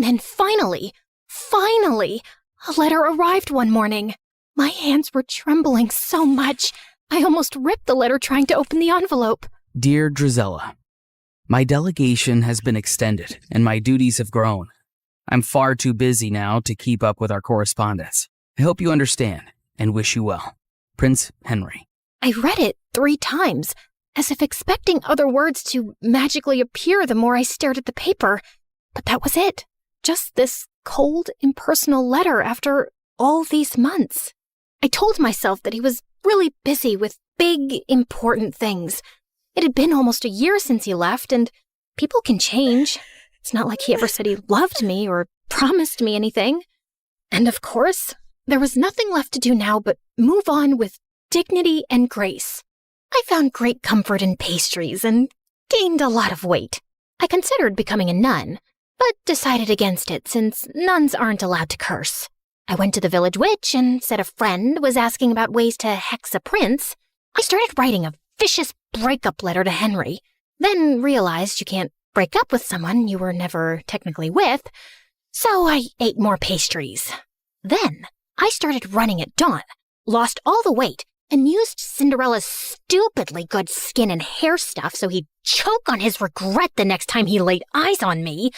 then finally, a letter arrived one morning. My hands were trembling so much, I almost ripped the letter trying to open the envelope. Dear Drizella, my delegation has been extended and my duties have grown. I'm far too busy now to keep up with our correspondence. I hope you understand and wish you well. Prince Henry. I read it 3 times, as if expecting other words to magically appear the more I stared at the paper. But that was it. Just this cold, impersonal letter after all these months. I told myself that he was really busy with big, important things. It had been almost a year since he left, and people can change. It's not like he ever said he loved me or promised me anything. And of course, there was nothing left to do now but move on with dignity and grace. I found great comfort in pastries and gained a lot of weight. I considered becoming a nun, but decided against it since nuns aren't allowed to curse. I went to the village witch and said a friend was asking about ways to hex a prince. I started writing a vicious breakup letter to Henry, then realized you can't break up with someone you were never technically with, so I ate more pastries. Then I started running at dawn, lost all the weight, and used Cinderella's stupidly good skin and hair stuff so he'd choke on his regret the next time he laid eyes on me.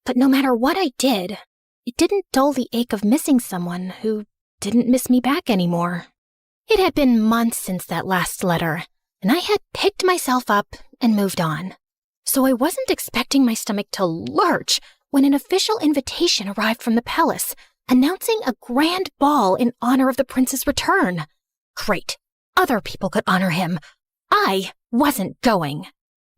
But no matter what I did, it didn't dull the ache of missing someone who didn't miss me back anymore. It had been months since that last letter, and I had picked myself up and moved on. So I wasn't expecting my stomach to lurch when an official invitation arrived from the palace, announcing a grand ball in honor of the prince's return. Great. Other people could honor him. I wasn't going.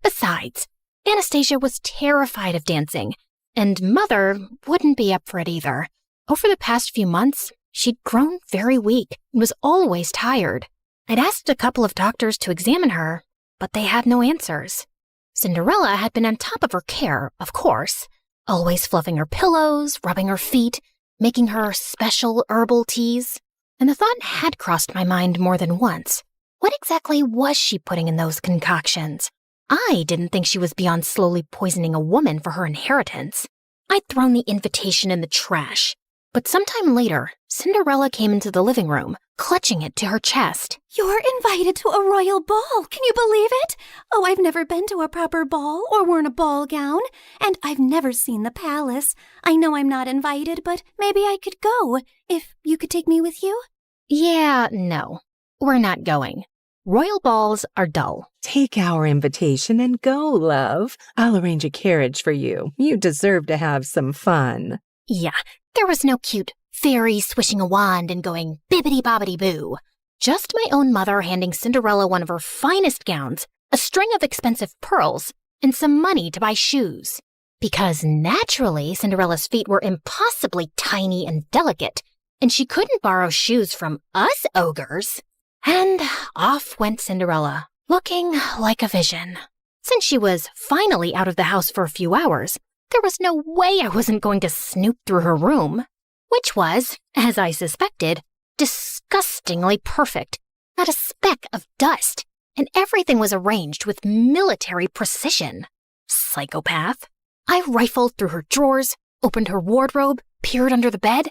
Besides, Anastasia was terrified of dancing, and Mother wouldn't be up for it either. Over the past few months, she'd grown very weak and was always tired. I'd asked a couple of doctors to examine her, but they had no answers. Cinderella had been on top of her care, of course, always fluffing her pillows, rubbing her feet, making her special herbal teas. And the thought had crossed my mind more than once. What exactly was she putting in those concoctions? I didn't think she was beyond slowly poisoning a woman for her inheritance. I'd thrown the invitation in the trash. But sometime later, Cinderella came into the living room, clutching it to her chest. You're invited to a royal ball. Can you believe it? Oh, I've never been to a proper ball or worn a ball gown, and I've never seen the palace. I know I'm not invited, but maybe I could go, if you could take me with you. Yeah, no, we're not going. Royal balls are dull. Take our invitation and go, love. I'll arrange a carriage for you. You deserve to have some fun. Yeah, there was no cute fairy swishing a wand and going bibbidi-bobbidi-boo. Just my own mother handing Cinderella one of her finest gowns, a string of expensive pearls, and some money to buy shoes. Because naturally, Cinderella's feet were impossibly tiny and delicate, and she couldn't borrow shoes from us ogres. And off went Cinderella, looking like a vision. Since she was finally out of the house for a few hours, there was no way I wasn't going to snoop through her room, which was, as I suspected, disgustingly perfect. Not a speck of dust, and everything was arranged with military precision. Psychopath. I rifled through her drawers, opened her wardrobe, peered under the bed.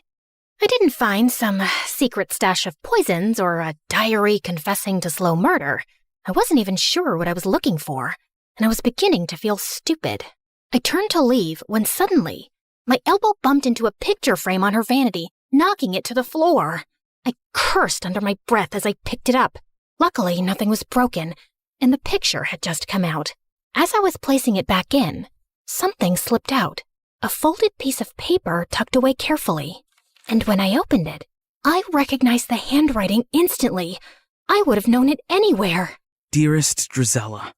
I didn't find some secret stash of poisons or a diary confessing to slow murder. I wasn't even sure what I was looking for, and I was beginning to feel stupid. I turned to leave when suddenly, my elbow bumped into a picture frame on her vanity, knocking it to the floor. I cursed under my breath as I picked it up. Luckily, nothing was broken, and the picture had just come out. As I was placing it back in, something slipped out, a folded piece of paper tucked away carefully. And when I opened it, I recognized the handwriting instantly. I would have known it anywhere. Dearest Drizella,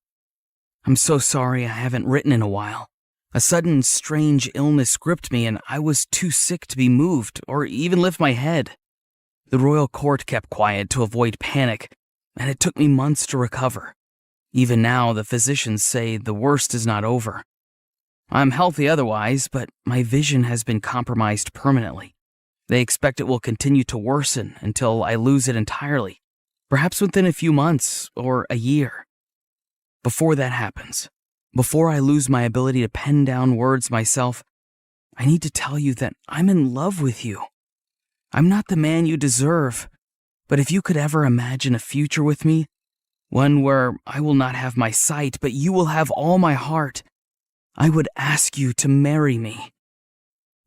I'm so sorry I haven't written in a while. A sudden strange illness gripped me and I was too sick to be moved or even lift my head. The royal court kept quiet to avoid panic, and it took me months to recover. Even now, the physicians say the worst is not over. I'm healthy otherwise, but my vision has been compromised permanently. They expect it will continue to worsen until I lose it entirely, perhaps within a few months or a year. Before that happens, before I lose my ability to pen down words myself, I need to tell you that I'm in love with you. I'm not the man you deserve, but if you could ever imagine a future with me, one where I will not have my sight, but you will have all my heart, I would ask you to marry me.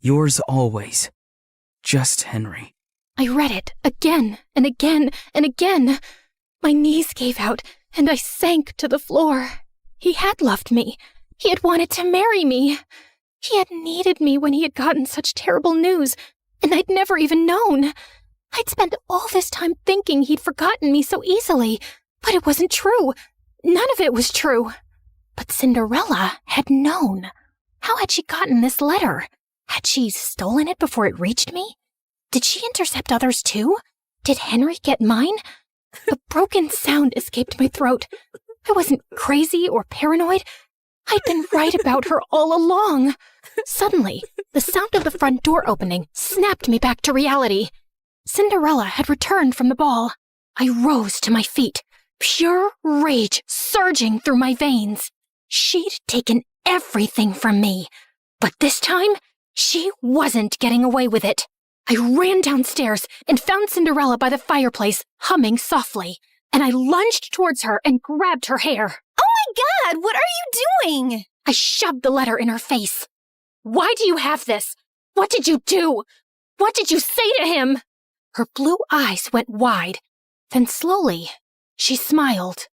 Yours always, Just Henry. I read it again and again and again. My knees gave out and I sank to the floor. He had loved me. He had wanted to marry me. He had needed me when he had gotten such terrible news, and I'd never even known. I'd spent all this time thinking he'd forgotten me so easily, but it wasn't true. None of it was true. But Cinderella had known. How had she gotten this letter? Had she stolen it before it reached me? Did she intercept others too? Did Henry get mine? A broken sound escaped my throat. I wasn't crazy or paranoid. I'd been right about her all along. Suddenly, the sound of the front door opening snapped me back to reality. Cinderella had returned from the ball. I rose to my feet, pure rage surging through my veins. She'd taken everything from me, but this time, she wasn't getting away with it. I ran downstairs and found Cinderella by the fireplace, humming softly, and I lunged towards her and grabbed her hair. Oh my God, what are you doing? I shoved the letter in her face. Why do you have this? What did you do? What did you say to him? Her blue eyes went wide. Then slowly, she smiled.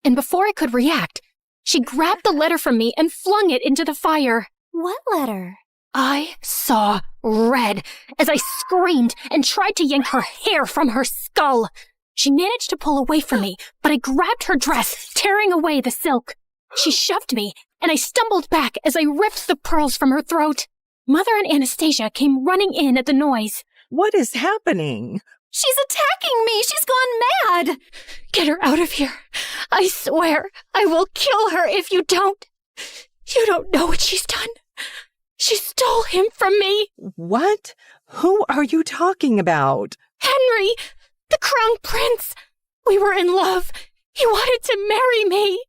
And before I could react, she grabbed the letter from me and flung it into the fire. What letter? I saw red as I screamed and tried to yank her hair from her skull. She managed to pull away from me, but I grabbed her dress, tearing away the silk. She shoved me, and I stumbled back as I ripped the pearls from her throat. Mother and Anastasia came running in at the noise. What is happening? She's attacking me! She's gone mad! Get her out of here. I swear I will kill her if you don't. You don't know what she's done. She stole him from me. What? Who are you talking about? Henry, the crown prince. We were in love. He wanted to marry me.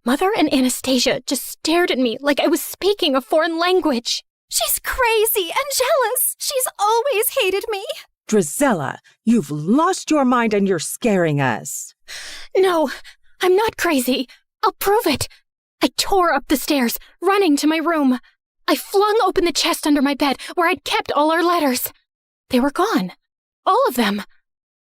Mother and Anastasia just stared at me like I was speaking a foreign language. She's crazy and jealous. She's always hated me. Drizella, you've lost your mind and you're scaring us. No, I'm not crazy. I'll prove it. I tore up the stairs, running to my room. I flung open the chest under my bed where I'd kept all our letters. They were gone. All of them.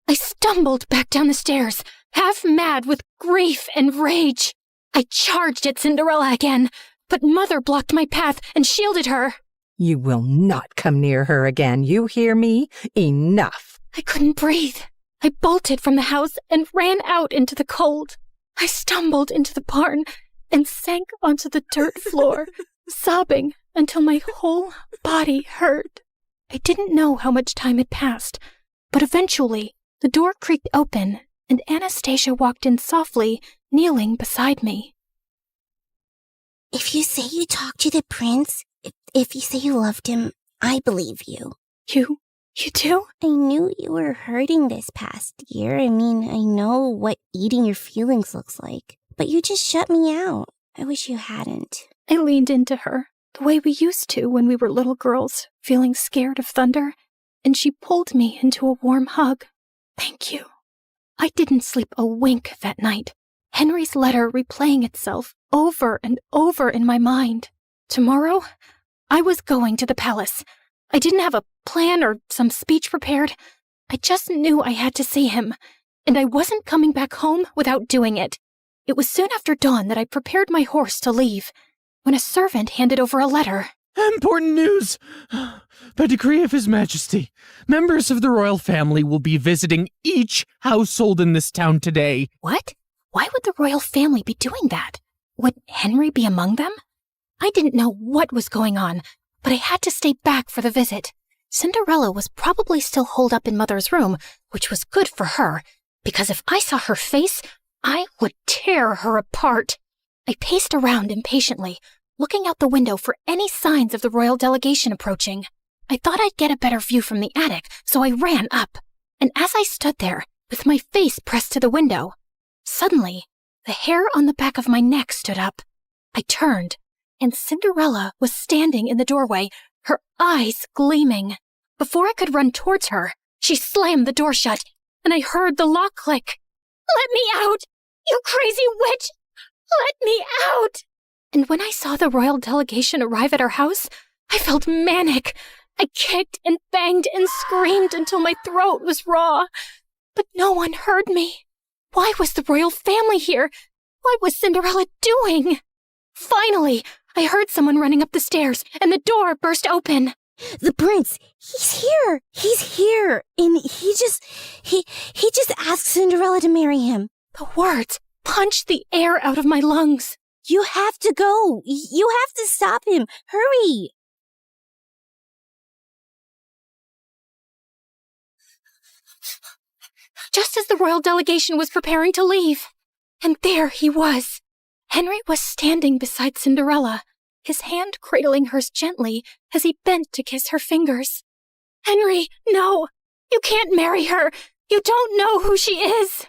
I stumbled back down the stairs, half mad with grief and rage. I charged at Cinderella again, but Mother blocked my path and shielded her. You will not come near her again, you hear me? Enough. I couldn't breathe. I bolted from the house and ran out into the cold. I stumbled into the barn and sank onto the dirt floor, sobbing until my whole body hurt. I didn't know how much time had passed, but eventually the door creaked open and Anastasia walked in softly, kneeling beside me. If you say you talked to the prince, if you say you loved him, I believe you. You do? I knew you were hurting this past year. I mean, I know what eating your feelings looks like. But you just shut me out. I wish you hadn't. I leaned into her, the way we used to when we were little girls, feeling scared of thunder, and she pulled me into a warm hug. Thank you. I didn't sleep a wink that night. Henry's letter replaying itself over and over in my mind. Tomorrow, I was going to the palace. I didn't have a plan or some speech prepared. I just knew I had to see him, and I wasn't coming back home without doing it. It was soon after dawn that I prepared my horse to leave, when a servant handed over a letter. Important news! By decree of His Majesty, members of the royal family will be visiting each household in this town today. What? Why would the royal family be doing that? Would Henry be among them? I didn't know what was going on, but I had to stay back for the visit. Cinderella was probably still holed up in Mother's room, which was good for her, because if I saw her face, I would tear her apart. I paced around impatiently, looking out the window for any signs of the royal delegation approaching. I thought I'd get a better view from the attic, so I ran up. And as I stood there, with my face pressed to the window, suddenly, the hair on the back of my neck stood up. I turned, and Cinderella was standing in the doorway, her eyes gleaming. Before I could run towards her, she slammed the door shut, and I heard the lock click. "Let me out! You crazy witch! Let me out!" And when I saw the royal delegation arrive at our house, I felt manic. I kicked and banged and screamed until my throat was raw. But no one heard me. Why was the royal family here? What was Cinderella doing? Finally, I heard someone running up the stairs, and the door burst open. The prince, he's here. He's here. And he just asked Cinderella to marry him. The words punched the air out of my lungs. You have to go. You have to stop him. Hurry. Just as the royal delegation was preparing to leave. And there he was. Henry was standing beside Cinderella, his hand cradling hers gently as he bent to kiss her fingers. "Henry, no! You can't marry her! You don't know who she is!"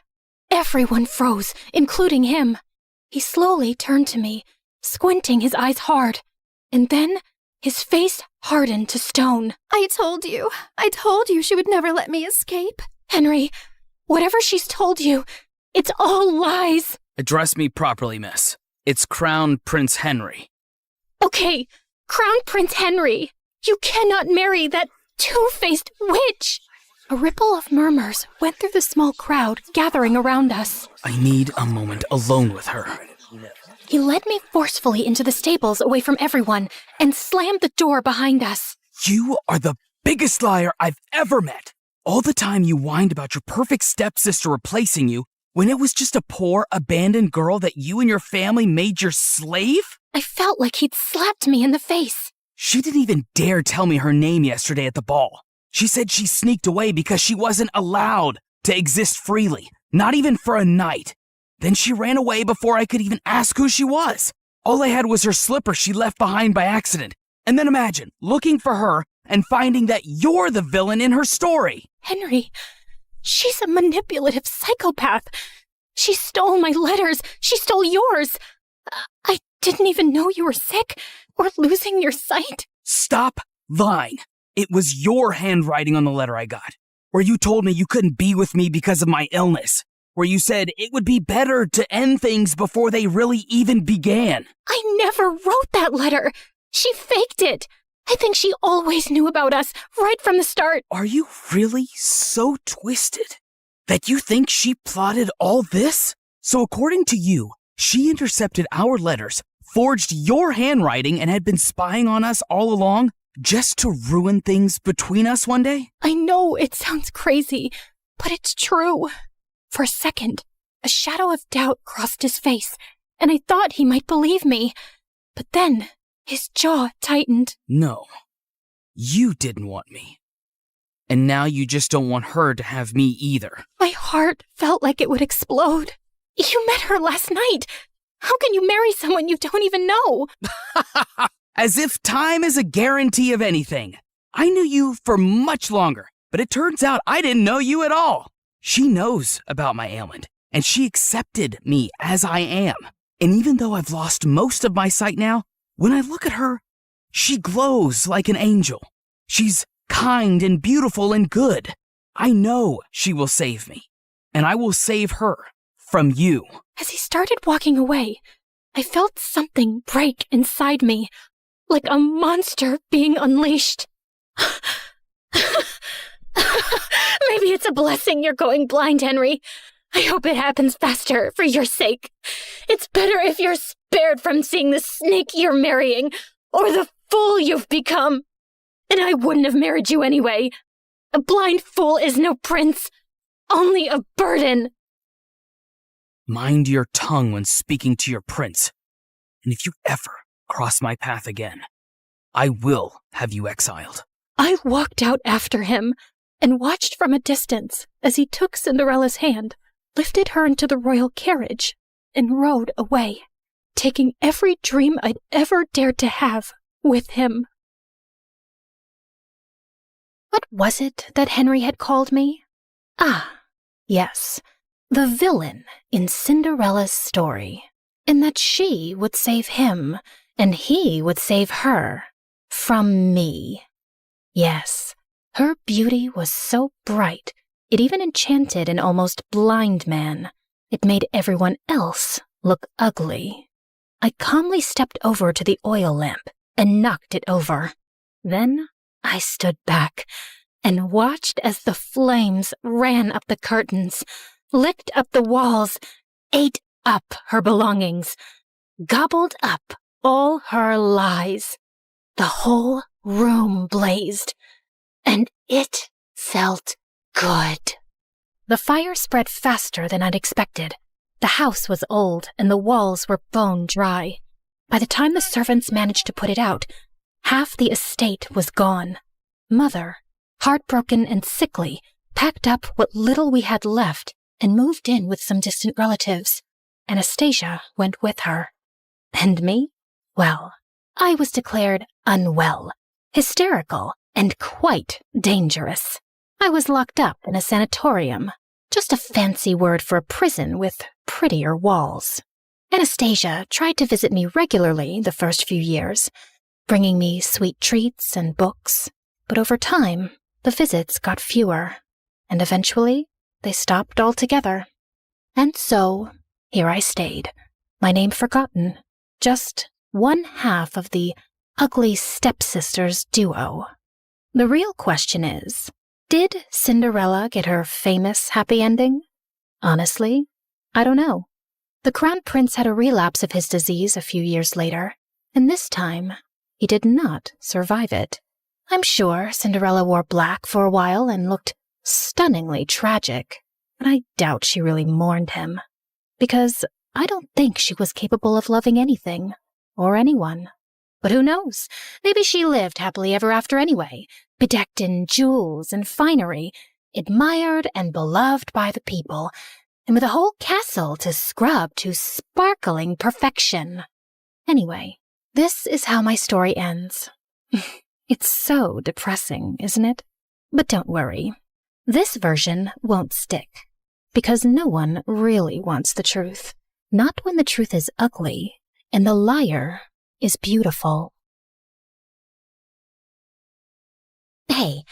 Everyone froze, including him. He slowly turned to me, squinting his eyes hard, and then his face hardened to stone. I told you she would never let me escape. "Henry, whatever she's told you, it's all lies." Address me properly, miss. It's Crown Prince Henry. Okay, Crown Prince Henry, you cannot marry that two-faced witch. A ripple of murmurs went through the small crowd gathering around us. I need a moment alone with her. He led me forcefully into the stables away from everyone and slammed the door behind us. You are the biggest liar I've ever met. All the time you whined about your perfect stepsister replacing you when it was just a poor, abandoned girl that you and your family made your slave? I felt like he'd slapped me in the face. She didn't even dare tell me her name yesterday at the ball. She said she sneaked away because she wasn't allowed to exist freely, not even for a night. Then she ran away before I could even ask who she was. All I had was her slipper she left behind by accident. And then imagine looking for her and finding that you're the villain in her story. Henry, she's a manipulative psychopath. She stole my letters. She stole yours. I didn't even know you were sick or losing your sight. Stop lying. It was your handwriting on the letter I got, where you told me you couldn't be with me because of my illness, where you said it would be better to end things before they really even began. I never wrote that letter. She faked it. I think she always knew about us right from the start. Are you really so twisted that you think she plotted all this? So according to you, she intercepted our letters, forged your handwriting, and had been spying on us all along just to ruin things between us one day? I know it sounds crazy, but it's true. For a second, a shadow of doubt crossed his face, and I thought he might believe me. But then his jaw tightened. No, you didn't want me. And now you just don't want her to have me either. My heart felt like it would explode. You met her last night. How can you marry someone you don't even know? As if time is a guarantee of anything. I knew you for much longer, but it turns out I didn't know you at all. She knows about my ailment, and she accepted me as I am. And even though I've lost most of my sight now, when I look at her, she glows like an angel. She's kind and beautiful and good. I know she will save me, and I will save her from you. As he started walking away, I felt something break inside me, like a monster being unleashed. Maybe it's a blessing you're going blind, Henry. I hope it happens faster for your sake. It's better if you're spared from seeing the snake you're marrying or the fool you've become. And I wouldn't have married you anyway. A blind fool is no prince, only a burden. Mind your tongue when speaking to your prince. And if you ever cross my path again, I will have you exiled. I walked out after him and watched from a distance as he took Cinderella's hand, lifted her into the royal carriage, and rode away, taking every dream I'd ever dared to have with him. What was it that Henry had called me? Ah, yes, the villain in Cinderella's story, and that she would save him and he would save her from me. Yes, her beauty was so bright, it even enchanted an almost blind man. It made everyone else look ugly. I calmly stepped over to the oil lamp and knocked it over. Then I stood back and watched as the flames ran up the curtains, licked up the walls, ate up her belongings, gobbled up all her lies. The whole room blazed, and it felt good. The fire spread faster than I'd expected. The house was old, and the walls were bone dry. By the time the servants managed to put it out, half the estate was gone. Mother, heartbroken and sickly, packed up what little we had left and moved in with some distant relatives. Anastasia went with her. And me? Well, I was declared unwell, hysterical, and quite dangerous. I was locked up in a sanatorium, just a fancy word for a prison with prettier walls. Anastasia tried to visit me regularly the first few years, bringing me sweet treats and books, but over time, the visits got fewer, and eventually they stopped altogether. And so, here I stayed, my name forgotten, just one half of the ugly stepsisters duo. The real question is, did Cinderella get her famous happy ending? Honestly, I don't know. The Crown Prince had a relapse of his disease a few years later, and this time, he did not survive it. I'm sure Cinderella wore black for a while and looked stunningly tragic, but I doubt she really mourned him, because I don't think she was capable of loving anything or anyone. But who knows? Maybe she lived happily ever after anyway, bedecked in jewels and finery, admired and beloved by the people, and with a whole castle to scrub to sparkling perfection. Anyway, this is how my story ends. It's so depressing, isn't it? But don't worry. This version won't stick, because no one really wants the truth. Not when the truth is ugly and the liar is beautiful. Hey,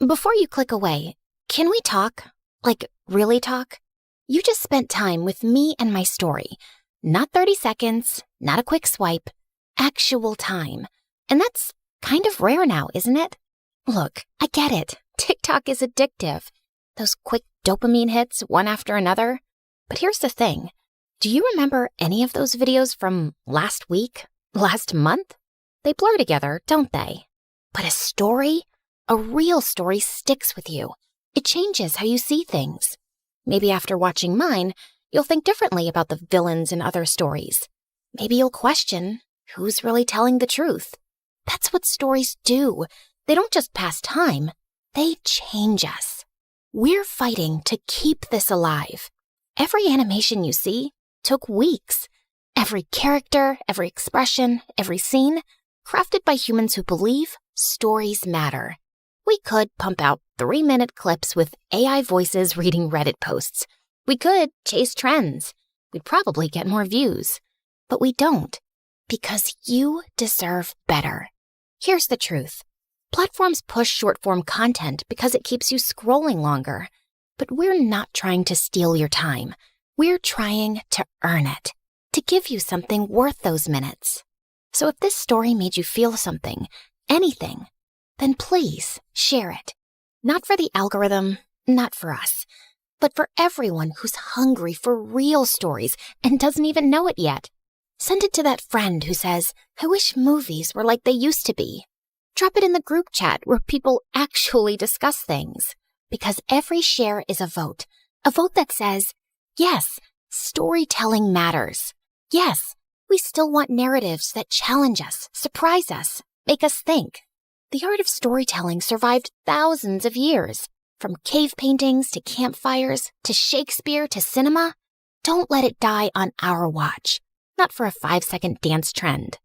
before you click away, can we talk? Like, really talk? You just spent time with me and my story. Not 30 seconds, not a quick swipe, actual time. And that's kind of rare now, isn't it? Look, I get it. TikTok is addictive. Those quick dopamine hits, one after another. But here's the thing. Do you remember any of those videos from last week? Last month? They blur together, don't they? But a story? A real story sticks with you. It changes how you see things. Maybe after watching mine, you'll think differently about the villains in other stories. Maybe you'll question who's really telling the truth. That's what stories do. They don't just pass time. They change us. We're fighting to keep this alive. Every animation you see took weeks. Every character, every expression, every scene, crafted by humans who believe stories matter. We could pump out 3-minute clips with AI voices reading Reddit posts. We could chase trends. We'd probably get more views. But we don't, because you deserve better. Here's the truth. Platforms push short-form content because it keeps you scrolling longer. But we're not trying to steal your time. We're trying to earn it, to give you something worth those minutes. So if this story made you feel something, anything, then please share it. Not for the algorithm, not for us, but for everyone who's hungry for real stories and doesn't even know it yet. Send it to that friend who says, I wish movies were like they used to be. Drop it in the group chat where people actually discuss things. Because every share is a vote that says, yes, storytelling matters. Yes, we still want narratives that challenge us, surprise us, make us think. The art of storytelling survived thousands of years. From cave paintings to campfires to Shakespeare to cinema. Don't let it die on our watch. Not for a 5-second dance trend.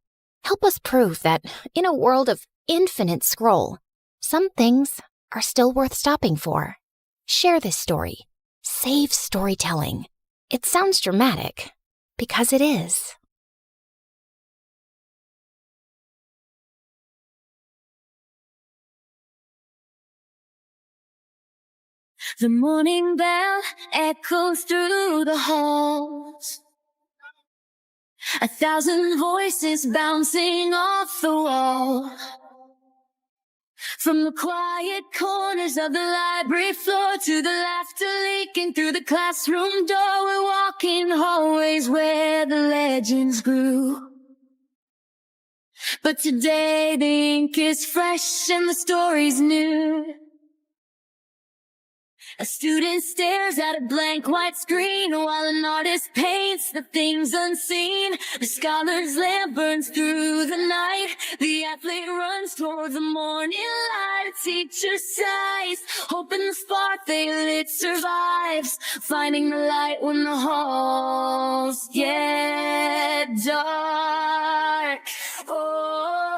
Help us prove that in a world of infinite scroll, some things are still worth stopping for. Share this story. Save storytelling. It sounds dramatic, because it is. The morning bell echoes through the halls. 1,000 voices bouncing off the wall. From the quiet corners of the library floor to the laughter leaking through the classroom door, we're walking hallways where the legends grew. But today the ink is fresh and the story's new. A student stares at a blank white screen while an artist paints the things unseen. The scholar's lamp burns through the night. The athlete runs towards the morning light. A teacher sighs, hoping the spark they lit survives, finding the light when the halls get dark. Oh,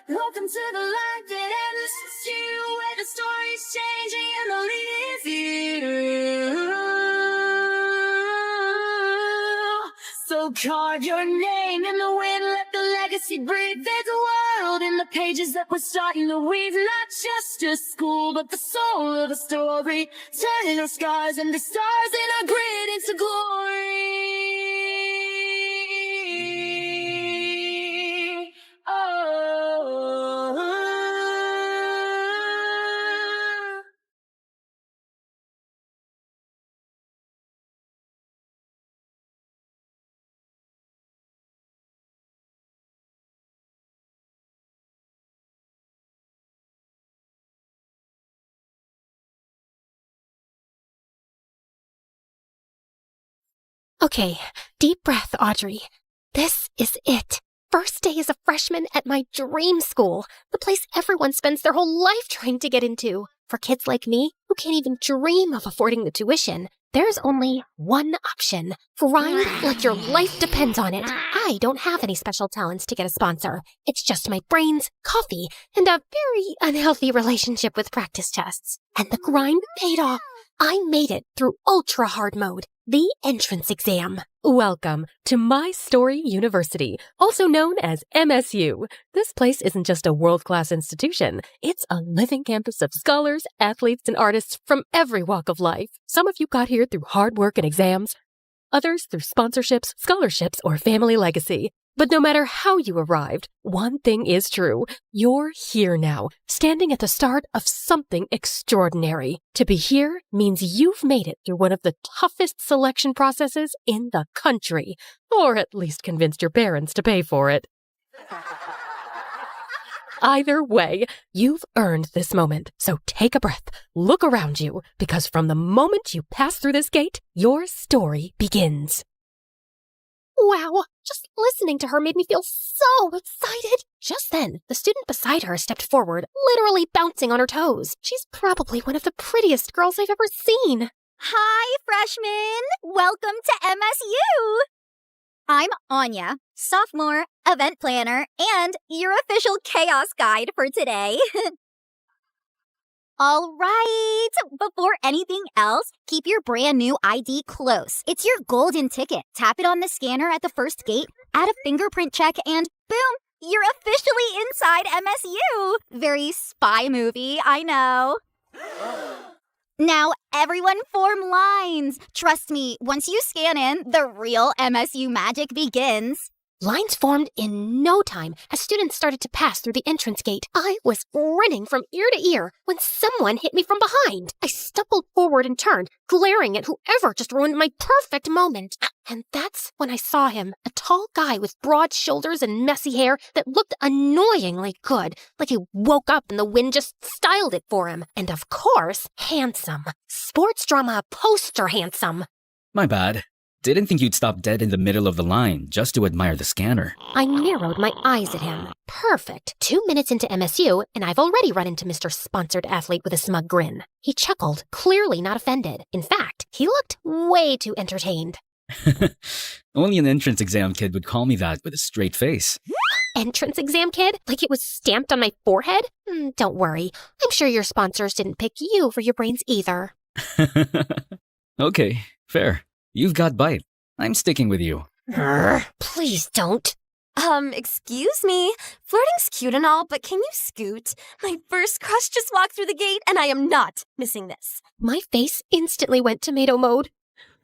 welcome to the light that ends you, where the story's changing and the lead is you. So carve your name in the wind, let the legacy breathe. There's a world in the pages that we're starting to weave. Not just a school, but the soul of the story, turning our scars into stars and our grit into glory. Okay, deep breath, Audrey. This is it. First day as a freshman at my dream school, the place everyone spends their whole life trying to get into. For kids like me, who can't even dream of affording the tuition, there's only one option. Grind like your life depends on it. I don't have any special talents to get a sponsor. It's just my brains, coffee, and a very unhealthy relationship with practice tests. And the grind paid off. I made it through ultra hard mode, the entrance exam. Welcome to My Story University, also known as MSU. This place isn't just a world-class institution. It's a living campus of scholars, athletes, and artists from every walk of life. Some of you got here through hard work and exams, others through sponsorships, scholarships, or family legacy. But no matter how you arrived, one thing is true. You're here now, standing at the start of something extraordinary. To be here means you've made it through one of the toughest selection processes in the country, or at least convinced your parents to pay for it. Either way, you've earned this moment. So take a breath, look around you, because from the moment you pass through this gate, your story begins. Wow, just listening to her made me feel so excited. Just then, the student beside her stepped forward, literally bouncing on her toes. She's probably one of the prettiest girls I've ever seen. Hi, freshmen! Welcome to MSU! I'm Anya, sophomore, event planner, and your official chaos guide for today. All right, before anything else, keep your brand new ID close. It's your golden ticket. Tap it on the scanner at the first gate, add a fingerprint check, and boom, you're officially inside MSU. Very spy movie, I know. Now, everyone form lines. Trust me, once you scan in, the real MSU magic begins. Lines formed in no time as students started to pass through the entrance gate. I was grinning from ear to ear when someone hit me from behind. I stumbled forward and turned, glaring at whoever just ruined my perfect moment. And that's when I saw him, a tall guy with broad shoulders and messy hair that looked annoyingly good, like he woke up and the wind just styled it for him. And of course, handsome. Sports drama poster handsome. My bad. Didn't think you'd stop dead in the middle of the line just to admire the scanner. I narrowed my eyes at him. Perfect. 2 minutes into MSU, and I've already run into Mr. Sponsored Athlete with a smug grin. He chuckled, clearly not offended. In fact, he looked way too entertained. Only an entrance exam kid would call me that with a straight face. Entrance exam kid? Like it was stamped on my forehead? Don't worry. I'm sure your sponsors didn't pick you for your brains either. Okay, fair. You've got bite. I'm sticking with you. Please don't. Excuse me. Flirting's cute and all, but can you scoot? My first crush just walked through the gate, and I am not missing this. My face instantly went tomato mode.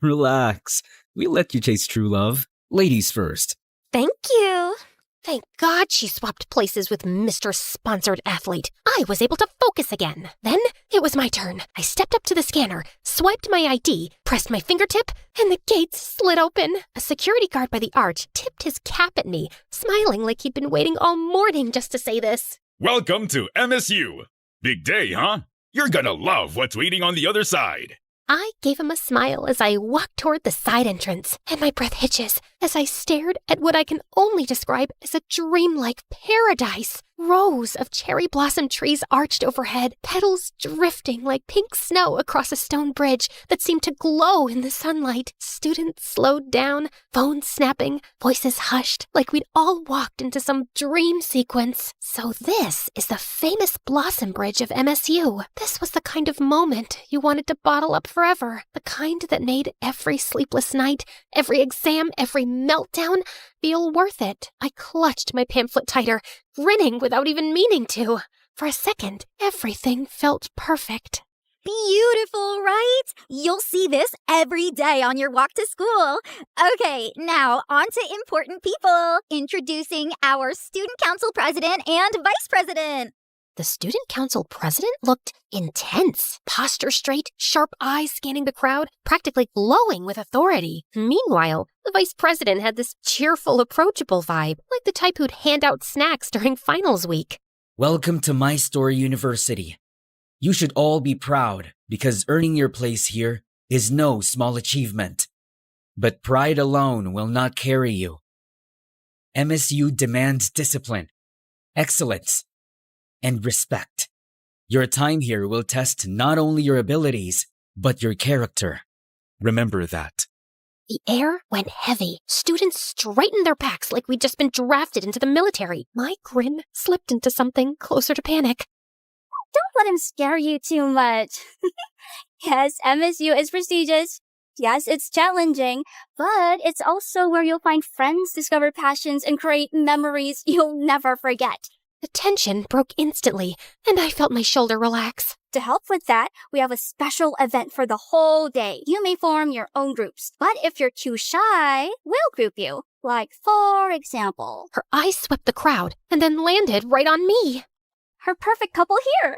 Relax. We let you chase true love. Ladies first. Thank you. Thank God she swapped places with Mr. Sponsored Athlete. I was able to focus again. Then it was my turn. I stepped up to the scanner, swiped my ID, pressed my fingertip, and the gates slid open. A security guard by the arch tipped his cap at me, smiling like he'd been waiting all morning just to say this. Welcome to MSU. Big day, huh? You're gonna love what's waiting on the other side. I gave him a smile as I walked toward the side entrance, and my breath hitches as I stared at what I can only describe as a dreamlike paradise. Rows of cherry blossom trees arched overhead, petals drifting like pink snow across a stone bridge that seemed to glow in the sunlight. Students slowed down, phones snapping, voices hushed, like we'd all walked into some dream sequence. So this is the famous Blossom Bridge of MSU. This was the kind of moment you wanted to bottle up forever. The kind that made every sleepless night, every exam, every meltdown feel worth it. I clutched my pamphlet tighter, grinning without even meaning to. For a second, everything felt perfect. Beautiful, right? You'll see this every day on your walk to school. Okay, now on to important people. Introducing our student council president and vice president. The student council president looked intense, posture straight, sharp eyes scanning the crowd, practically glowing with authority. Meanwhile, the vice president had this cheerful, approachable vibe, like the type who'd hand out snacks during finals week. Welcome to My Story University. You should all be proud because earning your place here is no small achievement. But pride alone will not carry you. MSU demands discipline, excellence, and respect. Your time here will test not only your abilities, but your character. Remember that. The air went heavy. Students straightened their backs like we'd just been drafted into the military. My grin slipped into something closer to panic. Don't let him scare you too much. Yes, MSU is prestigious. Yes, it's challenging, but it's also where you'll find friends, discover passions, and create memories you'll never forget. The tension broke instantly, and I felt my shoulder relax. To help with that, we have a special event for the whole day. You may form your own groups, but if you're too shy, we'll group you. Like, for example, Her eyes swept the crowd and then landed right on me. her perfect couple here.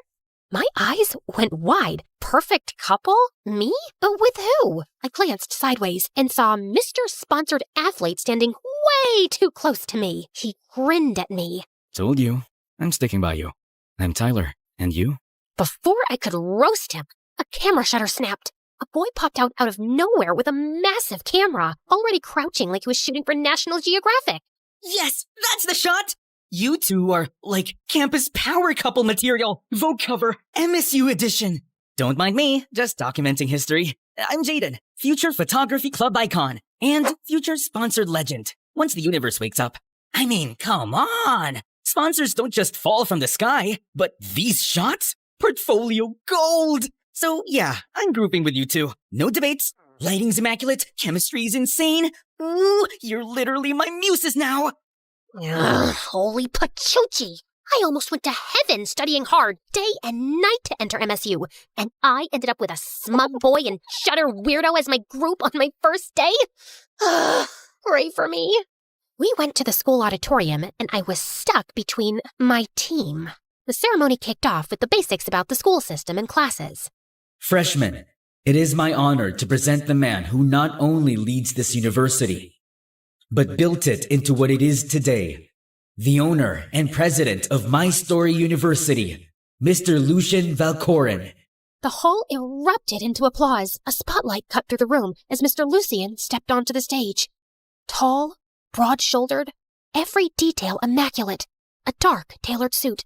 My eyes went wide. Perfect couple? Me? With who? I glanced sideways and saw Mr. Sponsored Athlete standing way too close to me. He grinned at me. Told you. I'm sticking by you. I'm Tyler. And you? Before I could roast him, a camera shutter snapped. A boy popped out of nowhere with a massive camera, already crouching like he was shooting for National Geographic. Yes, that's the shot! You two are like campus power couple material. Vogue cover, MSU edition. Don't mind me, just documenting history. I'm Jaden, future photography club icon, and future sponsored legend. Once the universe wakes up. I mean, come on! Sponsors don't just fall from the sky, but these shots? Portfolio gold! So yeah, I'm grouping with you two. No debates. Lighting's immaculate, chemistry's insane. Ooh, you're literally my muses now! Ugh, holy pachoochie! I almost went to heaven studying hard day and night to enter MSU, and I ended up with a smug boy and shutter weirdo as my group on my first day? Ugh, pray for me. We went to the school auditorium, and I was stuck between my team. The ceremony kicked off with the basics about the school system and classes. Freshmen, it is my honor to present the man who not only leads this university, but built it into what it is today. The owner and president of My Story University, Mr. Lucian Valcorin. The hall erupted into applause. A spotlight cut through the room as Mr. Lucian stepped onto the stage. Tall, broad-shouldered, every detail immaculate, a dark, tailored suit,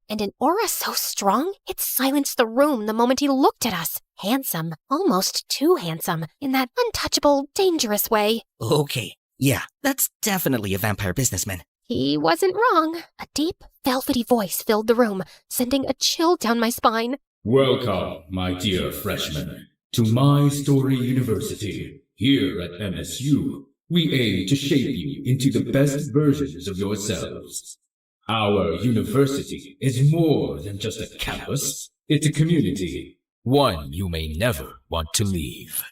and an aura so strong it silenced the room the moment he looked at us. Handsome, almost too handsome, in that untouchable, dangerous way. Okay, yeah, that's definitely a vampire businessman. He wasn't wrong. A deep, velvety voice filled the room, sending a chill down my spine. Welcome, my dear freshmen, to My Story University. Here at MSU, We aim to shape you into the best versions of yourselves. Our university is more than just a campus. It's a community, one you may never want to leave.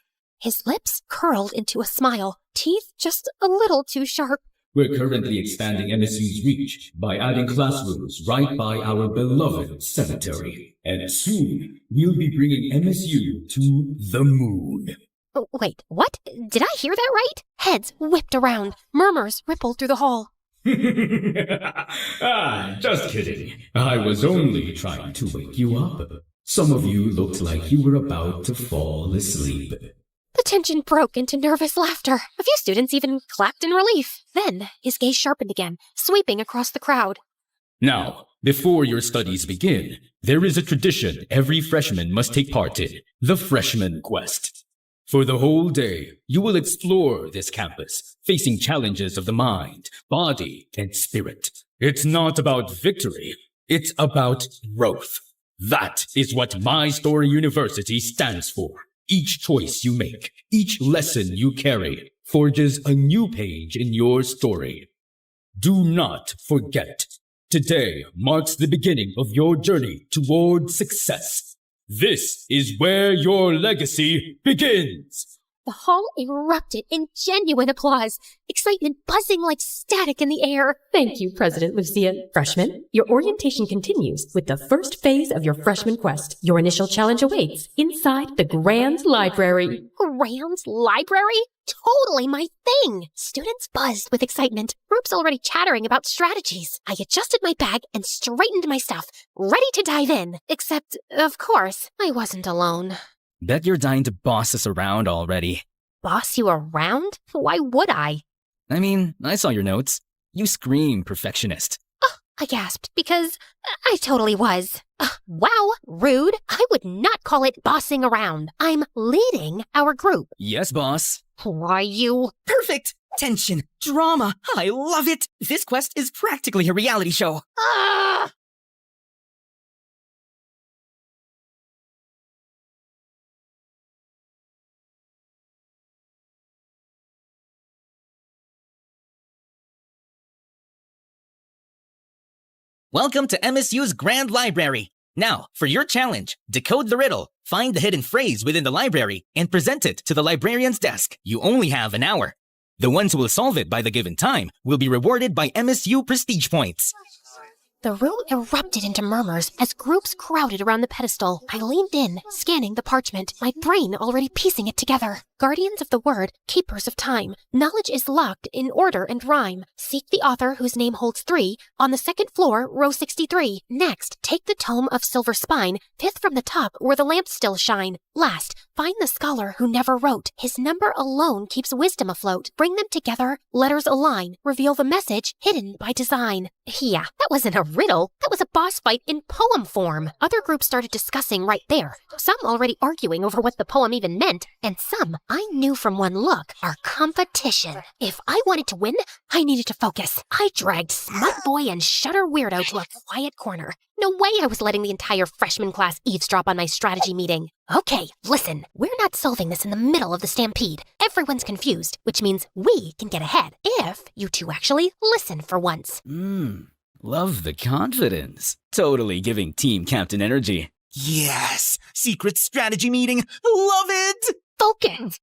His lips curled into a smile, teeth just a little too sharp. We're currently expanding MSU's reach by adding classrooms right by our beloved cemetery. And soon, we'll be bringing MSU to the moon. Oh, wait, what? Did I hear that right? Heads whipped around. Murmurs rippled through the hall. Just kidding. I was only trying to wake you up. Some of you looked like you were about to fall asleep. The tension broke into nervous laughter. A few students even clapped in relief. Then his gaze sharpened again, sweeping across the crowd. Now, before your studies begin, there is a tradition every freshman must take part in, the Freshman Quest. For the whole day, you will explore this campus, facing challenges of the mind, body, and spirit. It's not about victory, it's about growth. That is what My Story University stands for. Each choice you make, each lesson you carry, forges a new page in your story. Do not forget, today marks the beginning of your journey toward success. This is where your legacy begins. The hall erupted in genuine applause, excitement buzzing like static in the air. Thank you, President Lucia. Freshmen, your orientation continues with the first phase of your freshman quest. Your initial challenge awaits inside the Grand Library. Grand Library? Totally my thing! Students buzzed with excitement, groups already chattering about strategies. I adjusted my bag and straightened my stuff, ready to dive in. Except, of course, I wasn't alone. Bet you're dying to boss us around already. Boss you around? Why would I? I mean, I saw your notes. You scream perfectionist. Oh, I gasped, because I totally was. Wow, rude. I would not call it bossing around. I'm leading our group. Yes, boss. Why, you... Perfect! Tension, drama, I love it! This quest is practically a reality show. Ah! Welcome to MSU's Grand Library. Now, for your challenge, decode the riddle, find the hidden phrase within the library, and present it to the librarian's desk. You only have an hour. The ones who will solve it by the given time will be rewarded by MSU prestige points. The room erupted into murmurs as groups crowded around the pedestal. I leaned in, scanning the parchment, my brain already piecing it together. Guardians of the word, keepers of time. Knowledge is locked in order and rhyme. Seek the author whose name holds 3 on the second floor, row 63. Next, take the tome of silver spine, 5th from the top where the lamps still shine. Last, find the scholar who never wrote. His number alone keeps wisdom afloat. Bring them together, letters align. Reveal the message hidden by design. Yeah, that wasn't a riddle. That was a boss fight in poem form. Other groups started discussing right there. Some already arguing over what the poem even meant, and some I knew from one look, our competition. If I wanted to win, I needed to focus. I dragged Smut Boy and Shutter Weirdo to a quiet corner. No way I was letting the entire freshman class eavesdrop on my strategy meeting. Okay, listen, we're not solving this in the middle of the stampede. Everyone's confused, which means we can get ahead if you two actually listen for once. Love the confidence. Totally giving team captain energy. Yes! Secret strategy meeting! Love it! Focus!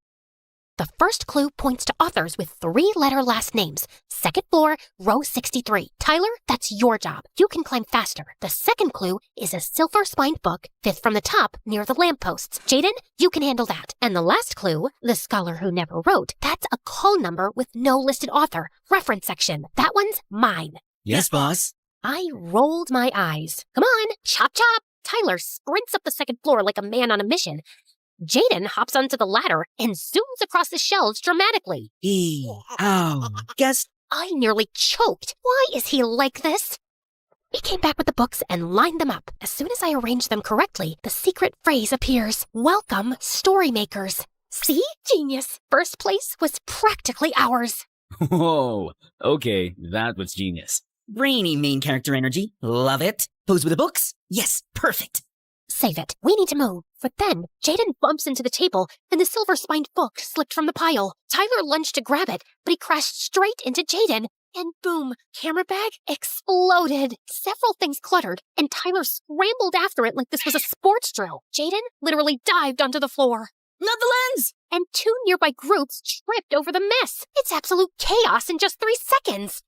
The first clue points to authors with 3-letter last names. Second floor, row 63. Tyler, that's your job. You can climb faster. The second clue is a silver-spined book, 5th from the top, near the lampposts. Jaden, you can handle that. And the last clue, the scholar who never wrote, that's a call number with no listed author. Reference section. That one's mine. Yes, boss. I rolled my eyes. Come on, chop chop. Tyler sprints up the second floor like a man on a mission. Jaden hops onto the ladder and zooms across the shelves dramatically. Guess I nearly choked. Why is he like this? He came back with the books and lined them up. As soon as I arranged them correctly, the secret phrase appears. Welcome, story makers. See? Genius. First place was practically ours. Whoa, okay, that was genius. brainy main character energy. Love it. Pose with the books? Yes, perfect. save it. We need to move. But then, Jaden bumps into the table, and the silver-spined book slipped from the pile. Tyler lunged to grab it, but he crashed straight into Jaden. And boom, camera bag exploded. Several things cluttered, and Tyler scrambled after it like this was a sports drill. Jaden literally dived onto the floor. Not the lens! And 2 nearby groups tripped over the mess. It's absolute chaos in just 3 seconds.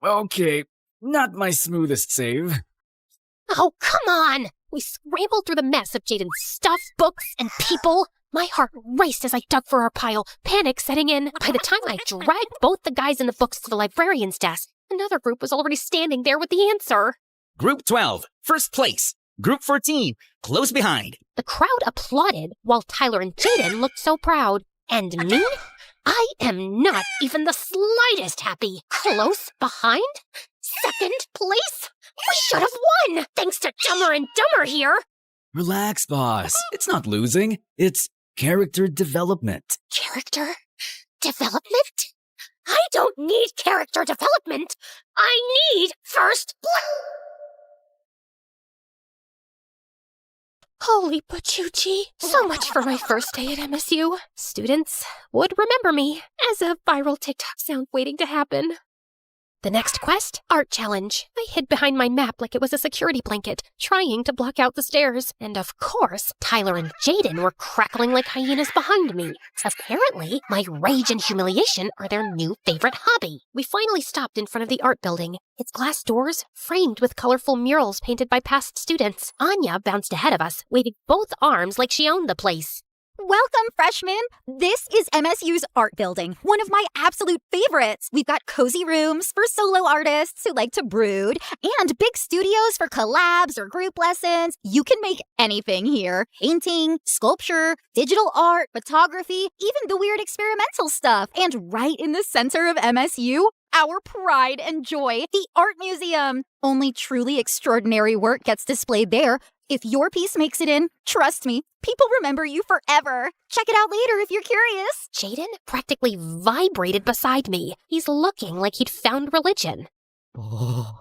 Okay. Not my smoothest save. Oh, come on! We scrambled through the mess of Jaden's stuff, books, and people. My heart raced as I dug for our pile, panic setting in. By the time I dragged both the guys in the books to the librarian's desk, another group was already standing there with the answer. Group 12, first place. Group 14, close behind. The crowd applauded while Tyler and Jaden looked so proud. And me? I am not even the slightest happy. Close behind? Second place? We should have won, thanks to Dumber and Dumber here. Relax, boss. It's not losing. It's character development. Character development? I don't need character development. I need first place. Holy pachuchi. So much for my first day at MSU. Students would remember me as a viral TikTok sound waiting to happen. The next quest, art challenge. I hid behind my map like it was a security blanket, trying to block out the stairs. And of course, Tyler and Jaden were crackling like hyenas behind me. Apparently, my rage and humiliation are their new favorite hobby. We finally stopped in front of the art building. Its glass doors framed with colorful murals painted by past students. Anya bounced ahead of us, waving both arms like she owned the place. Welcome, freshmen! This is MSU's art building, one of my absolute favorites. We've got cozy rooms for solo artists who like to brood, and big studios for collabs or group lessons. You can make anything here. Painting, sculpture, digital art, photography, even the weird experimental stuff. And right in the center of MSU, our pride and joy, the Art Museum. Only truly extraordinary work gets displayed there. If your piece makes it in, trust me, people remember you forever. Check it out later if you're curious. Jaden practically vibrated beside me. He's looking like he'd found religion. Oh,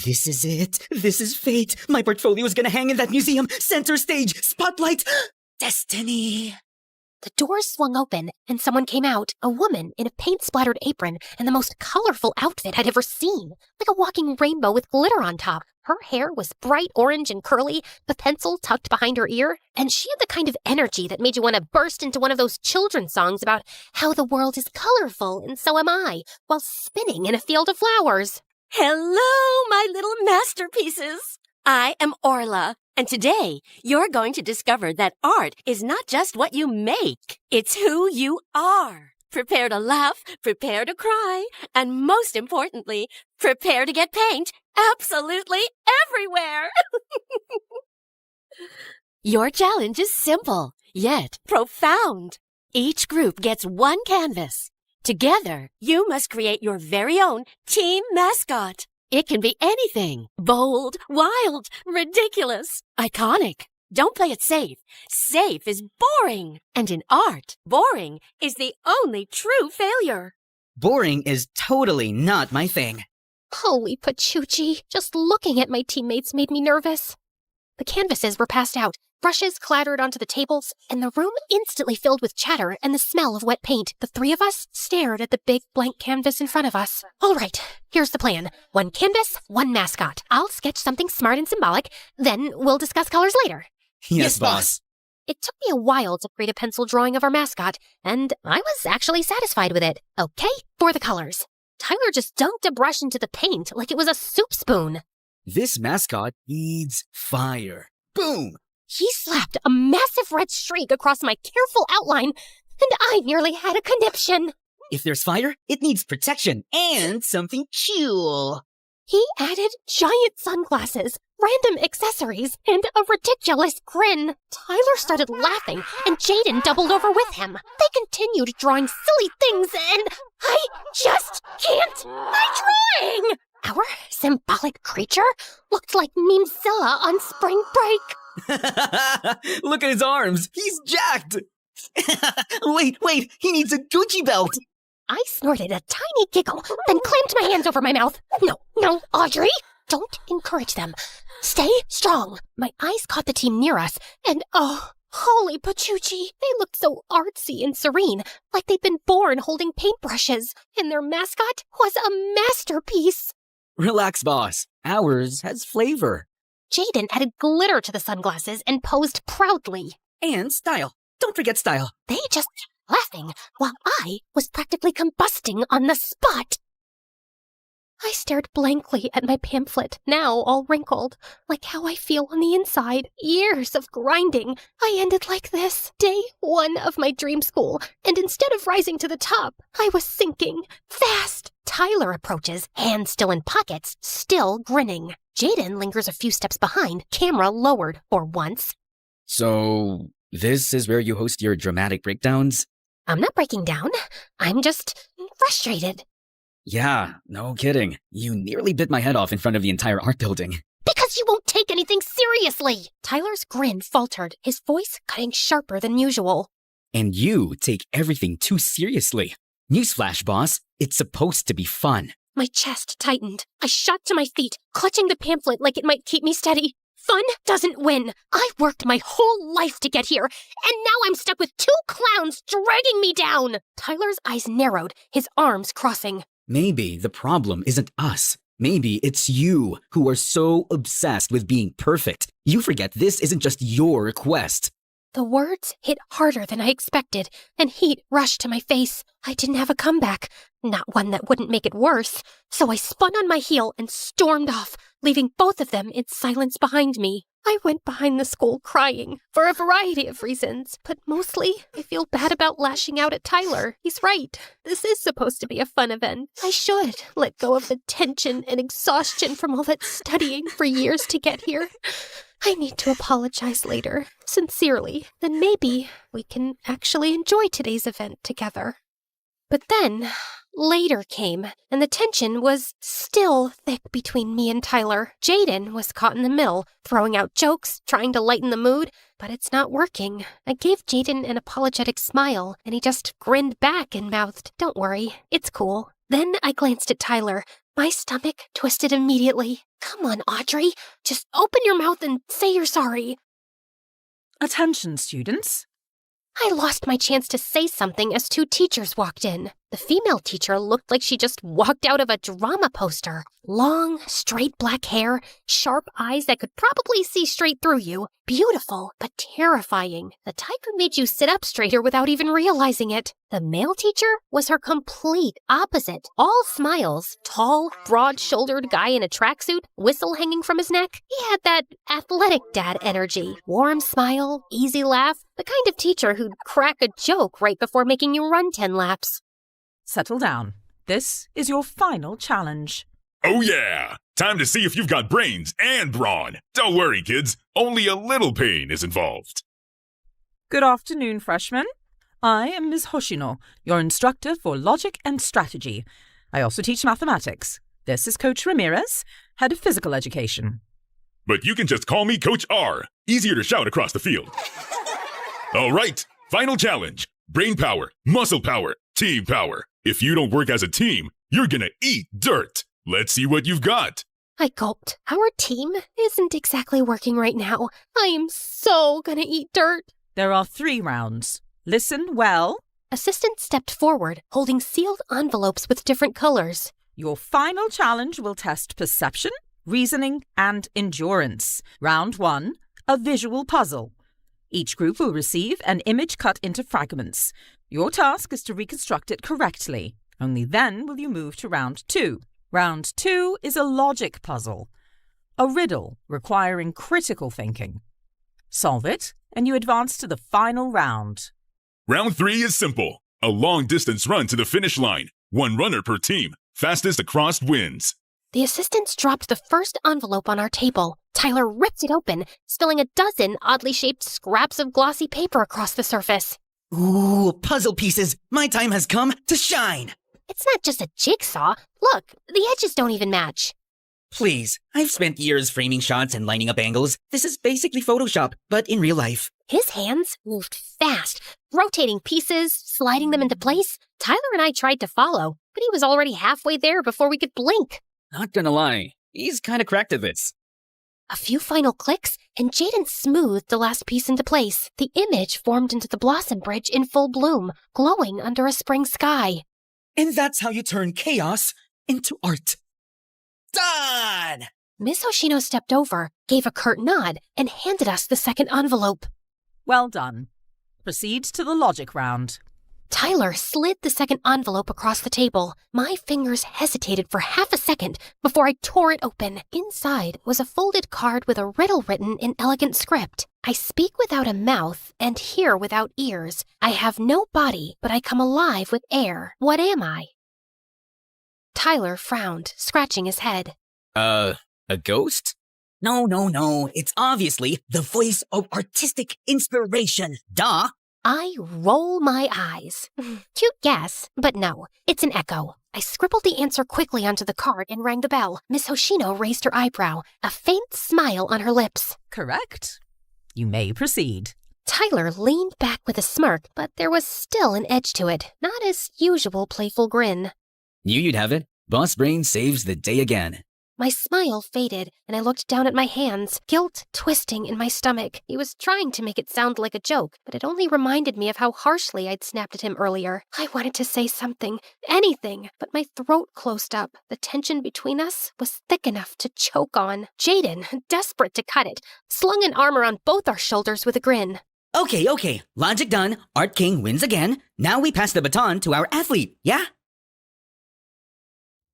this is it. This is fate. My portfolio is gonna hang in that museum. Center stage, spotlight, destiny. The doors swung open, and someone came out, a woman in a paint-splattered apron and the most colorful outfit I'd ever seen, like a walking rainbow with glitter on top. Her hair was bright orange and curly, the pencil tucked behind her ear, and she had the kind of energy that made you want to burst into one of those children's songs about how the world is colorful and so am I, while spinning in a field of flowers. Hello, my little masterpieces. I am Orla, and today you're going to discover that art is not just what you make, it's who you are. Prepare to laugh, prepare to cry, and most importantly, prepare to get paint absolutely everywhere. Your challenge is simple, yet profound. Each group gets one canvas. Together, you must create your very own team mascot. It can be anything. Bold, wild, ridiculous, iconic. Don't play it safe. Safe is boring. And in art, boring is the only true failure. Boring is totally not my thing. Holy pachuchi, just looking at my teammates made me nervous. The canvases were passed out, brushes clattered onto the tables, and the room instantly filled with chatter and the smell of wet paint. The 3 of us stared at the big blank canvas in front of us. All right, here's the plan. 1 canvas, 1 mascot. I'll sketch something smart and symbolic, then we'll discuss colors later. Yes, boss. It took me a while to create a pencil drawing of our mascot, and I was actually satisfied with it. Okay, for the colors. Tyler just dunked a brush into the paint like it was a soup spoon. This mascot needs fire. Boom! He slapped a massive red streak across my careful outline, and I nearly had a conniption. If there's fire, it needs protection and something cool. He added giant sunglasses, random accessories, and a ridiculous grin. Tyler started laughing, and Jaden doubled over with him. They continued drawing silly things, and I just can't. I'm trying! Our symbolic creature looked like Memezilla on spring break. Look at his arms. He's jacked. Wait. He needs a Gucci belt. I snorted a tiny giggle, then clamped my hands over my mouth. No, Audrey. Don't encourage them. Stay strong. My eyes caught the team near us, and holy pachuchi, they looked so artsy and serene, like they'd been born holding paintbrushes, and their mascot was a masterpiece. Relax, boss. Ours has flavor. Jaden added glitter to the sunglasses and posed proudly. And style. Don't forget style. They just kept laughing, while I was practically combusting on the spot. I stared blankly at my pamphlet, now all wrinkled, like how I feel on the inside. Years of grinding. I ended like this. Day 1 of my dream school, and instead of rising to the top, I was sinking. Fast. Tyler approaches, hands still in pockets, still grinning. Jaden lingers a few steps behind, camera lowered for once. So, this is where you host your dramatic breakdowns? I'm not breaking down. I'm just frustrated. Yeah, no kidding. You nearly bit my head off in front of the entire art building. Because you won't take anything seriously! Tyler's grin faltered, his voice cutting sharper than usual. And you take everything too seriously. Newsflash, boss. It's supposed to be fun. My chest tightened. I shot to my feet, clutching the pamphlet like it might keep me steady. Fun doesn't win. I worked my whole life to get here, and now I'm stuck with 2 clowns dragging me down! Tyler's eyes narrowed, his arms crossing. Maybe the problem isn't us. Maybe it's you who are so obsessed with being perfect. You forget this isn't just your quest. The words hit harder than I expected, and heat rushed to my face. I didn't have a comeback, not one that wouldn't make it worse. So I spun on my heel and stormed off, leaving both of them in silence behind me. I went behind the school crying, for a variety of reasons, but mostly I feel bad about lashing out at Tyler. He's right. This is supposed to be a fun event. I should let go of the tension and exhaustion from all that studying for years to get here. I need to apologize later, sincerely. Then maybe we can actually enjoy today's event together. But then, later came, and the tension was still thick between me and Tyler. Jaden was caught in the middle, throwing out jokes, trying to lighten the mood, but it's not working. I gave Jaden an apologetic smile, and he just grinned back and mouthed, "Don't worry, it's cool." Then I glanced at Tyler. My stomach twisted immediately. Come on, Audrey, just open your mouth and say you're sorry. Attention, students. I lost my chance to say something as 2 teachers walked in. The female teacher looked like she just walked out of a drama poster. Long, straight black hair, sharp eyes that could probably see straight through you. Beautiful, but terrifying. The type who made you sit up straighter without even realizing it. The male teacher was her complete opposite. All smiles. Tall, broad-shouldered guy in a tracksuit, whistle hanging from his neck. He had that athletic dad energy. Warm smile, easy laugh. The kind of teacher who'd crack a joke right before making you run 10 laps. Settle down. This is your final challenge. Oh yeah! Time to see if you've got brains and brawn. Don't worry, kids. Only a little pain is involved. Good afternoon, freshmen. I am Ms. Hoshino, your instructor for logic and strategy. I also teach mathematics. This is Coach Ramirez, head of physical education. But you can just call me Coach R. Easier to shout across the field. All right, final challenge. Brain power, muscle power, team power. If you don't work as a team, you're gonna eat dirt. Let's see what you've got. I gulped. Our team isn't exactly working right now. I am so gonna eat dirt. There are 3 rounds. Listen well. Assistant stepped forward, holding sealed envelopes with different colors. Your final challenge will test perception, reasoning, and endurance. Round 1, a visual puzzle. Each group will receive an image cut into fragments. Your task is to reconstruct it correctly. Only then will you move to round 2. Round 2 is a logic puzzle, a riddle requiring critical thinking. Solve it, and you advance to the final round. Round 3 is simple. A long-distance run to the finish line. 1 runner per team. Fastest across wins. The assistants dropped the first envelope on our table. Tyler ripped it open, spilling a dozen oddly shaped scraps of glossy paper across the surface. Ooh, puzzle pieces. My time has come to shine. It's not just a jigsaw. Look, the edges don't even match. Please, I've spent years framing shots and lining up angles. This is basically Photoshop, but in real life. His hands moved fast, rotating pieces, sliding them into place. Tyler and I tried to follow, but he was already halfway there before we could blink. Not gonna lie, He's kinda cracked at this. A few final clicks, and Jaden smoothed the last piece into place. The image formed into the Blossom Bridge in full bloom, glowing under a spring sky. And that's how you turn chaos into art. Done! Miss Hoshino stepped over, gave a curt nod, and handed us the second envelope. Well done. Proceed to the logic round. Tyler slid the second envelope across the table. My fingers hesitated for half a second before I tore it open. Inside was a folded card with a riddle written in elegant script. I speak without a mouth and hear without ears. I have no body, but I come alive with air. What am I? Tyler frowned, scratching his head. A ghost? No. It's obviously the voice of artistic inspiration. Duh! I roll my eyes. Cute guess, but no, it's an echo. I scribbled the answer quickly onto the card and rang the bell. Miss Hoshino raised her eyebrow, a faint smile on her lips. Correct. You may proceed. Tyler leaned back with a smirk, but there was still an edge to it, not his usual playful grin. Knew you'd have it. Boss Brain saves the day again. My smile faded, and I looked down at my hands, guilt twisting in my stomach. He was trying to make it sound like a joke, but it only reminded me of how harshly I'd snapped at him earlier. I wanted to say something, anything, but my throat closed up. The tension between us was thick enough to choke on. Jaden, desperate to cut it, slung an arm around both our shoulders with a grin. Okay. Logic done. Art King wins again. Now we pass the baton to our athlete, yeah?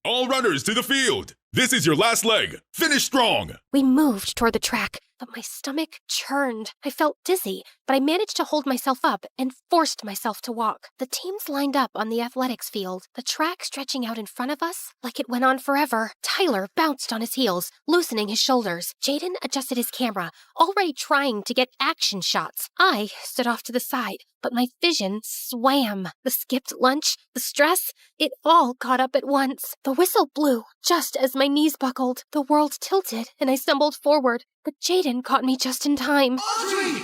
All runners to the field. This is your last leg. Finish strong. We moved toward the track, but my stomach churned. I felt dizzy, but I managed to hold myself up and forced myself to walk. The teams lined up on the athletics field, the track stretching out in front of us like it went on forever. Tyler bounced on his heels, loosening his shoulders. Jaden adjusted his camera, already trying to get action shots. I stood off to the side, but my vision swam. The skipped lunch, the stress, it all caught up at once. The whistle blew just as my knees buckled. The world tilted and I stumbled forward, but Jaden caught me just in time. Audrey!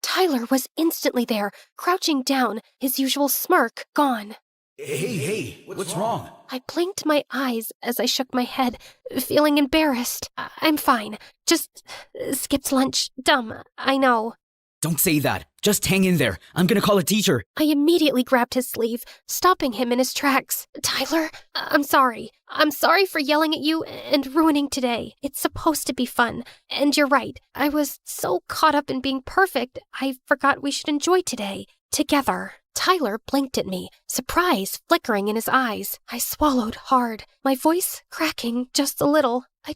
Tyler was instantly there, crouching down, his usual smirk gone. Hey, what's wrong? I blinked my eyes as I shook my head, feeling embarrassed. I'm fine. Just skipped lunch. Dumb, I know. Don't say that. Just hang in there. I'm gonna call a teacher. I immediately grabbed his sleeve, stopping him in his tracks. Tyler, I'm sorry. I'm sorry for yelling at you and ruining today. It's supposed to be fun. And you're right. I was so caught up in being perfect, I forgot we should enjoy today. Together. Tyler blinked at me, surprise flickering in his eyes. I swallowed hard, my voice cracking just a little. I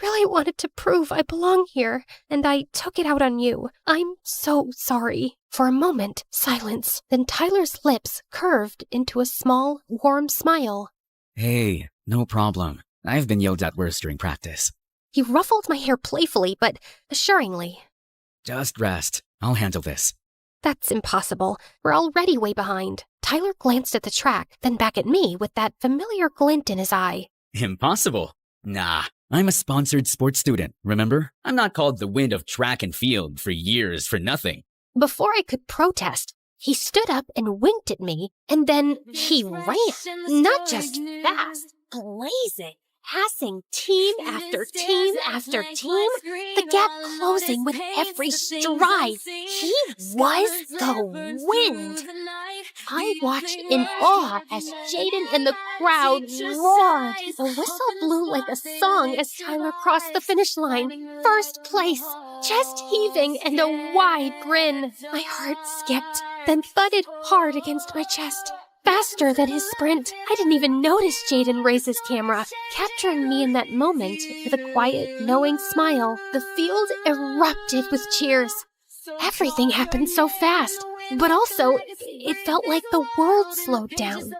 really wanted to prove I belong here, and I took it out on you. I'm so sorry. For a moment, silence. Then Tyler's lips curved into a small, warm smile. Hey, no problem. I've been yelled at worse during practice. He ruffled my hair playfully, but assuringly. Just rest. I'll handle this. That's impossible. We're already way behind. Tyler glanced at the track, then back at me with that familiar glint in his eye. Impossible? Nah, I'm a sponsored sports student, remember? I'm not called the wind of track and field for years for nothing. Before I could protest, he stood up and winked at me, and then he ran. Not just fast, blazing. Passing team after team after team, the gap closing with every stride. He was the wind. I watched in awe as Jaden and the crowd roared. The whistle blew like a song as Tyler crossed the finish line. First place, chest heaving and a wide grin. My heart skipped, then thudded hard against my chest. Faster than his sprint. I didn't even notice Jaden raise his camera, capturing me in that moment with a quiet, knowing smile. The field erupted with cheers. Everything happened so fast, but also it felt like the world slowed down.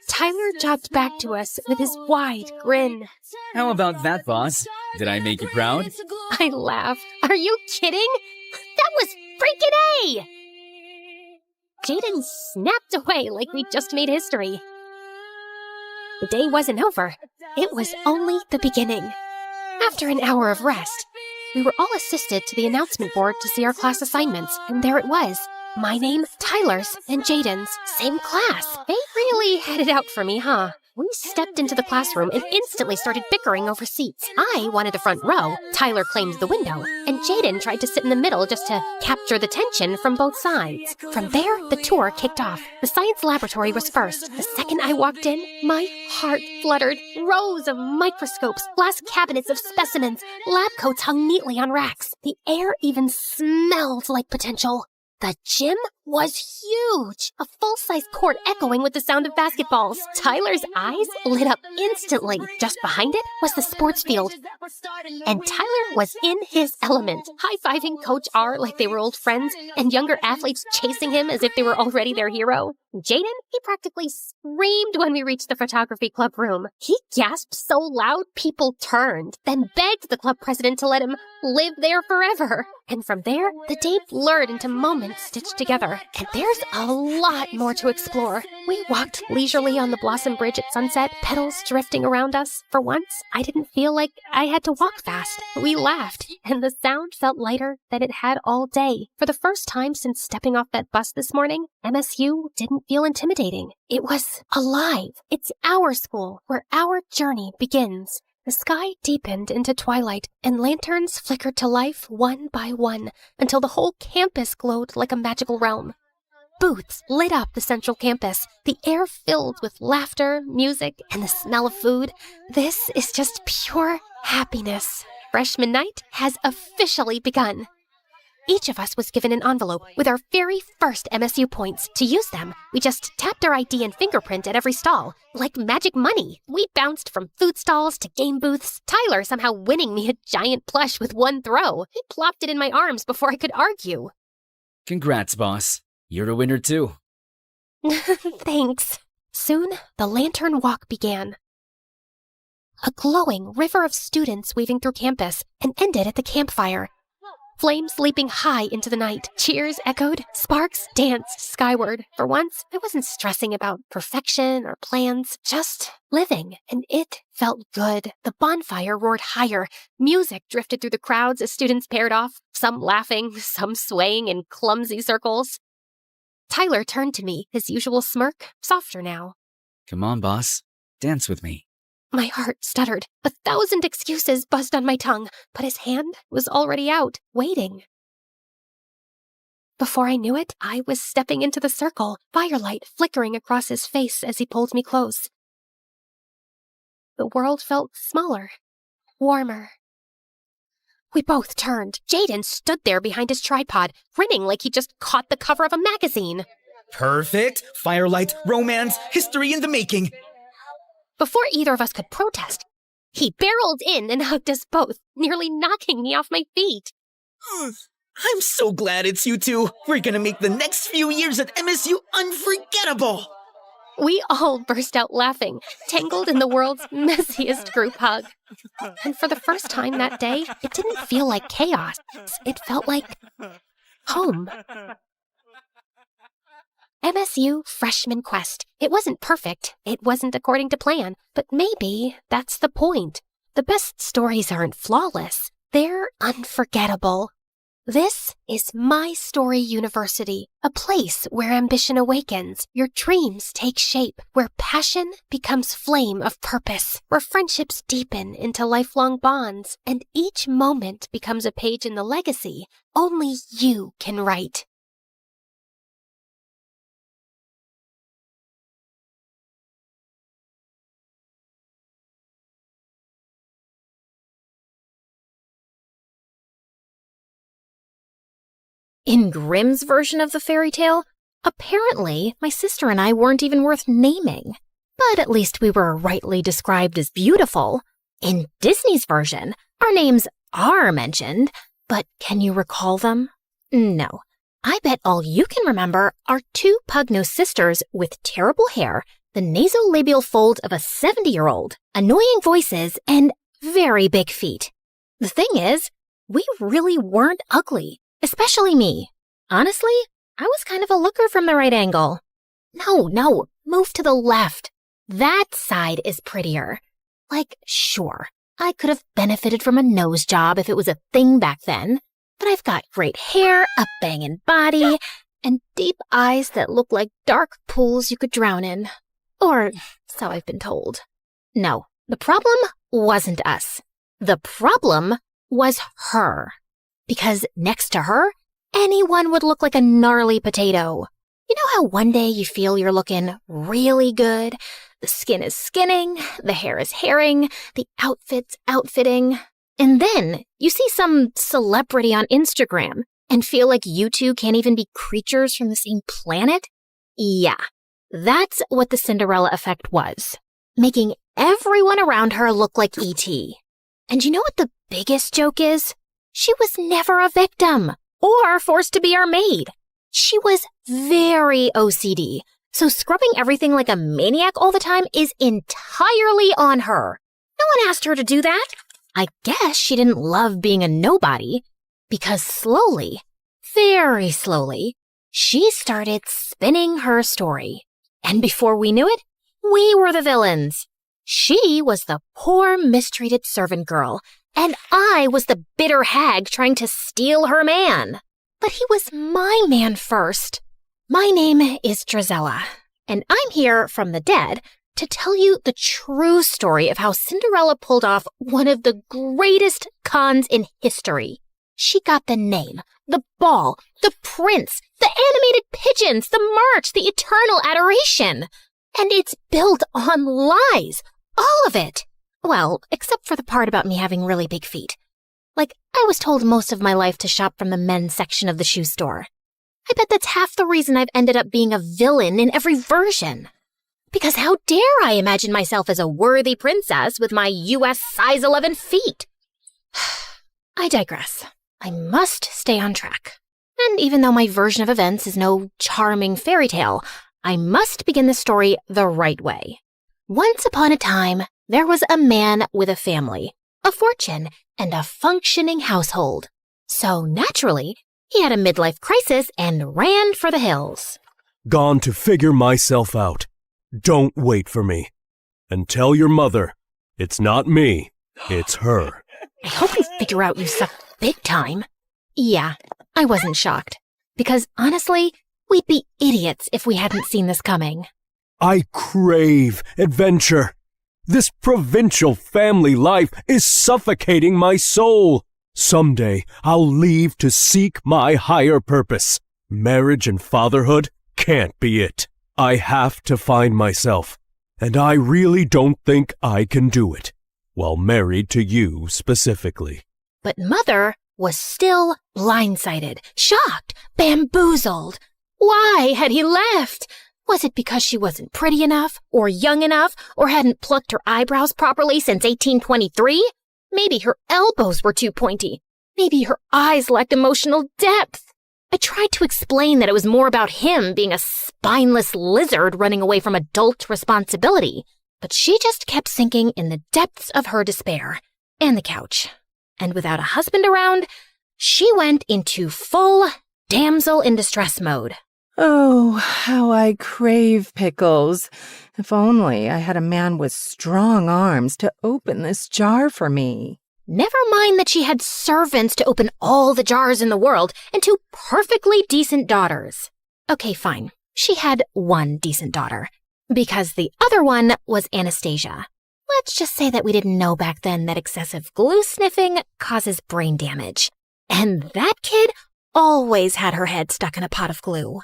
Tyler jogged back to us with his wide grin. How about that, boss? Did I make you proud? I laughed. Are you kidding? That was freaking A! Jaden snapped away like we just made history. The day wasn't over. It was only the beginning. After an hour of rest, we were all assisted to the announcement board to see our class assignments, and there it was. My name, Tyler's, and Jaden's. Same class. They really had it out for me, huh? We stepped into the classroom and instantly started bickering over seats. I wanted the front row, Tyler claimed the window, and Jaden tried to sit in the middle just to capture the tension from both sides. From there, the tour kicked off. The science laboratory was first. The second I walked in, my heart fluttered. Rows of microscopes, glass cabinets of specimens, lab coats hung neatly on racks. The air even smelled like potential. The gym was huge, a full-size court echoing with the sound of basketballs. Tyler's eyes lit up instantly. Just behind it was the sports field. And Tyler was in his element, high-fiving Coach R like they were old friends, and younger athletes chasing him as if they were already their hero. Jaden, he practically screamed when we reached the photography club room. He gasped so loud people turned, then begged the club president to let him live there forever. And from there, the day blurred into moments stitched together. And there's a lot more to explore. We walked leisurely on the Blossom Bridge at sunset, petals drifting around us. For once, I didn't feel like I had to walk fast. We laughed, and the sound felt lighter than it had all day. For the first time since stepping off that bus this morning, MSU didn't feel intimidating. It was alive. It's our school, where our journey begins. The sky deepened into twilight, and lanterns flickered to life one by one until the whole campus glowed like a magical realm. Booths lit up the central campus, the air filled with laughter, music, and the smell of food. This is just pure happiness. Freshman night has officially begun. Each of us was given an envelope with our very first MSU points. To use them, we just tapped our ID and fingerprint at every stall. Like magic money, we bounced from food stalls to game booths, Tyler somehow winning me a giant plush with one throw. He plopped it in my arms before I could argue. Congrats, boss. You're a winner too. Thanks. Soon, the lantern walk began. A glowing river of students weaving through campus and ended at the campfire. Flames leaping high into the night. Cheers echoed. Sparks danced skyward. For once, I wasn't stressing about perfection or plans, just living, and it felt good. The bonfire roared higher. Music drifted through the crowds as students paired off, some laughing, some swaying in clumsy circles. Tyler turned to me, his usual smirk, softer now. Come on, boss. Dance with me. My heart stuttered. 1,000 excuses buzzed on my tongue, but his hand was already out, waiting. Before I knew it, I was stepping into the circle, firelight flickering across his face as he pulled me close. The world felt smaller, warmer. We both turned. Jaden stood there behind his tripod, grinning like he just caught the cover of a magazine. Perfect. Firelight, romance, history in the making. Before either of us could protest, he barreled in and hugged us both, nearly knocking me off my feet. I'm so glad it's you two. We're gonna make the next few years at MSU unforgettable. We all burst out laughing, tangled in the world's messiest group hug. And for the first time that day, it didn't feel like chaos. It felt like home. MSU Freshman Quest. It wasn't perfect. It wasn't according to plan. But maybe that's the point. The best stories aren't flawless. They're unforgettable. This is My Story University, a place where ambition awakens, your dreams take shape, where passion becomes flame of purpose, where friendships deepen into lifelong bonds, and each moment becomes a page in the legacy only you can write. In Grimm's version of the fairy tale, apparently my sister and I weren't even worth naming. But at least we were rightly described as beautiful. In Disney's version, our names are mentioned, but can you recall them? No. I bet all you can remember are two pug-nosed sisters with terrible hair, the nasolabial fold of a 70-year-old, annoying voices, and very big feet. The thing is, we really weren't ugly. Especially me. Honestly, I was kind of a looker from the right angle. No, move to the left. That side is prettier. Like, sure, I could have benefited from a nose job if it was a thing back then, but I've got great hair, a bangin' body, and deep eyes that look like dark pools you could drown in. Or so I've been told. No, the problem wasn't us. The problem was her. Because next to her, anyone would look like a gnarly potato. You know how one day you feel you're looking really good? The skin is skinning, the hair is hairing, the outfit's outfitting. And then you see some celebrity on Instagram and feel like you two can't even be creatures from the same planet? Yeah, that's what the Cinderella effect was. Making everyone around her look like E.T. And you know what the biggest joke is? She was never a victim or forced to be our maid. She was very OCD, so scrubbing everything like a maniac all the time is entirely on her. No one asked her to do that. I guess she didn't love being a nobody, because slowly, very slowly, she started spinning her story. And before we knew it, we were the villains. She was the poor, mistreated servant girl, and I was the bitter hag trying to steal her man. But he was my man first. My name is Drizella, and I'm here from the dead to tell you the true story of how Cinderella pulled off one of the greatest cons in history. She got the name, the ball, the prince, the animated pigeons, the march, the eternal adoration. And it's built on lies, all of it. Well, except for the part about me having really big feet. Like, I was told most of my life to shop from the men's section of the shoe store. I bet that's half the reason I've ended up being a villain in every version. Because how dare I imagine myself as a worthy princess with my US size 11 feet? I digress. I must stay on track. And even though my version of events is no charming fairy tale, I must begin the story the right way. Once upon a time, there was a man with a family, a fortune, and a functioning household. So naturally, he had a midlife crisis and ran for the hills. Gone to figure myself out. Don't wait for me. And tell your mother, it's not me, it's her. I hope you figure out you suck big time. Yeah, I wasn't shocked. Because honestly, we'd be idiots if we hadn't seen this coming. I crave adventure. This provincial family life is suffocating my soul. Someday I'll leave to seek my higher purpose. Marriage and fatherhood can't be it. I have to find myself, and I really don't think I can do it, while married to you specifically. But Mother was still blindsided, shocked, bamboozled. Why had he left? Was it because she wasn't pretty enough, or young enough, or hadn't plucked her eyebrows properly since 1823? Maybe her elbows were too pointy. Maybe her eyes lacked emotional depth. I tried to explain that it was more about him being a spineless lizard running away from adult responsibility, but she just kept sinking in the depths of her despair, and the couch. And without a husband around, she went into full damsel in distress mode. Oh, how I crave pickles. If only I had a man with strong arms to open this jar for me. Never mind that she had servants to open all the jars in the world and 2 perfectly decent daughters. Okay, fine. She had 1 decent daughter, because the other one was Anastasia. Let's just say that we didn't know back then that excessive glue sniffing causes brain damage. And that kid always had her head stuck in a pot of glue.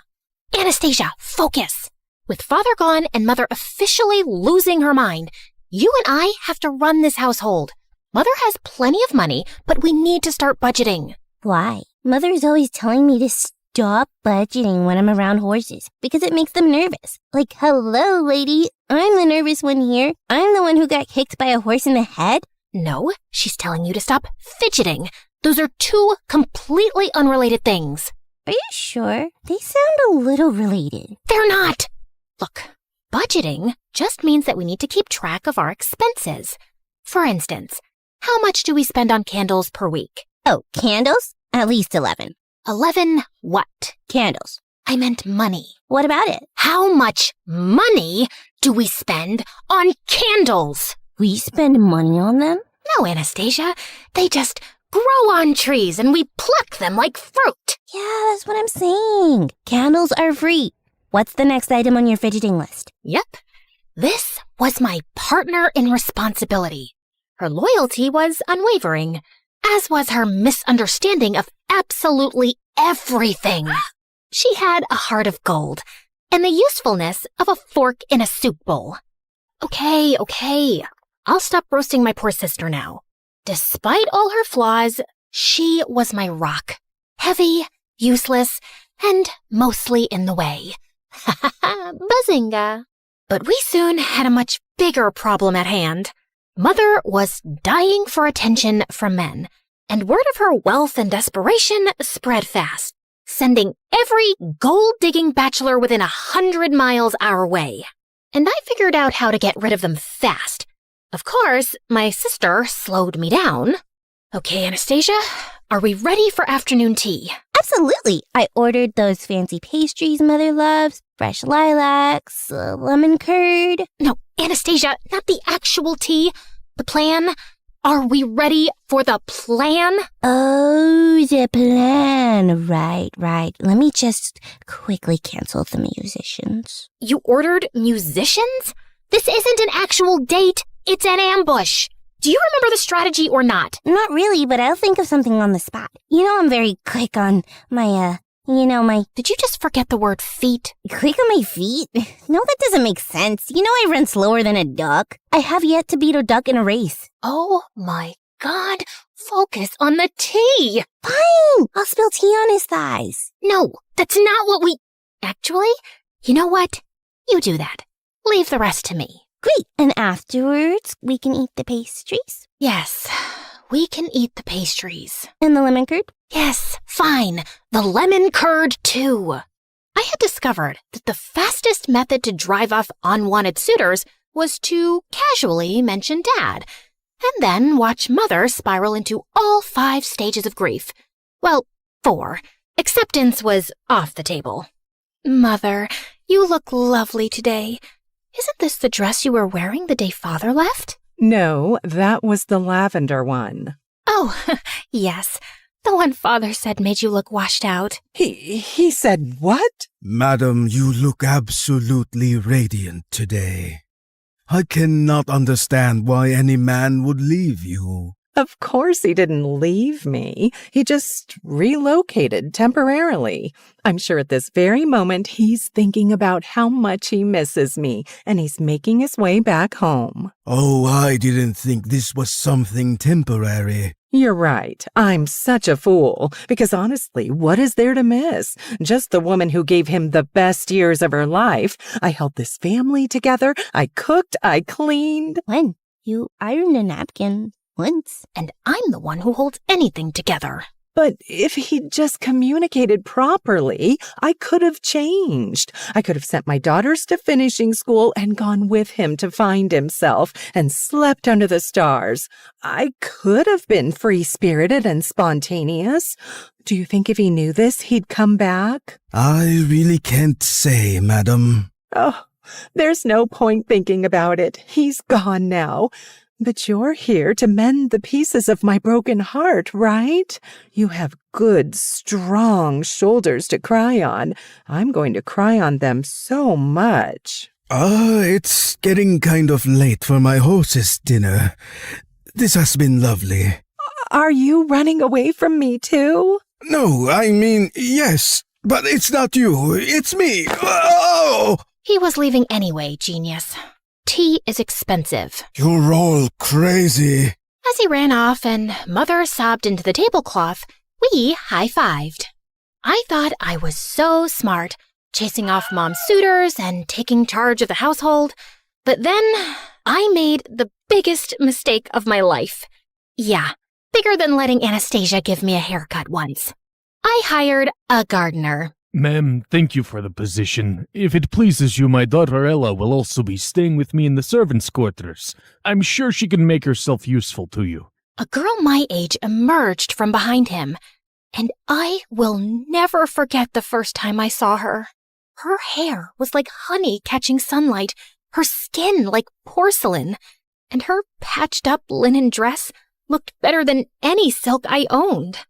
Anastasia, focus! With father gone and mother officially losing her mind, you and I have to run this household. Mother has plenty of money, but we need to start budgeting. Why? Mother is always telling me to stop budgeting when I'm around horses because it makes them nervous. Like, hello, lady, I'm the nervous one here. I'm the one who got kicked by a horse in the head. No, she's telling you to stop fidgeting. Those are 2 completely unrelated things. Are you sure? They sound a little related. They're not! Look, budgeting just means that we need to keep track of our expenses. For instance, how much do we spend on candles per week? Oh, candles? At least 11. 11 what? Candles. I meant money. What about it? How much money do we spend on candles? We spend money on them? No, Anastasia. They just grow on trees and we pluck them like fruit. Yeah, that's what I'm saying. Candles are free. What's the next item on your fidgeting list? Yep. This was my partner in responsibility. Her loyalty was unwavering, as was her misunderstanding of absolutely everything. She had a heart of gold and the usefulness of a fork in a soup bowl. Okay. I'll stop roasting my poor sister now. Despite all her flaws, she was my rock. Heavy, useless, and mostly in the way. Ha ha ha, bazinga. But we soon had a much bigger problem at hand. Mother was dying for attention from men, and word of her wealth and desperation spread fast, sending every gold-digging bachelor within 100 miles our way. And I figured out how to get rid of them fast. Of course, my sister slowed me down. Okay, Anastasia, are we ready for afternoon tea? Absolutely. I ordered those fancy pastries Mother loves, fresh lilacs, lemon curd. No, Anastasia, not the actual tea. The plan. Are we ready for the plan? Oh, the plan. Right. Let me just quickly cancel the musicians. You ordered musicians? This isn't an actual date. It's an ambush. Do you remember the strategy or not? Not really, but I'll think of something on the spot. You know I'm very quick on my. Did you just forget the word feet? Quick on my feet? No, that doesn't make sense. You know I run slower than a duck. I have yet to beat a duck in a race. Oh my God. Focus on the tea. Fine. I'll spill tea on his thighs. No, that's not what we... Actually, you know what? You do that. Leave the rest to me. Great. And afterwards, we can eat the pastries? Yes, we can eat the pastries. And the lemon curd? Yes, fine. The lemon curd, too. I had discovered that the fastest method to drive off unwanted suitors was to casually mention Dad, and then watch Mother spiral into all 5 stages of grief. Well, 4. Acceptance was off the table. Mother, you look lovely today. Isn't this the dress you were wearing the day Father left? No, that was the lavender one. Oh, yes. The one Father said made you look washed out. He said what? Madam, you look absolutely radiant today. I cannot understand why any man would leave you. Of course he didn't leave me. He just relocated temporarily. I'm sure at this very moment he's thinking about how much he misses me, and he's making his way back home. Oh, I didn't think this was something temporary. You're right. I'm such a fool. Because honestly, what is there to miss? Just the woman who gave him the best years of her life. I held this family together. I cooked. I cleaned. When? You ironed a napkin. Once. And I'm the one who holds anything together. But if he'd just communicated properly, I could have changed. I could have sent my daughters to finishing school and gone with him to find himself and slept under the stars. I could have been free-spirited and spontaneous. Do you think if he knew this, he'd come back? I really can't say, madam. Oh, there's no point thinking about it. He's gone now. But you're here to mend the pieces of my broken heart, right? You have good, strong shoulders to cry on. I'm going to cry on them so much. It's getting kind of late for my hostess dinner. This has been lovely. Are you running away from me too? No, I mean, yes. But it's not you. It's me. Oh! He was leaving anyway, genius. Tea is expensive. You're all crazy. As he ran off and Mother sobbed into the tablecloth, we high-fived. I thought I was so smart, chasing off Mom's suitors and taking charge of the household. But then I made the biggest mistake of my life. Yeah, bigger than letting Anastasia give me a haircut once. I hired a gardener. Ma'am, thank you for the position. If it pleases you, my daughter Ella will also be staying with me in the servants' quarters. I'm sure she can make herself useful to you. A girl my age emerged from behind him, and I will never forget the first time I saw her. Her hair was like honey catching sunlight, her skin like porcelain, and her patched-up linen dress looked better than any silk I owned.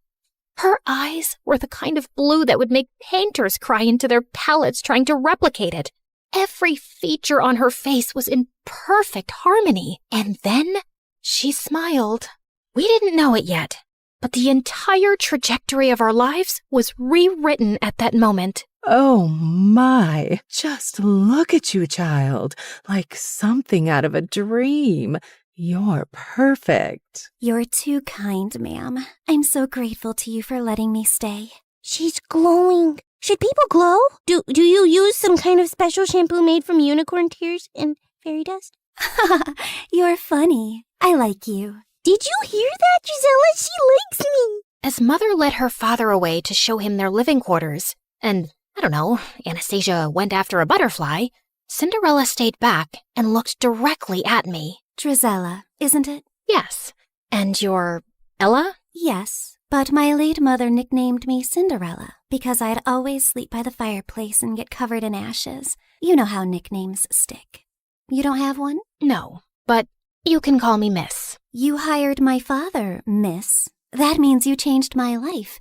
Her eyes were the kind of blue that would make painters cry into their palettes trying to replicate it. Every feature on her face was in perfect harmony. And then she smiled. We didn't know it yet, but the entire trajectory of our lives was rewritten at that moment. Oh my, just look at you, child, like something out of a dream. You're perfect. You're too kind, ma'am. I'm so grateful to you for letting me stay. She's glowing. Should people glow? Do you use some kind of special shampoo made from unicorn tears and fairy dust? You're funny. I like you. Did you hear that, Gisela? She likes me. As Mother led her father away to show him their living quarters, and, I don't know, Anastasia went after a butterfly, Cinderella stayed back and looked directly at me. Drizella, isn't it? Yes. And you're Ella? Yes, but my late mother nicknamed me Cinderella because I'd always sleep by the fireplace and get covered in ashes. You know how nicknames stick. You don't have one? No, but you can call me Miss. You hired my father, Miss. That means you changed my life,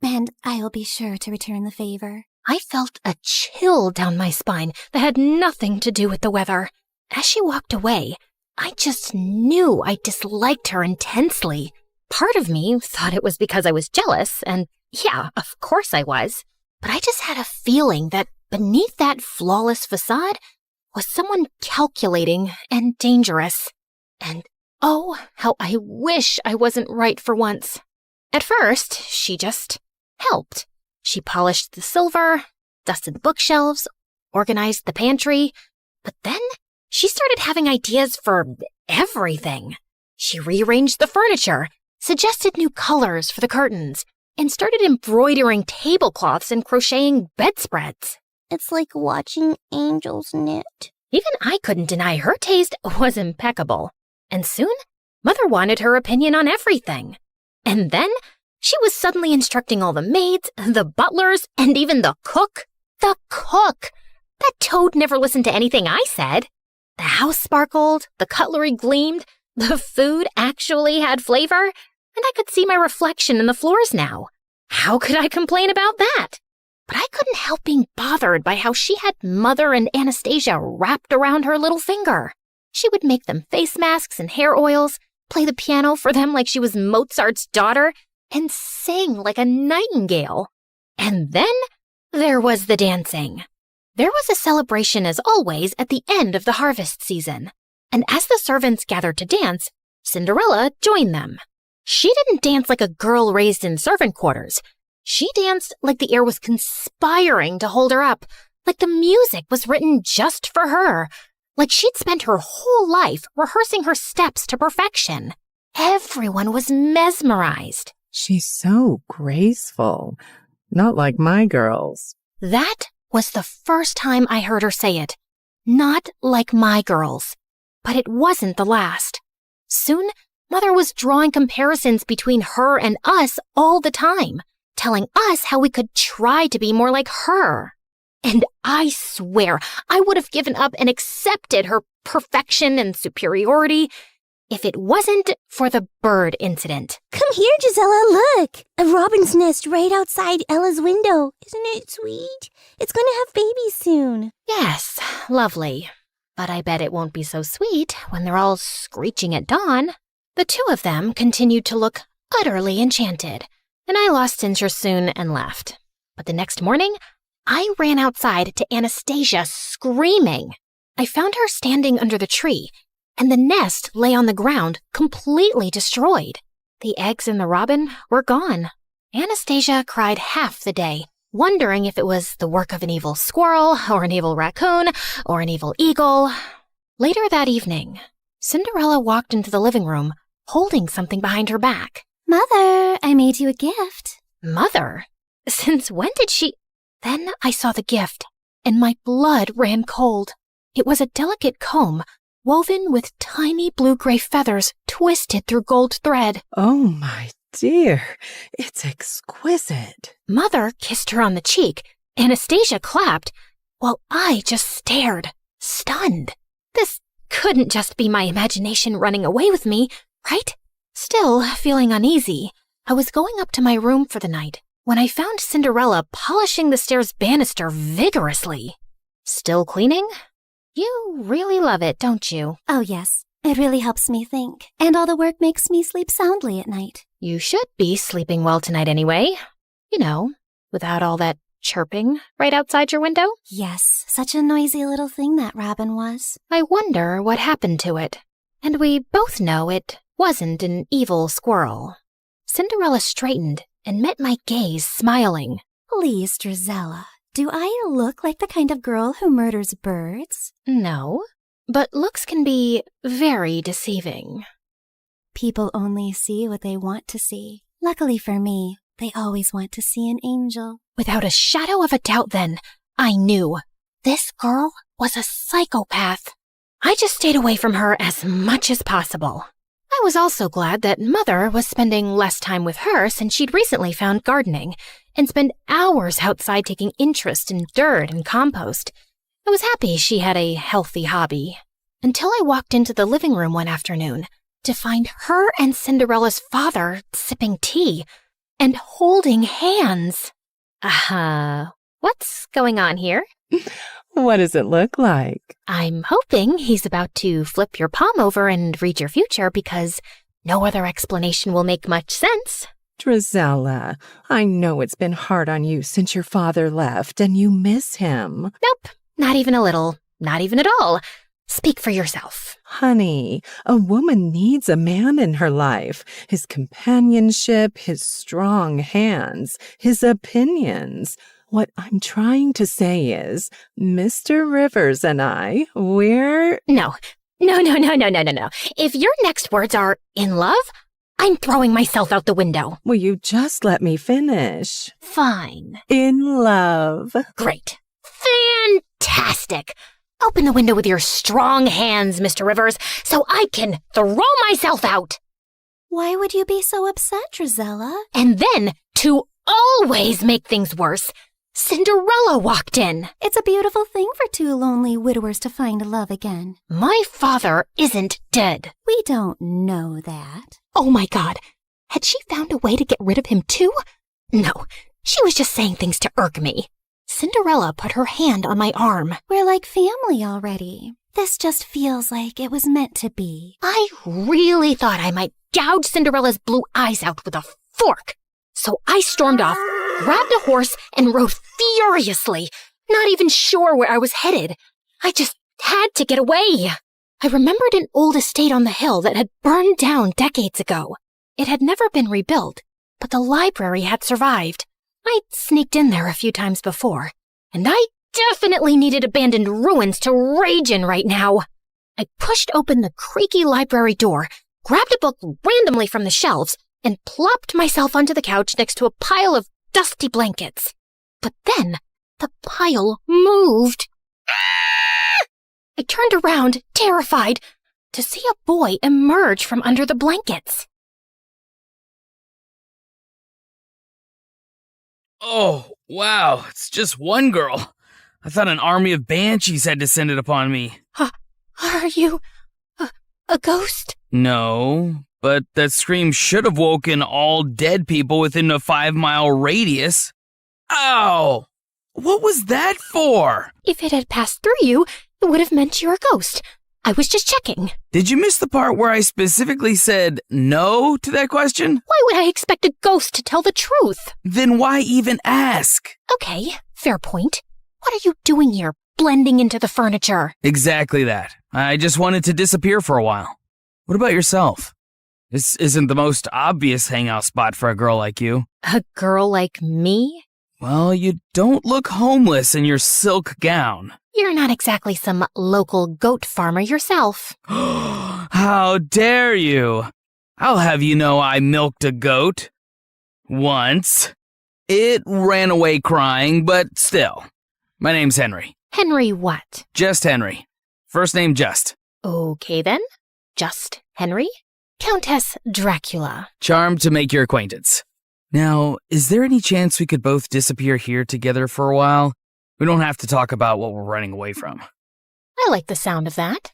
and I'll be sure to return the favor. I felt a chill down my spine that had nothing to do with the weather. As she walked away, I just knew I disliked her intensely. Part of me thought it was because I was jealous, and yeah, of course I was. But I just had a feeling that beneath that flawless facade was someone calculating and dangerous. And oh, how I wish I wasn't right for once. At first, she just helped. She polished the silver, dusted the bookshelves, organized the pantry, but then she started having ideas for everything. She rearranged the furniture, suggested new colors for the curtains, and started embroidering tablecloths and crocheting bedspreads. It's like watching angels knit. Even I couldn't deny her taste was impeccable. And soon, Mother wanted her opinion on everything. And then she was suddenly instructing all the maids, the butlers, and even the cook. The cook! That toad never listened to anything I said. The house sparkled, the cutlery gleamed, the food actually had flavor, and I could see my reflection in the floors now. How could I complain about that? But I couldn't help being bothered by how she had Mother and Anastasia wrapped around her little finger. She would make them face masks and hair oils, play the piano for them like she was Mozart's daughter, and sing like a nightingale. And then there was the dancing. There was a celebration, as always, at the end of the harvest season. And as the servants gathered to dance, Cinderella joined them. She didn't dance like a girl raised in servant quarters. She danced like the air was conspiring to hold her up, like the music was written just for her, like she'd spent her whole life rehearsing her steps to perfection. Everyone was mesmerized. She's so graceful, not like my girls. That was the first time I heard her say it. Not like my girls. But it wasn't the last. Soon, Mother was drawing comparisons between her and us all the time, telling us how we could try to be more like her. And I swear I would have given up and accepted her perfection and superiority if it wasn't for the bird incident. Come here, Gisela, look! A robin's nest right outside Ella's window. Isn't it sweet? It's going to have babies soon. Yes, lovely. But I bet it won't be so sweet when they're all screeching at dawn. The two of them continued to look utterly enchanted, and I lost interest soon and left. But the next morning, I ran outside to Anastasia screaming. I found her standing under the tree, and the nest lay on the ground, completely destroyed. The eggs and the robin were gone. Anastasia cried half the day, wondering if it was the work of an evil squirrel, or an evil raccoon, or an evil eagle. Later that evening, Cinderella walked into the living room, holding something behind her back. Mother, I made you a gift. Mother? Since when did she... Then I saw the gift, and my blood ran cold. It was a delicate comb, woven with tiny blue-gray feathers twisted through gold thread. Oh, my dear, it's exquisite. Mother kissed her on the cheek. Anastasia clapped, while I just stared, stunned. This couldn't just be my imagination running away with me, right? Still feeling uneasy, I was going up to my room for the night when I found Cinderella polishing the stairs banister vigorously. Still cleaning? You really love it, don't you? Oh, yes. It really helps me think. And all the work makes me sleep soundly at night. You should be sleeping well tonight anyway. You know, without all that chirping right outside your window. Yes, such a noisy little thing that robin was. I wonder what happened to it. And we both know it wasn't an evil squirrel. Cinderella straightened and met my gaze, smiling. Please, Drizella, do I look like the kind of girl who murders birds? No, but looks can be very deceiving. People only see what they want to see. Luckily for me, they always want to see an angel. Without a shadow of a doubt then, I knew this girl was a psychopath. I just stayed away from her as much as possible. I was also glad that Mother was spending less time with her since she'd recently found gardening and spent hours outside taking interest in dirt and compost. I was happy she had a healthy hobby, until I walked into the living room one afternoon to find her and Cinderella's father sipping tea and holding hands. What's going on here? What does it look like? I'm hoping he's about to flip your palm over and read your future because no other explanation will make much sense. Drizella, I know it's been hard on you since your father left and you miss him. Nope, not even a little, not even at all. Speak for yourself. Honey, a woman needs a man in her life. His companionship, his strong hands, his opinions. What I'm trying to say is, Mr. Rivers and I, we're... No. If your next words are in love, I'm throwing myself out the window. Will you just let me finish? Fine. In love. Great. Fantastic. Open the window with your strong hands, Mr. Rivers, so I can throw myself out. Why would you be so upset, Drizella? And then, to always make things worse, Cinderella walked in. It's a beautiful thing for two lonely widowers to find love again. My father isn't dead. We don't know that. Oh my God. Had she found a way to get rid of him too? No, she was just saying things to irk me. Cinderella put her hand on my arm. We're like family already. This just feels like it was meant to be. I really thought I might gouge Cinderella's blue eyes out with a fork. So I stormed off, grabbed a horse, and rode furiously, not even sure where I was headed. I just had to get away. I remembered an old estate on the hill that had burned down decades ago. It had never been rebuilt, but the library had survived. I'd sneaked in there a few times before, and I definitely needed abandoned ruins to rage in right now. I pushed open the creaky library door, grabbed a book randomly from the shelves, and plopped myself onto the couch next to a pile of dusty blankets. But then, the pile moved. I turned around, terrified, to see a boy emerge from under the blankets. Oh, wow, it's just one girl. I thought an army of banshees had descended upon me. Are you a ghost? No, but that scream should have woken all dead people within a 5-mile radius. Ow! What was that for? If it had passed through you, it would have meant you're a ghost. I was just checking. Did you miss the part where I specifically said no to that question? Why would I expect a ghost to tell the truth? Then why even ask? Okay, fair point. What are you doing here, blending into the furniture? Exactly that. I just wanted to disappear for a while. What about yourself? This isn't the most obvious hangout spot for a girl like you. A girl like me? Well, you don't look homeless in your silk gown. You're not exactly some local goat farmer yourself. How dare you? I'll have you know I milked a goat. Once. It ran away crying, but still. My name's Henry. Henry what? Just Henry. First name Just. Okay then. Just Henry. Countess Dracula. Charmed to make your acquaintance. Now, is there any chance we could both disappear here together for a while? We don't have to talk about what we're running away from. I like the sound of that.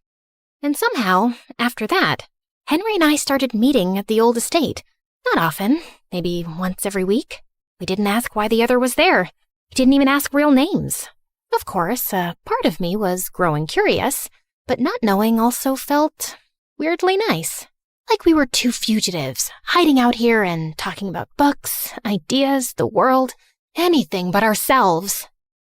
And somehow, after that, Henry and I started meeting at the old estate. Not often, maybe once every week. We didn't ask why the other was there. We didn't even ask real names. Of course, a part of me was growing curious, but not knowing also felt weirdly nice. Like we were two fugitives, hiding out here and talking about books, ideas, the world, anything but ourselves.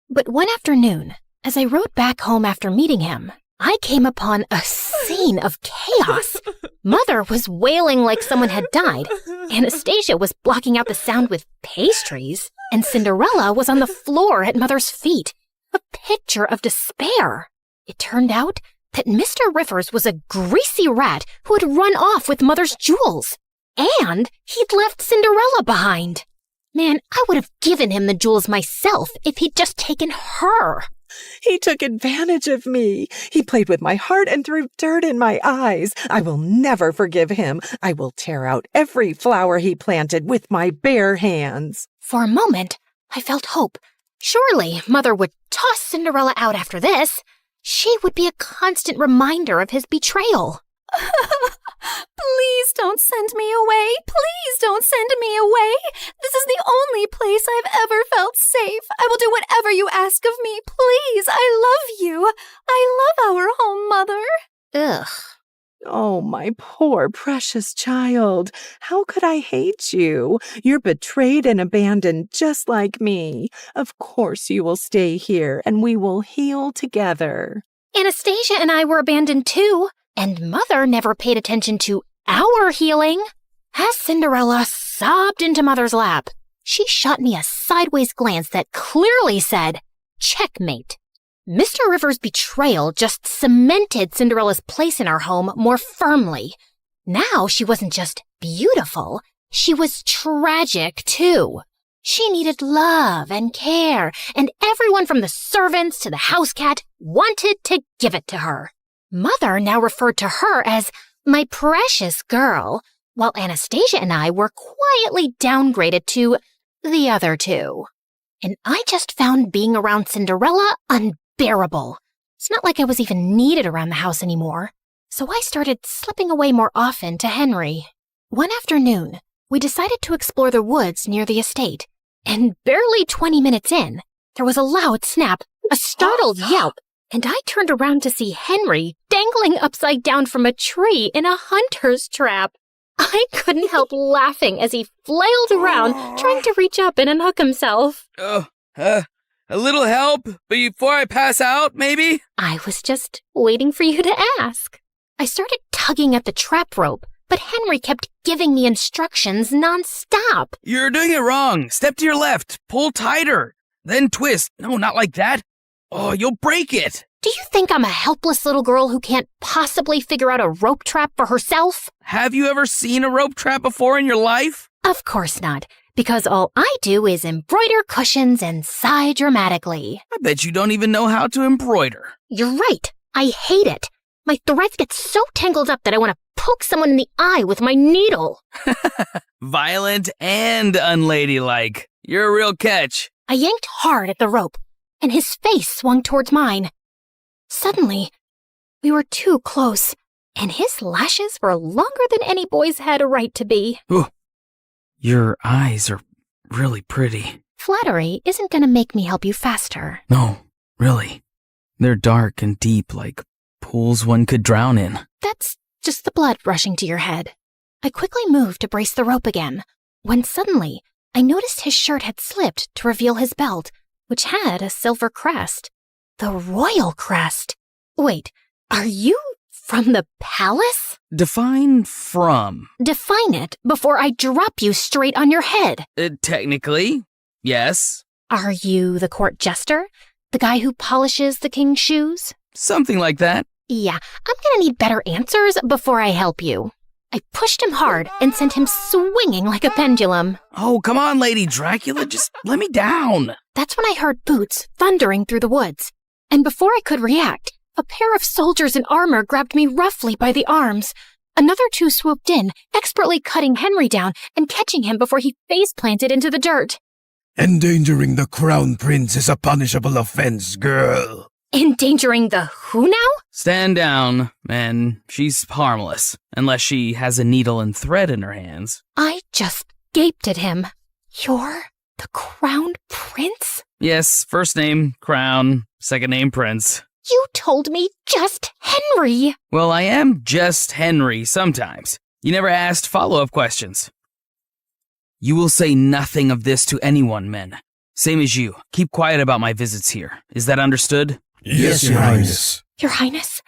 But one afternoon, as I rode back home after meeting him, I came upon a scene of chaos. Mother was wailing like someone had died. Anastasia was blocking out the sound with pastries, and Cinderella was on the floor at Mother's feet, a picture of despair. It turned out that Mr. Rivers was a greasy rat who had run off with Mother's jewels, and he'd left Cinderella behind. Man, I would have given him the jewels myself if he'd just taken her. He took advantage of me. He played with my heart and threw dirt in my eyes. I will never forgive him. I will tear out every flower he planted with my bare hands. For a moment, I felt hope. Surely Mother would toss Cinderella out after this. She would be a constant reminder of his betrayal. Please don't send me away. Please don't send me away. This is the only place I've ever felt safe. I will do whatever you ask of me. Please, I love you. I love our home, Mother. Ugh. Oh, my poor precious child. How could I hate you? You're betrayed and abandoned just like me. Of course you will stay here and we will heal together. Anastasia and I were abandoned too, and Mother never paid attention to our healing. As Cinderella sobbed into Mother's lap, she shot me a sideways glance that clearly said, "Checkmate." Mr. Rivers' betrayal just cemented Cinderella's place in our home more firmly. Now she wasn't just beautiful, she was tragic too. She needed love and care, and everyone from the servants to the house cat wanted to give it to her. Mother now referred to her as my precious girl, while Anastasia and I were quietly downgraded to the other two. And I just found being around Cinderella unbearable. It's not like I was even needed around the house anymore. So I started slipping away more often to Henry. One afternoon, we decided to explore the woods near the estate. And barely 20 minutes in, there was a loud snap, a startled yelp, and I turned around to see Henry dangling upside down from a tree in a hunter's trap. I couldn't help laughing as he flailed around, trying to reach up and unhook himself. A little help before I pass out, maybe? I was just waiting for you to ask. I started tugging at the trap rope, but Henry kept giving me instructions nonstop. You're doing it wrong. Step to your left. Pull tighter. Then twist. No, not like that. Oh, you'll break it. Do you think I'm a helpless little girl who can't possibly figure out a rope trap for herself? Have you ever seen a rope trap before in your life? Of course not, because all I do is embroider cushions and sigh dramatically. I bet you don't even know how to embroider. You're right. I hate it. My threads get so tangled up that I want to poke someone in the eye with my needle. Violent and unladylike. You're a real catch. I yanked hard at the rope, and his face swung towards mine. Suddenly, we were too close, and his lashes were longer than any boy's had a right to be. Ooh, your eyes are really pretty. Flattery isn't going to make me help you faster. No, really. They're dark and deep, like pools one could drown in. That's just the blood rushing to your head. I quickly moved to brace the rope again, when suddenly I noticed his shirt had slipped to reveal his belt, which had a silver crest. The royal crest. Wait, are you from the palace? Define from. Define it before I drop you straight on your head. Technically, yes. Are you the court jester? The guy who polishes the king's shoes? Something like that. Yeah, I'm gonna need better answers before I help you. I pushed him hard and sent him swinging like a pendulum. Oh, come on, Lady Dracula, just let me down. That's when I heard boots thundering through the woods. And before I could react, a pair of soldiers in armor grabbed me roughly by the arms. Another two swooped in, expertly cutting Henry down and catching him before he face-planted into the dirt. Endangering the crown prince is a punishable offense, girl. Endangering the who now? Stand down, and she's harmless, unless she has a needle and thread in her hands. I just gaped at him. You're The Crown Prince? Yes, first name, Crown, second name, Prince. You told me just Henry. Well, I am just Henry sometimes. You never asked follow-up questions. You will say nothing of this to anyone, men. Same as you. Keep quiet about my visits here. Is that understood? Yes, Your Highness. Your Highness?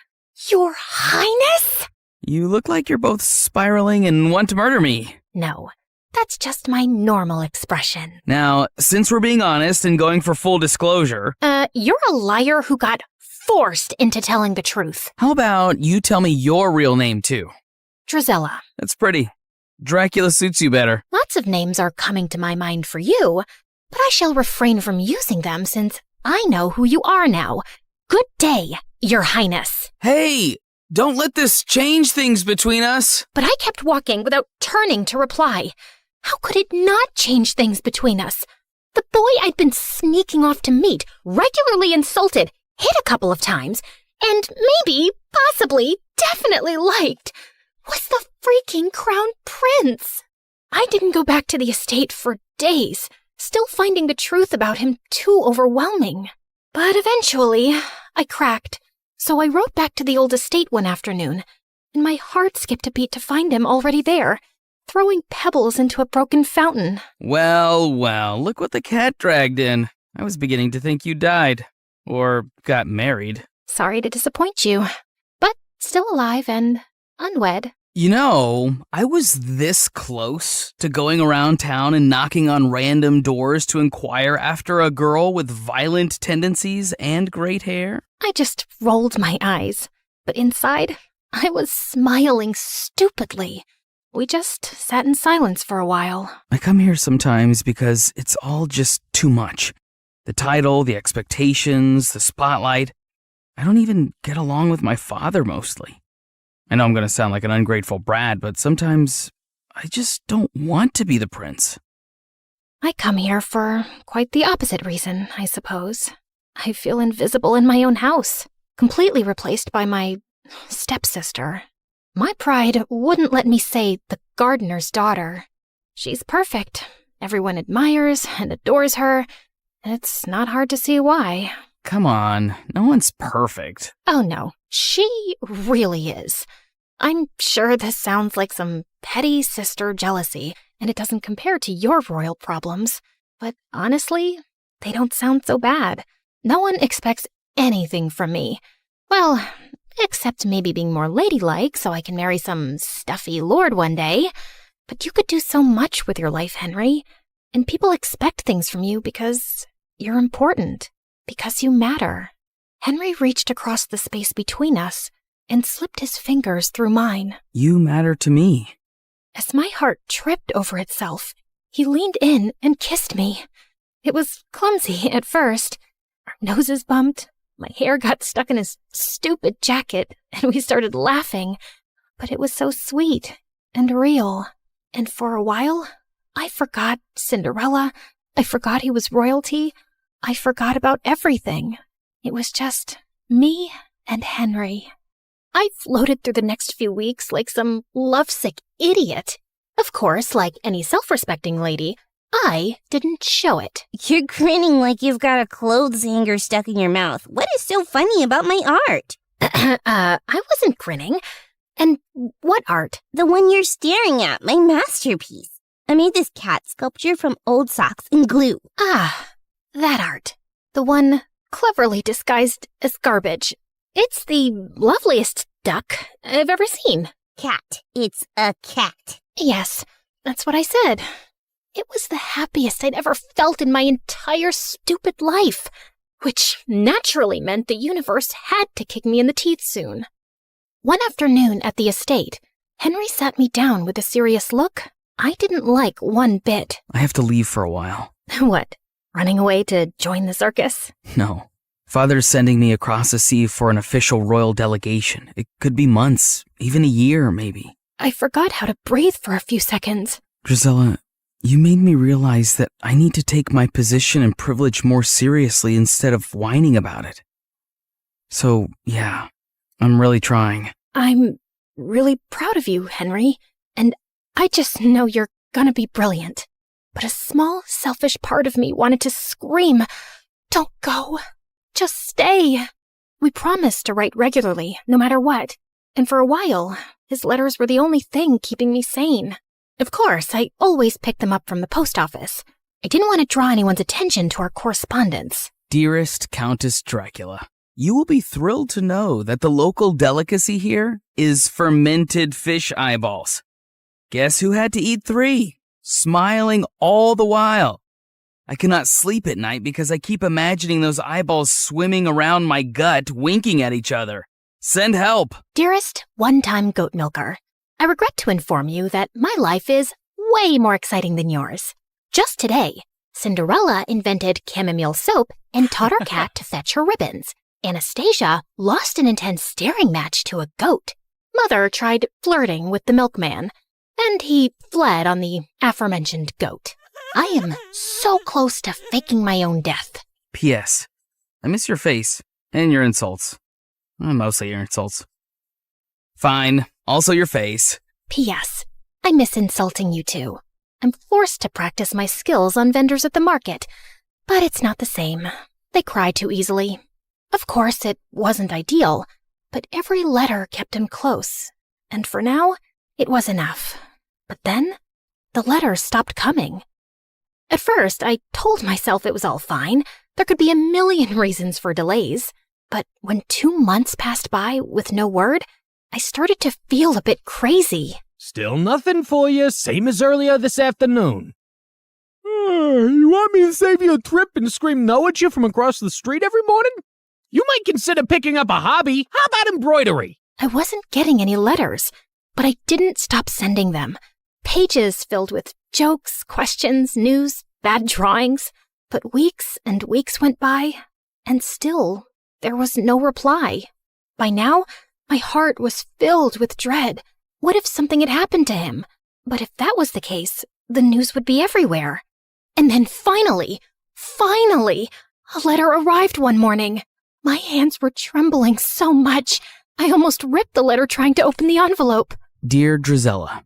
Your Highness? You look like you're both spiraling and want to murder me. No, that's just my normal expression. Now, since we're being honest and going for full disclosure... You're a liar who got forced into telling the truth. How about you tell me your real name, too? Drizella. That's pretty. Dracula suits you better. Lots of names are coming to my mind for you, but I shall refrain from using them since I know who you are now. Good day, Your Highness. Hey, don't let this change things between us. But I kept walking without turning to reply. How could it not change things between us? The boy I'd been sneaking off to meet, regularly insulted, hit a couple of times, and maybe, possibly, definitely liked, was the freaking Crown Prince. I didn't go back to the estate for days, still finding the truth about him too overwhelming. But eventually, I cracked, so I rode back to the old estate one afternoon, and my heart skipped a beat to find him already there, throwing pebbles into a broken fountain. Well, look what the cat dragged in. I was beginning to think you died. Or got married. Sorry to disappoint you, but still alive and unwed. You know, I was this close to going around town and knocking on random doors to inquire after a girl with violent tendencies and great hair. I just rolled my eyes, but inside, I was smiling stupidly. We just sat in silence for a while. I come here sometimes because it's all just too much. The title, the expectations, the spotlight. I don't even get along with my father mostly. I know I'm going to sound like an ungrateful brat, but sometimes I just don't want to be the prince. I come here for quite the opposite reason, I suppose. I feel invisible in my own house, completely replaced by my stepsister. My pride wouldn't let me say the gardener's daughter. She's perfect. Everyone admires and adores her. It's not hard to see why. Come on, no one's perfect. Oh no, she really is. I'm sure this sounds like some petty sister jealousy, and it doesn't compare to your royal problems. But honestly, they don't sound so bad. No one expects anything from me. Well, except maybe being more ladylike so I can marry some stuffy lord one day. But you could do so much with your life, Henry. And people expect things from you because you're important. Because you matter. Henry reached across the space between us and slipped his fingers through mine. You matter to me. As my heart tripped over itself, he leaned in and kissed me. It was clumsy at first. Our noses bumped, my hair got stuck in his stupid jacket, and we started laughing. But it was so sweet and real. And for a while, I forgot Cinderella. I forgot he was royalty. I forgot about everything. It was just me and Henry. I floated through the next few weeks like some lovesick idiot. Of course, like any self-respecting lady, I didn't show it. You're grinning like you've got a clothes hanger stuck in your mouth. What is so funny about my art? I wasn't grinning. And what art? The one you're staring at, my masterpiece. I made this cat sculpture from old socks and glue. Ah, that art. The one cleverly disguised as garbage. It's the loveliest duck I've ever seen. Cat. It's a cat. Yes, that's what I said. It was the happiest I'd ever felt in my entire stupid life, which naturally meant the universe had to kick me in the teeth soon. One afternoon at the estate, Henry sat me down with a serious look I didn't like one bit. I have to leave for a while. What, running away to join the circus? No. Father's sending me across the sea for an official royal delegation. It could be months, even a year, maybe. I forgot how to breathe for a few seconds. Drizella, you made me realize that I need to take my position and privilege more seriously instead of whining about it. So, yeah, I'm really trying. I'm really proud of you, Henry, and I just know you're gonna be brilliant. but a small, selfish part of me wanted to scream, "Don't go. Just stay." We promised to write regularly, no matter what, and for a while, his letters were the only thing keeping me sane. Of course, I always picked them up from the post office. I didn't want to draw anyone's attention to our correspondence. Dearest Countess Dracula, you will be thrilled to know that the local delicacy here is fermented fish eyeballs. Guess who had to eat 3, smiling all the while? I cannot sleep at night because I keep imagining those eyeballs swimming around my gut, winking at each other. Send help. Dearest one-time goat milker, I regret to inform you that my life is way more exciting than yours. Just today, Cinderella invented chamomile soap and taught her cat to fetch her ribbons. Anastasia lost an intense staring match to a goat. Mother tried flirting with the milkman, and he fled on the aforementioned goat. I am so close to faking my own death. P.S. I miss your face and your insults. Mostly your insults. Fine, also your face. P.S. I miss insulting you too. I'm forced to practice my skills on vendors at the market, but it's not the same. They cry too easily. Of course, it wasn't ideal, but every letter kept him close, and for now, it was enough. But then, the letters stopped coming. At first, I told myself it was all fine. There could be a million reasons for delays. But when 2 months passed by with no word, I started to feel a bit crazy. Still nothing for you, same as earlier this afternoon. You want me to save you a trip and scream no at you from across the street every morning? You might consider picking up a hobby. How about embroidery? I wasn't getting any letters, but I didn't stop sending them. Pages filled with jokes, questions, news, bad drawings. But weeks and weeks went by, and still there was no reply. By now, my heart was filled with dread. What if something had happened to him? But if that was the case, the news would be everywhere. And then finally, a letter arrived one morning. My hands were trembling so much, I almost ripped the letter trying to open the envelope. Dear Drizella,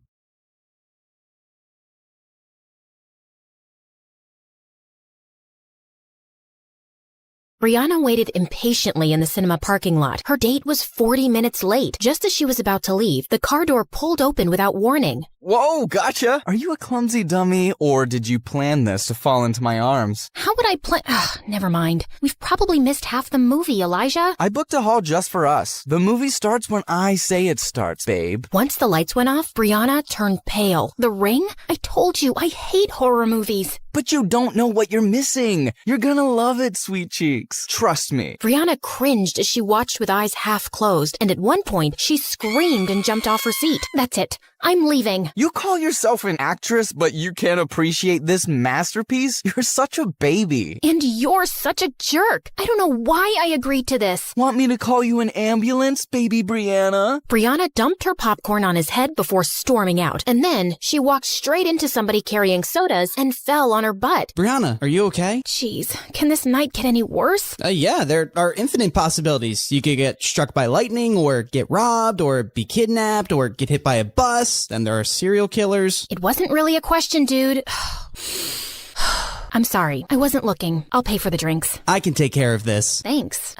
Brianna waited impatiently in the cinema parking lot. Her date was 40 minutes late. Just as she was about to leave, the car door pulled open without warning. Whoa, gotcha! Are you a clumsy dummy, or did you plan this to fall into my arms? How would I plan? Never mind. We've probably missed half the movie, Elijah. I booked a hall just for us. The movie starts when I say it starts, babe. Once the lights went off, Brianna turned pale. The ring? I told you, I hate horror movies. But you don't know what you're missing. You're gonna love it, sweet cheeks. Trust me. Brianna cringed as she watched with eyes half closed, and at one point, she screamed and jumped off her seat. That's it. I'm leaving. You call yourself an actress, but you can't appreciate this masterpiece? You're such a baby. And you're such a jerk. I don't know why I agreed to this. Want me to call you an ambulance, baby Brianna? Brianna dumped her popcorn on his head before storming out, and then she walked straight into somebody carrying sodas and fell on her butt. Brianna, are you okay? Jeez, can this night get any worse? Yeah, there are infinite possibilities. You could get struck by lightning, or get robbed, or be kidnapped, or get hit by a bus. Then there are serial killers. It wasn't really a question, dude. I'm sorry. I wasn't looking. I'll pay for the drinks. I can take care of this. Thanks.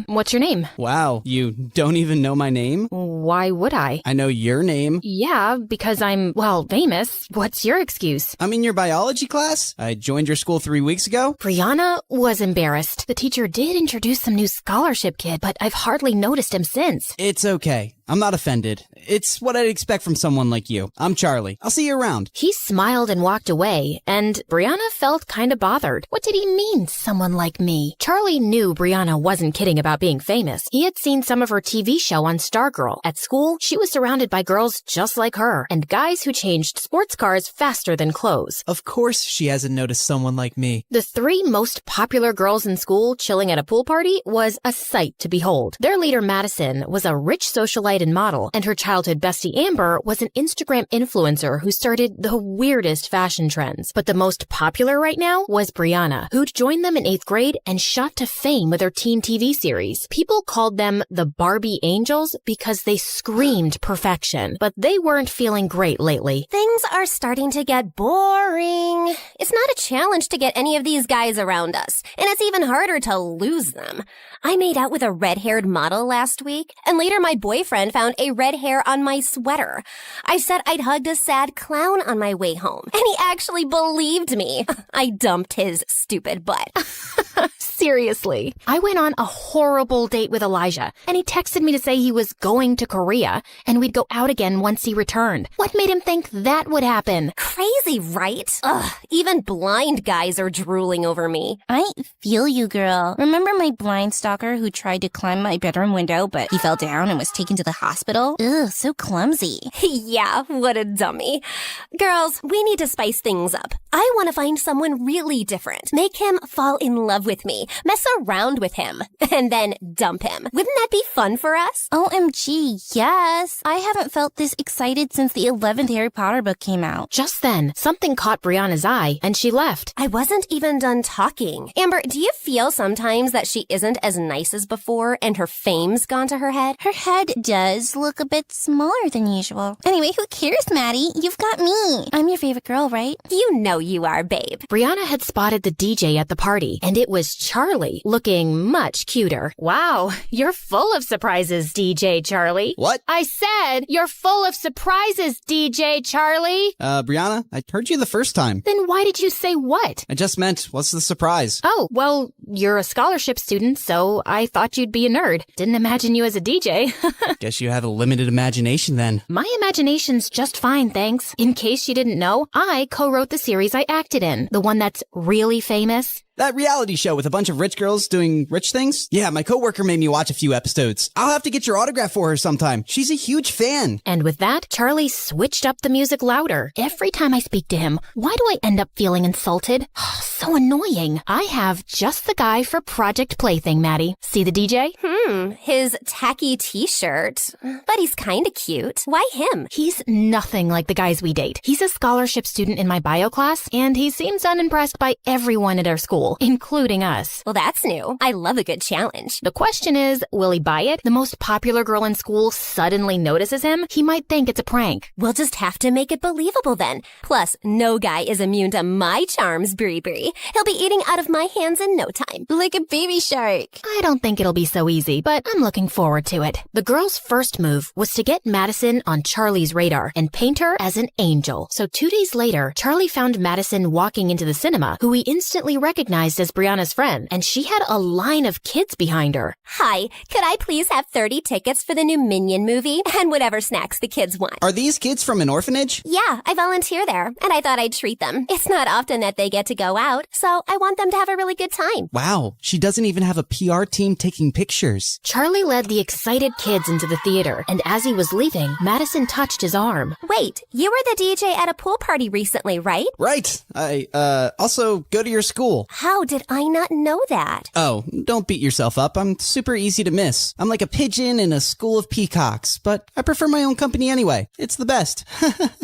What's your name? Wow, you don't even know my name? Why would I? I know your name. Yeah, because I'm, famous. What's your excuse? I'm in your biology class. I joined your school 3 weeks ago. Brianna was embarrassed. The teacher did introduce some new scholarship kid, but I've hardly noticed him since. It's okay. I'm not offended. It's what I'd expect from someone like you. I'm Charlie. I'll see you around. He smiled and walked away, and Brianna felt kind of bothered. What did he mean, someone like me? Charlie knew Brianna wasn't kidding about being famous. He had seen some of her TV show on Stargirl. At school, she was surrounded by girls just like her, and guys who changed sports cars faster than clothes. Of course she hasn't noticed someone like me. The 3 most popular girls in school chilling at a pool party was a sight to behold. Their leader, Madison, was a rich socialite and model, and her childhood bestie Amber was an Instagram influencer who started the weirdest fashion trends. But the most popular right now was Brianna, who'd joined them in 8th grade and shot to fame with her teen TV series. People called them the Barbie Angels because they screamed perfection, but they weren't feeling great lately. Things are starting to get boring. It's not a challenge to get any of these guys around us, and it's even harder to lose them. I made out with a red-haired model last week, and later my boyfriend found a red hair on my sweater. I said I'd hugged a sad clown on my way home, and he actually believed me. I dumped his stupid butt. Seriously. I went on a horrible date with Elijah, and he texted me to say he was going to Korea, and we'd go out again once he returned. What made him think that would happen? Crazy, right? Ugh, even blind guys are drooling over me. I feel you, girl. Remember my blind stalker who tried to climb my bedroom window, but he fell down and was taken to the hospital? Ugh, so clumsy. Yeah, what a dummy. Girls, we need to spice things up. I want to find someone really different. Make him fall in love with me. Mess around with him. And then dump him. Wouldn't that be fun for us? OMG, yes. I haven't felt this excited since the 11th Harry Potter book came out. Just then, something caught Brianna's eye, and she left. I wasn't even done talking. Amber, do you feel sometimes that she isn't as nice as before and her fame's gone to her head? Her head does look a bit smaller than usual. Anyway, who cares, Maddie? You've got me. I'm your favorite girl, right? You know you are, babe. Brianna had spotted the DJ at the party, and it was Charlie, looking much cuter. Wow, you're full of surprises, DJ Charlie. What? I said, you're full of surprises, DJ Charlie. Brianna, I heard you the first time. Then why did you say what? I just meant, what's the surprise? Oh, well, you're a scholarship student, so I thought you'd be a nerd. Didn't imagine you as a DJ. Guess you have a limited imagination then. My imagination's just fine, thanks. In case you didn't know, I co-wrote the series I acted in, the one that's really famous. That reality show with a bunch of rich girls doing rich things? Yeah, my coworker made me watch a few episodes. I'll have to get your autograph for her sometime. She's a huge fan. And with that, Charlie switched up the music louder. Every time I speak to him, why do I end up feeling insulted? So annoying. I have just the guy for Project Plaything, Maddie. See the DJ? His tacky t-shirt. But he's kinda cute. Why him? He's nothing like the guys we date. He's a scholarship student in my bio class, and he seems unimpressed by everyone at our school, including us. Well, that's new. I love a good challenge. The question is, will he buy it? The most popular girl in school suddenly notices him? He might think it's a prank. We'll just have to make it believable then. Plus, no guy is immune to my charms, Brie Brie. He'll be eating out of my hands in no time. Like a baby shark. I don't think it'll be so easy, but I'm looking forward to it. The girl's first move was to get Madison on Charlie's radar and paint her as an angel. So 2 days later, Charlie found Madison walking into the cinema, who he instantly recognized as Brianna's friend, and she had a line of kids behind her. Hi, could I please have 30 tickets for the new Minion movie and whatever snacks the kids want? Are these kids from an orphanage? Yeah, I volunteer there, and I thought I'd treat them. It's not often that they get to go out, so I want them to have a really good time. Wow, she doesn't even have a PR team taking pictures. Charlie led the excited kids into the theater, and as he was leaving, Madison touched his arm. Wait, you were the DJ at a pool party recently, right? Right. I, also go to your school. How did I not know that? Oh, don't beat yourself up. I'm super easy to miss. I'm like a pigeon in a school of peacocks, but I prefer my own company anyway. It's the best.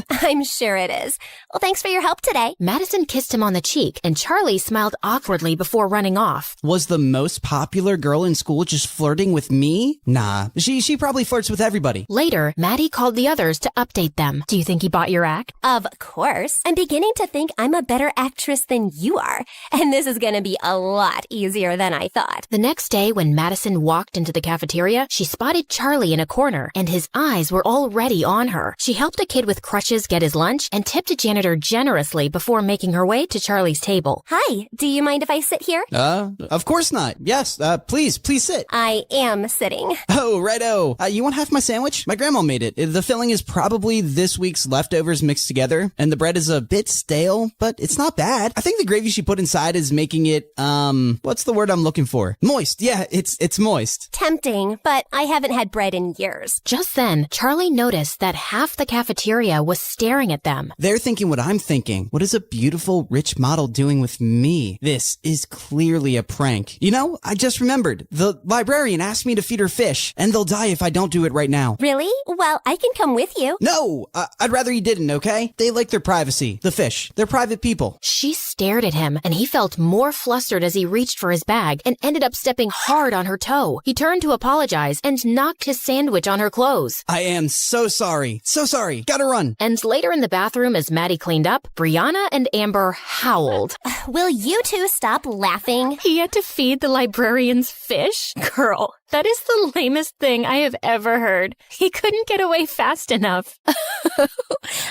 I'm sure it is. Well, thanks for your help today. Madison kissed him on the cheek, and Charlie smiled awkwardly before running off. Was the most popular girl in school just flirting with me? Nah, she probably flirts with everybody. Later, Maddie called the others to update them. Do you think he bought your act? Of course. I'm beginning to think I'm a better actress than you are, and this is gonna be a lot easier than I thought. The next day, when Madison walked into the cafeteria, she spotted Charlie in a corner, and his eyes were already on her. She helped a kid with crutches get his lunch and tipped a janitor generously before making her way to Charlie's table. Hi, do you mind if I sit here? Of course not. Yes, please sit. I am sitting. Oh, righto. You want half my sandwich? My grandma made it. The filling is probably this week's leftovers mixed together, and the bread is a bit stale, but it's not bad. I think the gravy she put inside is making it, what's the word I'm looking for? Moist. Yeah, it's moist. Tempting, but I haven't had bread in years. Just then, Charlie noticed that half the cafeteria was staring at them. They're thinking what I'm thinking. What is a beautiful, rich model doing with me? This is clearly a prank. You know, I just remembered. The librarian asked me to feed her fish, and they'll die if I don't do it right now. Really? Well, I can come with you. No! I'd rather you didn't, okay? They like their privacy. The fish. They're private people. She stared at him, and he felt more flustered as he reached for his bag and ended up stepping hard on her toe. He turned to apologize and knocked his sandwich on her clothes. I am so sorry. So sorry. Gotta run. And later in the bathroom, as Maddie cleaned up, Brianna and Amber howled. Will you two stop laughing? He had to feed the librarian's fish? Girl, that is the lamest thing I have ever heard. He couldn't get away fast enough.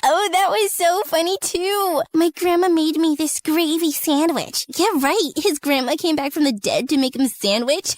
Oh, that was so funny too. My grandma made me this gravy sandwich. Yeah, right. His grandma came back from the dead to make him a sandwich.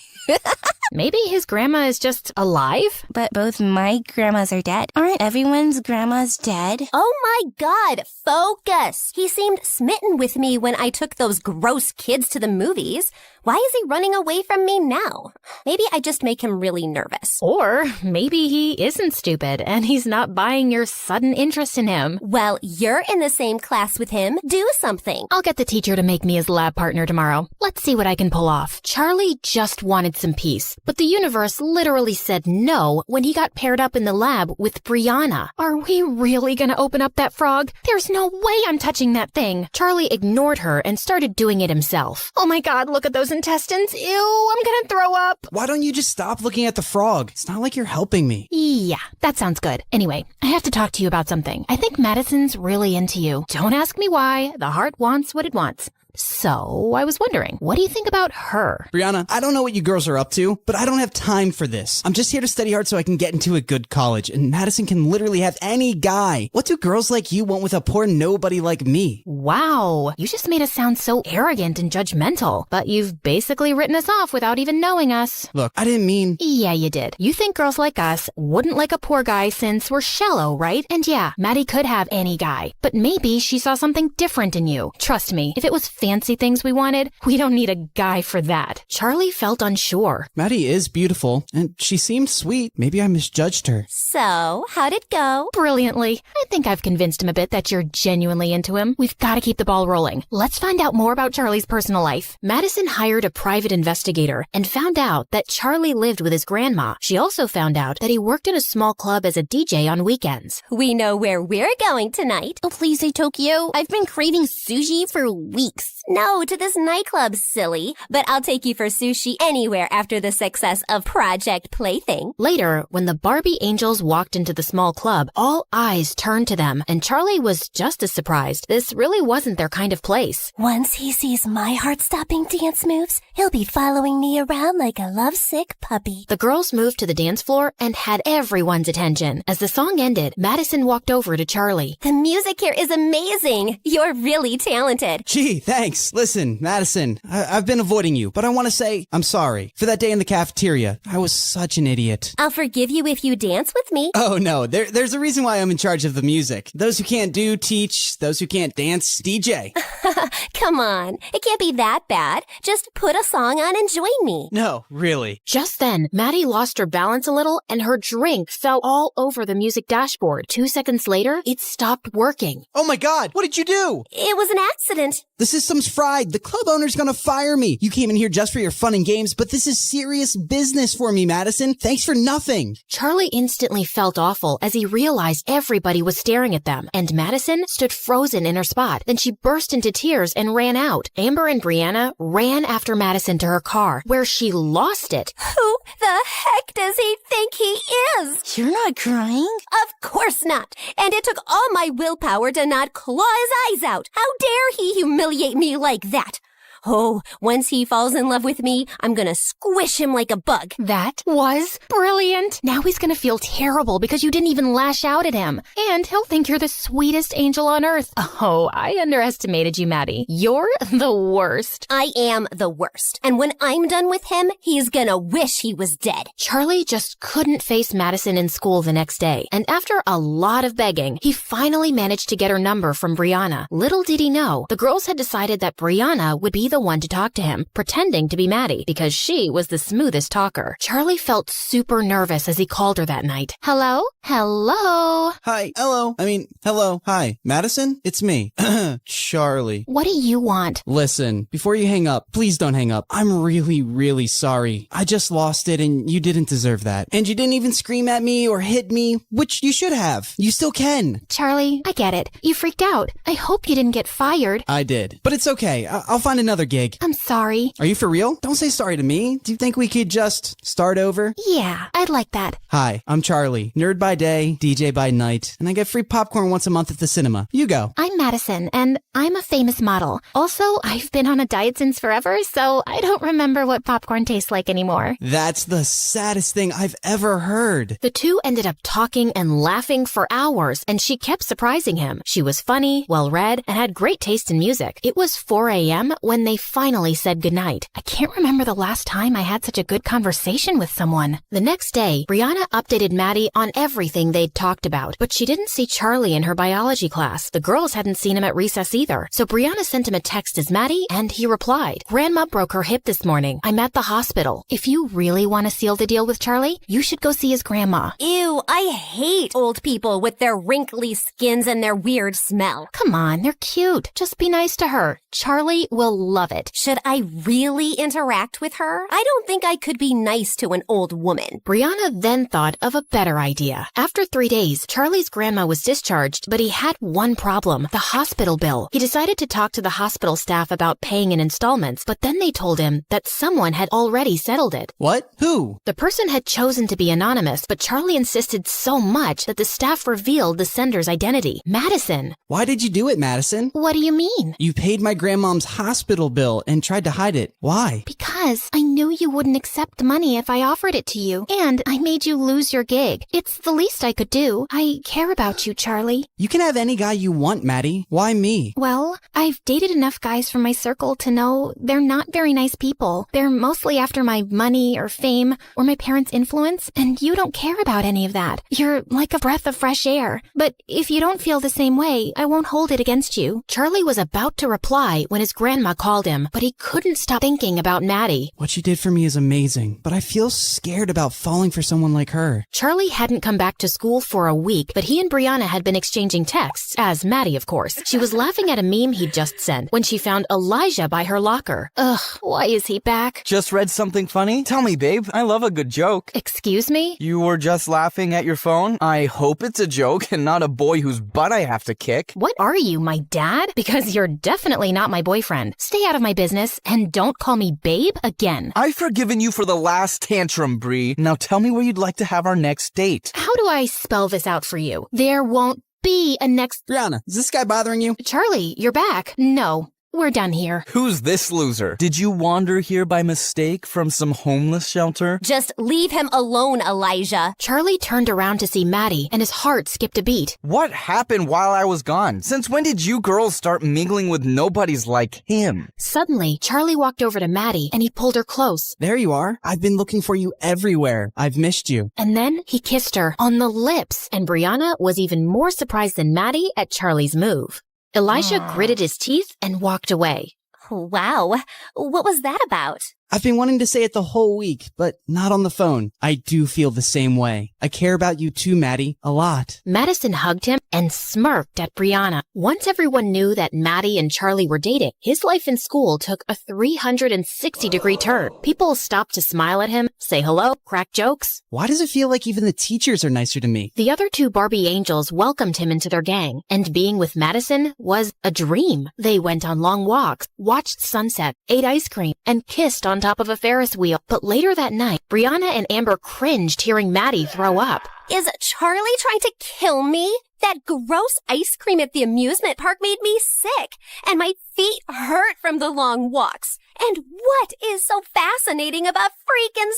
Maybe his grandma is just alive? But both my grandmas are dead. Aren't everyone's grandmas dead? Oh my God, focus. He seemed smitten with me when I took those gross kids to the movies. Why is he running away from me now? Maybe I just make him really nervous. Or maybe he isn't stupid and he's not buying your sudden interest in him. Well, you're in the same class with him. Do something. I'll get the teacher to make me his lab partner tomorrow. Let's see what I can pull off. Charlie just wanted some peace, but the universe literally said no when he got paired up in the lab with Brianna. Are we really gonna open up that frog? There's no way I'm touching that thing. Charlie ignored her and started doing it himself. Oh my God, look at those intestines. Ew, I'm gonna throw up. Why don't you just stop looking at the frog? It's not like you're helping me. Yeah, that sounds good. Anyway, I have to talk to you about something. I think Madison's really into you. Don't ask me why. The heart wants what it wants. So, I was wondering, what do you think about her? Brianna, I don't know what you girls are up to, but I don't have time for this. I'm just here to study hard so I can get into a good college, and Madison can literally have any guy. What do girls like you want with a poor nobody like me? Wow, you just made us sound so arrogant and judgmental, but you've basically written us off without even knowing us. Look, I didn't mean... Yeah, you did. You think girls like us wouldn't like a poor guy since we're shallow, right? And yeah, Maddie could have any guy, but maybe she saw something different in you. Trust me, if it was fancy things we wanted, we don't need a guy for that. Charlie felt unsure. Maddie is beautiful, and she seemed sweet. Maybe I misjudged her. So, how'd it go? Brilliantly. I think I've convinced him a bit that you're genuinely into him. We've got to keep the ball rolling. Let's find out more about Charlie's personal life. Madison hired a private investigator and found out that Charlie lived with his grandma. She also found out that he worked in a small club as a DJ on weekends. We know where we're going tonight. Oh, please say Tokyo. I've been craving sushi for weeks. No, to this nightclub, silly. But I'll take you for sushi anywhere after the success of Project Plaything. Later, when the Barbie angels walked into the small club, all eyes turned to them, and Charlie was just as surprised. This really wasn't their kind of place. Once he sees my heart-stopping dance moves, he'll be following me around like a lovesick puppy. The girls moved to the dance floor and had everyone's attention. As the song ended, Madison walked over to Charlie. The music here is amazing. You're really talented. Gee, thanks. Listen, Madison, I've been avoiding you, but I want to say I'm sorry. For that day in the cafeteria, I was such an idiot. I'll forgive you if you dance with me. Oh no, there's a reason why I'm in charge of the music. Those who can't do, teach. Those who can't dance, DJ. Come on, it can't be that bad. Just put a song on and join me. No, really. Just then, Maddie lost her balance a little and her drink fell all over the music dashboard. 2 seconds later, it stopped working. Oh my God, what did you do? It was an accident. The system's fried. The club owner's gonna fire me. You came in here just for your fun and games, but this is serious business for me, Madison. Thanks for nothing. Charlie instantly felt awful as he realized everybody was staring at them, and Madison stood frozen in her spot. Then she burst into tears and ran out. Amber and Brianna ran after Madison to her car, where she lost it. Who the heck does he think he is? You're not crying? Of course not. And it took all my willpower to not claw his eyes out. How dare he humiliate me like that? Oh, once he falls in love with me, I'm gonna squish him like a bug. That was brilliant. Now he's gonna feel terrible because you didn't even lash out at him. And he'll think you're the sweetest angel on earth. Oh, I underestimated you, Maddie. You're the worst. I am the worst. And when I'm done with him, he's gonna wish he was dead. Charlie just couldn't face Madison in school the next day. And after a lot of begging, he finally managed to get her number from Brianna. Little did he know, the girls had decided that Brianna would be be the one to talk to him, pretending to be Maddie because she was the smoothest talker. Charlie felt super nervous as he called her that night. Hello? Hello? Hi. Hello. Hi. Madison? It's me. Charlie. What do you want? Listen, before you hang up, please don't hang up. I'm really, really sorry. I just lost it and you didn't deserve that. And you didn't even scream at me or hit me, which you should have. You still can. Charlie, I get it. You freaked out. I hope you didn't get fired. I did. But it's okay. I'll find another gig. I'm sorry. Are you for real? Don't say sorry to me. Do you think we could just start over? Yeah, I'd like that. Hi, I'm Charlie. Nerd by day, DJ by night, and I get free popcorn once a month at the cinema. You go. I'm Madison, and I'm a famous model. Also, I've been on a diet since forever, so I don't remember what popcorn tastes like anymore. That's the saddest thing I've ever heard. The two ended up talking and laughing for hours, and she kept surprising him. She was funny, well-read, and had great taste in music. It was 4 a.m. when they finally said goodnight. I can't remember the last time I had such a good conversation with someone. The next day, Brianna updated Maddie on everything they'd talked about, but she didn't see Charlie in her biology class. The girls hadn't seen him at recess either. So Brianna sent him a text as Maddie, and he replied, Grandma broke her hip this morning. I'm at the hospital. If you really want to seal the deal with Charlie, you should go see his grandma. Ew, I hate old people with their wrinkly skins and their weird smell. Come on, they're cute. Just be nice to her. Charlie will love it. Should I really interact with her? I don't think I could be nice to an old woman. Brianna then thought of a better idea. After 3 days, Charlie's grandma was discharged, but he had one problem, the hospital bill. He decided to talk to the hospital staff about paying in installments, but then they told him that someone had already settled it. What? Who? The person had chosen to be anonymous, but Charlie insisted so much that the staff revealed the sender's identity, Madison. Why did you do it, Madison? What do you mean? You paid my grandmom's hospital bill and tried to hide it. Why? Because I knew you wouldn't accept money if I offered it to you, and I made you lose your gig. It's the least I could do. I care about you, Charlie. You can have any guy you want, Maddie. Why me? Well, I've dated enough guys from my circle to know they're not very nice people. They're mostly after my money or fame or my parents' influence, and you don't care about any of that. You're like a breath of fresh air. But if you don't feel the same way, I won't hold it against you. Charlie was about to reply when his grandma called him, but he couldn't stop thinking about Maddie. What you did for me is amazing, but I feel scared about falling for someone like her. Charlie hadn't come back to school for a week, but he and Brianna had been exchanging texts, as Maddie, of course. She was laughing at a meme he'd just sent when she found Elijah by her locker. Ugh, why is he back? Just read something funny? Tell me, babe. I love a good joke. Excuse me? You were just laughing at your phone? I hope it's a joke and not a boy whose butt I have to kick. What are you, my dad? Because you're definitely not my boyfriend. Stay out of my business and don't call me babe again. I've forgiven you for the last tantrum, Bree. Now tell me where you'd like to have our next date. How do I spell this out for you? There won't be a next... Brianna, is this guy bothering you? Charlie, you're back. No. We're done here. Who's this loser? Did you wander here by mistake from some homeless shelter? Just leave him alone, Elijah. Charlie turned around to see Maddie, and his heart skipped a beat. What happened while I was gone? Since when did you girls start mingling with nobodies like him? Suddenly, Charlie walked over to Maddie, and he pulled her close. There you are. I've been looking for you everywhere. I've missed you. And then he kissed her on the lips, and Brianna was even more surprised than Maddie at Charlie's move. Elijah gritted his teeth and walked away. Wow. What was that about? I've been wanting to say it the whole week, but not on the phone. I do feel the same way. I care about you too, Maddie, a lot. Madison hugged him and smirked at Brianna. Once everyone knew that Maddie and Charlie were dating, his life in school took a 360-degree turn. People stopped to smile at him, say hello, crack jokes. Why does it feel like even the teachers are nicer to me? The other two Barbie angels welcomed him into their gang, and being with Madison was a dream. They went on long walks, watched sunset, ate ice cream, and kissed on top of a Ferris wheel. But later that night, Brianna and Amber cringed hearing Maddie throw up. Is Charlie trying to kill me? That gross ice cream at the amusement park made me sick, and my feet hurt from the long walks. And what is so fascinating about freaking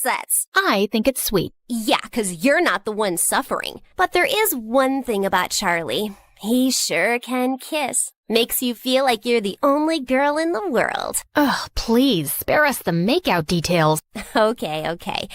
sunsets? I think it's sweet. Yeah, 'cause you're not the one suffering. But there is one thing about Charlie. He sure can kiss. Makes you feel like you're the only girl in the world. Ugh, please, spare us the makeout details. Okay.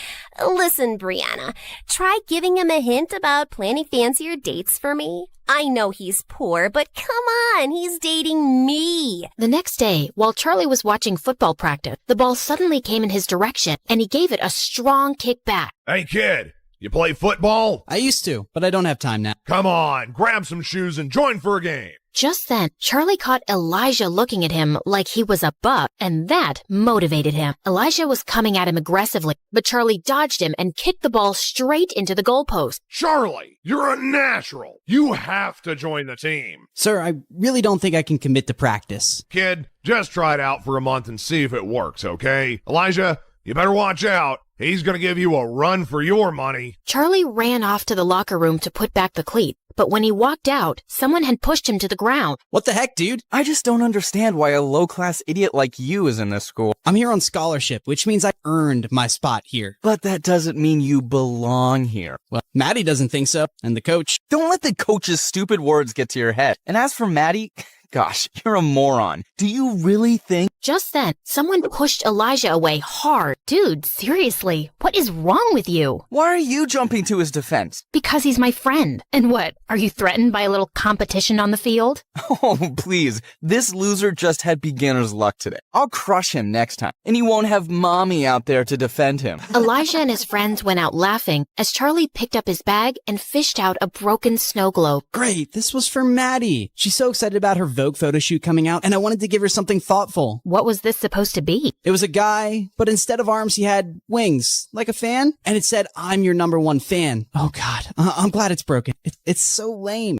Listen, Brianna, try giving him a hint about planning fancier dates for me. I know he's poor, but come on, he's dating me. The next day, while Charlie was watching football practice, the ball suddenly came in his direction, and he gave it a strong kick back. Hey, kid, you play football? I used to, but I don't have time now. Come on, grab some shoes and join for a game. Just then, Charlie caught Elijah looking at him like he was a buck, and that motivated him. Elijah was coming at him aggressively, but Charlie dodged him and kicked the ball straight into the goalpost. Charlie, you're a natural. You have to join the team. Sir, I really don't think I can commit to practice. Kid, just try it out for a month and see if it works, okay? Elijah, you better watch out. He's going to give you a run for your money. Charlie ran off to the locker room to put back the cleat, but when he walked out, someone had pushed him to the ground. What the heck, dude? I just don't understand why a low-class idiot like you is in this school. I'm here on scholarship, which means I earned my spot here. But that doesn't mean you belong here. Well, Maddie doesn't think so, and the coach. Don't let the coach's stupid words get to your head. And as for Maddie, gosh, you're a moron. Do you really think? Just then, someone pushed Elijah away hard. Dude, seriously, what is wrong with you? Why are you jumping to his defense? Because he's my friend. And what, are you threatened by a little competition on the field? Oh, please. This loser just had beginner's luck today. I'll crush him next time, and he won't have mommy out there to defend him. Elijah and his friends went out laughing as Charlie picked up his bag and fished out a broken snow globe. Great, this was for Maddie. She's so excited about her Vogue photo shoot coming out, and I wanted to give her something thoughtful. What was this supposed to be? It was a guy, but instead of arms, he had wings, like a fan, and it said, "I'm your #1 fan." Oh God, I'm glad it's broken. It's so lame.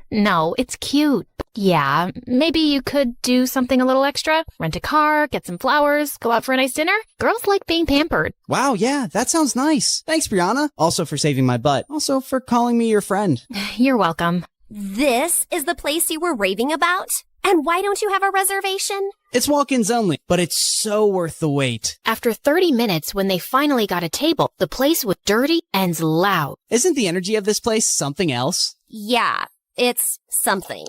No, it's cute. Yeah, maybe you could do something a little extra. Rent a car, get some flowers, go out for a nice dinner. Girls like being pampered. Wow, yeah, that sounds nice. Thanks, Brianna. Also for saving my butt. Also for calling me your friend. You're welcome. This is the place you were raving about? And why don't you have a reservation? It's walk-ins only, but it's so worth the wait. After 30 minutes, when they finally got a table, the place was dirty and loud. Isn't the energy of this place something else? Yeah, it's something.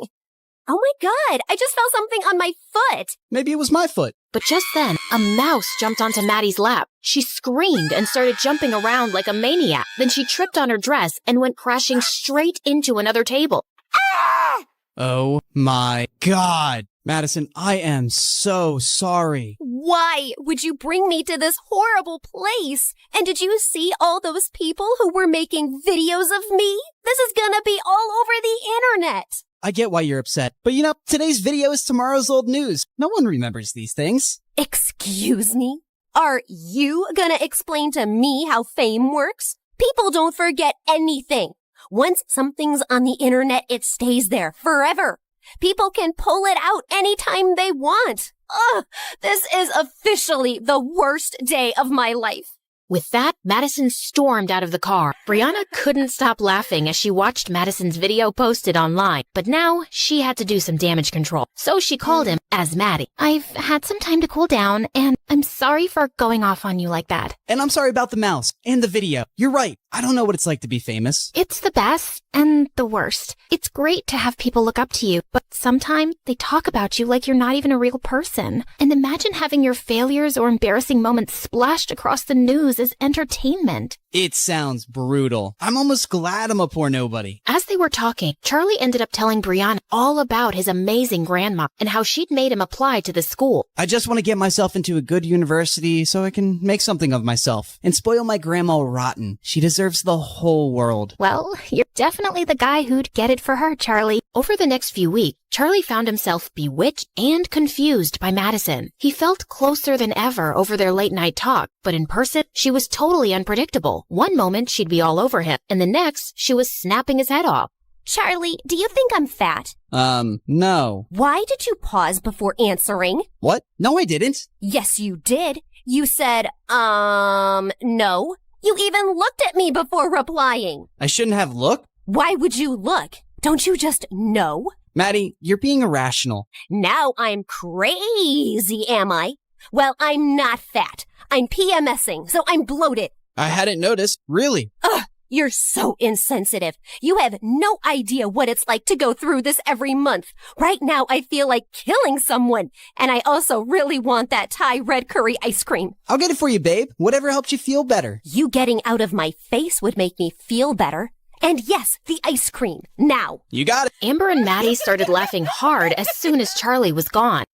Oh my God, I just felt something on my foot. Maybe it was my foot. But just then, a mouse jumped onto Maddie's lap. She screamed and started jumping around like a maniac. Then she tripped on her dress and went crashing straight into another table. Ah! Oh my God. Madison, I am so sorry. Why would you bring me to this horrible place? And did you see all those people who were making videos of me? This is gonna be all over the internet. I get why you're upset, but you know, today's video is tomorrow's old news. No one remembers these things. Excuse me? Are you gonna explain to me how fame works? People don't forget anything. Once something's on the internet, it stays there forever. People can pull it out anytime they want. Ugh, this is officially the worst day of my life. With that, Madison stormed out of the car. Brianna couldn't stop laughing as she watched Madison's video posted online, but now she had to do some damage control. So she called him as Maddie. I've had some time to cool down, and I'm sorry for going off on you like that. And I'm sorry about the mouse and the video. You're right. I don't know what it's like to be famous. It's the best and the worst. It's great to have people look up to you, but sometimes they talk about you like you're not even a real person. And imagine having your failures or embarrassing moments splashed across the news as entertainment. It sounds brutal. I'm almost glad I'm a poor nobody. As they were talking, Charlie ended up telling Brianna all about his amazing grandma and how she'd made him apply to the school. I just want to get myself into a good university so I can make something of myself and spoil my grandma rotten. She deserves the whole world. Well, you're definitely the guy who'd get it for her, Charlie. Over the next few weeks, Charlie found himself bewitched and confused by Madison. He felt closer than ever over their late-night talk, but in person, she was totally unpredictable. One moment, she'd be all over him, and the next, she was snapping his head off. Charlie, do you think I'm fat? No. Why did you pause before answering? What? No, I didn't. Yes, you did. You said, no. You even looked at me before replying. I shouldn't have looked. Why would you look? Don't you just know? Maddie, you're being irrational. Now I'm crazy, am I? Well, I'm not fat. I'm PMSing, so I'm bloated. I hadn't noticed. Really? Ugh, You're so insensitive. You have no idea what it's like to go through this every month. Right now, I feel like killing someone. And I also really want that Thai red curry ice cream. I'll get it for you, babe. Whatever helps you feel better. You getting out of my face would make me feel better. And yes, the ice cream. Now. You got it. Amber and Maddie started laughing hard as soon as Charlie was gone.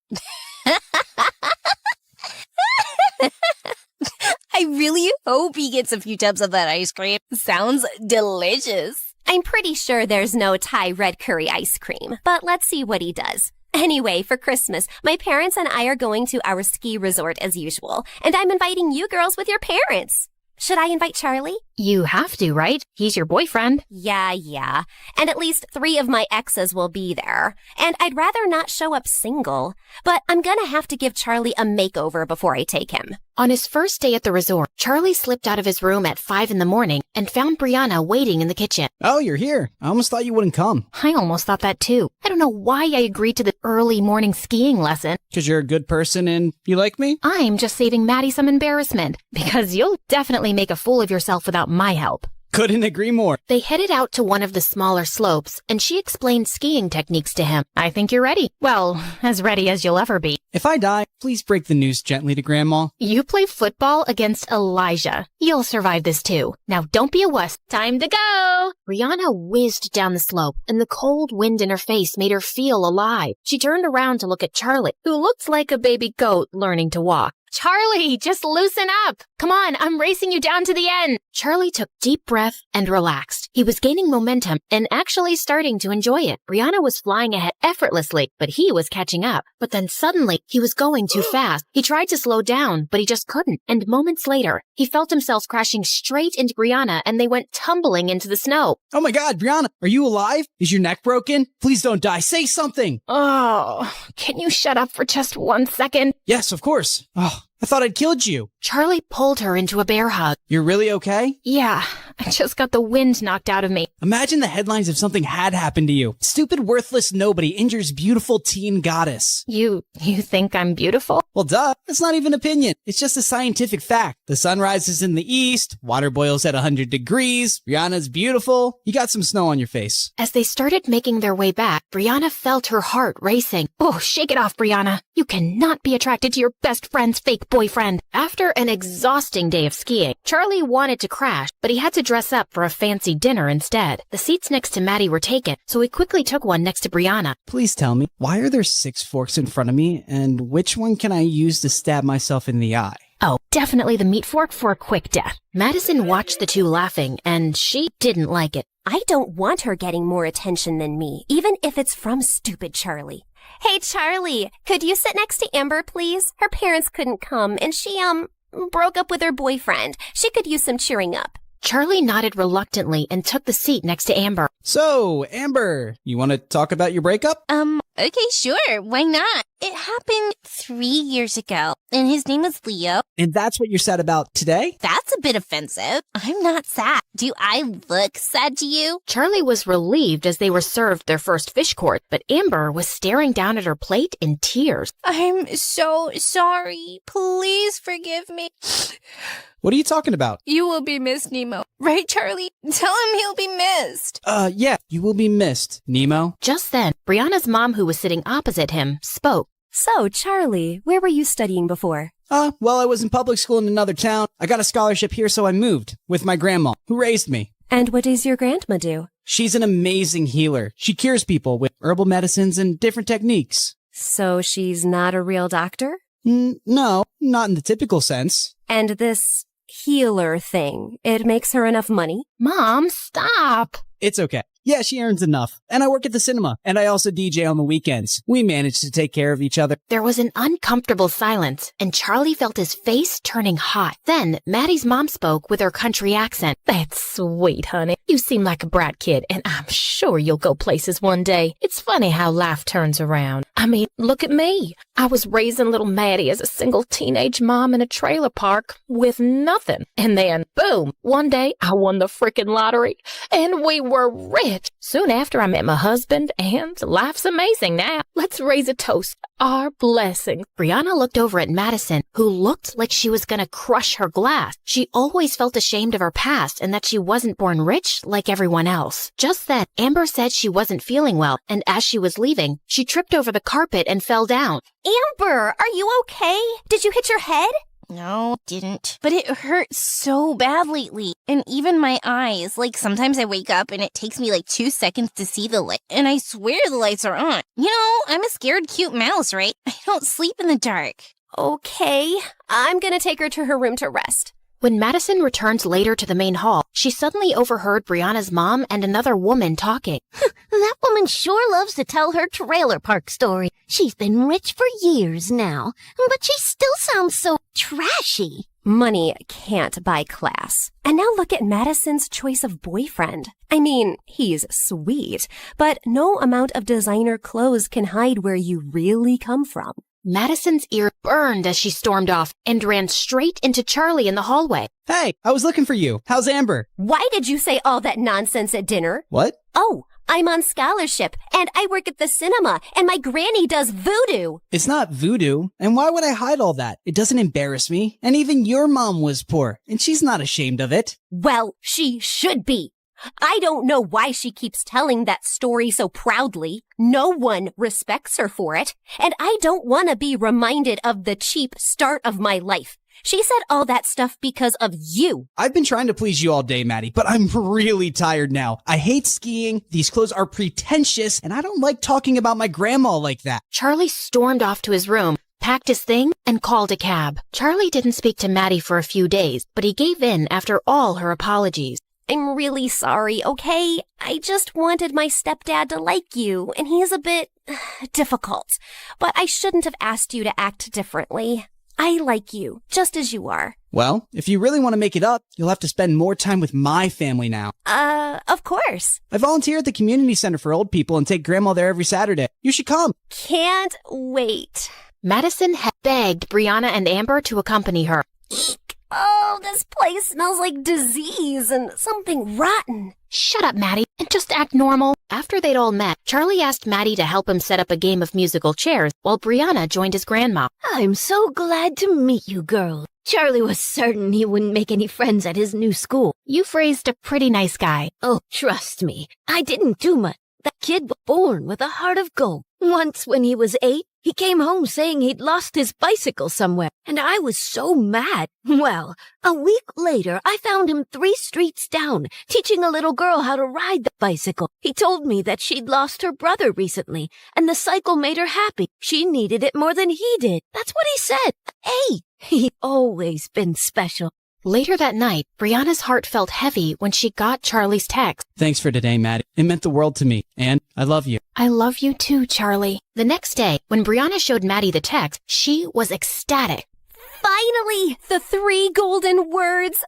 I really hope he gets a few tubs of that ice cream. Sounds delicious. I'm pretty sure there's no Thai red curry ice cream, but let's see what he does. Anyway, for Christmas, my parents and I are going to our ski resort as usual, and I'm inviting you girls with your parents. Should I invite Charlie? You have to, right? He's your boyfriend. Yeah. And at least 3 of my exes will be there. And I'd rather not show up single. But I'm gonna have to give Charlie a makeover before I take him. On his first day at the resort, Charlie slipped out of his room at 5 in the morning and found Brianna waiting in the kitchen. Oh, you're here. I almost thought you wouldn't come. I almost thought that too. I don't know why I agreed to the early morning skiing lesson. Because you're a good person and you like me? I'm just saving Maddie some embarrassment, because you'll definitely make a fool of yourself without my help. Couldn't agree more. They headed out to one of the smaller slopes, and she explained skiing techniques to him. I think you're ready. Well, as ready as you'll ever be. If I die, please break the news gently to Grandma. You play football against Elijah. You'll survive this too. Now don't be a wuss. Time to go! Brianna whizzed down the slope, and the cold wind in her face made her feel alive. She turned around to look at Charlie, who looked like a baby goat learning to walk. Charlie, just loosen up. Come on, I'm racing you down to the end. Charlie took deep breath and relaxed. He was gaining momentum and actually starting to enjoy it. Brianna was flying ahead effortlessly, but he was catching up. But then suddenly, he was going too fast. He tried to slow down, but he just couldn't. And moments later, he felt himself crashing straight into Brianna, and they went tumbling into the snow. Oh my God, Brianna, are you alive? Is your neck broken? Please don't die. Say something. Oh, can you shut up for just 1 second? Yes, of course. Oh, I thought I'd killed you. Charlie pulled her into a bear hug. You're really okay? Yeah, I just got the wind knocked out of me. Imagine the headlines if something had happened to you. Stupid, worthless nobody injures beautiful teen goddess. You think I'm beautiful? Well, duh. That's not even opinion. It's just a scientific fact. The sun rises in the east, water boils at 100 degrees, Brianna's beautiful. You got some snow on your face. As they started making their way back, Brianna felt her heart racing. Oh, shake it off, Brianna. You cannot be attracted to your best friend's fake boyfriend. After an exhausting day of skiing, Charlie wanted to crash, but he had to dress up for a fancy dinner instead. The seats next to Maddie were taken, so he quickly took one next to Brianna. Please tell me, why are there 6 forks in front of me, and which one can I use to stab myself in the eye? Oh, definitely the meat fork for a quick death. Madison watched the two laughing, and she didn't like it. I don't want her getting more attention than me, even if it's from stupid Charlie. Hey, Charlie, could you sit next to Amber, please? Her parents couldn't come, and she, broke up with her boyfriend. She could use some cheering up. Charlie nodded reluctantly and took the seat next to Amber. So, Amber, you want to talk about your breakup? Okay, sure. Why not? It happened 3 years ago, and his name was Leo. And that's what you're sad about today? That's a bit offensive. I'm not sad. Do I look sad to you? Charlie was relieved as they were served their first fish course, but Amber was staring down at her plate in tears. I'm so sorry. Please forgive me. What are you talking about? You will be missed, Nemo. Right, Charlie? Tell him he'll be missed. Yeah, you will be missed, Nemo. Just then, Brianna's mom, who was sitting opposite him, spoke. So, Charlie, where were you studying before? Well, I was in public school in another town. I got a scholarship here, so I moved with my grandma, who raised me. And what does your grandma do? She's an amazing healer. She cures people with herbal medicines and different techniques. So she's not a real doctor? No, not in the typical sense. And this healer thing, it makes her enough money? Mom, stop! It's okay. Yeah, she earns enough. And I work at the cinema. And I also DJ on the weekends. We manage to take care of each other. There was an uncomfortable silence, and Charlie felt his face turning hot. Then, Maddie's mom spoke with her country accent. That's sweet, honey. You seem like a brat kid, and I'm sure you'll go places one day. It's funny how life turns around. I mean, look at me. I was raising little Maddie as a single teenage mom in a trailer park with nothing. And then, boom, one day I won the frickin' lottery, and we were rich. it. Soon after, I met my husband, and life's amazing now. Let's raise a toast. Our blessing. Brianna looked over at Madison, who looked like she was gonna crush her glass. She always felt ashamed of her past and that she wasn't born rich like everyone else. Just then, Amber said she wasn't feeling well, and as she was leaving, she tripped over the carpet and fell down. Amber, are you okay? Did you hit your head? No, didn't. But it hurts so bad lately. And even my eyes. Like, sometimes I wake up and it takes me like 2 seconds to see the light. And I swear the lights are on. You know, I'm a scared cute mouse, right? I don't sleep in the dark. Okay, I'm gonna take her to her room to rest. When Madison returned later to the main hall, she suddenly overheard Brianna's mom and another woman talking. That woman sure loves to tell her trailer park story. She's been rich for years now, but she still sounds so trashy. Money can't buy class. And now look at Madison's choice of boyfriend. I mean, he's sweet, but no amount of designer clothes can hide where you really come from. Madison's ear burned as she stormed off and ran straight into Charlie in the hallway. Hey, I was looking for you. How's Amber? Why did you say all that nonsense at dinner? What? Oh, I'm on scholarship, and I work at the cinema, and my granny does voodoo. It's not voodoo. And why would I hide all that? It doesn't embarrass me. And even your mom was poor, and she's not ashamed of it. Well, she should be. I don't know why she keeps telling that story so proudly. No one respects her for it, and I don't want to be reminded of the cheap start of my life. She said all that stuff because of you. I've been trying to please you all day, Maddie, but I'm really tired now. I hate skiing, these clothes are pretentious, and I don't like talking about my grandma like that. Charlie stormed off to his room, packed his thing, and called a cab. Charlie didn't speak to Maddie for a few days, but he gave in after all her apologies. I'm really sorry, okay? I just wanted my stepdad to like you, and he's a bit difficult. But I shouldn't have asked you to act differently. I like you, just as you are. Well, if you really want to make it up, you'll have to spend more time with my family now. Of course. I volunteer at the community center for old people and take grandma there every Saturday. You should come. Can't wait. Madison had begged Brianna and Amber to accompany her. Eek. Oh, this place smells like disease and something rotten. Shut up, Maddie, and just act normal. After they'd all met, Charlie asked Maddie to help him set up a game of musical chairs while Brianna joined his grandma. I'm so glad to meet you, girl. Charlie was certain he wouldn't make any friends at his new school. You've raised a pretty nice guy. Oh, trust me, I didn't do much. That kid was born with a heart of gold. Once when he was 8, he came home saying he'd lost his bicycle somewhere, and I was so mad. Well, a week later, I found him 3 streets down, teaching a little girl how to ride the bicycle. He told me that she'd lost her brother recently, and the cycle made her happy. She needed it more than he did. That's what he said. Hey, he's always been special. Later that night, Brianna's heart felt heavy when she got Charlie's text. Thanks for today, Maddie. It meant the world to me, and I love you. I love you too, Charlie. The next day, when Brianna showed Maddie the text, she was ecstatic. Finally, the 3 golden words.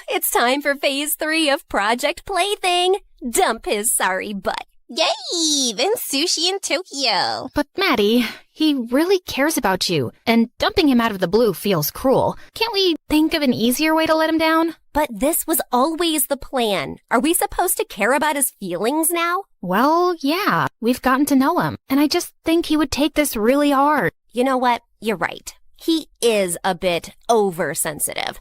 It's time for phase 3 of Project Plaything. Dump his sorry butt. Yay! Then sushi in Tokyo. But Maddie, he really cares about you, and dumping him out of the blue feels cruel. Can't we think of an easier way to let him down? But this was always the plan. Are we supposed to care about his feelings now? Well, yeah, we've gotten to know him, and I just think he would take this really hard. You know what? You're right. He is a bit oversensitive.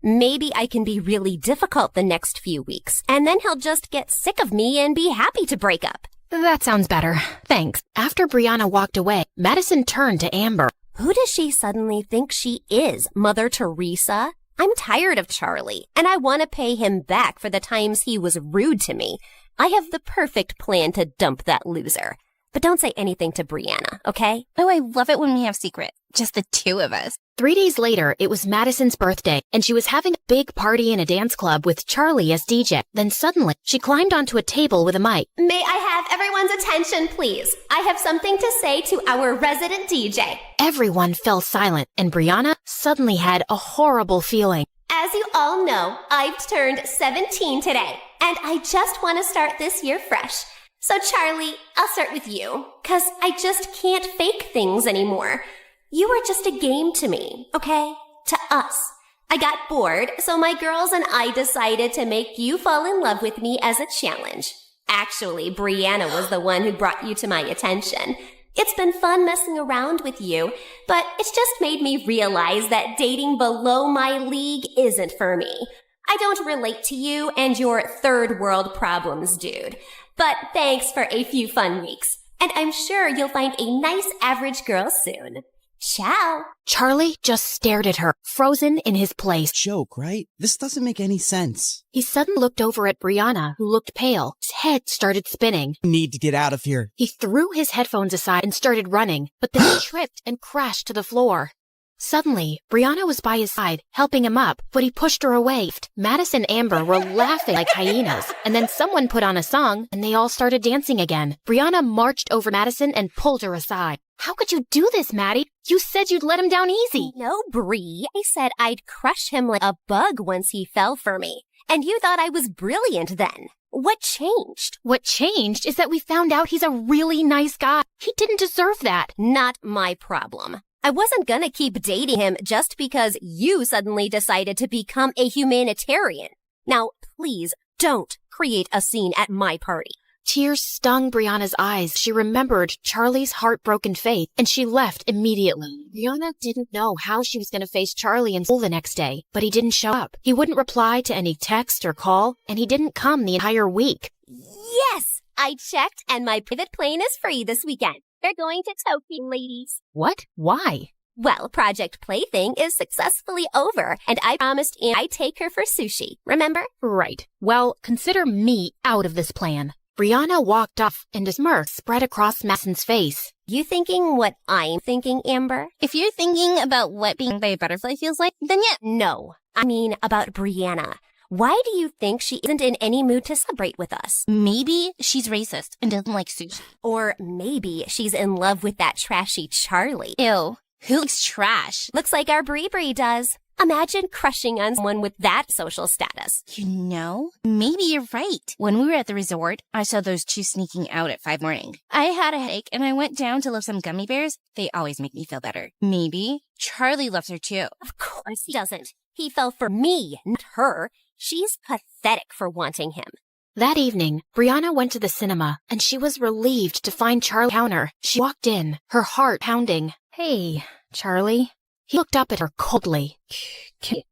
Maybe I can be really difficult the next few weeks, and then he'll just get sick of me and be happy to break up. That sounds better. Thanks. After Brianna walked away, Madison turned to Amber. Who does she suddenly think she is, Mother Teresa? I'm tired of Charlie, and I want to pay him back for the times he was rude to me. I have the perfect plan to dump that loser. But don't say anything to Brianna, okay? Oh, I love it when we have secrets. Just the 2 of us. 3 days later, it was Madison's birthday, and she was having a big party in a dance club with Charlie as DJ. Then suddenly, she climbed onto a table with a mic. May I have everyone's attention, please? I have something to say to our resident DJ. Everyone fell silent, and Brianna suddenly had a horrible feeling. As you all know, I've turned 17 today, and I just want to start this year fresh. So Charlie, I'll start with you, 'cause I just can't fake things anymore. You are just a game to me, okay? To us. I got bored, so my girls and I decided to make you fall in love with me as a challenge. Actually, Brianna was the one who brought you to my attention. It's been fun messing around with you, but it's just made me realize that dating below my league isn't for me. I don't relate to you and your third world problems, dude. But thanks for a few fun weeks, and I'm sure you'll find a nice average girl soon. Ciao. Charlie just stared at her, frozen in his place. Joke, right? This doesn't make any sense. He suddenly looked over at Brianna, who looked pale. His head started spinning. Need to get out of here. He threw his headphones aside and started running, but then he tripped and crashed to the floor. Suddenly, Brianna was by his side, helping him up, but he pushed her away. Madison and Amber were laughing like hyenas, and then someone put on a song, and they all started dancing again. Brianna marched over Madison and pulled her aside. How could you do this, Maddie? You said you'd let him down easy. No, Bree. I said I'd crush him like a bug once he fell for me. And you thought I was brilliant then. What changed? What changed is that we found out he's a really nice guy. He didn't deserve that. Not my problem. I wasn't gonna keep dating him just because you suddenly decided to become a humanitarian. Now, please don't create a scene at my party. Tears stung Brianna's eyes. She remembered Charlie's heartbroken face, and she left immediately. Brianna didn't know how she was going to face Charlie in school the next day, but he didn't show up. He wouldn't reply to any text or call, and he didn't come the entire week. Yes! I checked, and my private plane is free this weekend. They're going to Tokyo, ladies. What? Why? Well, Project Plaything is successfully over, and I promised I'd take her for sushi. Remember? Right. Well, consider me out of this plan. Brianna walked off, and a smirk spread across Madison's face. You thinking what I'm thinking, Amber? If you're thinking about what being by a butterfly feels like, then yeah. No, I mean about Brianna. Why do you think she isn't in any mood to celebrate with us? Maybe she's racist and doesn't like sushi. Or maybe she's in love with that trashy Charlie. Ew, who likes trash? Looks like our Bree does. Imagine crushing on someone with that social status. You know, maybe you're right. When we were at the resort, I saw those two sneaking out at 5 a.m. I had a headache and I went down to lift some gummy bears. They always make me feel better. Maybe Charlie loves her too. Of course he doesn't. He fell for me, not her. She's pathetic for wanting him. That evening, Brianna went to the cinema, and she was relieved to find Charlie counter. She walked in, her heart pounding. Hey, Charlie. He looked up at her coldly.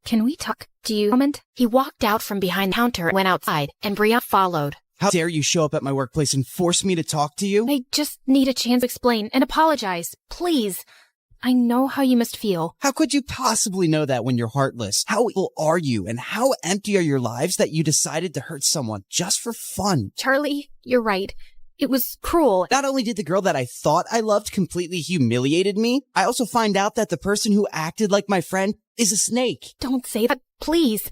Can we talk? Do you comment? He walked out from behind the counter and went outside, and Brianna followed. How dare you show up at my workplace and force me to talk to you? I just need a chance to explain and apologize. Please. I know how you must feel. How could you possibly know that when you're heartless? How evil are you, and how empty are your lives that you decided to hurt someone just for fun? Charlie, you're right. It was cruel. Not only did the girl that I thought I loved completely humiliated me, I also find out that the person who acted like my friend is a snake. Don't say that, please.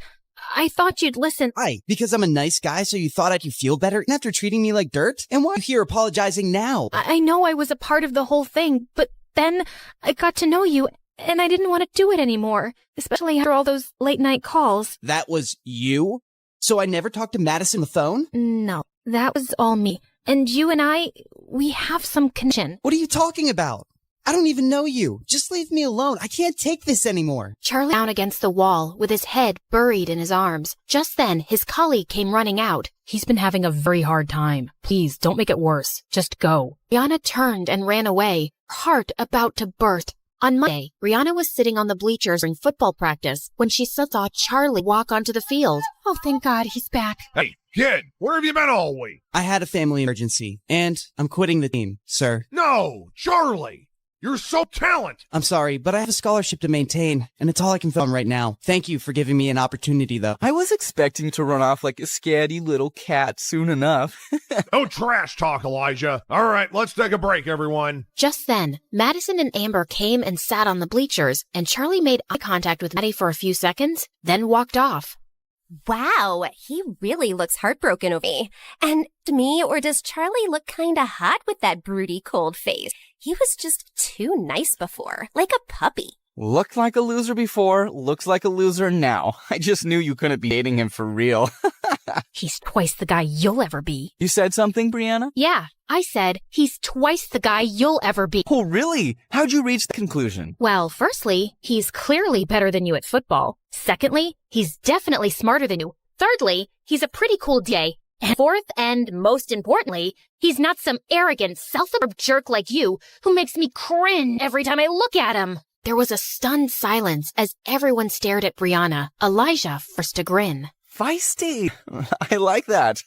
I thought you'd listen. Why? Because I'm a nice guy, so you thought I'd feel better after treating me like dirt? And why are you here apologizing now? I know I was a part of the whole thing, but then I got to know you, and I didn't want to do it anymore, especially after all those late-night calls. That was you? So I never talked to Madison on the phone? No, that was all me. And you and I, we have some connection. What are you talking about? I don't even know you. Just leave me alone. I can't take this anymore. Charlie down against the wall with his head buried in his arms. Just then, his colleague came running out. He's been having a very hard time. Please, don't make it worse. Just go. Rihanna turned and ran away, her heart about to burst. On Monday, Rihanna was sitting on the bleachers during football practice when she saw Charlie walk onto the field. Oh, thank God, he's back. Hey, kid, where have you been all week? I had a family emergency, and I'm quitting the team, sir. No, Charlie! You're so talented! I'm sorry, but I have a scholarship to maintain, and it's all I can film right now. Thank you for giving me an opportunity, though. I was expecting to run off like a scatty little cat soon enough. No trash talk, Elijah. All right, let's take a break, everyone. Just then, Madison and Amber came and sat on the bleachers, and Charlie made eye contact with Maddie for a few seconds, then walked off. Wow, he really looks heartbroken over me. And to me, or does Charlie look kinda hot with that broody cold face? He was just too nice before, like a puppy. Looked like a loser before, looks like a loser now. I just knew you couldn't be dating him for real. He's twice the guy you'll ever be. You said something, Brianna? Yeah, I said he's twice the guy you'll ever be. Oh, really? How'd you reach the conclusion? Well, firstly, he's clearly better than you at football. Secondly, he's definitely smarter than you. Thirdly, he's a pretty cool DJ. And fourth, and most importantly, he's not some arrogant, self-absorbed jerk like you who makes me cringe every time I look at him. There was a stunned silence as everyone stared at Brianna. Elijah forced a grin. Feisty. I like that.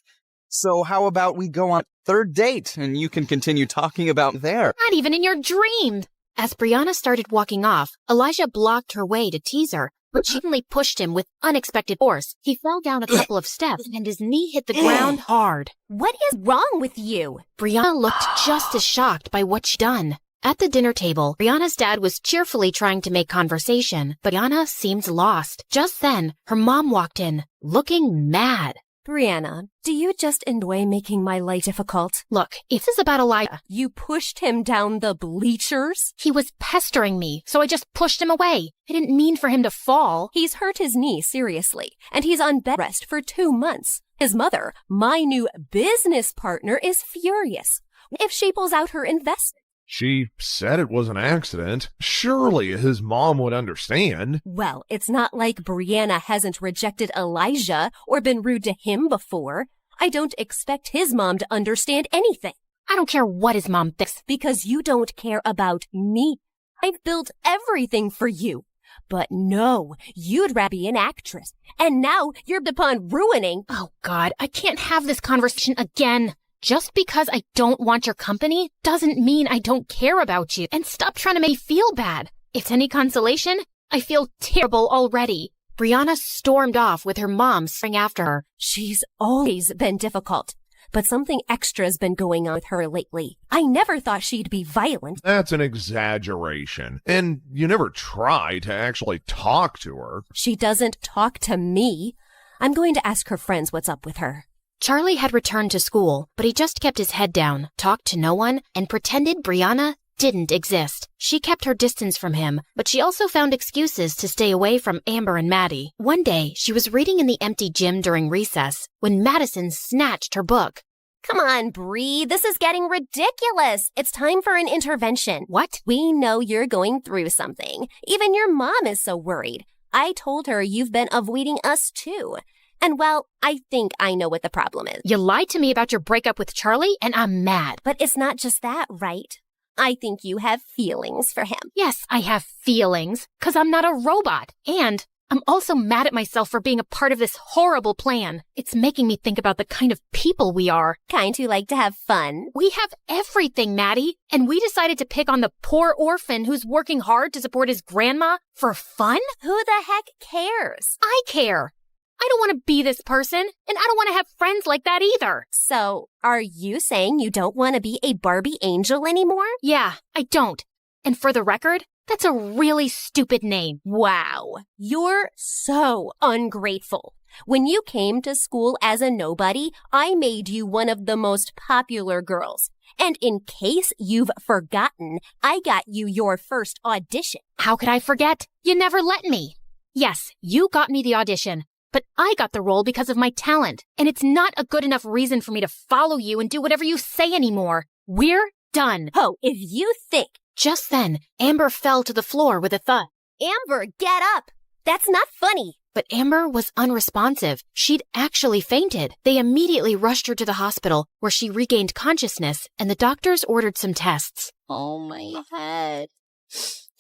So how about we go on third date and you can continue talking about there? Not even in your dreams. As Brianna started walking off, Elijah blocked her way to tease her, but she suddenly pushed him with unexpected force. He fell down a couple of steps and his knee hit the ground hard. What is wrong with you? Brianna looked just as shocked by what she'd done. At the dinner table, Brianna's dad was cheerfully trying to make conversation, but Brianna seemed lost. Just then, her mom walked in, looking mad. Brianna, do you just enjoy making my life difficult? Look, if this is about Elijah... You pushed him down the bleachers? He was pestering me, so I just pushed him away. I didn't mean for him to fall. He's hurt his knee seriously, and he's on bed rest for 2 months. His mother, my new business partner, is furious if she pulls out her investment. She said it was an accident. Surely his mom would understand. Well, it's not like Brianna hasn't rejected Elijah or been rude to him before. I don't expect his mom to understand anything. I don't care what his mom thinks. Because you don't care about me. I've built everything for you. But no, you'd rather be an actress. And now you're upon ruining. Oh, God, I can't have this conversation again. Just because I don't want your company doesn't mean I don't care about you. And stop trying to make me feel bad. If it's any consolation, I feel terrible already. Brianna stormed off with her mom staring after her. She's always been difficult, but something extra's been going on with her lately. I never thought she'd be violent. That's an exaggeration. And you never try to actually talk to her. She doesn't talk to me. I'm going to ask her friends what's up with her. Charlie had returned to school, but he just kept his head down, talked to no one, and pretended Brianna didn't exist. She kept her distance from him, but she also found excuses to stay away from Amber and Maddie. One day, she was reading in the empty gym during recess when Madison snatched her book. Come on, Bree. This is getting ridiculous. It's time for an intervention. What? We know you're going through something. Even your mom is so worried. I told her you've been avoiding us too. And well, I think I know what the problem is. You lied to me about your breakup with Charlie, and I'm mad. But it's not just that, right? I think you have feelings for him. Yes, I have feelings, 'cause I'm not a robot. And I'm also mad at myself for being a part of this horrible plan. It's making me think about the kind of people we are. Kind who like to have fun. We have everything, Maddie. And we decided to pick on the poor orphan who's working hard to support his grandma for fun? Who the heck cares? I care. I don't want to be this person, and I don't want to have friends like that either. So, are you saying you don't want to be a Barbie angel anymore? Yeah, I don't. And for the record, that's a really stupid name. Wow, you're so ungrateful. When you came to school as a nobody, I made you one of the most popular girls. And in case you've forgotten, I got you your first audition. How could I forget? You never let me. Yes, you got me the audition. But I got the role because of my talent, and it's not a good enough reason for me to follow you and do whatever you say anymore. We're done. Oh, if you think. Just then, Amber fell to the floor with a thud. Amber, get up. That's not funny. But Amber was unresponsive. She'd actually fainted. They immediately rushed her to the hospital, where she regained consciousness, and the doctors ordered some tests. Oh, my head.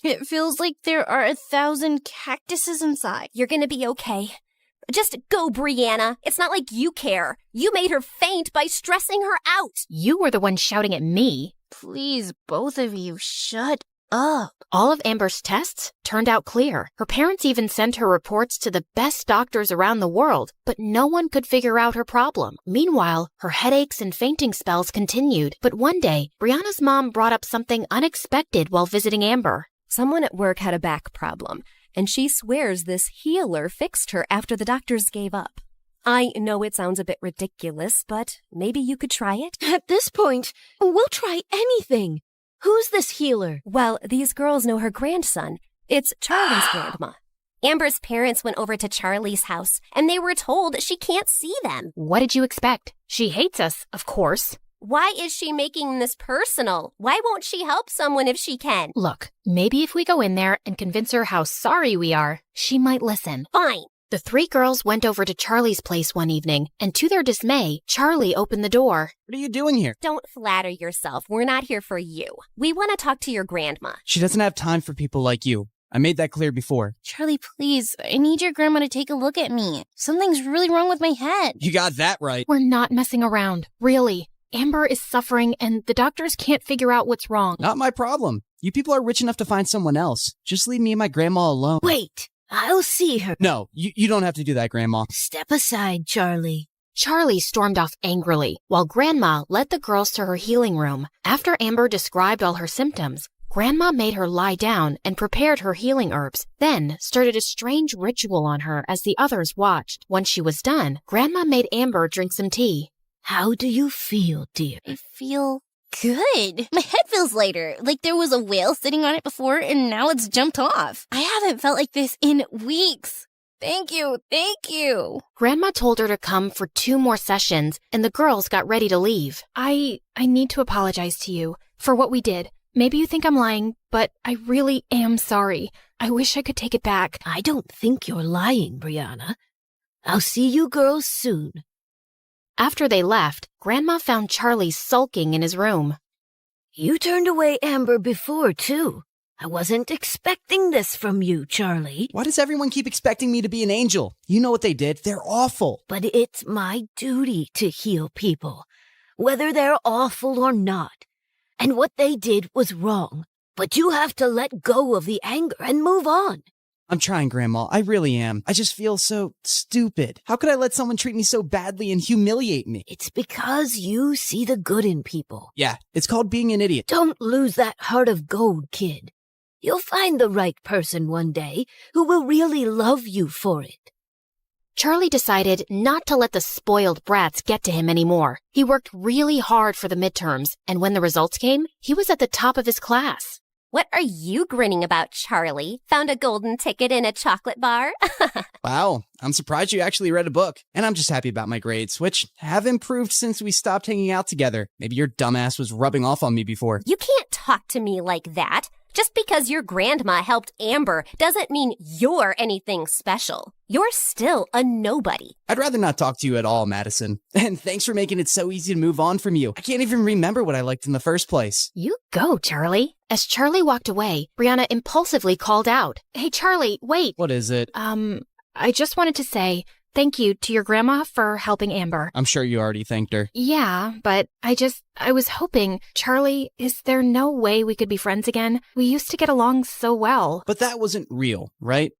It feels like there are 1,000 cactuses inside. You're gonna be okay. Just go, Brianna. It's not like you care. You made her faint by stressing her out. You were the one shouting at me. Please, both of you, shut up. All of Amber's tests turned out clear. Her parents even sent her reports to the best doctors around the world, but no one could figure out her problem. Meanwhile, her headaches and fainting spells continued. But one day, Brianna's mom brought up something unexpected while visiting Amber. Someone at work had a back problem, and she swears this healer fixed her after the doctors gave up. I know it sounds a bit ridiculous, but maybe you could try it? At this point, we'll try anything. Who's this healer? Well, these girls know her grandson. It's Charlie's grandma. Amber's parents went over to Charlie's house, and they were told she can't see them. What did you expect? She hates us, of course. Why is she making this personal? Why won't she help someone if she can? Look, maybe if we go in there and convince her how sorry we are, she might listen. Fine. The three girls went over to Charlie's place one evening, and to their dismay, Charlie opened the door. What are you doing here? Don't flatter yourself. We're not here for you. We want to talk to your grandma. She doesn't have time for people like you. I made that clear before. Charlie, please, I need your grandma to take a look at me. Something's really wrong with my head. You got that right. We're not messing around. Really. Amber is suffering, and the doctors can't figure out what's wrong. Not my problem. You people are rich enough to find someone else. Just leave me and my grandma alone. Wait, I'll see her. No, you don't have to do that, Grandma. Step aside, Charlie. Charlie stormed off angrily, while Grandma led the girls to her healing room. After Amber described all her symptoms, Grandma made her lie down and prepared her healing herbs, then started a strange ritual on her as the others watched. Once she was done, Grandma made Amber drink some tea. How do you feel, dear? I feel good. My head feels lighter, like there was a whale sitting on it before and now it's jumped off. I haven't felt like this in weeks. Thank you. Grandma told her to come for 2 more sessions, and the girls got ready to leave. I need to apologize to you for what we did. Maybe you think I'm lying, but I really am sorry. I wish I could take it back. I don't think you're lying, Brianna. I'll see you girls soon. After they left, Grandma found Charlie sulking in his room. You turned away Amber before, too. I wasn't expecting this from you, Charlie. Why does everyone keep expecting me to be an angel? You know what they did. They're awful. But it's my duty to heal people, whether they're awful or not. And what they did was wrong. But you have to let go of the anger and move on. I'm trying, Grandma. I really am. I just feel so stupid. How could I let someone treat me so badly and humiliate me? It's because you see the good in people. Yeah, it's called being an idiot. Don't lose that heart of gold, kid. You'll find the right person one day who will really love you for it. Charlie decided not to let the spoiled brats get to him anymore. He worked really hard for the midterms, and when the results came, he was at the top of his class. What are you grinning about, Charlie? Found a golden ticket in a chocolate bar? Wow, I'm surprised you actually read a book. And I'm just happy about my grades, which have improved since we stopped hanging out together. Maybe your dumbass was rubbing off on me before. You can't talk to me like that. Just because your grandma helped Amber doesn't mean you're anything special. You're still a nobody. I'd rather not talk to you at all, Madison. And thanks for making it so easy to move on from you. I can't even remember what I liked in the first place. You go, Charlie. As Charlie walked away, Brianna impulsively called out, "Hey, Charlie, wait." What is it? I just wanted to say thank you to your grandma for helping Amber. I'm sure you already thanked her. Yeah, but I was hoping, Charlie, is there no way we could be friends again? We used to get along so well. But that wasn't real, right?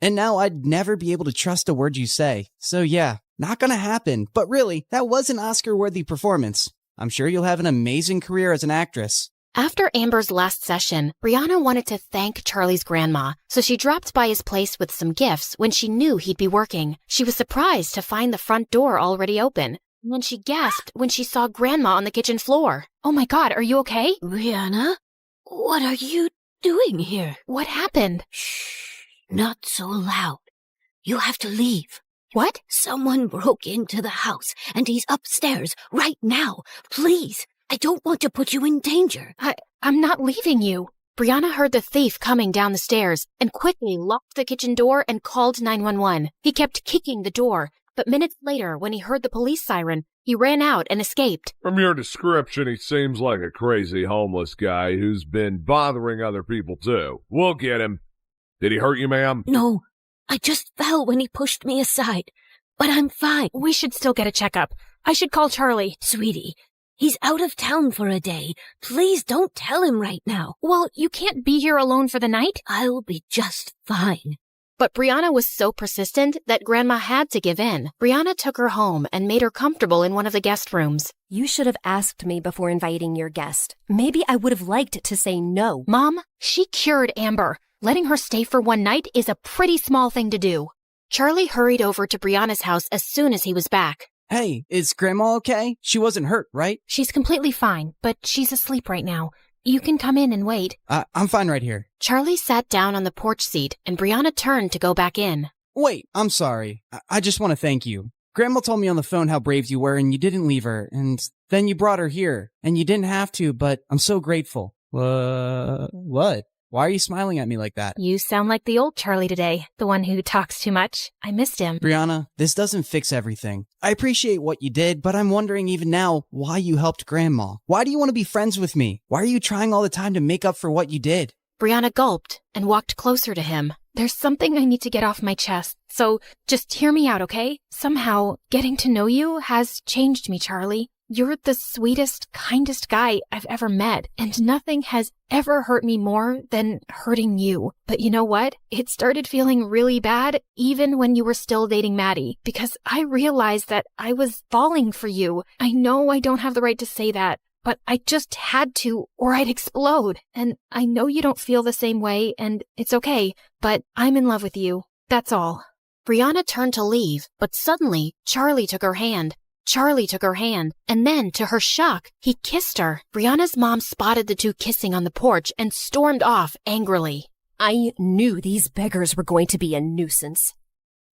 And now I'd never be able to trust a word you say. So yeah, not gonna happen. But really, that was an Oscar-worthy performance. I'm sure you'll have an amazing career as an actress. After Amber's last session, Brianna wanted to thank Charlie's grandma, so she dropped by his place with some gifts when she knew he'd be working. She was surprised to find the front door already open, and then she gasped when she saw Grandma on the kitchen floor. Oh my God, are you okay? Brianna, what are you doing here? What happened? Shh, not so loud. You have to leave. What? Someone broke into the house, and he's upstairs right now. Please. I don't want to put you in danger. I'm not leaving you. Brianna heard the thief coming down the stairs and quickly locked the kitchen door and called 911. He kept kicking the door, but minutes later, when he heard the police siren, he ran out and escaped. From your description, he seems like a crazy homeless guy who's been bothering other people too. We'll get him. Did he hurt you, ma'am? No, I just fell when he pushed me aside, but I'm fine. We should still get a checkup. I should call Charlie. Sweetie, he's out of town for a day. Please don't tell him right now. Well, you can't be here alone for the night. I'll be just fine. But Brianna was so persistent that Grandma had to give in. Brianna took her home and made her comfortable in one of the guest rooms. You should have asked me before inviting your guest. Maybe I would have liked to say no. Mom, she cured Amber. Letting her stay for one night is a pretty small thing to do. Charlie hurried over to Brianna's house as soon as he was back. Hey, is Grandma okay? She wasn't hurt, right? She's completely fine, but she's asleep right now. You can come in and wait. I'm fine right here. Charlie sat down on the porch seat, and Brianna turned to go back in. Wait, I'm sorry. I just want to thank you. Grandma told me on the phone how brave you were, and you didn't leave her, and then you brought her here, and you didn't have to, but I'm so grateful. What? Why are you smiling at me like that? You sound like the old Charlie today, the one who talks too much. I missed him. Brianna, this doesn't fix everything. I appreciate what you did, but I'm wondering even now why you helped Grandma. Why do you want to be friends with me? Why are you trying all the time to make up for what you did? Brianna gulped and walked closer to him. There's something I need to get off my chest, so just hear me out, okay? Somehow, getting to know you has changed me, Charlie. You're the sweetest, kindest guy I've ever met, and nothing has ever hurt me more than hurting you. But you know what? It started feeling really bad even when you were still dating Maddie, because I realized that I was falling for you. I know I don't have the right to say that, but I just had to, or I'd explode. And I know you don't feel the same way, and it's okay, but I'm in love with you. That's all. Brianna turned to leave, but suddenly, Charlie took her hand. And then, to her shock, he kissed her. Brianna's mom spotted the two kissing on the porch and stormed off angrily. I knew these beggars were going to be a nuisance.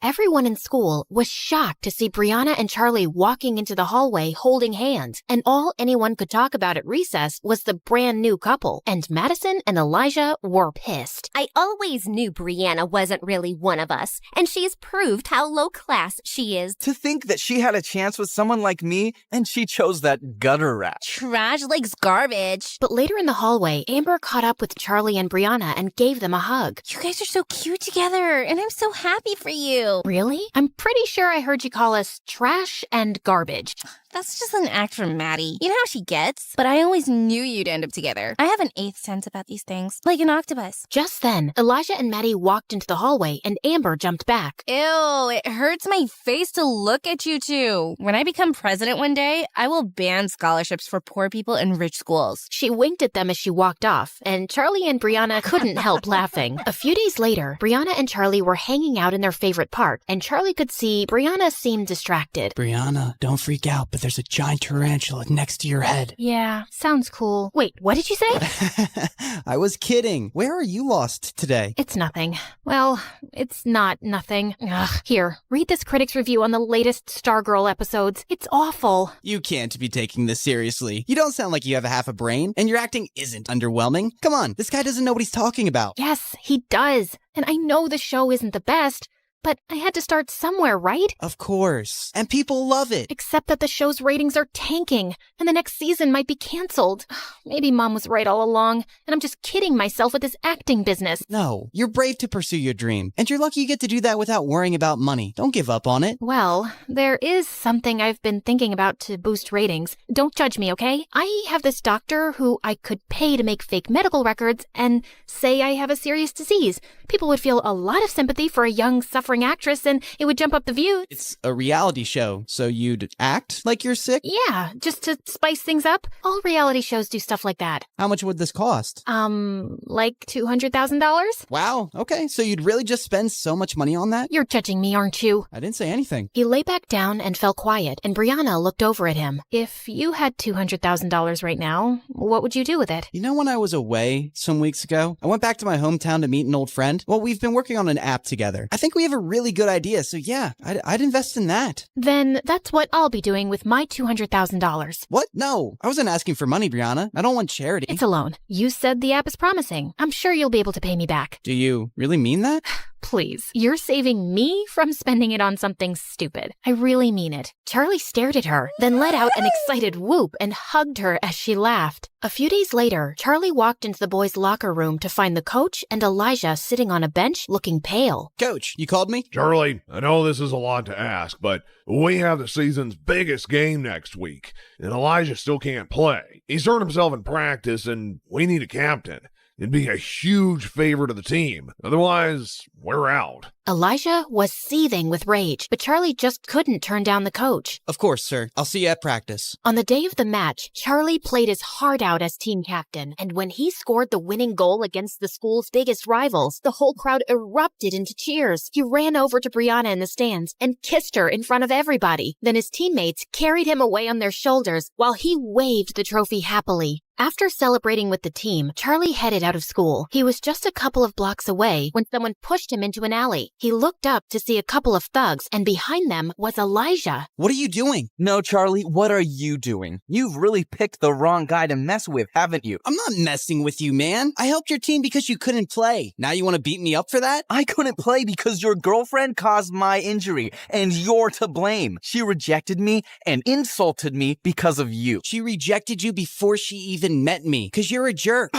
Everyone in school was shocked to see Brianna and Charlie walking into the hallway holding hands, and all anyone could talk about at recess was the brand new couple, and Madison and Elijah were pissed. I always knew Brianna wasn't really one of us, and she's proved how low class she is. To think that she had a chance with someone like me, and she chose that gutter rat. Trash likes garbage. But later in the hallway, Amber caught up with Charlie and Brianna and gave them a hug. You guys are so cute together, and I'm so happy for you. Really? I'm pretty sure I heard you call us trash and garbage. That's just an act from Maddie. You know how she gets? But I always knew you'd end up together. I have an eighth sense about these things, like an octopus. Just then, Elijah and Maddie walked into the hallway, and Amber jumped back. Ew, it hurts my face to look at you two. When I become president one day, I will ban scholarships for poor people in rich schools. She winked at them as she walked off, and Charlie and Brianna couldn't help laughing. A few days later, Brianna and Charlie were hanging out in their favorite park, and Charlie could see Brianna seemed distracted. Brianna, don't freak out, but there's a giant tarantula next to your head. Yeah, sounds cool. Wait, what did you say? I was kidding. Where are you lost today? It's nothing. Well, it's not nothing. Ugh. Here, read this critic's review on the latest Stargirl episodes. It's awful. You can't be taking this seriously. You don't sound like you have half a brain, and your acting isn't underwhelming. Come on, this guy doesn't know what he's talking about. Yes, he does. And I know the show isn't the best, but I had to start somewhere, right? Of course. And people love it. Except that the show's ratings are tanking, and the next season might be canceled. Maybe Mom was right all along, and I'm just kidding myself with this acting business. No, you're brave to pursue your dream, and you're lucky you get to do that without worrying about money. Don't give up on it. Well, there is something I've been thinking about to boost ratings. Don't judge me, okay? I have this doctor who I could pay to make fake medical records and say I have a serious disease. People would feel a lot of sympathy for a young, suffering actress, and it would jump up the views. It's a reality show, so you'd act like you're sick? Yeah, just to spice things up. All reality shows do stuff like that. How much would this cost? Like $200,000? Wow, okay, so you'd really just spend so much money on that? You're judging me, aren't you? I didn't say anything. He lay back down and fell quiet, and Brianna looked over at him. If you had $200,000 right now, what would you do with it? You know, when I was away some weeks ago, I went back to my hometown to meet an old friend. Well, we've been working on an app together. I think we have a really good idea, so yeah, I'd invest in that. Then that's what I'll be doing with my $200,000. What? No, I wasn't asking for money, Brianna. I don't want charity. It's a loan. You said the app is promising. I'm sure you'll be able to pay me back. Do you really mean that? Please, you're saving me from spending it on something stupid. I really mean it. Charlie stared at her, then let out an excited whoop and hugged her as she laughed. A few days later, Charlie walked into the boys' locker room to find the coach and Elijah sitting on a bench looking pale. Coach, you called me? Charlie, I know this is a lot to ask, but we have the season's biggest game next week, and Elijah still can't play. He's hurt himself in practice, and we need a captain. It'd be a huge favor to the team. Otherwise, we're out. Elijah was seething with rage, but Charlie just couldn't turn down the coach. Of course, sir. I'll see you at practice. On the day of the match, Charlie played his heart out as team captain, and when he scored the winning goal against the school's biggest rivals, the whole crowd erupted into cheers. He ran over to Brianna in the stands and kissed her in front of everybody. Then his teammates carried him away on their shoulders while he waved the trophy happily. After celebrating with the team, Charlie headed out of school. He was just a couple of blocks away when someone pushed him into an alley. He looked up to see a couple of thugs, and behind them was Elijah. What are you doing? No, Charlie, what are you doing? You've really picked the wrong guy to mess with, haven't you? I'm not messing with you, man. I helped your team because you couldn't play. Now you want to beat me up for that? I couldn't play because your girlfriend caused my injury, and you're to blame. She rejected me and insulted me because of you. She rejected you before she even met me, because you're a jerk.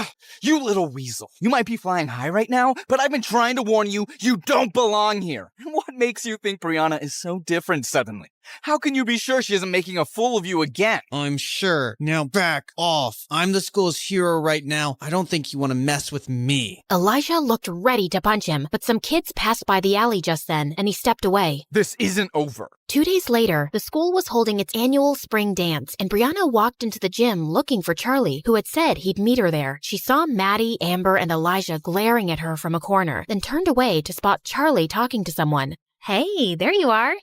You little weasel. You might be flying high right now, but I've been trying to warn you, you don't belong here. What makes you think Brianna is so different suddenly? How can you be sure she isn't making a fool of you again? I'm sure. Now back off. I'm the school's hero right now. I don't think you want to mess with me. Elijah looked ready to punch him, but some kids passed by the alley just then, and he stepped away. This isn't over. 2 days later, the school was holding its annual spring dance, and Brianna walked into the gym looking for Charlie, who had said he'd meet her there. She saw Maddie, Amber, and Elijah glaring at her from a corner, then turned away to spot Charlie talking to someone. Hey, there you are.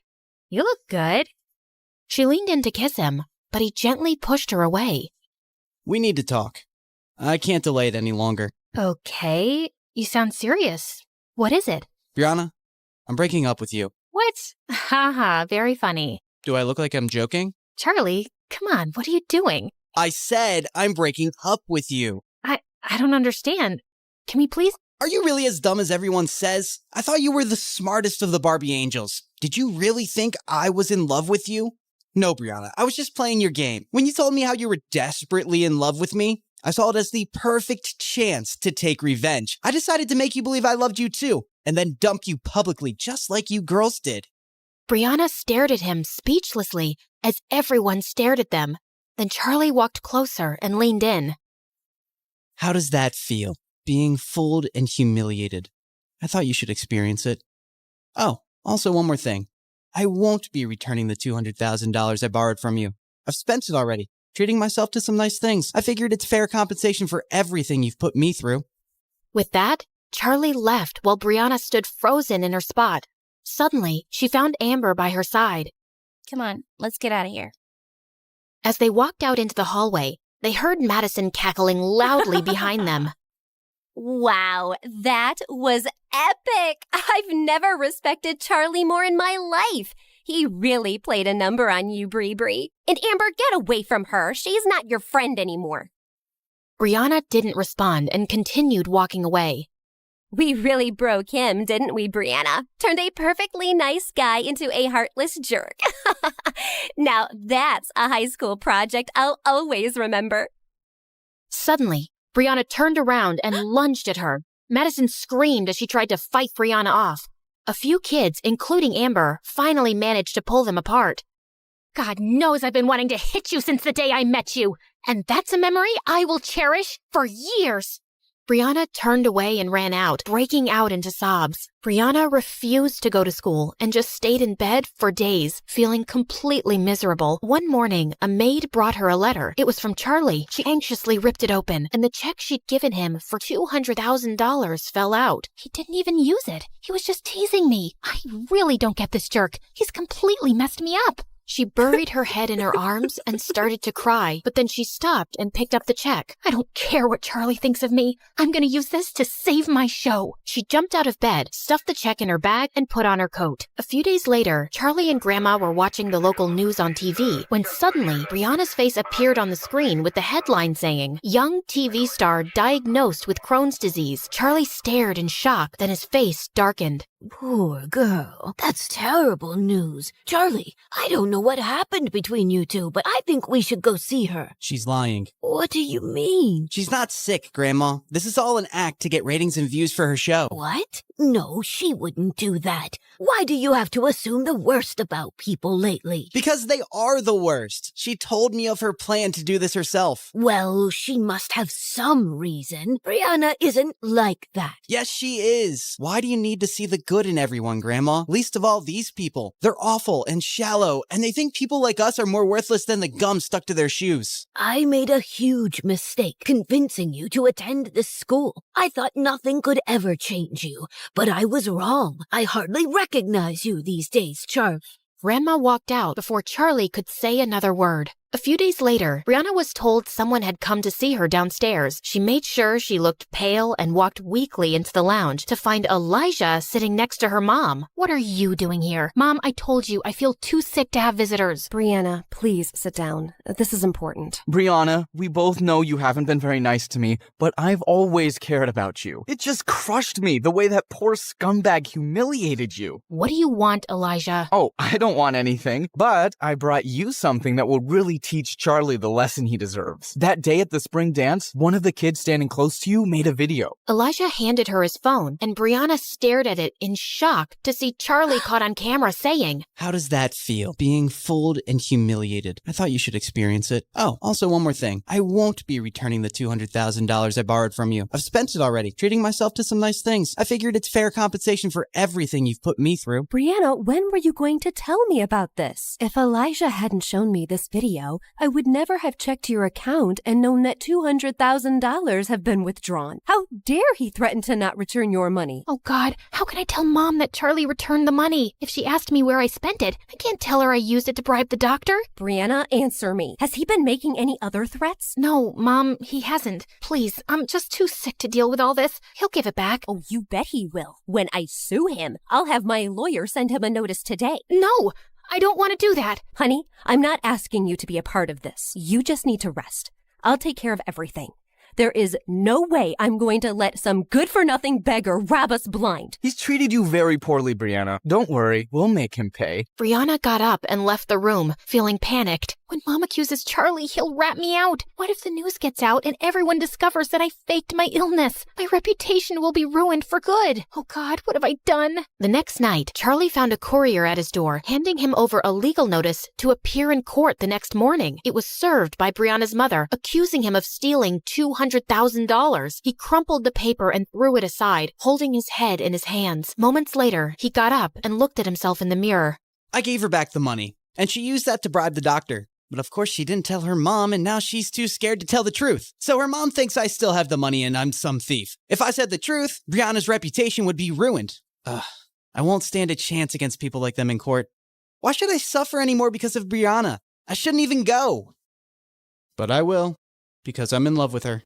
You look good. She leaned in to kiss him, but he gently pushed her away. We need to talk. I can't delay it any longer. Okay, you sound serious. What is it? Brianna, I'm breaking up with you. What? Haha, very funny. Do I look like I'm joking? Charlie, come on, what are you doing? I said I'm breaking up with you. I don't understand. Can we please? Are you really as dumb as everyone says? I thought you were the smartest of the Barbie angels. Did you really think I was in love with you? No, Brianna, I was just playing your game. When you told me how you were desperately in love with me, I saw it as the perfect chance to take revenge. I decided to make you believe I loved you too, and then dump you publicly just like you girls did. Brianna stared at him speechlessly as everyone stared at them. Then Charlie walked closer and leaned in. How does that feel? Being fooled and humiliated. I thought you should experience it. Oh, also one more thing. I won't be returning the $200,000 I borrowed from you. I've spent it already, treating myself to some nice things. I figured it's fair compensation for everything you've put me through. With that, Charlie left while Brianna stood frozen in her spot. Suddenly, she found Amber by her side. Come on, let's get out of here. As they walked out into the hallway, they heard Madison cackling loudly behind them. Wow, that was epic! I've never respected Charlie more in my life. He really played a number on you, Bree. And Amber, get away from her. She's not your friend anymore. Brianna didn't respond and continued walking away. We really broke him, didn't we, Brianna? Turned a perfectly nice guy into a heartless jerk. Now that's a high school project I'll always remember. Suddenly, Brianna turned around and lunged at her. Madison screamed as she tried to fight Brianna off. A few kids, including Amber, finally managed to pull them apart. God knows I've been wanting to hit you since the day I met you, and that's a memory I will cherish for years. Brianna turned away and ran out, breaking out into sobs. Brianna refused to go to school and just stayed in bed for days, feeling completely miserable. One morning, a maid brought her a letter. It was from Charlie. She anxiously ripped it open, and the check she'd given him for $200,000 fell out. He didn't even use it. He was just teasing me. I really don't get this jerk. He's completely messed me up. She buried her head in her arms and started to cry, but then she stopped and picked up the check. I don't care what Charlie thinks of me. I'm going to use this to save my show. She jumped out of bed, stuffed the check in her bag, and put on her coat. A few days later, Charlie and Grandma were watching the local news on TV when suddenly Brianna's face appeared on the screen with the headline saying, "Young TV star diagnosed with Crohn's disease." Charlie stared in shock, then his face darkened. Poor girl. That's terrible news. Charlie, I don't know what happened between you two, but I think we should go see her. She's lying. What do you mean? She's not sick, Grandma. This is all an act to get ratings and views for her show. What? No, she wouldn't do that. Why do you have to assume the worst about people lately? Because they are the worst. She told me of her plan to do this herself. Well, she must have some reason. Brianna isn't like that. Yes, she is. Why do you need to see the good in everyone, Grandma? Least of all these people. They're awful and shallow, and they think people like us are more worthless than the gum stuck to their shoes. I made a huge mistake convincing you to attend this school. I thought nothing could ever change you, but I was wrong. I hardly recognize you these days, Charlie. Grandma walked out before Charlie could say another word. A few days later, Brianna was told someone had come to see her downstairs. She made sure she looked pale and walked weakly into the lounge to find Elijah sitting next to her mom. What are you doing here? Mom, I told you, I feel too sick to have visitors. Brianna, please sit down. This is important. Brianna, we both know you haven't been very nice to me, but I've always cared about you. It just crushed me the way that poor scumbag humiliated you. What do you want, Elijah? Oh, I don't want anything, but I brought you something that will really teach Charlie the lesson he deserves. That day at the spring dance, one of the kids standing close to you made a video. Elijah handed her his phone, and Brianna stared at it in shock to see Charlie caught on camera saying, How does that feel? Being fooled and humiliated. I thought you should experience it. Oh, also one more thing. I won't be returning the $200,000 I borrowed from you. I've spent it already, treating myself to some nice things. I figured it's fair compensation for everything you've put me through. Brianna, when were you going to tell me about this? If Elijah hadn't shown me this video, I would never have checked your account and known that $200,000 have been withdrawn. How dare he threaten to not return your money? Oh God, how can I tell Mom that Charlie returned the money? If she asked me where I spent it, I can't tell her I used it to bribe the doctor. Brianna, answer me. Has he been making any other threats? No, Mom, he hasn't. Please, I'm just too sick to deal with all this. He'll give it back. Oh, you bet he will. When I sue him, I'll have my lawyer send him a notice today. No, I don't want to do that. Honey, I'm not asking you to be a part of this. You just need to rest. I'll take care of everything. There is no way I'm going to let some good-for-nothing beggar rob us blind. He's treated you very poorly, Brianna. Don't worry, we'll make him pay. Brianna got up and left the room, feeling panicked. When Mom accuses Charlie, he'll rat me out. What if the news gets out and everyone discovers that I faked my illness? My reputation will be ruined for good. Oh God, what have I done? The next night, Charlie found a courier at his door, handing him over a legal notice to appear in court the next morning. It was served by Brianna's mother, accusing him of stealing $200,000. He crumpled the paper and threw it aside, holding his head in his hands. Moments later, he got up and looked at himself in the mirror. I gave her back the money, and she used that to bribe the doctor. But of course she didn't tell her mom, and now she's too scared to tell the truth. So her mom thinks I still have the money and I'm some thief. If I said the truth, Brianna's reputation would be ruined. I won't stand a chance against people like them in court. Why should I suffer anymore because of Brianna? I shouldn't even go. But I will, because I'm in love with her.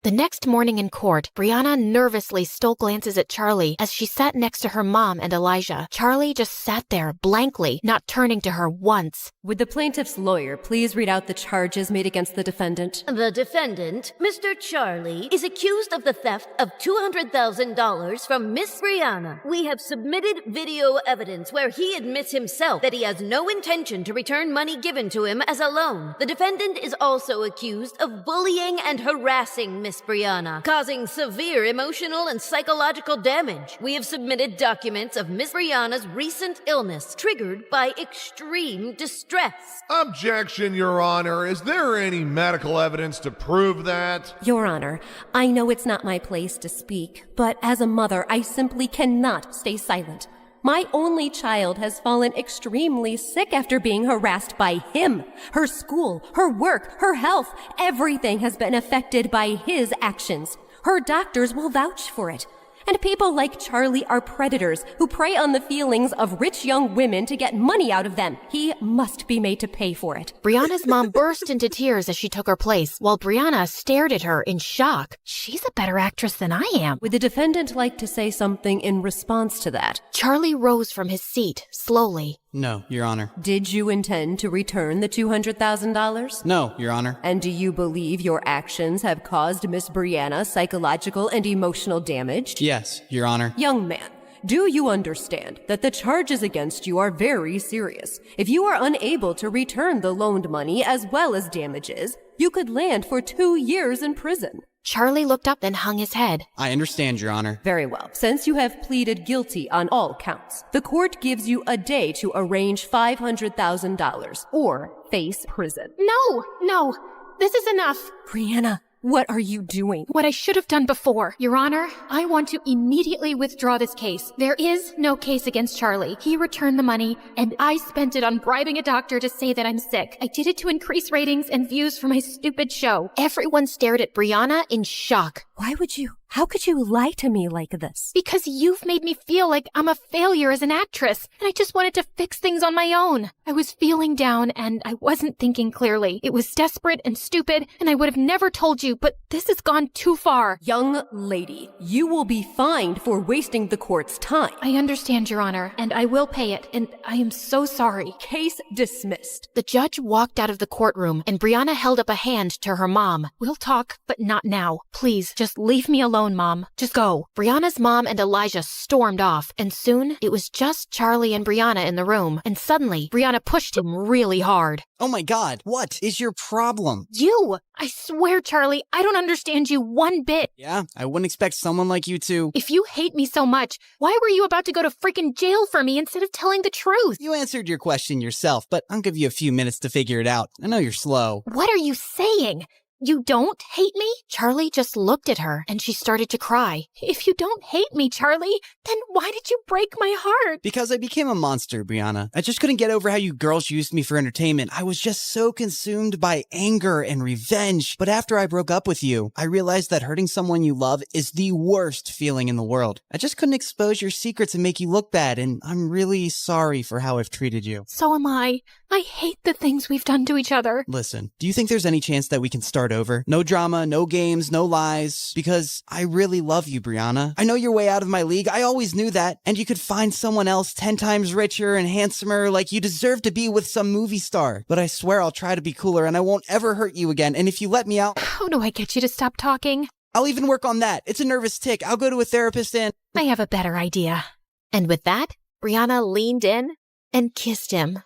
The next morning in court, Brianna nervously stole glances at Charlie as she sat next to her mom and Elijah. Charlie just sat there blankly, not turning to her once. Would the plaintiff's lawyer please read out the charges made against the defendant? The defendant, Mr. Charlie, is accused of the theft of $200,000 from Miss Brianna. We have submitted video evidence where he admits himself that he has no intention to return money given to him as a loan. The defendant is also accused of bullying and harassing Miss Brianna, causing severe emotional and psychological damage. We have submitted documents of Miss Brianna's recent illness triggered by extreme distress. Objection, Your Honor. Is there any medical evidence to prove that? Your Honor, I know it's not my place to speak, but as a mother, I simply cannot stay silent. My only child has fallen extremely sick after being harassed by him. Her school, her work, her health, everything has been affected by his actions. Her doctors will vouch for it. And people like Charlie are predators who prey on the feelings of rich young women to get money out of them. He must be made to pay for it. Brianna's mom burst into tears as she took her place, while Brianna stared at her in shock. She's a better actress than I am. Would the defendant like to say something in response to that? Charlie rose from his seat, slowly. No, Your Honor. Did you intend to return the $200,000? No, Your Honor. And do you believe your actions have caused Miss Brianna psychological and emotional damage? Yes, Your Honor. Young man, do you understand that the charges against you are very serious? If you are unable to return the loaned money as well as damages, you could land for 2 years in prison. Charlie looked up and hung his head. I understand, Your Honor. Very well. Since you have pleaded guilty on all counts, the court gives you a day to arrange $500,000 or face prison. No, this is enough. Brianna, what are you doing? What I should have done before. Your Honor, I want to immediately withdraw this case. There is no case against Charlie. He returned the money, and I spent it on bribing a doctor to say that I'm sick. I did it to increase ratings and views for my stupid show. Everyone stared at Brianna in shock. Why would you? How could you lie to me like this? Because you've made me feel like I'm a failure as an actress, and I just wanted to fix things on my own. I was feeling down, and I wasn't thinking clearly. It was desperate and stupid, and I would have never told you, but this has gone too far. Young lady, you will be fined for wasting the court's time. I understand, Your Honor, and I will pay it, and I am so sorry. Case dismissed. The judge walked out of the courtroom, and Brianna held up a hand to her mom. We'll talk, but not now. Please, just leave me alone, Mom. Just go. Brianna's mom and Elijah stormed off, and soon it was just Charlie and Brianna in the room, and suddenly Brianna pushed him really hard. Oh my god, what is your problem? You! I swear, Charlie, I don't understand you one bit. Yeah, I wouldn't expect someone like you to. If you hate me so much, why were you about to go to freaking jail for me instead of telling the truth? You answered your question yourself, but I'll give you a few minutes to figure it out. I know you're slow. What are you saying? You don't hate me? Charlie just looked at her, and she started to cry. If you don't hate me, Charlie, then why did you break my heart? Because I became a monster, Brianna. I just couldn't get over how you girls used me for entertainment. I was just so consumed by anger and revenge. But after I broke up with you, I realized that hurting someone you love is the worst feeling in the world. I just couldn't expose your secrets and make you look bad, and I'm really sorry for how I've treated you. So am I. I hate the things we've done to each other. Listen, do you think there's any chance that we can start over? No drama, no games, no lies. Because I really love you, Brianna. I know you're way out of my league. I always knew that. And you could find someone else 10 times richer and handsomer, like you deserve to be with some movie star. But I swear I'll try to be cooler and I won't ever hurt you again. And if you let me out... How do I get you to stop talking? I'll even work on that. It's a nervous tick. I'll go to a therapist and... I have a better idea. And with that, Brianna leaned in and kissed him.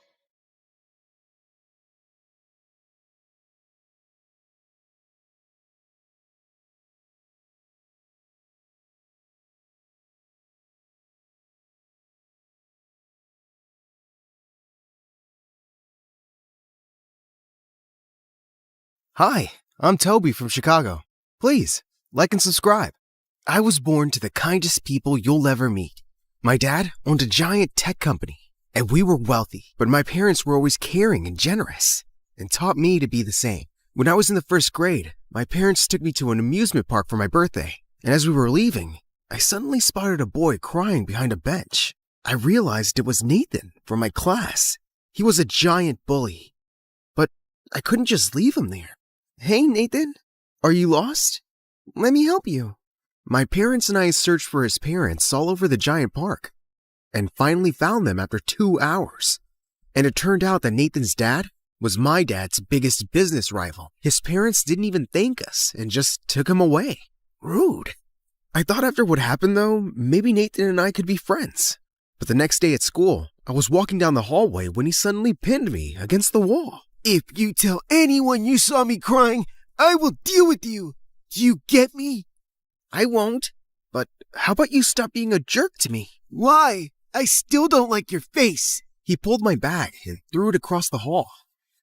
Hi, I'm Toby from Chicago. Please, like and subscribe. I was born to the kindest people you'll ever meet. My dad owned a giant tech company, and we were wealthy, but my parents were always caring and generous, and taught me to be the same. When I was in the first grade, my parents took me to an amusement park for my birthday, and as we were leaving, I suddenly spotted a boy crying behind a bench. I realized it was Nathan from my class. He was a giant bully, but I couldn't just leave him there. Hey, Nathan, are you lost? Let me help you. My parents and I searched for his parents all over the giant park and finally found them after 2 hours. And it turned out that Nathan's dad was my dad's biggest business rival. His parents didn't even thank us and just took him away. Rude. I thought after what happened though, maybe Nathan and I could be friends. But the next day at school, I was walking down the hallway when he suddenly pinned me against the wall. If you tell anyone you saw me crying, I will deal with you. Do you get me? I won't. But how about you stop being a jerk to me? Why? I still don't like your face. He pulled my bag and threw it across the hall,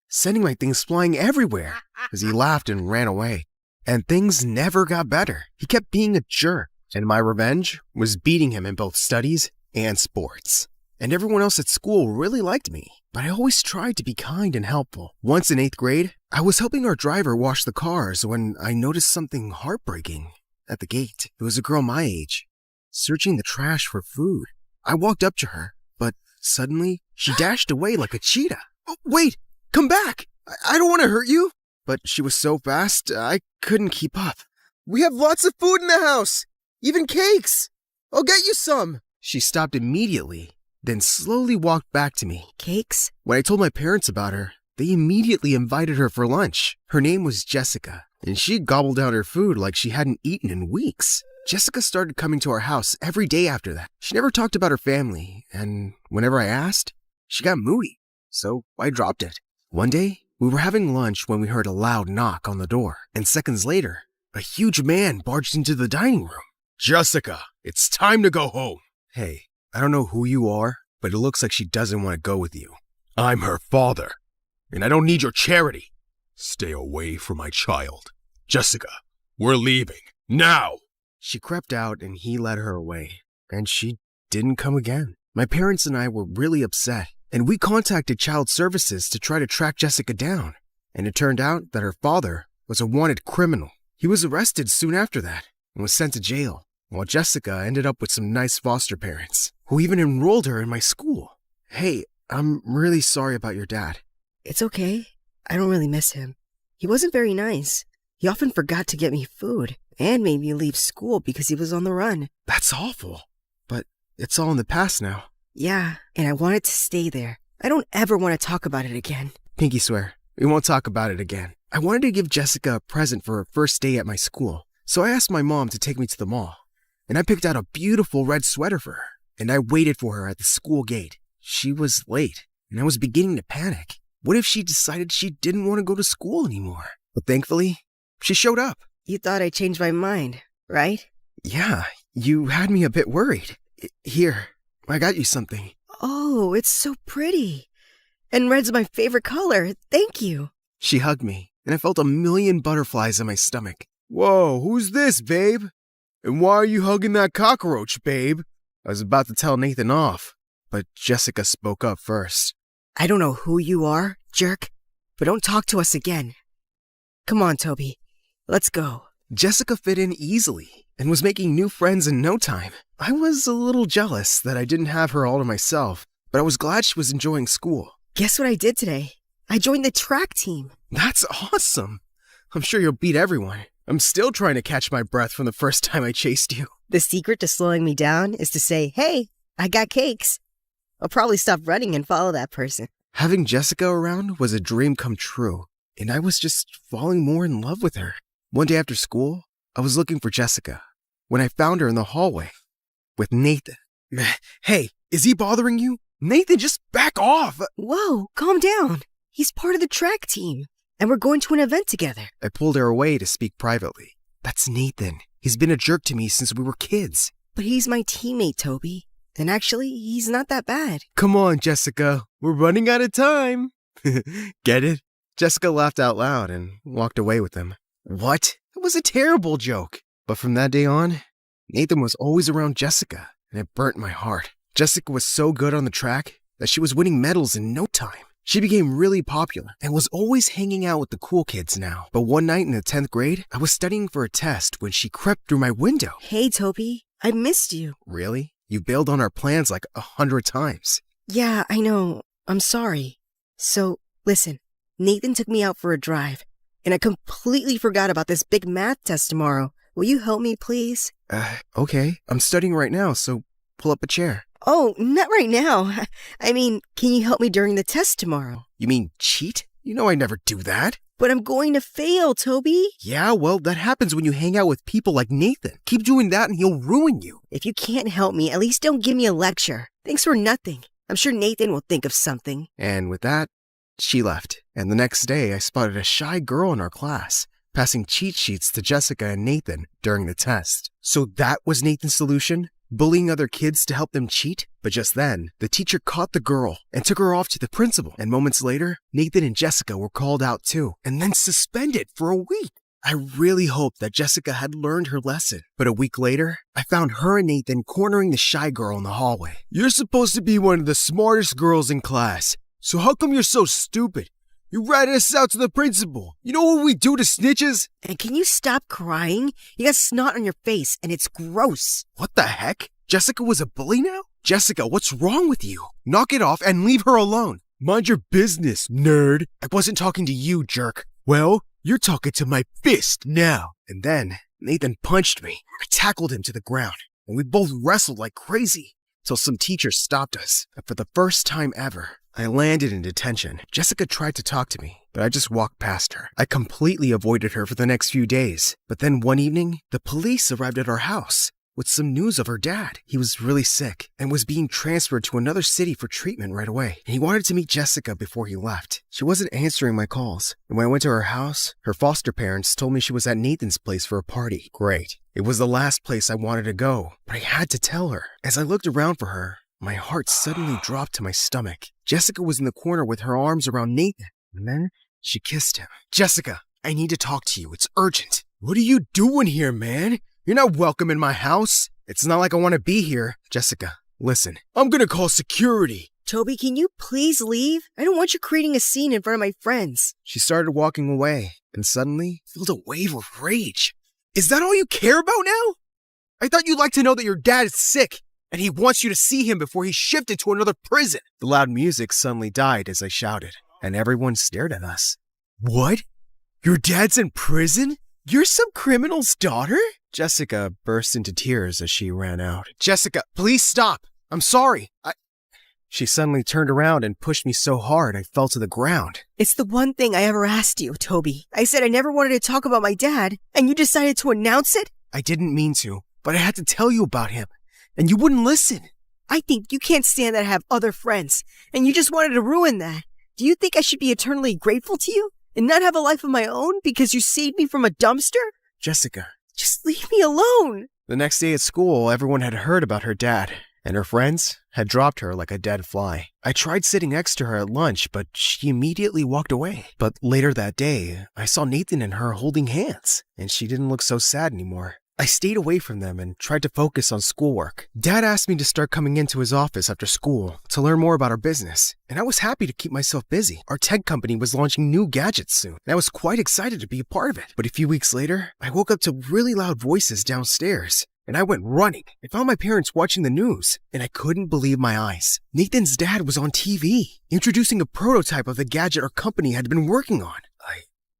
sending my things flying everywhere as he laughed and ran away. And things never got better. He kept being a jerk, and my revenge was beating him in both studies and sports. And everyone else at school really liked me, but I always tried to be kind and helpful. Once in 8th grade, I was helping our driver wash the cars when I noticed something heartbreaking at the gate. It was a girl my age, searching the trash for food. I walked up to her, but suddenly she dashed away like a cheetah. Oh, wait, come back! I don't want to hurt you! But she was so fast, I couldn't keep up. We have lots of food in the house, even cakes. I'll get you some. She stopped immediately, then slowly walked back to me. Cakes? When I told my parents about her, they immediately invited her for lunch. Her name was Jessica, and she gobbled down her food like she hadn't eaten in weeks. Jessica started coming to our house every day after that. She never talked about her family, and whenever I asked, she got moody, so I dropped it. One day, we were having lunch when we heard a loud knock on the door, and seconds later, a huge man barged into the dining room. Jessica, it's time to go home. Hey, I don't know who you are, but it looks like she doesn't want to go with you. I'm her father, and I don't need your charity. Stay away from my child. Jessica, we're leaving, now! She crept out and he led her away, and she didn't come again. My parents and I were really upset, and we contacted Child Services to try to track Jessica down, and it turned out that her father was a wanted criminal. He was arrested soon after that, and was sent to jail, while Jessica ended up with some nice foster parents who even enrolled her in my school. Hey, I'm really sorry about your dad. It's okay. I don't really miss him. He wasn't very nice. He often forgot to get me food and made me leave school because he was on the run. That's awful. But it's all in the past now. Yeah, and I wanted to stay there. I don't ever want to talk about it again. Pinky swear, we won't talk about it again. I wanted to give Jessica a present for her first day at my school, so I asked my mom to take me to the mall. And I picked out a beautiful red sweater for her, and I waited for her at the school gate. She was late, and I was beginning to panic. What if she decided she didn't want to go to school anymore? But thankfully, she showed up. You thought I changed my mind, right? Yeah, you had me a bit worried. Here, I got you something. Oh, it's so pretty. And red's my favorite color. Thank you. She hugged me, and I felt a million butterflies in my stomach. Whoa, who's this, babe? And why are you hugging that cockroach, babe? I was about to tell Nathan off, but Jessica spoke up first. I don't know who you are, jerk, but don't talk to us again. Come on, Toby. Let's go. Jessica fit in easily and was making new friends in no time. I was a little jealous that I didn't have her all to myself, but I was glad she was enjoying school. Guess what I did today? I joined the track team. That's awesome. I'm sure you'll beat everyone. I'm still trying to catch my breath from the first time I chased you. The secret to slowing me down is to say, hey, I got cakes. I'll probably stop running and follow that person. Having Jessica around was a dream come true, and I was just falling more in love with her. One day after school, I was looking for Jessica when I found her in the hallway with Nathan. Hey, is he bothering you? Nathan, just back off! Whoa, calm down. He's part of the track team, and we're going to an event together. I pulled her away to speak privately. That's Nathan. He's been a jerk to me since we were kids. But he's my teammate, Toby. And actually, he's not that bad. Come on, Jessica. We're running out of time. Get it? Jessica laughed out loud and walked away with him. What? It was a terrible joke. But from that day on, Nathan was always around Jessica, and it burnt my heart. Jessica was so good on the track that she was winning medals in no time. She became really popular and was always hanging out with the cool kids now. But one night in the 10th grade, I was studying for a test when she crept through my window. Hey, Toby, I missed you. Really? You bailed on our plans like 100 times. Yeah, I know. I'm sorry. So, listen, Nathan took me out for a drive, and I completely forgot about this big math test tomorrow. Will you help me, please? Okay. I'm studying right now, so pull up a chair. Oh, not right now. I mean, can you help me during the test tomorrow? You mean cheat? You know I never do that. But I'm going to fail, Toby. Yeah, well, that happens when you hang out with people like Nathan. Keep doing that and he'll ruin you. If you can't help me, at least don't give me a lecture. Thanks for nothing. I'm sure Nathan will think of something. And with that, she left. And the next day, I spotted a shy girl in our class, passing cheat sheets to Jessica and Nathan during the test. So that was Nathan's solution? Bullying other kids to help them cheat? But just then, the teacher caught the girl and took her off to the principal. And moments later, Nathan and Jessica were called out too, and then suspended for a week. I really hoped that Jessica had learned her lesson. But a week later, I found her and Nathan cornering the shy girl in the hallway. You're supposed to be one of the smartest girls in class. So how come you're so stupid? You ratted us out to the principal. You know what we do to snitches? And can you stop crying? You got snot on your face, and it's gross. What the heck? Jessica was a bully now? Jessica, what's wrong with you? Knock it off and leave her alone. Mind your business, nerd. I wasn't talking to you, jerk. Well, you're talking to my fist now. And then Nathan punched me. I tackled him to the ground, and we both wrestled like crazy till some teachers stopped us. And for the first time ever, I landed in detention. Jessica tried to talk to me, but I just walked past her. I completely avoided her for the next few days. But then one evening, the police arrived at our house with some news of her dad. He was really sick and was being transferred to another city for treatment right away. And he wanted to meet Jessica before he left. She wasn't answering my calls. And when I went to her house, her foster parents told me she was at Nathan's place for a party. Great. It was the last place I wanted to go, but I had to tell her. As I looked around for her, my heart suddenly dropped to my stomach. Jessica was in the corner with her arms around Nathan, and then she kissed him. Jessica, I need to talk to you. It's urgent. What are you doing here, man? You're not welcome in my house. It's not like I want to be here. Jessica, listen. I'm gonna call security. Toby, can you please leave? I don't want you creating a scene in front of my friends. She started walking away, and suddenly felt a wave of rage. Is that all you care about now? I thought you'd like to know that your dad is sick and he wants you to see him before he's shifted to another prison. The loud music suddenly died as I shouted, and everyone stared at us. What? Your dad's in prison? You're some criminal's daughter? Jessica burst into tears as she ran out. Jessica, please stop. I'm sorry. She suddenly turned around and pushed me so hard I fell to the ground. It's the one thing I ever asked you, Toby. I said I never wanted to talk about my dad, and you decided to announce it? I didn't mean to, but I had to tell you about him, and you wouldn't listen. I think you can't stand that I have other friends, and you just wanted to ruin that. Do you think I should be eternally grateful to you and not have a life of my own because you saved me from a dumpster? Jessica. Just leave me alone. The next day at school, everyone had heard about her dad, and her friends had dropped her like a dead fly. I tried sitting next to her at lunch, but she immediately walked away. But later that day, I saw Nathan and her holding hands, and she didn't look so sad anymore. I stayed away from them and tried to focus on schoolwork. Dad asked me to start coming into his office after school to learn more about our business, and I was happy to keep myself busy. Our tech company was launching new gadgets soon, and I was quite excited to be a part of it. But a few weeks later, I woke up to really loud voices downstairs, and I went running. I found my parents watching the news, and I couldn't believe my eyes. Nathan's dad was on TV, introducing a prototype of the gadget our company had been working on.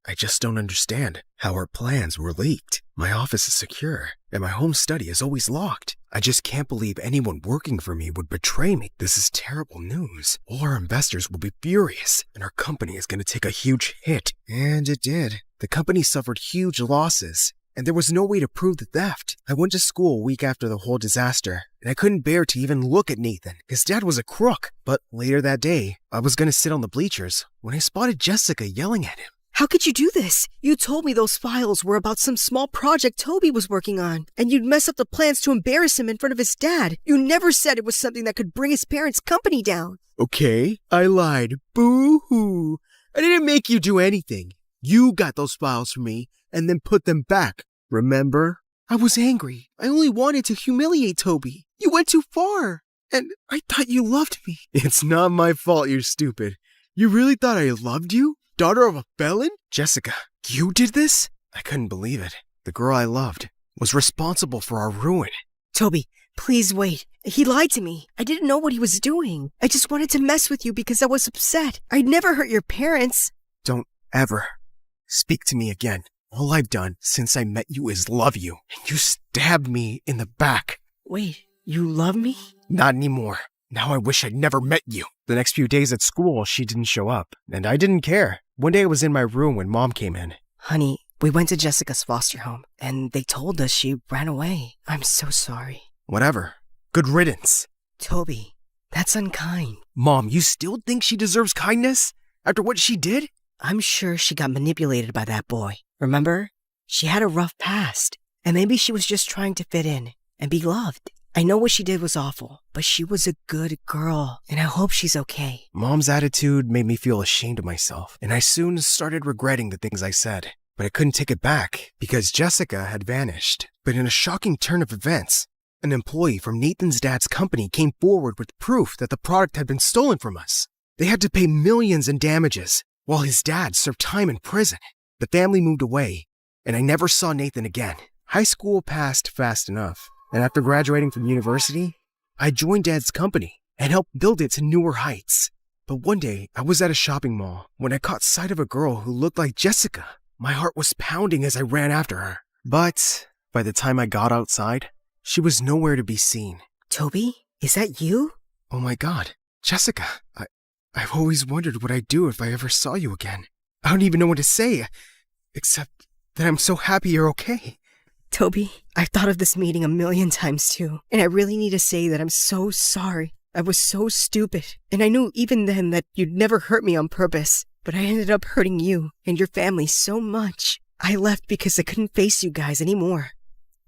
I just don't understand how our plans were leaked. My office is secure, and my home study is always locked. I just can't believe anyone working for me would betray me. This is terrible news. All our investors will be furious, and our company is going to take a huge hit. And it did. The company suffered huge losses, and there was no way to prove the theft. I went to school a week after the whole disaster, and I couldn't bear to even look at Nathan. His dad was a crook. But later that day, I was going to sit on the bleachers when I spotted Jessica yelling at him. How could you do this? You told me those files were about some small project Toby was working on, and you'd mess up the plans to embarrass him in front of his dad. You never said it was something that could bring his parents' company down. Okay, I lied. Boo-hoo. I didn't make you do anything. You got those files from me and then put them back. Remember? I was angry. I only wanted to humiliate Toby. You went too far. And I thought you loved me. It's not my fault you're stupid. You really thought I loved you? Daughter of a felon? Jessica, you did this? I couldn't believe it. The girl I loved was responsible for our ruin. Toby, please wait. He lied to me. I didn't know what he was doing. I just wanted to mess with you because I was upset. I'd never hurt your parents. Don't ever speak to me again. All I've done since I met you is love you. And you stabbed me in the back. Wait, you love me? Not anymore. Now I wish I'd never met you. The next few days at school, she didn't show up, and I didn't care. One day I was in my room when Mom came in. Honey, we went to Jessica's foster home, and they told us she ran away. I'm so sorry. Whatever. Good riddance. Toby, that's unkind. Mom, you still think she deserves kindness? After what she did? I'm sure she got manipulated by that boy. Remember? She had a rough past, and maybe she was just trying to fit in and be loved. I know what she did was awful, but she was a good girl, and I hope she's okay. Mom's attitude made me feel ashamed of myself, and I soon started regretting the things I said. But I couldn't take it back, because Jessica had vanished. But in a shocking turn of events, an employee from Nathan's dad's company came forward with proof that the product had been stolen from us. They had to pay millions in damages, while his dad served time in prison. The family moved away, and I never saw Nathan again. High school passed fast enough. And after graduating from university, I joined Dad's company and helped build it to newer heights. But one day, I was at a shopping mall when I caught sight of a girl who looked like Jessica. My heart was pounding as I ran after her. But by the time I got outside, she was nowhere to be seen. Toby, is that you? Oh my God, Jessica, I've always wondered what I'd do if I ever saw you again. I don't even know what to say, except that I'm so happy you're okay. Toby, I've thought of this meeting a million times too, and I really need to say that I'm so sorry. I was so stupid, and I knew even then that you'd never hurt me on purpose, but I ended up hurting you and your family so much. I left because I couldn't face you guys anymore.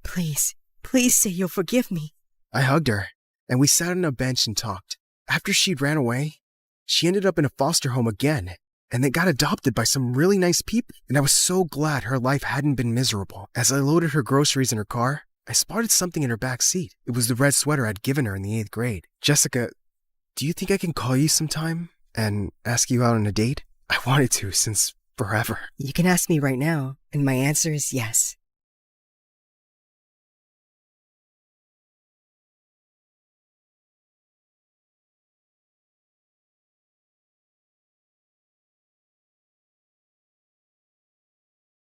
Please, please say you'll forgive me. I hugged her, and we sat on a bench and talked. After she'd ran away, she ended up in a foster home again, and they got adopted by some really nice people. And I was so glad her life hadn't been miserable. As I loaded her groceries in her car, I spotted something in her back seat. It was the red sweater I'd given her in the 8th grade. Jessica, do you think I can call you sometime and ask you out on a date? I wanted to since forever. You can ask me right now, and my answer is yes.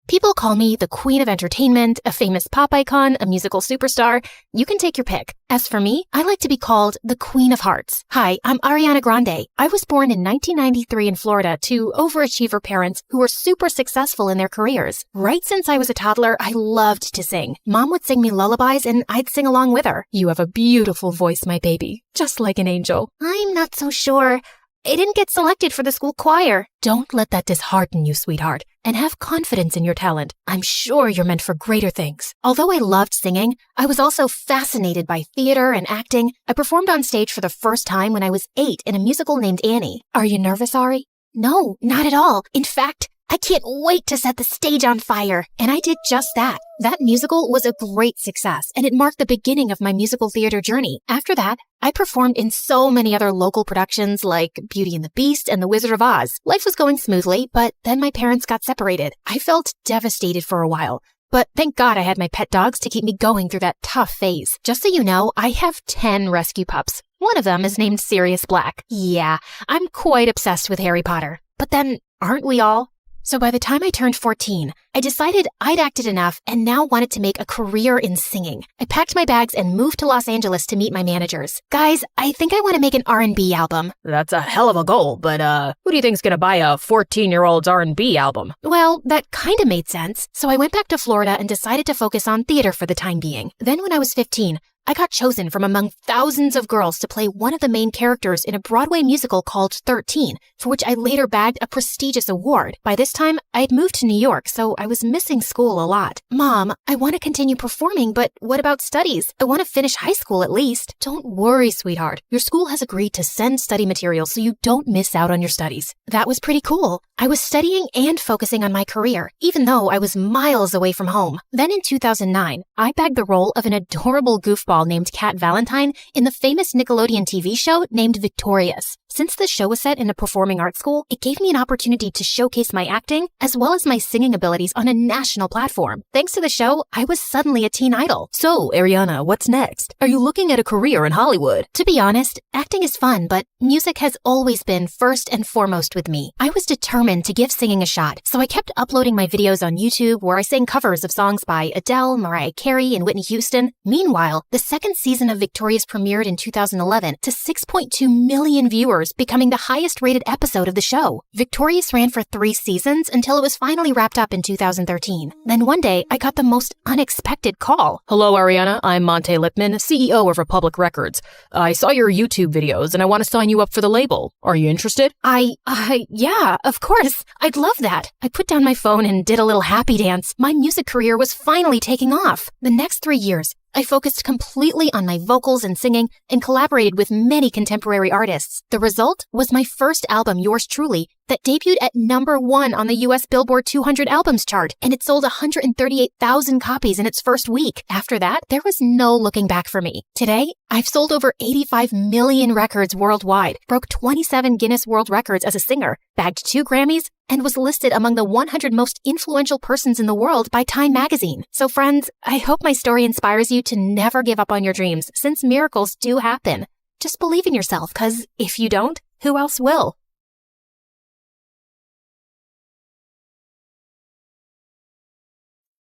People call me the queen of entertainment, a famous pop icon, a musical superstar. You can take your pick. As for me, I like to be called the Queen of Hearts. Hi, I'm Ariana Grande. I was born in 1993 in Florida to overachiever parents who were super successful in their careers. Right since I was a toddler, I loved to sing. Mom would sing me lullabies and I'd sing along with her. You have a beautiful voice, my baby, just like an angel. I'm not so sure. I didn't get selected for the school choir. Don't let that dishearten you, sweetheart, and have confidence in your talent. I'm sure you're meant for greater things. Although I loved singing, I was also fascinated by theater and acting. I performed on stage for the first time when I was 8 in a musical named Annie. Are you nervous, Ari? No, not at all. In fact, I can't wait to set the stage on fire. And I did just that. That musical was a great success, and it marked the beginning of my musical theater journey. After that, I performed in so many other local productions like Beauty and the Beast and The Wizard of Oz. Life was going smoothly, but then my parents got separated. I felt devastated for a while. But thank God I had my pet dogs to keep me going through that tough phase. Just so you know, I have 10 rescue pups. One of them is named Sirius Black. Yeah, I'm quite obsessed with Harry Potter. But then, aren't we all? So by the time I turned 14, I decided I'd acted enough and now wanted to make a career in singing. I packed my bags and moved to Los Angeles to meet my managers. Guys, I think I want to make an R&B album. That's a hell of a goal, but who do you think's gonna buy a 14-year-old's R&B album? Well, that kind of made sense. So I went back to Florida and decided to focus on theater for the time being. Then when I was 15, I got chosen from among thousands of girls to play one of the main characters in a Broadway musical called 13, for which I later bagged a prestigious award. By this time, I had moved to New York, so I was missing school a lot. Mom, I want to continue performing, but what about studies? I want to finish high school at least. Don't worry, sweetheart. Your school has agreed to send study materials so you don't miss out on your studies. That was pretty cool. I was studying and focusing on my career, even though I was miles away from home. Then in 2009, I bagged the role of an adorable goofball named Cat Valentine in the famous Nickelodeon TV show named Victorious. Since the show was set in a performing arts school, it gave me an opportunity to showcase my acting as well as my singing abilities on a national platform. Thanks to the show, I was suddenly a teen idol. So, Ariana, what's next? Are you looking at a career in Hollywood? To be honest, acting is fun, but music has always been first and foremost with me. I was determined to give singing a shot, so I kept uploading my videos on YouTube where I sang covers of songs by Adele, Mariah Carey, and Whitney Houston. Meanwhile, the second season of Victorious premiered in 2011 to 6.2 million viewers, becoming the highest rated episode of the show. Victorious ran for 3 seasons until it was finally wrapped up in 2013. Then one day, I got the most unexpected call. Hello, Ariana. I'm Monte Lipman, CEO of Republic Records. I saw your YouTube videos and I want to sign you up for the label. Are you interested? Yeah, of course. I'd love that. I put down my phone and did a little happy dance. My music career was finally taking off. The next 3 years, I focused completely on my vocals and singing and collaborated with many contemporary artists. The result was my first album, Yours Truly, that debuted at #1 on the US Billboard 200 albums chart, and it sold 138,000 copies in its first week. After that, there was no looking back for me. Today, I've sold over 85 million records worldwide, broke 27 Guinness World Records as a singer, bagged 2 Grammys, and was listed among the 100 most influential persons in the world by Time magazine. So friends, I hope my story inspires you to never give up on your dreams, since miracles do happen. Just believe in yourself, because if you don't, who else will?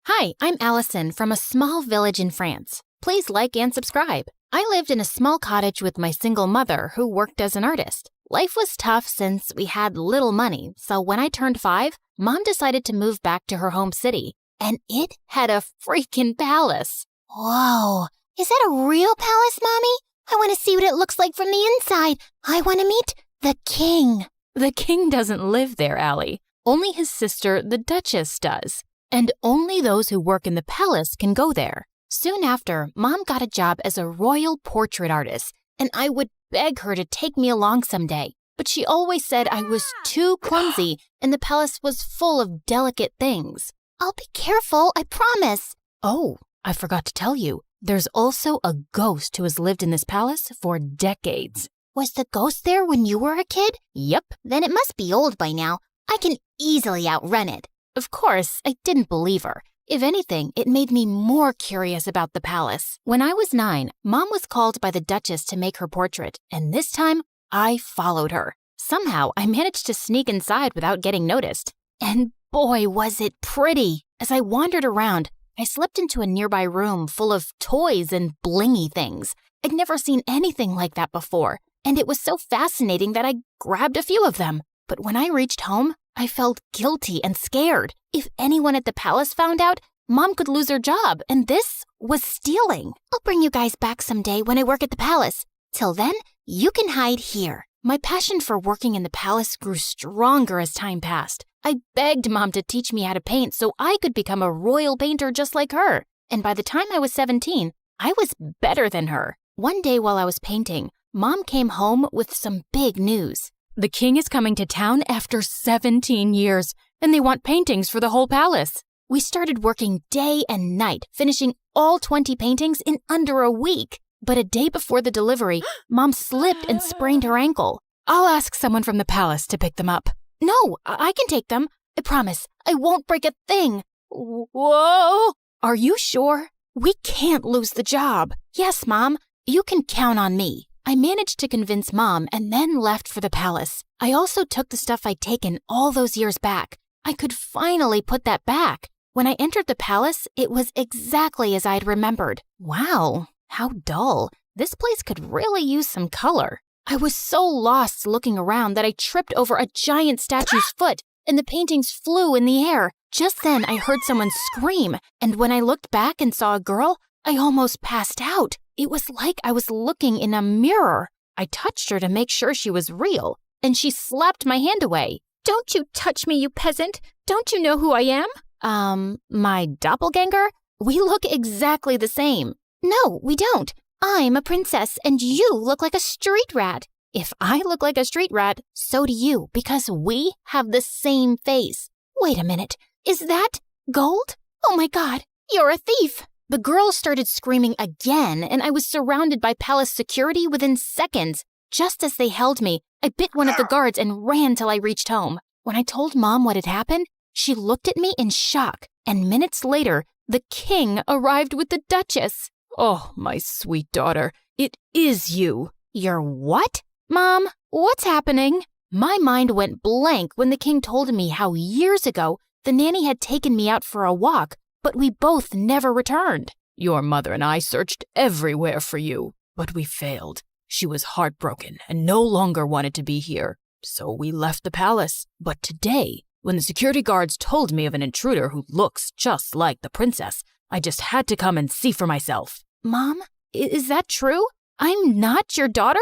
Hi, I'm Allison from a small village in France. Please like and subscribe. I lived in a small cottage with my single mother who worked as an artist. Life was tough since we had little money, so when I turned 5, Mom decided to move back to her home city, and it had a freaking palace. Whoa, is that a real palace, Mommy? I want to see what it looks like from the inside. I want to meet the king. The king doesn't live there, Allie. Only his sister, the Duchess, does. And only those who work in the palace can go there. Soon after, Mom got a job as a royal portrait artist, and I would beg her to take me along someday. But she always said I was too clumsy, and the palace was full of delicate things. I'll be careful, I promise. Oh, I forgot to tell you. There's also a ghost who has lived in this palace for decades. Was the ghost there when you were a kid? Yep. Then it must be old by now. I can easily outrun it. Of course, I didn't believe her. If anything, it made me more curious about the palace. When I was 9, Mom was called by the Duchess to make her portrait, and this time, I followed her. Somehow, I managed to sneak inside without getting noticed. And boy, was it pretty! As I wandered around, I slipped into a nearby room full of toys and blingy things. I'd never seen anything like that before, and it was so fascinating that I grabbed a few of them. But when I reached home, I felt guilty and scared. If anyone at the palace found out, Mom could lose her job, and this was stealing. I'll bring you guys back someday when I work at the palace. Till then, you can hide here. My passion for working in the palace grew stronger as time passed. I begged Mom to teach me how to paint so I could become a royal painter just like her. And by the time I was 17, I was better than her. One day while I was painting, Mom came home with some big news. The king is coming to town after 17 years, and they want paintings for the whole palace. We started working day and night, finishing all 20 paintings in under a week. But a day before the delivery, Mom slipped and sprained her ankle. I'll ask someone from the palace to pick them up. No, I can take them. I promise. I won't break a thing. Whoa! Are you sure? We can't lose the job. Yes, Mom. You can count on me. I managed to convince Mom and then left for the palace. I also took the stuff I'd taken all those years back. I could finally put that back. When I entered the palace, it was exactly as I'd remembered. Wow, how dull. This place could really use some color. I was so lost looking around that I tripped over a giant statue's foot, and the paintings flew in the air. Just then, I heard someone scream, and when I looked back and saw a girl, I almost passed out. It was like I was looking in a mirror. I touched her to make sure she was real, and she slapped my hand away. Don't you touch me, you peasant. Don't you know who I am? My doppelganger? We look exactly the same. No, we don't. I'm a princess, and you look like a street rat. If I look like a street rat, so do you, because we have the same face. Wait a minute. Is that gold? Oh my God, you're a thief. The girl started screaming again, and I was surrounded by palace security within seconds. Just as they held me, I bit one of the guards and ran till I reached home. When I told Mom what had happened, she looked at me in shock, and minutes later, the king arrived with the Duchess. Oh, my sweet daughter, it is you. You're what? Mom, what's happening? My mind went blank when the king told me how years ago the nanny had taken me out for a walk, but we both never returned. Your mother and I searched everywhere for you, but we failed. She was heartbroken and no longer wanted to be here, so we left the palace. But today, when the security guards told me of an intruder who looks just like the princess, I just had to come and see for myself. Mom, is that true? I'm not your daughter?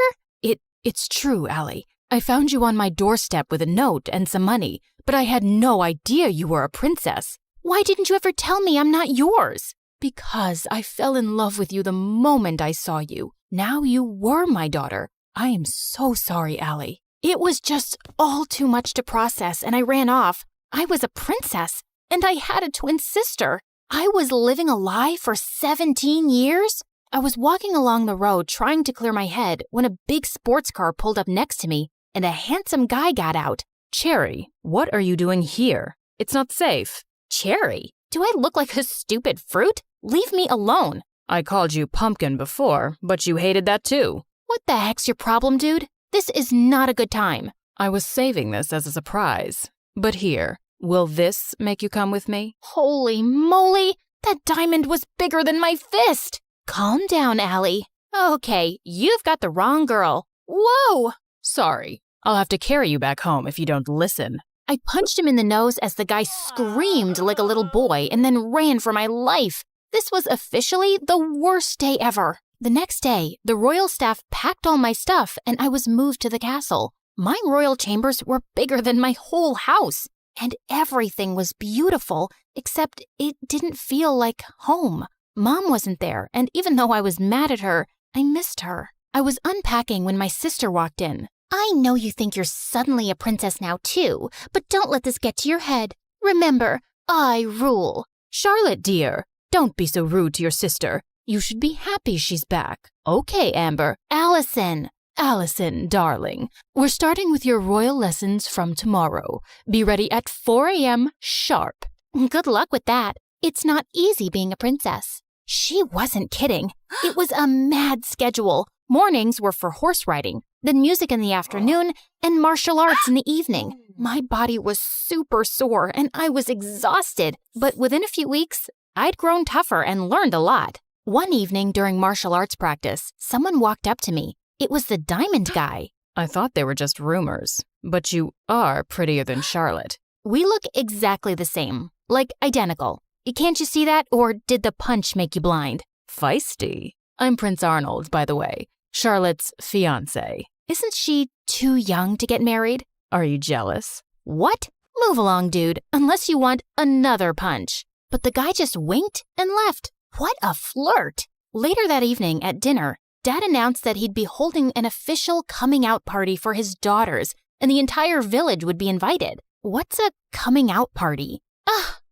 It's true, Allie. I found you on my doorstep with a note and some money, but I had no idea you were a princess. Why didn't you ever tell me I'm not yours? Because I fell in love with you the moment I saw you. Now you were my daughter. I am so sorry, Allie. It was just all too much to process, and I ran off. I was a princess, and I had a twin sister. I was living a lie for 17 years? I was walking along the road trying to clear my head when a big sports car pulled up next to me, and a handsome guy got out. Cherry, what are you doing here? It's not safe. Cherry? Do I look like a stupid fruit? Leave me alone. I called you pumpkin before, but you hated that too. What the heck's your problem, dude? This is not a good time. I was saving this as a surprise. But here, will this make you come with me? Holy moly! That diamond was bigger than my fist! Calm down, Allie. Okay, you've got the wrong girl. Whoa! Sorry. I'll have to carry you back home if you don't listen. I punched him in the nose as the guy screamed like a little boy and then ran for my life. This was officially the worst day ever. The next day, the royal staff packed all my stuff and I was moved to the castle. My royal chambers were bigger than my whole house, and everything was beautiful, except it didn't feel like home. Mom wasn't there, and even though I was mad at her, I missed her. I was unpacking when my sister walked in. I know you think you're suddenly a princess now too, but don't let this get to your head. Remember, I rule. Charlotte, dear, don't be so rude to your sister. You should be happy she's back. Okay, Amber. Allison, darling, we're starting with your royal lessons from tomorrow. Be ready at 4 a.m. sharp. Good luck with that. It's not easy being a princess. She wasn't kidding. It was a mad schedule. Mornings were for horse riding. then music in the afternoon, and martial arts in the evening. My body was super sore and I was exhausted, but within a few weeks, I'd grown tougher and learned a lot. One evening during martial arts practice, someone walked up to me. It was the diamond guy. I thought they were just rumors, but you are prettier than Charlotte. We look exactly the same, like identical. Can't you see that, or did the punch make you blind? Feisty. I'm Prince Arnold, by the way, Charlotte's fiancé. Isn't she too young to get married? Are you jealous? What? Move along, dude, unless you want another punch. But the guy just winked and left. What a flirt! Later that evening at dinner, Dad announced that he'd be holding an official coming out party for his daughters, and the entire village would be invited. What's a coming out party?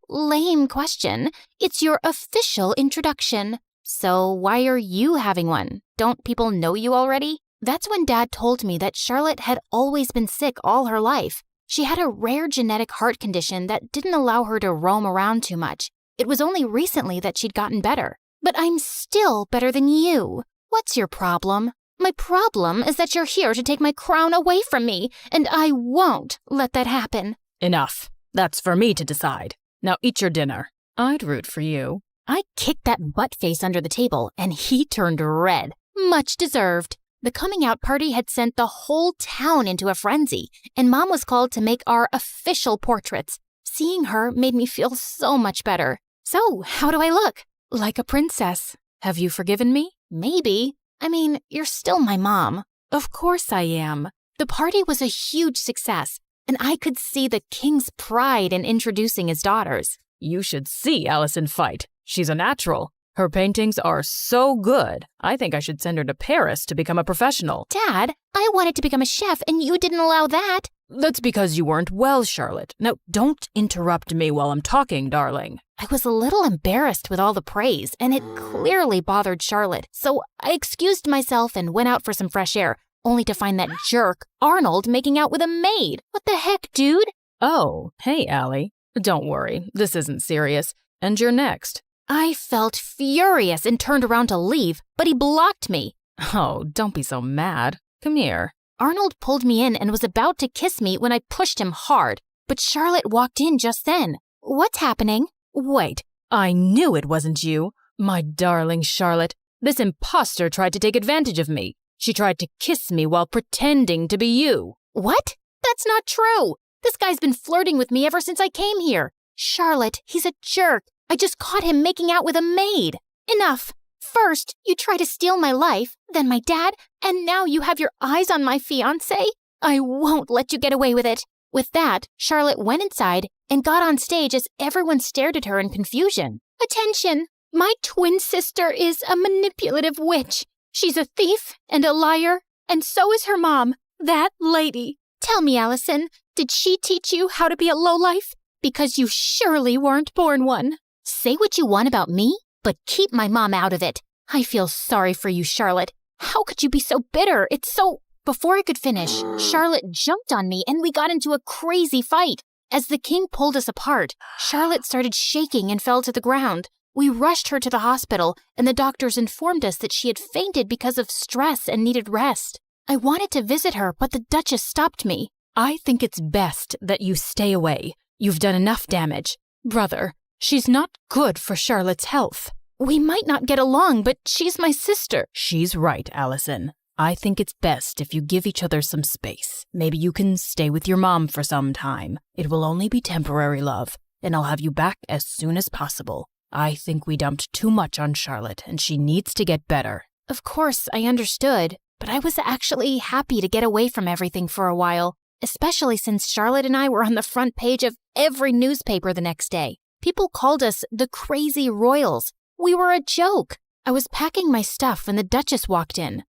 Lame question. It's your official introduction. So why are you having one? Don't people know you already? That's when Dad told me that Charlotte had always been sick all her life. She had a rare genetic heart condition that didn't allow her to roam around too much. It was only recently that she'd gotten better. But I'm still better than you. What's your problem? My problem is that you're here to take my crown away from me, and I won't let that happen. Enough. That's for me to decide. Now eat your dinner. I'd root for you. I kicked that butt face under the table, and he turned red. Much deserved. The coming out party had sent the whole town into a frenzy, and Mom was called to make our official portraits. Seeing her made me feel so much better. So, how do I look? Like a princess. Have you forgiven me? Maybe. I mean, you're still my mom. Of course I am. The party was a huge success, and I could see the king's pride in introducing his daughters. You should see Allison fight. She's a natural. Her paintings are so good. I think I should send her to Paris to become a professional. Dad, I wanted to become a chef, and you didn't allow that. That's because you weren't well, Charlotte. Now, don't interrupt me while I'm talking, darling. I was a little embarrassed with all the praise, and it clearly bothered Charlotte, so I excused myself and went out for some fresh air, only to find that jerk, Arnold, making out with a maid. What the heck, dude? Oh, hey, Allie. Don't worry, this isn't serious. And you're next. I felt furious and turned around to leave, but he blocked me. Oh, don't be so mad. Come here. Arnold pulled me in and was about to kiss me when I pushed him hard, but Charlotte walked in just then. What's happening? Wait, I knew it wasn't you. My darling Charlotte, this imposter tried to take advantage of me. She tried to kiss me while pretending to be you. What? That's not true. This guy's been flirting with me ever since I came here. Charlotte, he's a jerk. I just caught him making out with a maid. Enough. First, you try to steal my life, then my dad, and now you have your eyes on my fiancé? I won't let you get away with it. With that, Charlotte went inside and got on stage as everyone stared at her in confusion. Attention! My twin sister is a manipulative witch. She's a thief and a liar, and so is her mom, that lady. Tell me, Allison, did she teach you how to be a lowlife? Because you surely weren't born one. Say what you want about me, but keep my mom out of it. I feel sorry for you, Charlotte. How could you be so bitter? It's so... Before I could finish, Charlotte jumped on me and we got into a crazy fight. As the king pulled us apart, Charlotte started shaking and fell to the ground. We rushed her to the hospital, and the doctors informed us that she had fainted because of stress and needed rest. I wanted to visit her, but the Duchess stopped me. I think it's best that you stay away. You've done enough damage. Brother, she's not good for Charlotte's health. We might not get along, but she's my sister. She's right, Allison. I think it's best if you give each other some space. Maybe you can stay with your mom for some time. It will only be temporary, love, and I'll have you back as soon as possible. I think we dumped too much on Charlotte, and she needs to get better. Of course, I understood, but I was actually happy to get away from everything for a while, especially since Charlotte and I were on the front page of every newspaper the next day. People called us the Crazy Royals. We were a joke. I was packing my stuff when the Duchess walked in.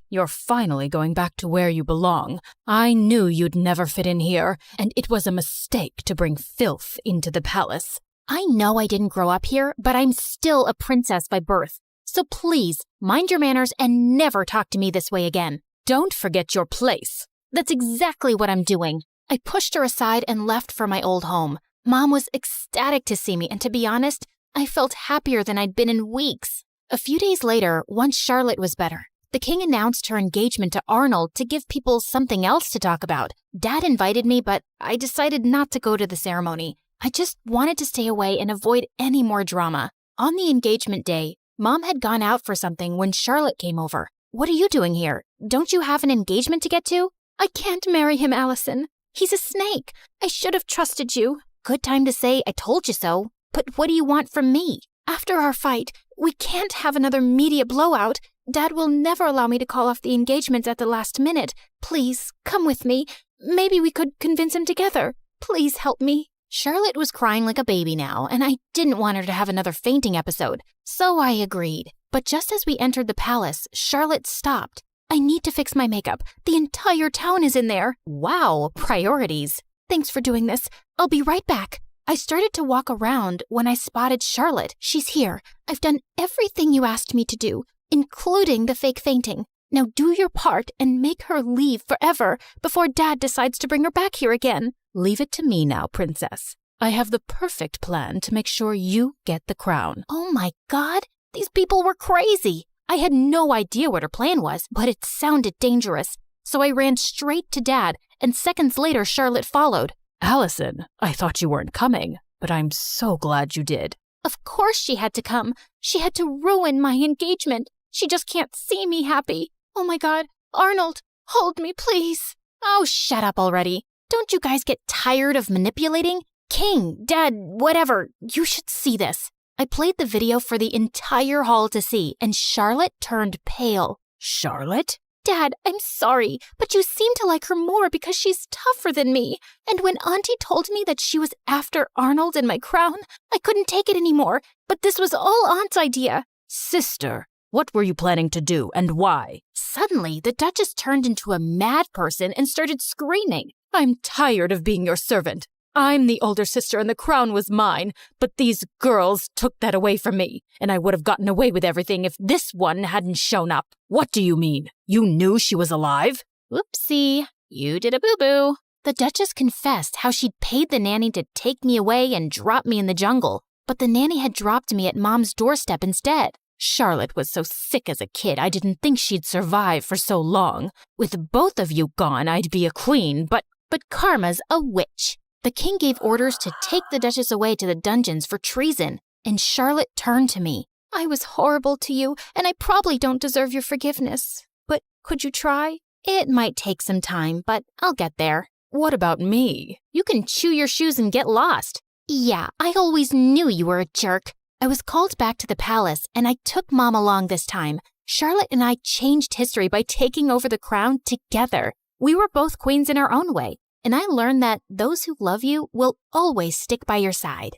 You're finally going back to where you belong. I knew you'd never fit in here, and it was a mistake to bring filth into the palace. I know I didn't grow up here, but I'm still a princess by birth. So please, mind your manners and never talk to me this way again. Don't forget your place. That's exactly what I'm doing. I pushed her aside and left for my old home. Mom was ecstatic to see me, and to be honest, I felt happier than I'd been in weeks. A few days later, once Charlotte was better, The king announced her engagement to Arnold to give people something else to talk about. Dad invited me, but I decided not to go to the ceremony. I just wanted to stay away and avoid any more drama. On the engagement day, Mom had gone out for something when Charlotte came over. What are you doing here? Don't you have an engagement to get to? I can't marry him, Allison. He's a snake. I should have trusted you. Good time to say I told you so. But what do you want from me? After our fight, we can't have another media blowout. Dad will never allow me to call off the engagement at the last minute. Please, come with me. Maybe we could convince him together. Please help me. Charlotte was crying like a baby now, and I didn't want her to have another fainting episode, so I agreed. But just as we entered the palace, Charlotte stopped. I need to fix my makeup. The entire town is in there. Wow, priorities. Thanks for doing this. I'll be right back. I started to walk around when I spotted Charlotte. She's here. I've done everything you asked me to do, including the fake fainting. Now do your part and make her leave forever before Dad decides to bring her back here again. Leave it to me now, princess. I have the perfect plan to make sure you get the crown. Oh my God, these people were crazy. I had no idea what her plan was, but it sounded dangerous. So I ran straight to Dad, and seconds later Charlotte followed. Allison, I thought you weren't coming, but I'm so glad you did. Of course she had to come. She had to ruin my engagement. She just can't see me happy. Oh my God, Arnold, hold me, please. Oh, shut up already. Don't you guys get tired of manipulating? King, Dad, whatever, you should see this. I played the video for the entire hall to see, and Charlotte turned pale. Charlotte? Dad, I'm sorry, but you seem to like her more because she's tougher than me. And when Auntie told me that she was after Arnold and my crown, I couldn't take it anymore. But this was all Aunt's idea. Sister, what were you planning to do and why? Suddenly, the Duchess turned into a mad person and started screaming. I'm tired of being your servant. I'm the older sister and the crown was mine, but these girls took that away from me, and I would have gotten away with everything if this one hadn't shown up. What do you mean? You knew she was alive? Whoopsie, you did a boo-boo. The Duchess confessed how she'd paid the nanny to take me away and drop me in the jungle, but the nanny had dropped me at Mom's doorstep instead. Charlotte was so sick as a kid, I didn't think she'd survive for so long. With both of you gone, I'd be a queen, but Karma's a witch. The king gave orders to take the Duchess away to the dungeons for treason, and Charlotte turned to me. I was horrible to you, and I probably don't deserve your forgiveness. But could you try? It might take some time, but I'll get there. What about me? You can chew your shoes and get lost. Yeah, I always knew you were a jerk. I was called back to the palace, and I took Mom along this time. Charlotte and I changed history by taking over the crown together. We were both queens in our own way, and I learned that those who love you will always stick by your side.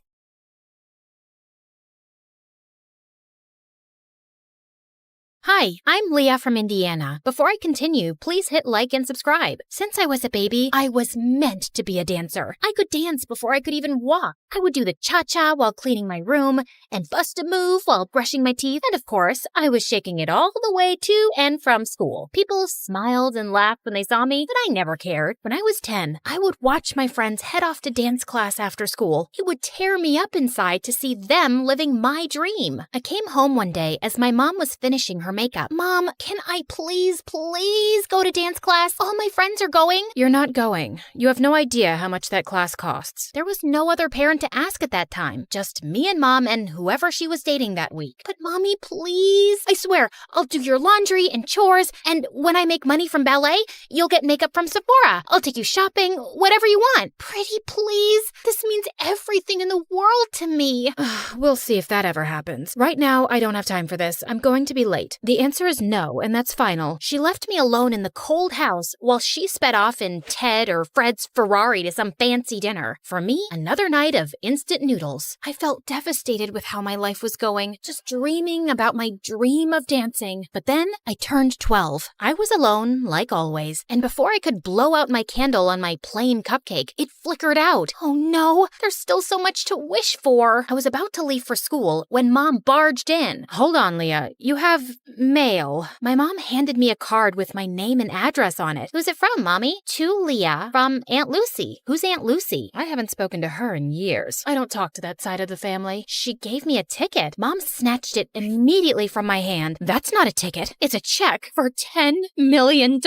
Hi, I'm Leah from Indiana. Before I continue, please hit like and subscribe. Since I was a baby, I was meant to be a dancer. I could dance before I could even walk. I would do the cha-cha while cleaning my room and bust a move while brushing my teeth. And of course, I was shaking it all the way to and from school. People smiled and laughed when they saw me, but I never cared. When I was 10, I would watch my friends head off to dance class after school. It would tear me up inside to see them living my dream. I came home one day as my mom was finishing her makeup. Mom, can I please go to dance class? All my friends are going. You're not going. You have no idea how much that class costs. There was no other parent to ask at that time. Just me and Mom and whoever she was dating that week. But Mommy, please. I swear, I'll do your laundry and chores, and when I make money from ballet, you'll get makeup from Sephora. I'll take you shopping, whatever you want. Pretty please. This means everything in the world to me. We'll see if that ever happens. Right now, I don't have time for this. I'm going to be late. The answer is no, and that's final. She left me alone in the cold house while she sped off in Ted or Fred's Ferrari to some fancy dinner. For me, another night of instant noodles. I felt devastated with how my life was going, just dreaming about my dream of dancing. But then I turned 12. I was alone, like always, and before I could blow out my candle on my plain cupcake, it flickered out. Oh no, there's still so much to wish for. I was about to leave for school when Mom barged in. Hold on, Leah. You have mail. My mom handed me a card with my name and address on it. Who's it from, Mommy? To Leah from Aunt Lucy. Who's Aunt Lucy? I haven't spoken to her in years. I don't talk to that side of the family. She gave me a ticket. Mom snatched it immediately from my hand. That's not a ticket. It's a check for $10 million.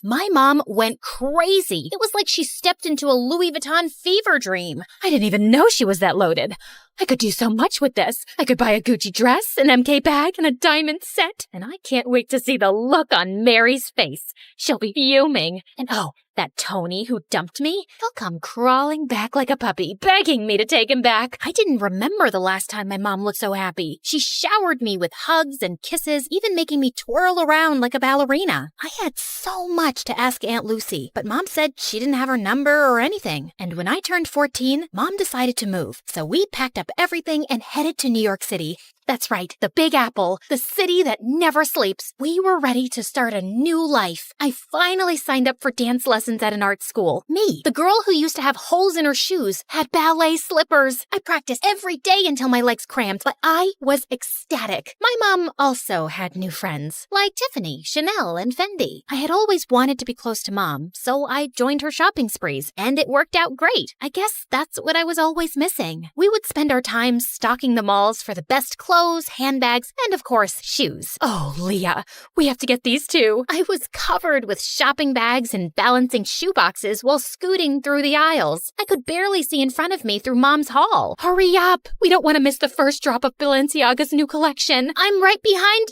My mom went crazy. It was like she stepped into a Louis Vuitton fever dream. I didn't even know she was that loaded. I could do so much with this. I could buy a Gucci dress, an MK bag, and a diamond set. And I can't wait to see the look on Mary's face. She'll be fuming. And oh, that Tony who dumped me, he'll come crawling back like a puppy, begging me to take him back. I didn't remember the last time my mom looked so happy. She showered me with hugs and kisses, even making me twirl around like a ballerina. I had so much to ask Aunt Lucy, but Mom said she didn't have her number or anything. And when I turned 14, Mom decided to move. So we packed up everything and headed to New York City. That's right, the Big Apple, the city that never sleeps. We were ready to start a new life. I finally signed up for dance lessons at an art school. Me, the girl who used to have holes in her shoes, had ballet slippers. I practiced every day until my legs cramped, but I was ecstatic. My mom also had new friends, like Tiffany, Chanel, and Fendi. I had always wanted to be close to Mom, so I joined her shopping sprees, and it worked out great. I guess that's what I was always missing. We would spend our time stalking the malls for the best clothes, handbags, and of course, shoes. Oh, Leah, we have to get these too. I was covered with shopping bags and balancing shoe boxes while scooting through the aisles. I could barely see in front of me through Mom's haul. Hurry up! We don't want to miss the first drop of Balenciaga's new collection. I'm right behind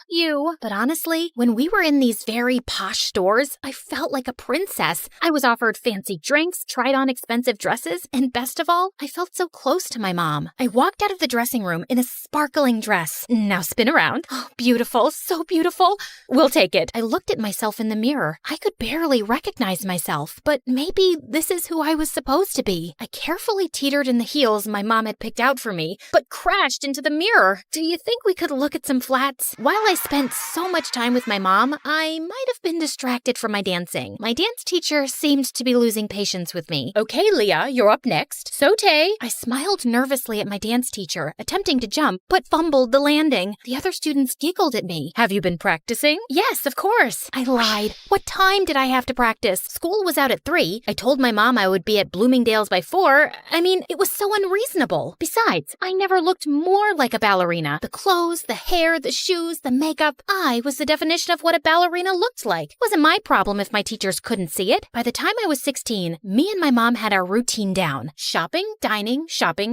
you. But honestly, when we were in these very posh stores, I felt like a princess. I was offered fancy drinks, tried on expensive dresses, and best of all, I felt so close to my mom. I walked out of the dressing room in a sparkling dress. Now spin around. Oh, beautiful, so beautiful. We'll take it. I looked at myself in the mirror. I could barely recognize myself, but maybe this is who I was supposed to be. I carefully teetered in the heels my mom had picked out for me, but crashed into the mirror. Do you think we could look at some flats? While I spent so much time with my mom, I might have been distracted from my dancing. My dance teacher seemed to be losing patience with me. Okay, Leah, you're up next. Saute. I smiled nervously at my dance teacher, attempting to jump, but fumbled the landing. The other students giggled at me. Have you been practicing? Yes, of course. I lied. What time did I have to practice? School was out at 3. I told my mom I would be at Bloomingdale's by 4. I mean, it was so unreasonable. Besides, I never looked more like a ballerina. The clothes, the hair, the shoes, the makeup. I was the definition of what a ballerina looked like. It wasn't my problem if my teachers couldn't see it. By the time I was 16, me and my mom had our routine down. Shopping, dining,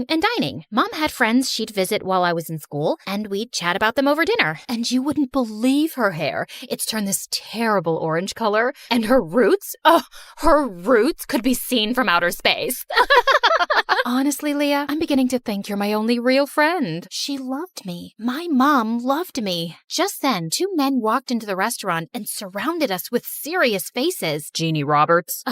and dining. Mom had friends she'd visit while I was in school, and we'd chat about them over dinner. And you wouldn't believe her hair. It's turned this terrible orange color. And her roots? Oh, her roots could be seen from outer space. Honestly, Leah, I'm beginning to think you're my only real friend. She loved me. My mom loved me. Just then, 2 men walked into the restaurant and surrounded us with serious faces. Jeannie Roberts.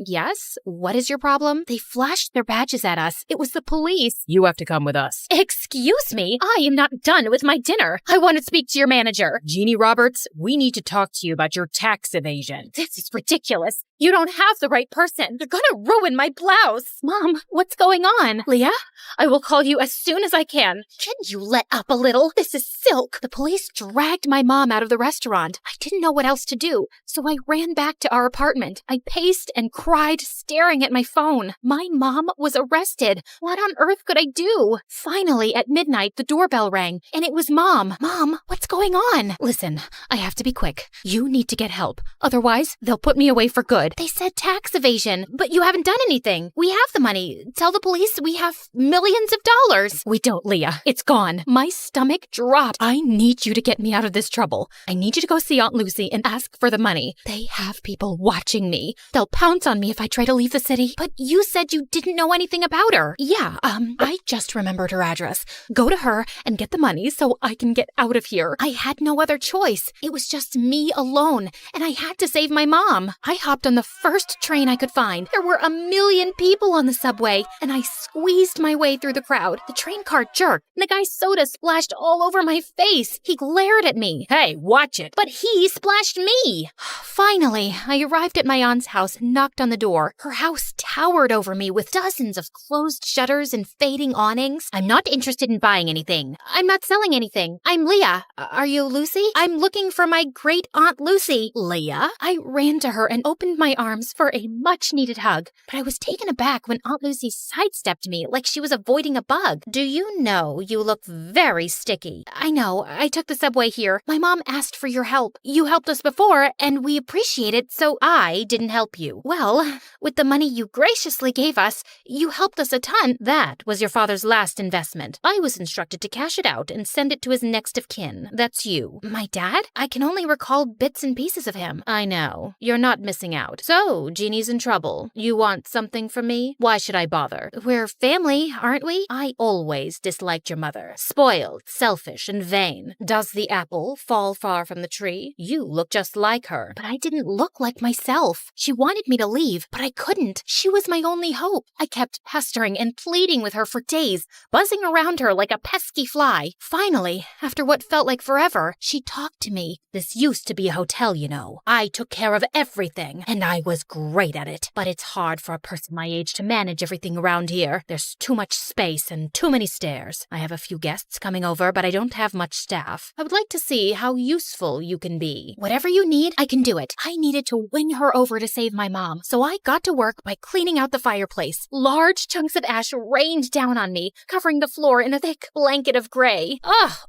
Yes? What is your problem? They flashed their badges at us. It was the police. You have to come with us. Excuse me? I am not done with my dinner. I want to speak to your manager. Jeannie Roberts, we need to talk to you about your tax evasion. This is ridiculous. You don't have the right person. You're gonna ruin my blouse. Mom, what's going on? Leah, I will call you as soon as I can. Can you let up a little? This is silk. The police dragged my mom out of the restaurant. I didn't know what else to do, so I ran back to our apartment. I paced and cried, staring at my phone. My mom was arrested. What on earth could I do? Finally, at midnight, the doorbell rang, and it was Mom. Mom, what's going on? Listen, I have to be quick. You need to get help. Otherwise, they'll put me away for good. They said tax evasion, but you haven't done anything. We have the money. Tell the police we have millions of dollars. We don't, Leah. It's gone. My stomach dropped. I need you to get me out of this trouble. I need you to go see Aunt Lucy and ask for the money. They have people watching me. They'll pounce on me if I try to leave the city. But you said you didn't know anything about her. Yeah, I just remembered her address. Go to her and get the money so I can get out of here. I had no other choice. It was just me alone, and I had to save my mom. I hopped on the first train I could find. There were 1 million people on the subway, and I squeezed my way through the crowd. The train car jerked, and the guy's soda splashed all over my face. He glared at me. Hey, watch it. But he splashed me. Finally, I arrived at my aunt's house and knocked on the door. Her house towered over me with dozens of closed shutters and fading awnings. I'm not interested in buying anything. I'm not selling anything. I'm Leah. Are you Lucy? I'm looking for my great aunt Lucy. Leah? I ran to her and opened my arms for a much-needed hug, but I was taken aback when Aunt Lucy sidestepped me like she was avoiding a bug. Do you know you look very sticky? I know. I took the subway here. My mom asked for your help. You helped us before, and we appreciate it, so I didn't help you. Well, with the money you graciously gave us, you helped us a ton. That was your father's last investment. I was instructed to cash it out and send it to his next of kin. That's you. My dad? I can only recall bits and pieces of him. I know. You're not missing out. So, Jeannie's in trouble. You want something from me? Why should I bother? We're family, aren't we? I always disliked your mother. Spoiled, selfish, and vain. Does the apple fall far from the tree? You look just like her. But I didn't look like myself. She wanted me to leave, but I couldn't. She was my only hope. I kept pestering and pleading with her for days, buzzing around her like a pesky fly. Finally, after what felt like forever, she talked to me. This used to be a hotel, you know. I took care of everything, and I was great at it. But it's hard for a person my age to manage everything around here. There's too much space and too many stairs. I have a few guests coming over, but I don't have much staff. I would like to see how useful you can be. Whatever you need, I can do it. I needed to win her over to save my mom, so I got to work by cleaning out the fireplace. Large chunks of ash rained down on me, covering the floor in a thick blanket of gray.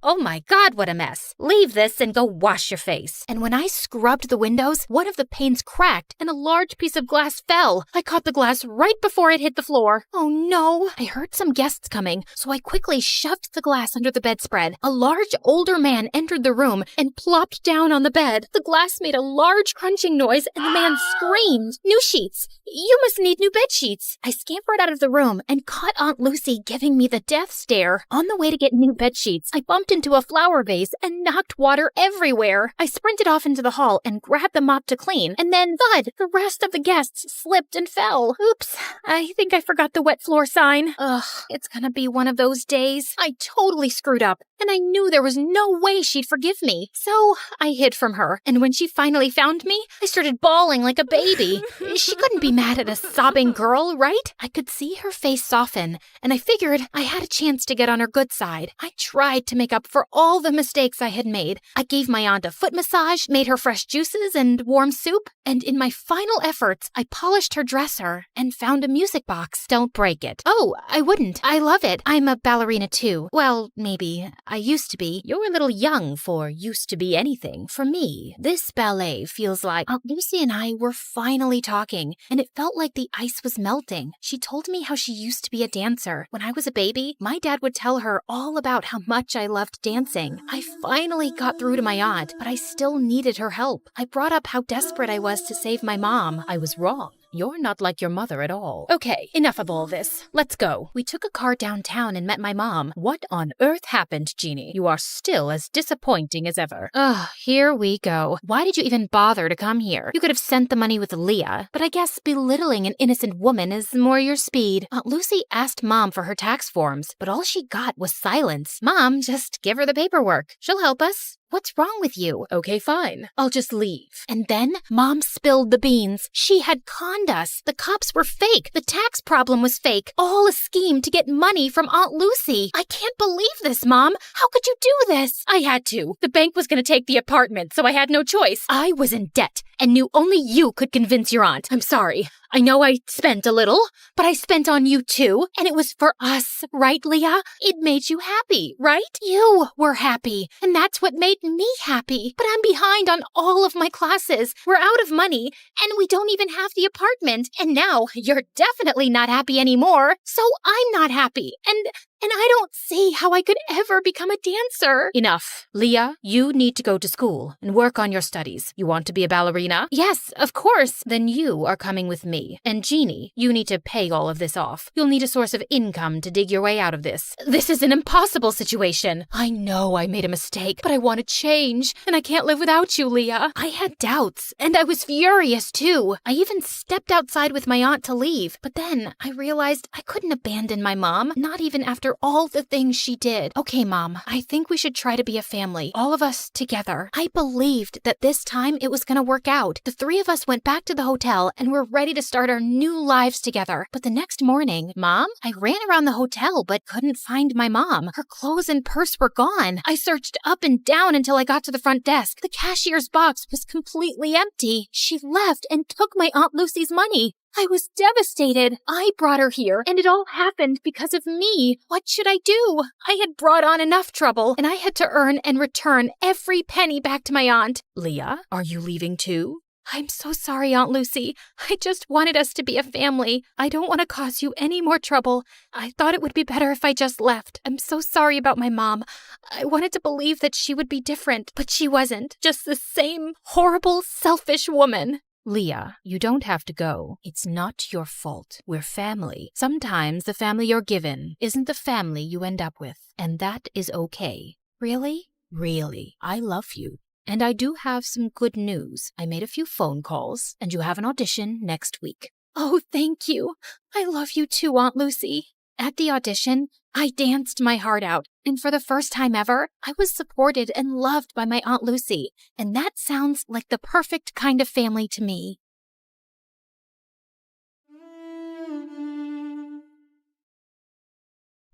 Oh my God, what a mess. Leave this and go wash your face. And when I scrubbed the windows, one of the panes cracked and a large piece of glass fell. I caught the glass right before it hit the floor. Oh no! I heard some guests coming, so I quickly shoved the glass under the bedspread. A large older man entered the room and plopped down on the bed. The glass made a large crunching noise and the man screamed. New sheets! You must need new bed sheets. I scampered out of the room and caught Aunt Lucy giving me the death stare. On the way to get new bed sheets, I bumped into a flower vase and knocked water everywhere. I sprinted off into the hall and grabbed the mop to clean, and then thud! The rest of the guests slipped and fell. Oops, I think I forgot the wet floor sign. Ugh, it's gonna be one of those days. I totally screwed up, and I knew there was no way she'd forgive me. So I hid from her, and when she finally found me, I started bawling like a baby. She couldn't be mad at a sobbing girl, right? I could see her face soften, and I figured I had a chance to get on her good side. I tried to make up for all the mistakes I had made. I gave my aunt a foot massage, made her fresh juices and warm soup, and in my final efforts, I polished her dresser and found a music box. Don't break it. Oh, I wouldn't. I love it. I'm a ballerina too. Well, maybe. I used to be. You're a little young for used to be anything. For me, this ballet feels like Aunt Lucy and I were finally talking, and it felt like the ice was melting. She told me how she used to be a dancer. When I was a baby, my dad would tell her all about how much I loved dancing. I finally got through to my aunt, but I still needed her help. I brought up how desperate I was to save my mom. I was wrong. You're not like your mother at all. Okay, enough of all this. Let's go. We took a car downtown and met my mom. What on earth happened, Jeannie? You are still as disappointing as ever. Ugh, here we go. Why did you even bother to come here? You could have sent the money with Leah, but I guess belittling an innocent woman is more your speed. Aunt Lucy asked Mom for her tax forms, but all she got was silence. Mom, just give her the paperwork. She'll help us. What's wrong with you? Okay, fine. I'll just leave. And then Mom spilled the beans. She had conned us. The cops were fake. The tax problem was fake. All a scheme to get money from Aunt Lucy. I can't believe this, Mom. How could you do this? I had to. The bank was going to take the apartment, so I had no choice. I was in debt and knew only you could convince your aunt. I'm sorry. I know I spent a little, but I spent on you too, and it was for us, right, Leah? It made you happy, right? You were happy, and that's what made me happy. But I'm behind on all of my classes. We're out of money, and we don't even have the apartment. And now you're definitely not happy anymore, so I'm not happy. And and I don't see how I could ever become a dancer. Enough. Leah, you need to go to school and work on your studies. You want to be a ballerina? Yes, of course. Then you are coming with me. And Jeannie, you need to pay all of this off. You'll need a source of income to dig your way out of this. This is an impossible situation. I know I made a mistake, but I want to change, and I can't live without you, Leah. I had doubts, and I was furious too. I even stepped outside with my aunt to leave, but then I realized I couldn't abandon my mom, not even after all the things she did. Okay, Mom, I think we should try to be a family, all of us together. I believed that this time it was gonna work out. The three of us went back to the hotel and were ready to start our new lives together. But the next morning, Mom, I ran around the hotel but couldn't find my mom. Her clothes and purse were gone. I searched up and down until I got to the front desk. The cashier's box was completely empty. She left and took my Aunt Lucy's money. I was devastated. I brought her here, and it all happened because of me. What should I do? I had brought on enough trouble, and I had to earn and return every penny back to my aunt. Leah, are you leaving too? I'm so sorry, Aunt Lucy. I just wanted us to be a family. I don't want to cause you any more trouble. I thought it would be better if I just left. I'm so sorry about my mom. I wanted to believe that she would be different, but she wasn't. Just the same horrible, selfish woman. Leah, you don't have to go. It's not your fault. We're family. Sometimes the family you're given isn't the family you end up with, and that is okay. Really? Really. I love you. And I do have some good news. I made a few phone calls, and you have an audition next week. Oh, thank you. I love you too, Aunt Lucy. At the audition, I danced my heart out, and for the first time ever, I was supported and loved by my Aunt Lucy, and that sounds like the perfect kind of family to me.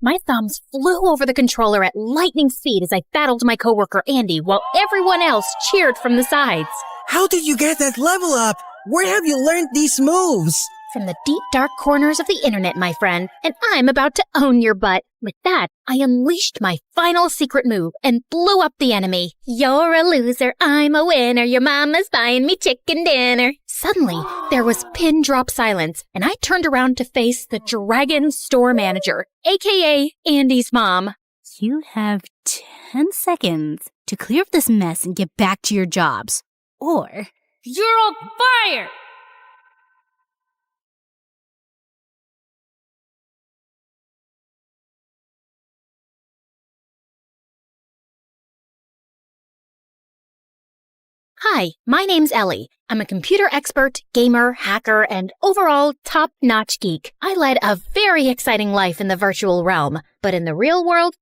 My thumbs flew over the controller at lightning speed as I battled my coworker Andy while everyone else cheered from the sides. How did you get that level up? Where have you learned these moves? From the deep, dark corners of the internet, my friend, and I'm about to own your butt. With that, I unleashed my final secret move and blew up the enemy. You're a loser, I'm a winner, your mama's buying me chicken dinner. Suddenly, there was pin drop silence, and I turned around to face the Dragon Store Manager, aka Andy's mom. You have 10 seconds to clear up this mess and get back to your jobs, or you're on fire! Hi, my name's Ellie. I'm a computer expert, gamer, hacker, and overall top-notch geek. I led a very exciting life in the virtual realm, but in the real world,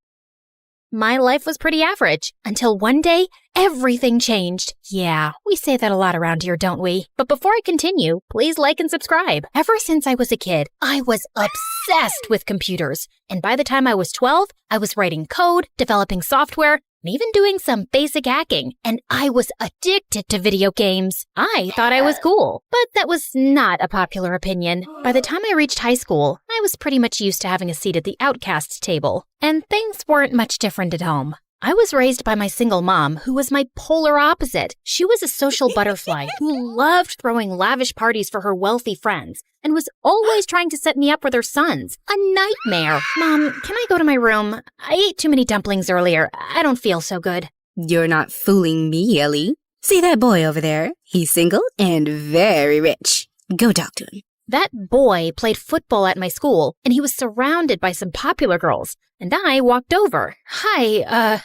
my life was pretty average. Until one day, everything changed. Yeah, we say that a lot around here, don't we? But before I continue, please like and subscribe. Ever since I was a kid, I was obsessed with computers. And by the time I was 12, I was writing code, developing software, and even doing some basic hacking, and I was addicted to video games. I thought I was cool, but that was not a popular opinion. By the time I reached high school, I was pretty much used to having a seat at the outcast table, and things weren't much different at home. I was raised by my single mom, who was my polar opposite. She was a social butterfly who loved throwing lavish parties for her wealthy friends and was always trying to set me up with her sons. A nightmare. Mom, can I go to my room? I ate too many dumplings earlier. I don't feel so good. You're not fooling me, Ellie. See that boy over there? He's single and very rich. Go talk to him. That boy played football at my school, and he was surrounded by some popular girls. And I walked over. Hi,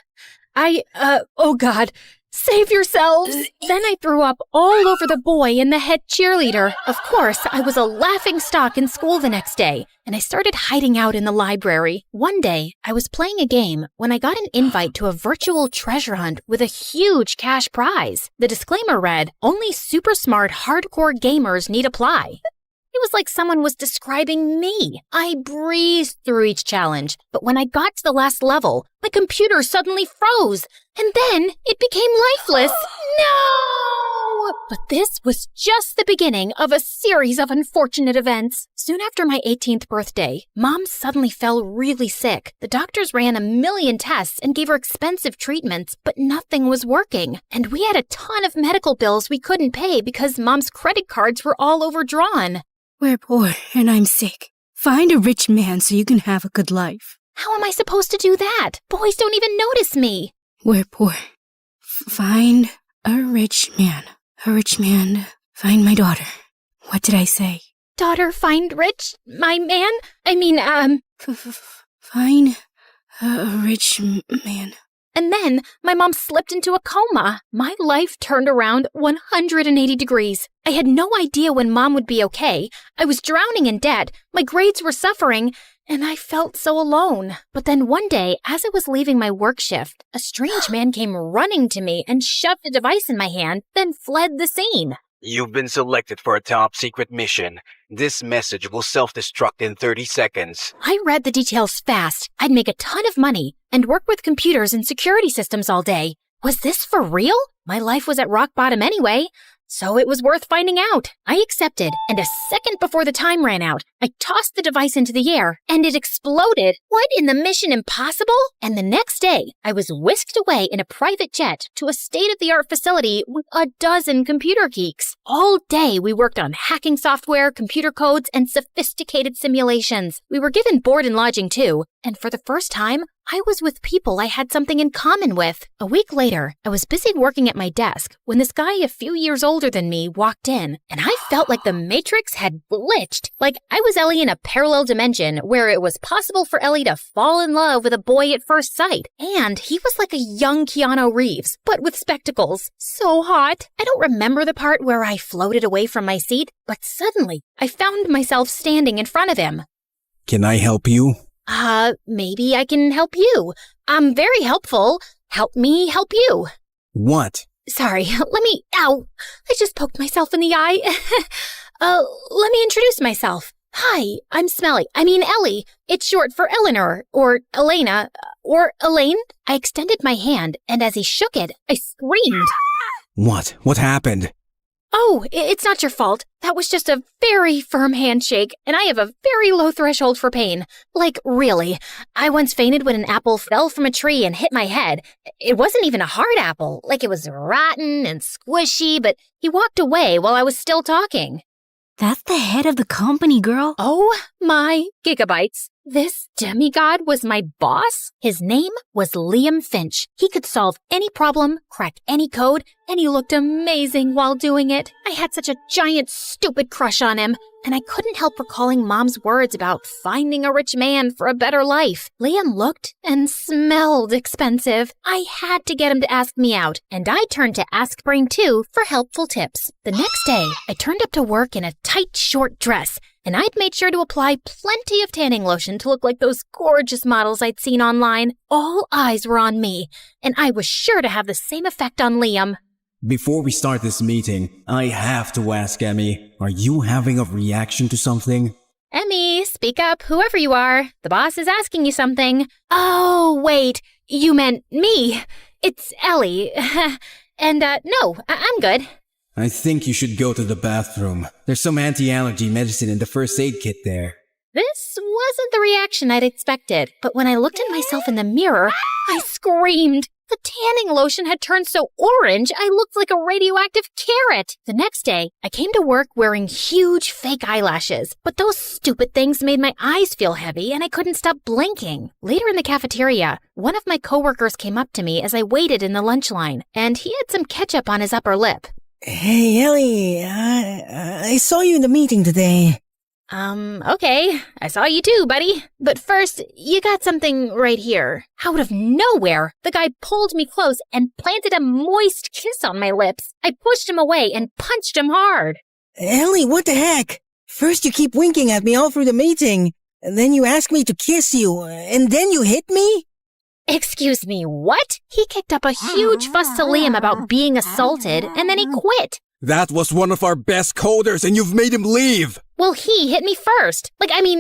oh God, save yourselves! Then I threw up all over the boy and the head cheerleader. Of course, I was a laughing stock in school the next day, and I started hiding out in the library. One day, I was playing a game when I got an invite to a virtual treasure hunt with a huge cash prize. The disclaimer read, "Only super smart, hardcore gamers need apply." It was like someone was describing me. I breezed through each challenge, but when I got to the last level, my computer suddenly froze, and then it became lifeless. No! But this was just the beginning of a series of unfortunate events. Soon after my 18th birthday, Mom suddenly fell really sick. The doctors ran a million tests and gave her expensive treatments, but nothing was working. And we had a ton of medical bills we couldn't pay because Mom's credit cards were all overdrawn. We're poor and I'm sick. Find a rich man so you can have a good life. How am I supposed to do that? Boys don't even notice me. We're poor. Find a rich man. A rich man. Find my daughter. What did I say? Daughter, find rich? My man? Find a rich man. And then my mom slipped into a coma. My life turned around 180 degrees. I had no idea when Mom would be okay. I was drowning in debt. My grades were suffering, and I felt so alone. But then one day, as I was leaving my work shift, a strange man came running to me and shoved a device in my hand, then fled the scene. You've been selected for a top-secret mission. This message will self-destruct in 30 seconds. I read the details fast. I'd make a ton of money and work with computers and security systems all day. Was this for real? My life was at rock bottom anyway, so it was worth finding out. I accepted, and a second before the time ran out, I tossed the device into the air, and it exploded. What in the Mission Impossible? And the next day, I was whisked away in a private jet to a state-of-the-art facility with a dozen computer geeks. All day, we worked on hacking software, computer codes, and sophisticated simulations. We were given board and lodging, too, and for the first time, I was with people I had something in common with. A week later, I was busy working at my desk when this guy a few years older than me walked in, and I felt like the Matrix had glitched. Like I was Ellie in a parallel dimension where it was possible for Ellie to fall in love with a boy at first sight. And he was like a young Keanu Reeves, but with spectacles. So hot. I don't remember the part where I floated away from my seat, but suddenly I found myself standing in front of him. Can I help you? Maybe I can help you. I'm very helpful. Help me help you. What? Sorry, ow, I just poked myself in the eye. Let me introduce myself. Hi, I'm Ellie. It's short for Eleanor, or Elena, or Elaine. I extended my hand, and as he shook it, I screamed. What? What happened? Oh, it's not your fault. That was just a very firm handshake, and I have a very low threshold for pain. Like, really. I once fainted when an apple fell from a tree and hit my head. It wasn't even a hard apple. Like, it was rotten and squishy, but he walked away while I was still talking. That's the head of the company, girl. Oh my gigabytes. This demigod was my boss? His name was Liam Finch. He could solve any problem, crack any code, and he looked amazing while doing it. I had such a giant, stupid crush on him, and I couldn't help recalling Mom's words about finding a rich man for a better life. Liam looked and smelled expensive. I had to get him to ask me out, and I turned to Ask Brain 2 for helpful tips. The next day, I turned up to work in a tight, short dress, and I'd made sure to apply plenty of tanning lotion to look like those gorgeous models I'd seen online. All eyes were on me, and I was sure to have the same effect on Liam. Before we start this meeting, I have to ask Emmy, are you having a reaction to something? Emmy, speak up, whoever you are. The boss is asking you something. Oh, wait, you meant me. It's Ellie. And, no, I'm good. I think you should go to the bathroom. There's some anti-allergy medicine in the first aid kit there. This wasn't the reaction I'd expected, but when I looked at myself in the mirror, I screamed. The tanning lotion had turned so orange, I looked like a radioactive carrot. The next day, I came to work wearing huge fake eyelashes, but those stupid things made my eyes feel heavy and I couldn't stop blinking. Later in the cafeteria, one of my coworkers came up to me as I waited in the lunch line, and he had some ketchup on his upper lip. Hey, Ellie, I saw you in the meeting today. Okay. I saw you too, buddy. But first, you got something right here. Out of nowhere, the guy pulled me close and planted a moist kiss on my lips. I pushed him away and punched him hard. Ellie, what the heck? First you keep winking at me all through the meeting, and then you ask me to kiss you, and then you hit me? Excuse me, what? He kicked up a huge fuss to Liam about being assaulted, and then he quit. That was one of our best coders, and you've made him leave! Well, he hit me first.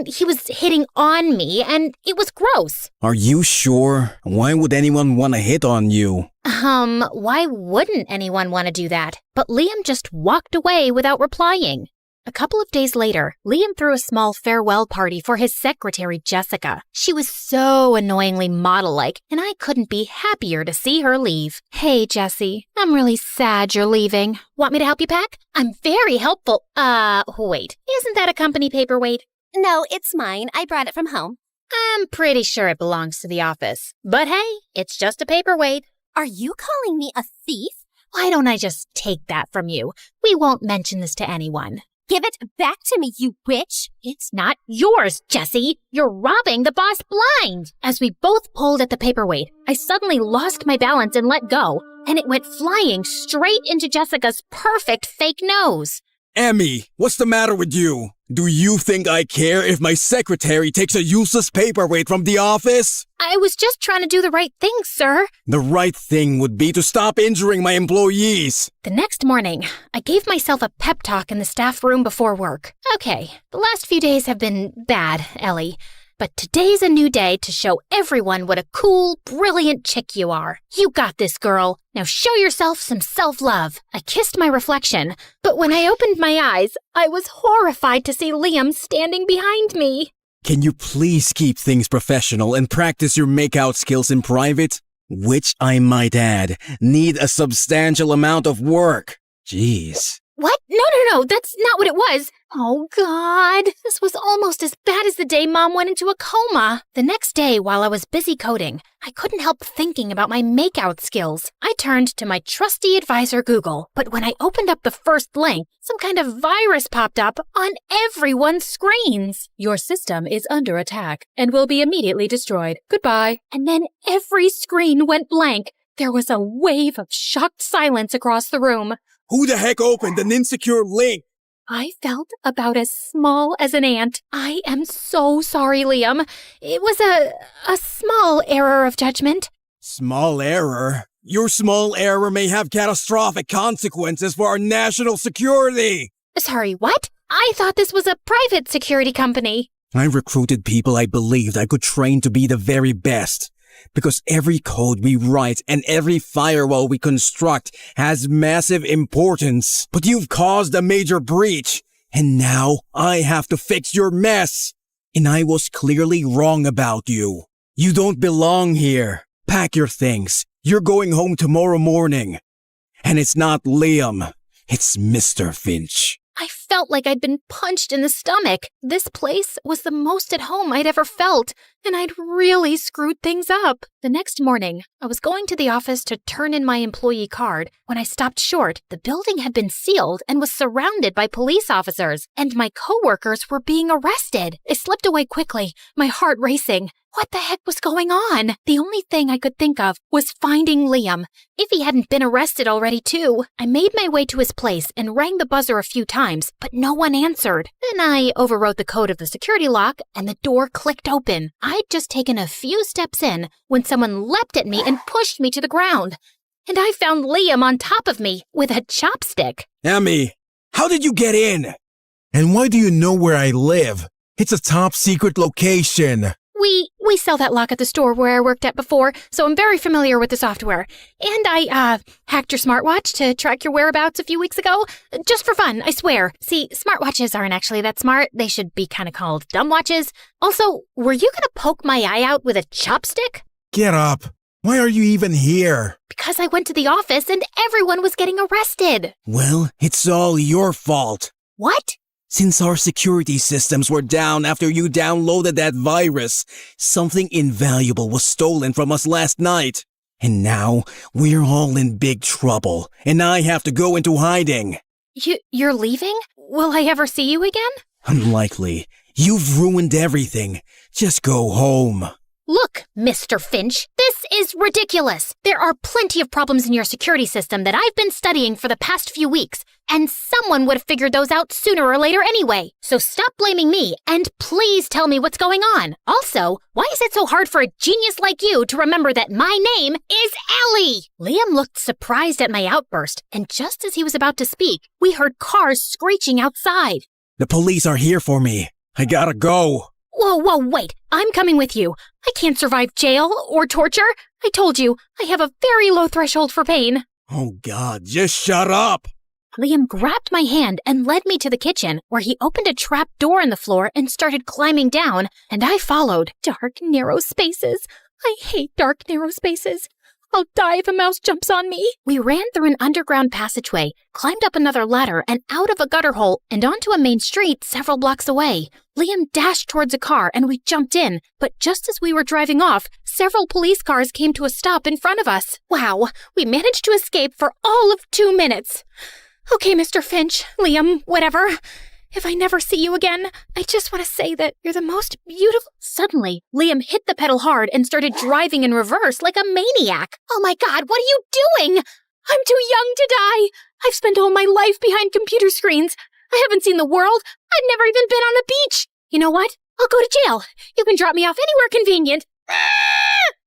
He was hitting on me, and it was gross. Are you sure? Why would anyone want to hit on you? Why wouldn't anyone want to do that? But Liam just walked away without replying. A couple of days later, Liam threw a small farewell party for his secretary, Jessica. She was so annoyingly model-like, and I couldn't be happier to see her leave. Hey, Jessie, I'm really sad you're leaving. Want me to help you pack? I'm very helpful. Wait, isn't that a company paperweight? No, it's mine. I brought it from home. I'm pretty sure it belongs to the office. But hey, it's just a paperweight. Are you calling me a thief? Why don't I just take that from you? We won't mention this to anyone. Give it back to me, you witch! It's not yours, Jessie. You're robbing the boss blind. As we both pulled at the paperweight, I suddenly lost my balance and let go, and it went flying straight into Jessica's perfect fake nose. Emmy, what's the matter with you? Do you think I care if my secretary takes a useless paperweight from the office? I was just trying to do the right thing, sir. The right thing would be to stop injuring my employees. The next morning, I gave myself a pep talk in the staff room before work. Okay, the last few days have been bad, Ellie. But today's a new day to show everyone what a cool, brilliant chick you are. You got this, girl. Now show yourself some self-love. I kissed my reflection, but when I opened my eyes, I was horrified to see Liam standing behind me. Can you please keep things professional and practice your makeout skills in private? Which, I might add, need a substantial amount of work. Jeez. What? No, that's not what it was. Oh, God. This was almost as bad as the day Mom went into a coma. The next day, while I was busy coding, I couldn't help thinking about my makeout skills. I turned to my trusty advisor, Google, but when I opened up the first link, some kind of virus popped up on everyone's screens. Your system is under attack and will be immediately destroyed. Goodbye. And then every screen went blank. There was a wave of shocked silence across the room. Who the heck opened an insecure link? I felt about as small as an ant. I am so sorry, Liam. It was a small error of judgment. Small error? Your small error may have catastrophic consequences for our national security. Sorry, what? I thought this was a private security company. I recruited people I believed I could train to be the very best. Because every code we write and every firewall we construct has massive importance. But you've caused a major breach, and now I have to fix your mess. And I was clearly wrong about you. You don't belong here. Pack your things. You're going home tomorrow morning. And it's not Liam. It's Mr. Finch. I felt like I'd been punched in the stomach. This place was the most at home I'd ever felt, and I'd really screwed things up. The next morning, I was going to the office to turn in my employee card. When I stopped short, the building had been sealed and was surrounded by police officers, and my coworkers were being arrested. I slipped away quickly, my heart racing. What the heck was going on? The only thing I could think of was finding Liam. If he hadn't been arrested already, too. I made my way to his place and rang the buzzer a few times, but no one answered. Then I overwrote the code of the security lock, and the door clicked open. I'd just taken a few steps in when someone leapt at me and pushed me to the ground. And I found Liam on top of me with a chopstick. Emmy, how did you get in? And why do you know where I live? It's a top secret location. We sell that lock at the store where I worked at before, so I'm very familiar with the software. And I, hacked your smartwatch to track your whereabouts a few weeks ago. Just for fun, I swear. See, smartwatches aren't actually that smart. They should be kind of called dumb watches. Also, were you gonna poke my eye out with a chopstick? Get up. Why are you even here? Because I went to the office and everyone was getting arrested. Well, it's all your fault. What? Since our security systems were down after you downloaded that virus, something invaluable was stolen from us last night. And now, we're all in big trouble, and I have to go into hiding. You're leaving? Will I ever see you again? Unlikely. You've ruined everything. Just go home. Look, Mr. Finch, this is ridiculous. There are plenty of problems in your security system that I've been studying for the past few weeks, and someone would have figured those out sooner or later anyway. So stop blaming me, and please tell me what's going on. Also, why is it so hard for a genius like you to remember that my name is Ellie? Liam looked surprised at my outburst, and just as he was about to speak, we heard cars screeching outside. The police are here for me. I gotta go. Whoa, wait. I'm coming with you. I can't survive jail or torture. I told you, I have a very low threshold for pain. Oh God, just shut up. Liam grabbed my hand and led me to the kitchen, where he opened a trap door in the floor and started climbing down, and I followed. Dark, narrow spaces. I hate dark, narrow spaces. I'll die if a mouse jumps on me. We ran through an underground passageway, climbed up another ladder, and out of a gutter hole and onto a main street several blocks away. Liam dashed towards a car and we jumped in, but just as we were driving off, several police cars came to a stop in front of us. Wow, we managed to escape for all of 2 minutes. Okay, Mr. Finch, Liam, whatever. If I never see you again, I just want to say that you're the most beautiful— Suddenly, Liam hit the pedal hard and started driving in reverse like a maniac. Oh my God, what are you doing? I'm too young to die. I've spent all my life behind computer screens. I haven't seen the world. I've never even been on a beach. You know what? I'll go to jail. You can drop me off anywhere convenient.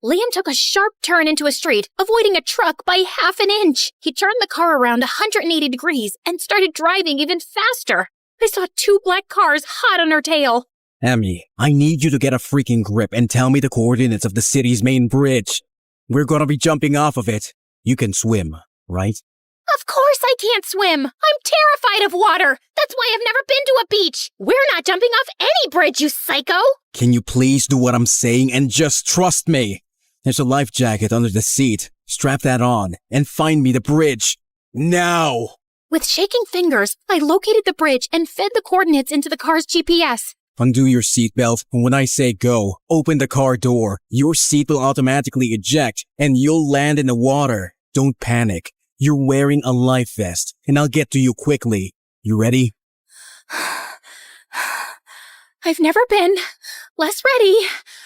Liam took a sharp turn into a street, avoiding a truck by half an inch. He turned the car around 180 degrees and started driving even faster. I saw 2 black cars hot on her tail. Emmy, I need you to get a freaking grip and tell me the coordinates of the city's main bridge. We're gonna be jumping off of it. You can swim, right? Of course I can't swim. I'm terrified of water. That's why I've never been to a beach. We're not jumping off any bridge, you psycho. Can you please do what I'm saying and just trust me? There's a life jacket under the seat. Strap that on and find me the bridge. Now! With shaking fingers, I located the bridge and fed the coordinates into the car's GPS. Undo your seatbelt, and when I say go, open the car door. Your seat will automatically eject, and you'll land in the water. Don't panic. You're wearing a life vest, and I'll get to you quickly. You ready? I've never been less ready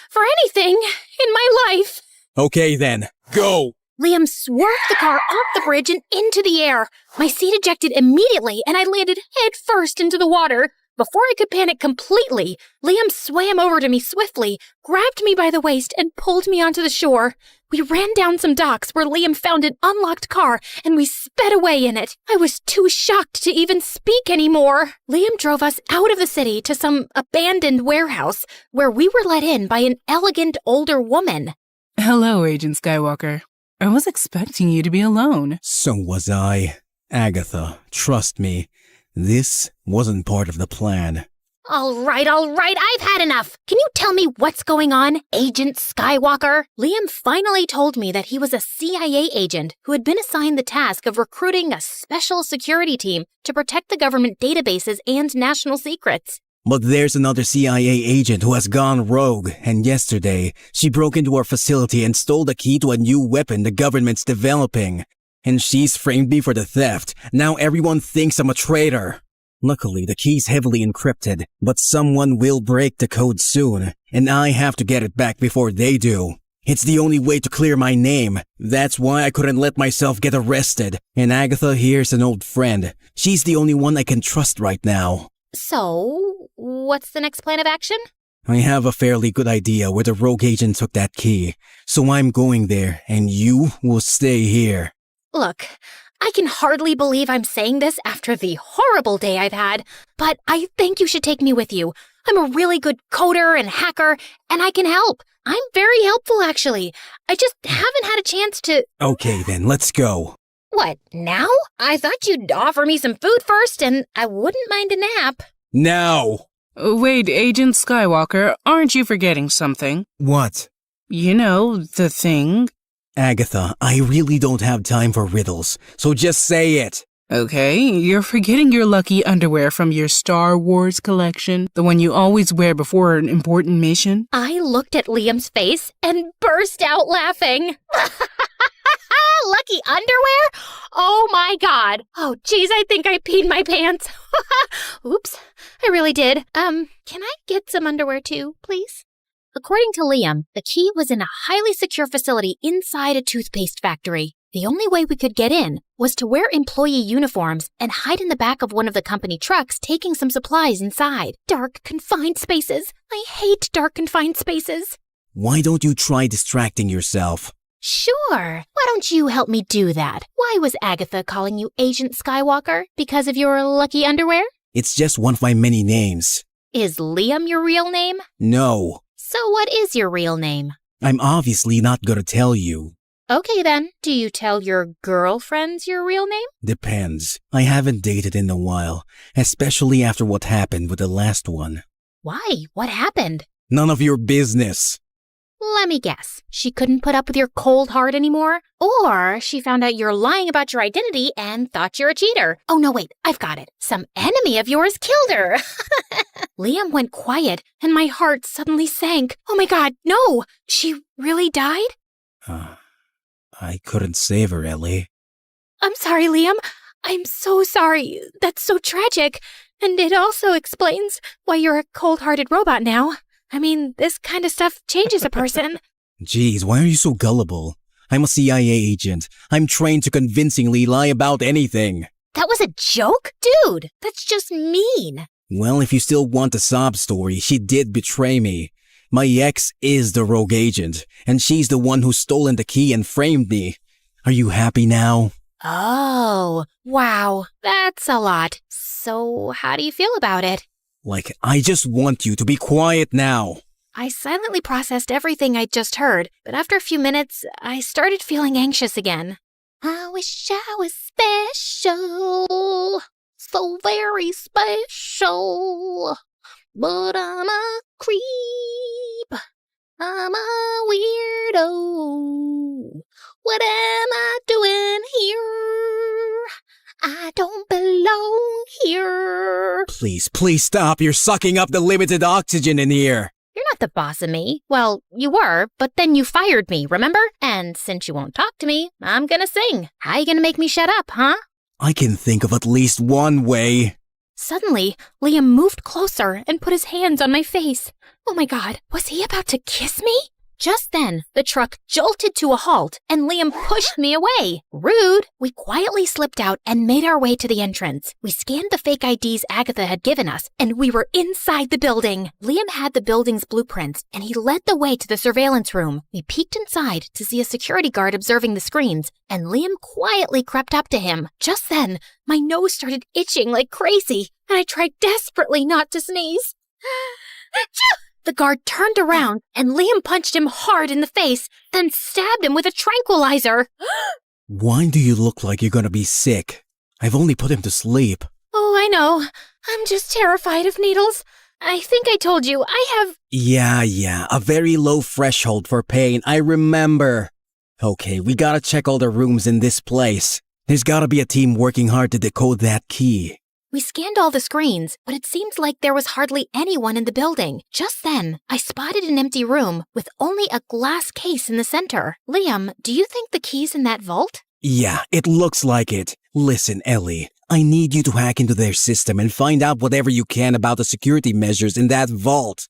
for anything in my life. Okay then, go! Liam swerved the car off the bridge and into the air. My seat ejected immediately, and I landed head first into the water. Before I could panic completely, Liam swam over to me swiftly, grabbed me by the waist, and pulled me onto the shore. We ran down some docks where Liam found an unlocked car, and we sped away in it. I was too shocked to even speak anymore. Liam drove us out of the city to some abandoned warehouse, where we were let in by an elegant older woman. Hello, Agent Skywalker. I was expecting you to be alone. So was I. Agatha, trust me, this wasn't part of the plan. All right, I've had enough. Can you tell me what's going on, Agent Skywalker? Liam finally told me that he was a CIA agent who had been assigned the task of recruiting a special security team to protect the government databases and national secrets. But there's another CIA agent who has gone rogue, and yesterday, she broke into our facility and stole the key to a new weapon the government's developing. And she's framed me for the theft. Now everyone thinks I'm a traitor. Luckily, the key's heavily encrypted, but someone will break the code soon, and I have to get it back before they do. It's the only way to clear my name. That's why I couldn't let myself get arrested. And Agatha here's an old friend. She's the only one I can trust right now. So, what's the next plan of action? I have a fairly good idea where the rogue agent took that key, so I'm going there, and you will stay here. Look, I can hardly believe I'm saying this after the horrible day I've had, but I think you should take me with you. I'm a really good coder and hacker, and I can help. I'm very helpful, actually. I just haven't had a chance to— Okay then, let's go. What, now? I thought you'd offer me some food first, and I wouldn't mind a nap. Now! Wait, Agent Skywalker, aren't you forgetting something? What? You know, the thing. Agatha, I really don't have time for riddles, so just say it. Okay, you're forgetting your lucky underwear from your Star Wars collection, the one you always wear before an important mission. I looked at Liam's face and burst out laughing. Lucky underwear? Oh my God. Oh geez, I think I peed my pants. Oops, I really did. Can I get some underwear too, please? According to Liam, the key was in a highly secure facility inside a toothpaste factory. The only way we could get in was to wear employee uniforms and hide in the back of one of the company trucks taking some supplies inside. Dark, confined spaces. I hate dark, confined spaces. Why don't you try distracting yourself? Sure. Why don't you help me do that? Why was Agatha calling you Agent Skywalker? Because of your lucky underwear? It's just one of my many names. Is Liam your real name? No. So what is your real name? I'm obviously not gonna tell you. Okay then, do you tell your girlfriends your real name? Depends. I haven't dated in a while, especially after what happened with the last one. Why? What happened? None of your business. Let me guess. She couldn't put up with your cold heart anymore? Or she found out you're lying about your identity and thought you're a cheater. Oh no, wait, I've got it. Some enemy of yours killed her. Liam went quiet and my heart suddenly sank. Oh my God, no! She really died? I couldn't save her, Ellie. I'm sorry, Liam. I'm so sorry. That's so tragic. And it also explains why you're a cold-hearted robot now. I mean, this kind of stuff changes a person. Jeez, why are you so gullible? I'm a CIA agent. I'm trained to convincingly lie about anything. That was a joke? Dude, that's just mean. Well, if you still want the sob story, she did betray me. My ex is the rogue agent, and she's the one who's stolen the key and framed me. Are you happy now? Oh, wow. That's a lot. So, how do you feel about it? Like, I just want you to be quiet now. I silently processed everything I'd just heard, but after a few minutes, I started feeling anxious again. I wish I was special, so very special, but I'm a creep, I'm a weirdo. What am I doing here? I don't belong here. Please stop. You're sucking up the limited oxygen in here. You're not the boss of me. Well, you were, but then you fired me, remember? And since you won't talk to me, I'm gonna sing. How you gonna make me shut up, huh? I can think of at least one way. Suddenly, Liam moved closer and put his hands on my face. Oh my God, was he about to kiss me? Just then, the truck jolted to a halt and Liam pushed me away. Rude! We quietly slipped out and made our way to the entrance. We scanned the fake IDs Agatha had given us and we were inside the building. Liam had the building's blueprints and he led the way to the surveillance room. We peeked inside to see a security guard observing the screens and Liam quietly crept up to him. Just then, my nose started itching like crazy and I tried desperately not to sneeze. The guard turned around and Liam punched him hard in the face, then stabbed him with a tranquilizer. Why do you look like you're gonna be sick? I've only put him to sleep. Oh, I know. I'm just terrified of needles. I think I told you, I have... Yeah, a very low threshold for pain, I remember. Okay, we gotta check all the rooms in this place. There's gotta be a team working hard to decode that key. We scanned all the screens, but it seemed like there was hardly anyone in the building. Just then, I spotted an empty room with only a glass case in the center. Liam, do you think the key's in that vault? Yeah, it looks like it. Listen, Ellie, I need you to hack into their system and find out whatever you can about the security measures in that vault.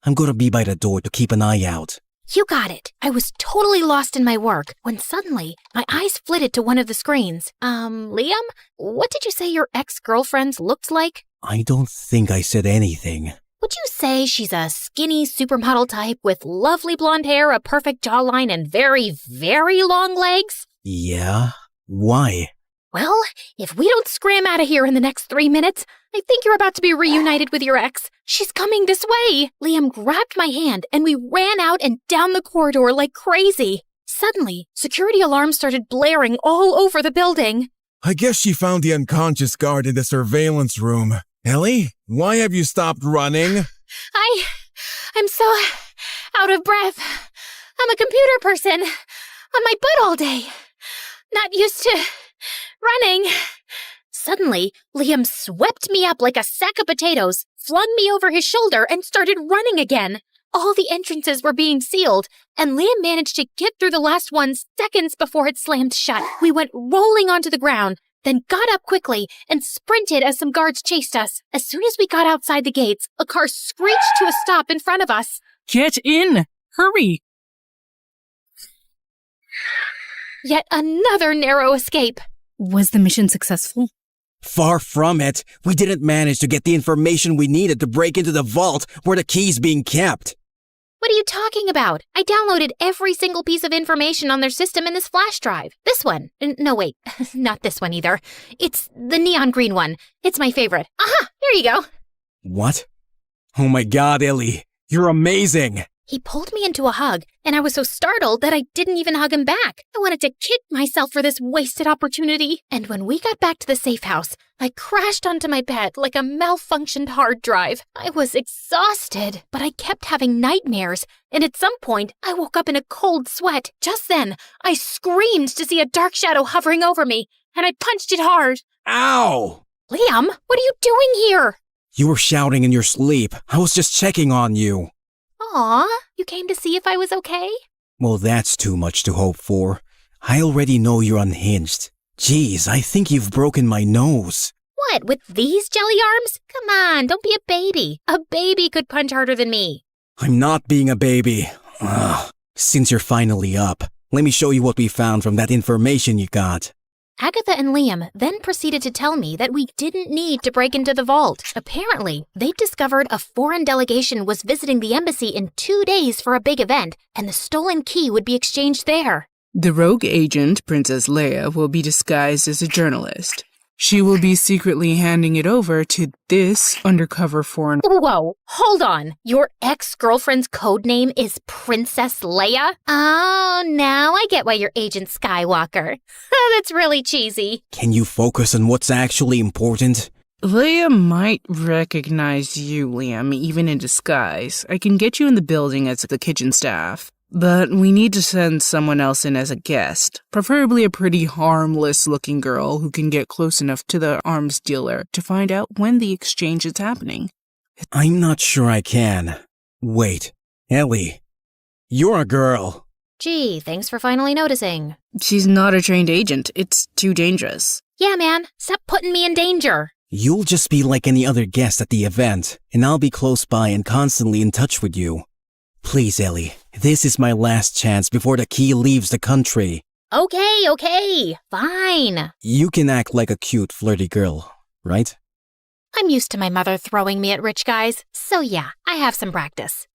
I'm gonna be by the door to keep an eye out. You got it. I was totally lost in my work when suddenly my eyes flitted to one of the screens. Liam, what did you say your ex-girlfriend looked like? I don't think I said anything. Would you say she's a skinny supermodel type with lovely blonde hair, a perfect jawline, and very, very long legs? Yeah? Why? Well, if we don't scram out of here in the next 3 minutes, I think you're about to be reunited with your ex. She's coming this way. Liam grabbed my hand and we ran out and down the corridor like crazy. Suddenly, security alarms started blaring all over the building. I guess she found the unconscious guard in the surveillance room. Ellie, why have you stopped running? I'm so out of breath. I'm a computer person on my butt all day. Not used to running. Suddenly, Liam swept me up like a sack of potatoes, flung me over his shoulder, and started running again. All the entrances were being sealed, and Liam managed to get through the last one seconds before it slammed shut. We went rolling onto the ground, then got up quickly and sprinted as some guards chased us. As soon as we got outside the gates, a car screeched to a stop in front of us. Get in! Hurry! Yet another narrow escape. Was the mission successful? Far from it. We didn't manage to get the information we needed to break into the vault where the key's being kept. What are you talking about? I downloaded every single piece of information on their system in this flash drive. This one. No, wait. Not this one either. It's the neon green one. It's my favorite. Aha! Here you go. What? Oh my God, Ellie. You're amazing. He pulled me into a hug, and I was so startled that I didn't even hug him back. I wanted to kick myself for this wasted opportunity. And when we got back to the safe house, I crashed onto my bed like a malfunctioned hard drive. I was exhausted, but I kept having nightmares, and at some point, I woke up in a cold sweat. Just then, I screamed to see a dark shadow hovering over me, and I punched it hard. Ow! Liam, what are you doing here? You were shouting in your sleep. I was just checking on you. Aw, you came to see if I was okay? Well, that's too much to hope for. I already know you're unhinged. Geez, I think you've broken my nose. What, with these jelly arms? Come on, don't be a baby. A baby could punch harder than me. I'm not being a baby. Ugh. Since you're finally up, let me show you what we found from that information you got. Agatha and Liam then proceeded to tell me that we didn't need to break into the vault. Apparently, they'd discovered a foreign delegation was visiting the embassy in 2 days for a big event, and the stolen key would be exchanged there. The rogue agent, Princess Leia, will be disguised as a journalist. She will be secretly handing it over to this undercover foreign... Whoa, hold on. Your ex-girlfriend's code name is Princess Leia? Oh, now I get why you're Agent Skywalker. That's really cheesy. Can you focus on what's actually important? Leia might recognize you, Liam, even in disguise. I can get you in the building as the kitchen staff. But we need to send someone else in as a guest, preferably a pretty harmless-looking girl who can get close enough to the arms dealer to find out when the exchange is happening. I'm not sure I can. Wait, Ellie, you're a girl. Gee, thanks for finally noticing. She's not a trained agent. It's too dangerous. Yeah, man, stop putting me in danger. You'll just be like any other guest at the event, and I'll be close by and constantly in touch with you. Please, Ellie, this is my last chance before the key leaves the country. Okay, fine. You can act like a cute, flirty girl, right? I'm used to my mother throwing me at rich guys, so yeah, I have some practice.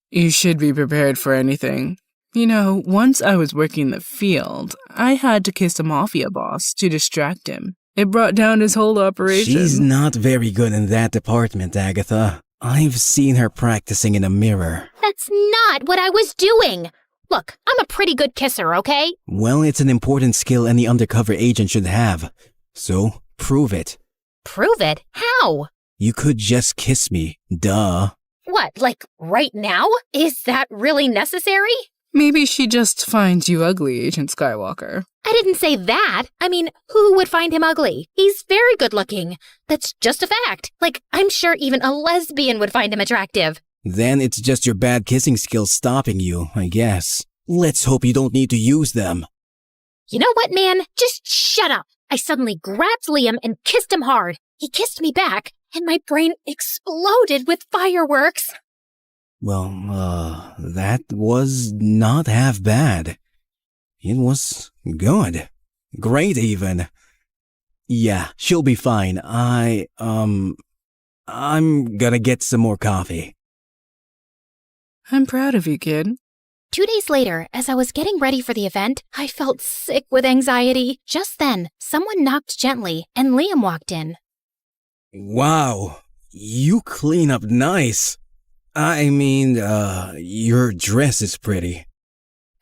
You should be prepared for anything. You know, once I was working the field, I had to kiss a mafia boss to distract him. It brought down his whole operation. She's not very good in that department, Agatha. I've seen her practicing in a mirror. That's not what I was doing. Look, I'm a pretty good kisser, okay? Well, it's an important skill any undercover agent should have. So, prove it. Prove it? How? You could just kiss me. Duh. What, like right now? Is that really necessary? Maybe she just finds you ugly, Agent Skywalker. I didn't say that. I mean, who would find him ugly? He's very good looking. That's just a fact. Like, I'm sure even a lesbian would find him attractive. Then it's just your bad kissing skills stopping you, I guess. Let's hope you don't need to use them. You know what, man? Just shut up. I suddenly grabbed Liam and kissed him hard. He kissed me back, and my brain exploded with fireworks. Well, that was not half bad. It was good. Great, even. Yeah, she'll be fine. I'm gonna get some more coffee. I'm proud of you, kid. 2 days later, as I was getting ready for the event, I felt sick with anxiety. Just then, someone knocked gently, and Liam walked in. Wow, you clean up nice. I mean, your dress is pretty.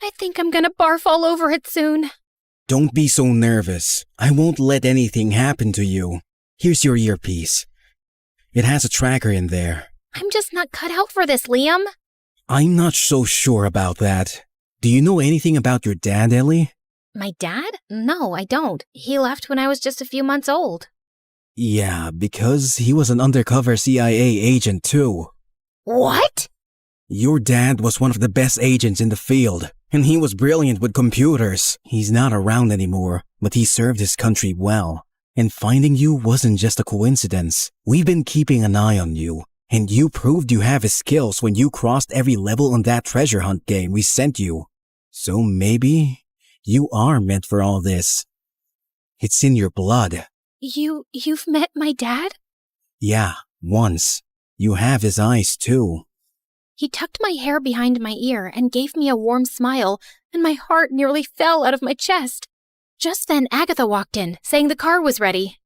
I think I'm gonna barf all over it soon. Don't be so nervous. I won't let anything happen to you. Here's your earpiece. It has a tracker in there. I'm just not cut out for this, Liam. I'm not so sure about that. Do you know anything about your dad, Ellie? My dad? No, I don't. He left when I was just a few months old. Yeah, because he was an undercover CIA agent too. What? Your dad was one of the best agents in the field, and he was brilliant with computers. He's not around anymore, but he served his country well. And finding you wasn't just a coincidence. We've been keeping an eye on you, and you proved you have his skills when you crossed every level on that treasure hunt game we sent you. So maybe you are meant for all this. It's in your blood. You've met my dad? Yeah, once. You have his eyes too. He tucked my hair behind my ear and gave me a warm smile, and my heart nearly fell out of my chest. Just then, Agatha walked in, saying the car was ready.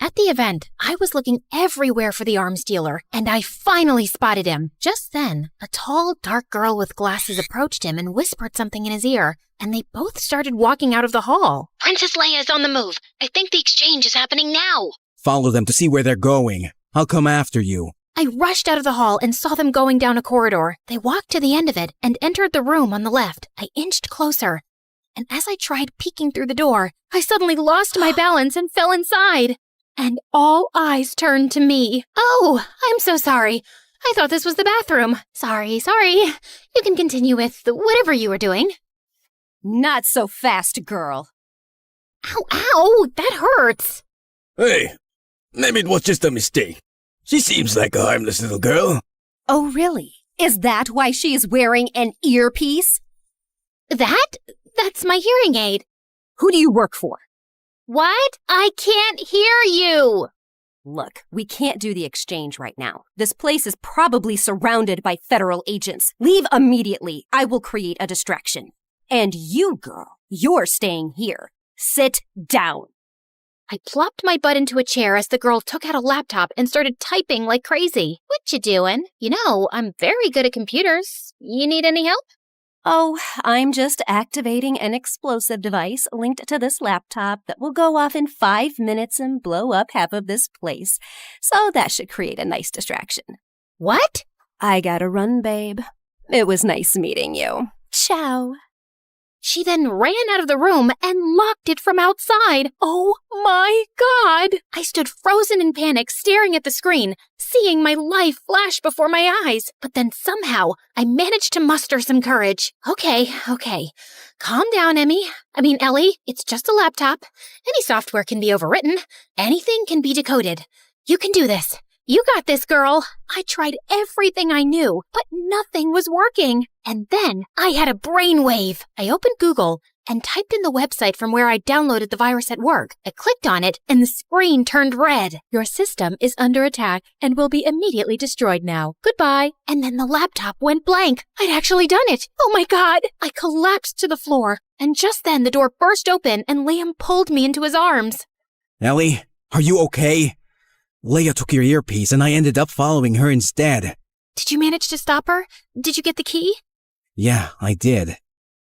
At the event, I was looking everywhere for the arms dealer, and I finally spotted him. Just then, a tall, dark girl with glasses approached him and whispered something in his ear, and they both started walking out of the hall. Princess Leia is on the move. I think the exchange is happening now. Follow them to see where they're going. I'll come after you. I rushed out of the hall and saw them going down a corridor. They walked to the end of it and entered the room on the left. I inched closer, and as I tried peeking through the door, I suddenly lost my balance and fell inside. And all eyes turned to me. Oh, I'm so sorry. I thought this was the bathroom. Sorry. You can continue with whatever you were doing. Not so fast, girl. Ow, that hurts. Hey, maybe it was just a mistake. She seems like a harmless little girl. Oh, really? Is that why she is wearing an earpiece? That's my hearing aid. Who do you work for? What? I can't hear you. Look, we can't do the exchange right now. This place is probably surrounded by federal agents. Leave immediately. I will create a distraction. And you, girl, you're staying here. Sit down. I plopped my butt into a chair as the girl took out a laptop and started typing like crazy. What you doing? You know, I'm very good at computers. You need any help? Oh, I'm just activating an explosive device linked to this laptop that will go off in 5 minutes and blow up half of this place. So that should create a nice distraction. What? I gotta run, babe. It was nice meeting you. Ciao. She then ran out of the room and locked it from outside. Oh my God! I stood frozen in panic, staring at the screen, seeing my life flash before my eyes. But then somehow, I managed to muster some courage. Okay. Calm down, Ellie. It's just a laptop. Any software can be overwritten. Anything can be decoded. You can do this. You got this, girl. I tried everything I knew, but nothing was working. And then I had a brainwave. I opened Google and typed in the website from where I downloaded the virus at work. I clicked on it and the screen turned red. Your system is under attack and will be immediately destroyed now. Goodbye. And then the laptop went blank. I'd actually done it. Oh my God. I collapsed to the floor. And just then the door burst open and Liam pulled me into his arms. Ellie, are you okay? Leia took your earpiece and I ended up following her instead. Did you manage to stop her? Did you get the key? Yeah, I did.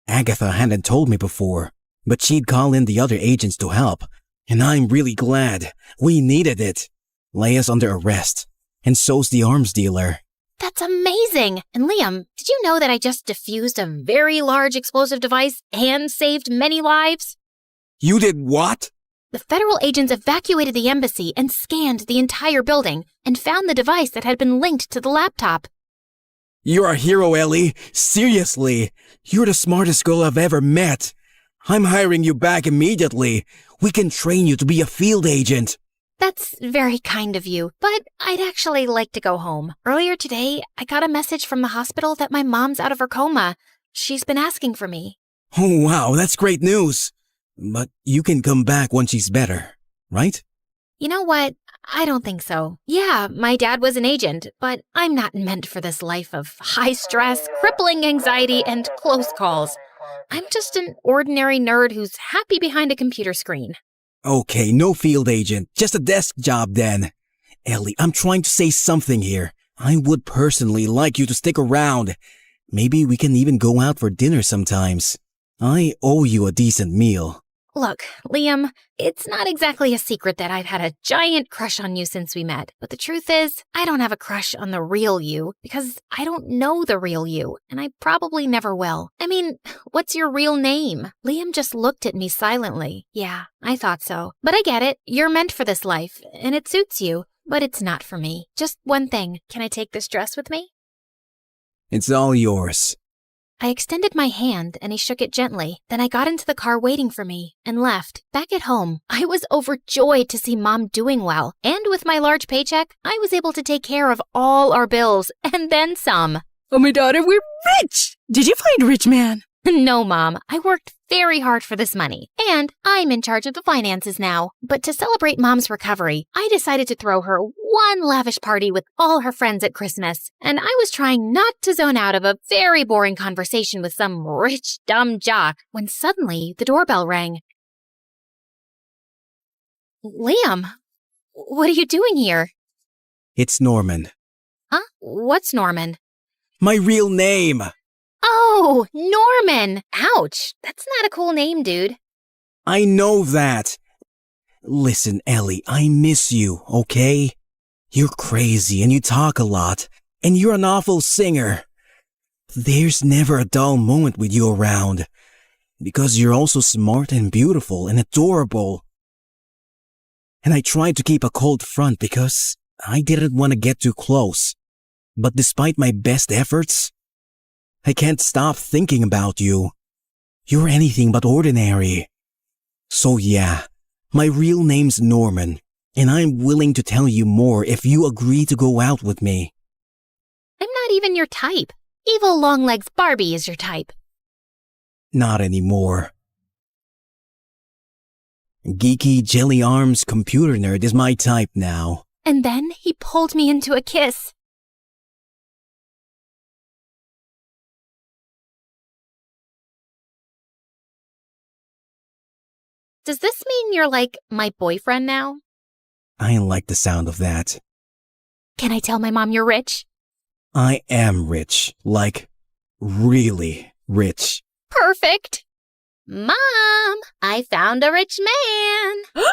Agatha hadn't told me before, but she'd call in the other agents to help. And I'm really glad. We needed it. Leia's under arrest, and so's the arms dealer. That's amazing! And Liam, did you know that I just defused a very large explosive device and saved many lives? You did what? The federal agents evacuated the embassy and scanned the entire building and found the device that had been linked to the laptop. You're a hero, Ellie. Seriously. You're the smartest girl I've ever met. I'm hiring you back immediately. We can train you to be a field agent. That's very kind of you, but I'd actually like to go home. Earlier today, I got a message from the hospital that my mom's out of her coma. She's been asking for me. Oh, wow, that's great news. But you can come back when she's better, right? You know what? I don't think so. Yeah, my dad was an agent, but I'm not meant for this life of high stress, crippling anxiety, and close calls. I'm just an ordinary nerd who's happy behind a computer screen. Okay, no field agent, just a desk job then. Ellie, I'm trying to say something here. I would personally like you to stick around. Maybe we can even go out for dinner sometimes. I owe you a decent meal. Look, Liam, it's not exactly a secret that I've had a giant crush on you since we met. But the truth is, I don't have a crush on the real you because I don't know the real you, and I probably never will. What's your real name? Liam just looked at me silently. Yeah, I thought so. But I get it. You're meant for this life, and it suits you. But it's not for me. Just one thing. Can I take this dress with me? It's all yours. I extended my hand and he shook it gently. Then I got into the car waiting for me and left. Back at home, I was overjoyed to see Mom doing well. And with my large paycheck, I was able to take care of all our bills and then some. Oh, my daughter, we're rich! Did you find a rich man? No, Mom. I worked very hard for this money. And I'm in charge of the finances now. But to celebrate Mom's recovery, I decided to throw her one lavish party with all her friends at Christmas. And I was trying not to zone out of a very boring conversation with some rich, dumb jock when suddenly the doorbell rang. Liam, What are you doing here? It's Norman. Huh? What's Norman? My real name! Oh, Norman! Ouch, that's not a cool name, dude. I know that. Listen, Ellie, I miss you, okay? You're crazy and you talk a lot, and you're an awful singer. There's never a dull moment with you around, because you're also smart and beautiful and adorable. And I tried to keep a cold front because I didn't want to get too close. But despite my best efforts, I can't stop thinking about you. You're anything but ordinary. So yeah, my real name's Norman, and I'm willing to tell you more if you agree to go out with me. I'm not even your type. Evil Longlegs Barbie is your type. Not anymore. Geeky Jelly Arms computer nerd is my type now. And then he pulled me into a kiss. Does this mean you're like my boyfriend now? I like the sound of that. Can I tell my mom you're rich? I am rich. Like, really rich. Perfect. Mom, I found a rich man.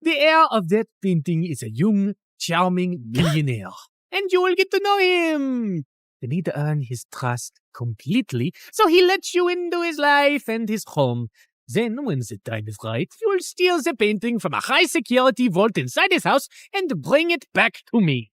The heir of that painting is a young, charming billionaire, and you will get to know him. You need to earn his trust completely, so he lets you into his life and his home. Then, when the time is right, you will steal the painting from a high-security vault inside his house and bring it back to me.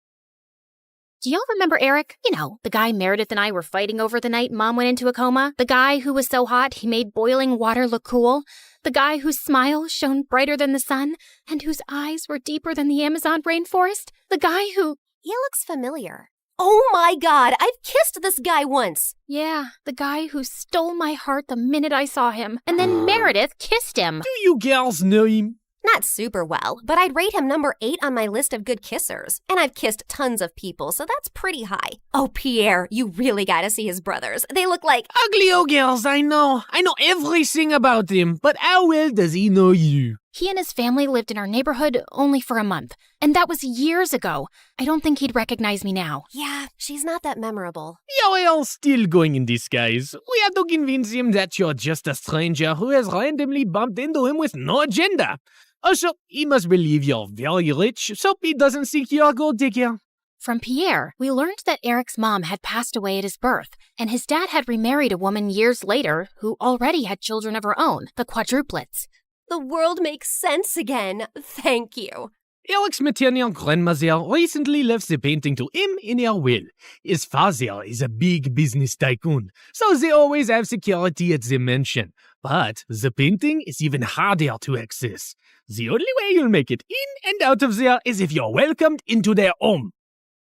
Do y'all remember Eric? You know, the guy Meredith and I were fighting over the night Mom went into a coma? The guy who was so hot he made boiling water look cool? The guy whose smile shone brighter than the sun and whose eyes were deeper than the Amazon rainforest? The guy who... He looks familiar. Oh my god, I've kissed this guy once. Yeah, the guy who stole my heart the minute I saw him. And then Meredith kissed him. Do you girls know him? Not super well, but I'd rate him number 8 on my list of good kissers. And I've kissed tons of people, so that's pretty high. Oh, Pierre, you really gotta see his brothers. They look like... Ugly old girls, I know. I know everything about him, but how well does he know you? He and his family lived in our neighborhood only for a month, and that was years ago. I don't think he'd recognize me now. Yeah, she's not that memorable. You're all still going in disguise. We have to convince him that you're just a stranger who has randomly bumped into him with no agenda. Also, he must believe you're very rich, so he doesn't think you're a gold digger. From Pierre, we learned that Eric's mom had passed away at his birth, and his dad had remarried a woman years later who already had children of her own, the quadruplets. The world makes sense again. Thank you. Eric's maternal grandmother recently left the painting to him in her will. His father is a big business tycoon, so they always have security at the mansion. But the painting is even harder to access. The only way you'll make it in and out of there is if you're welcomed into their home.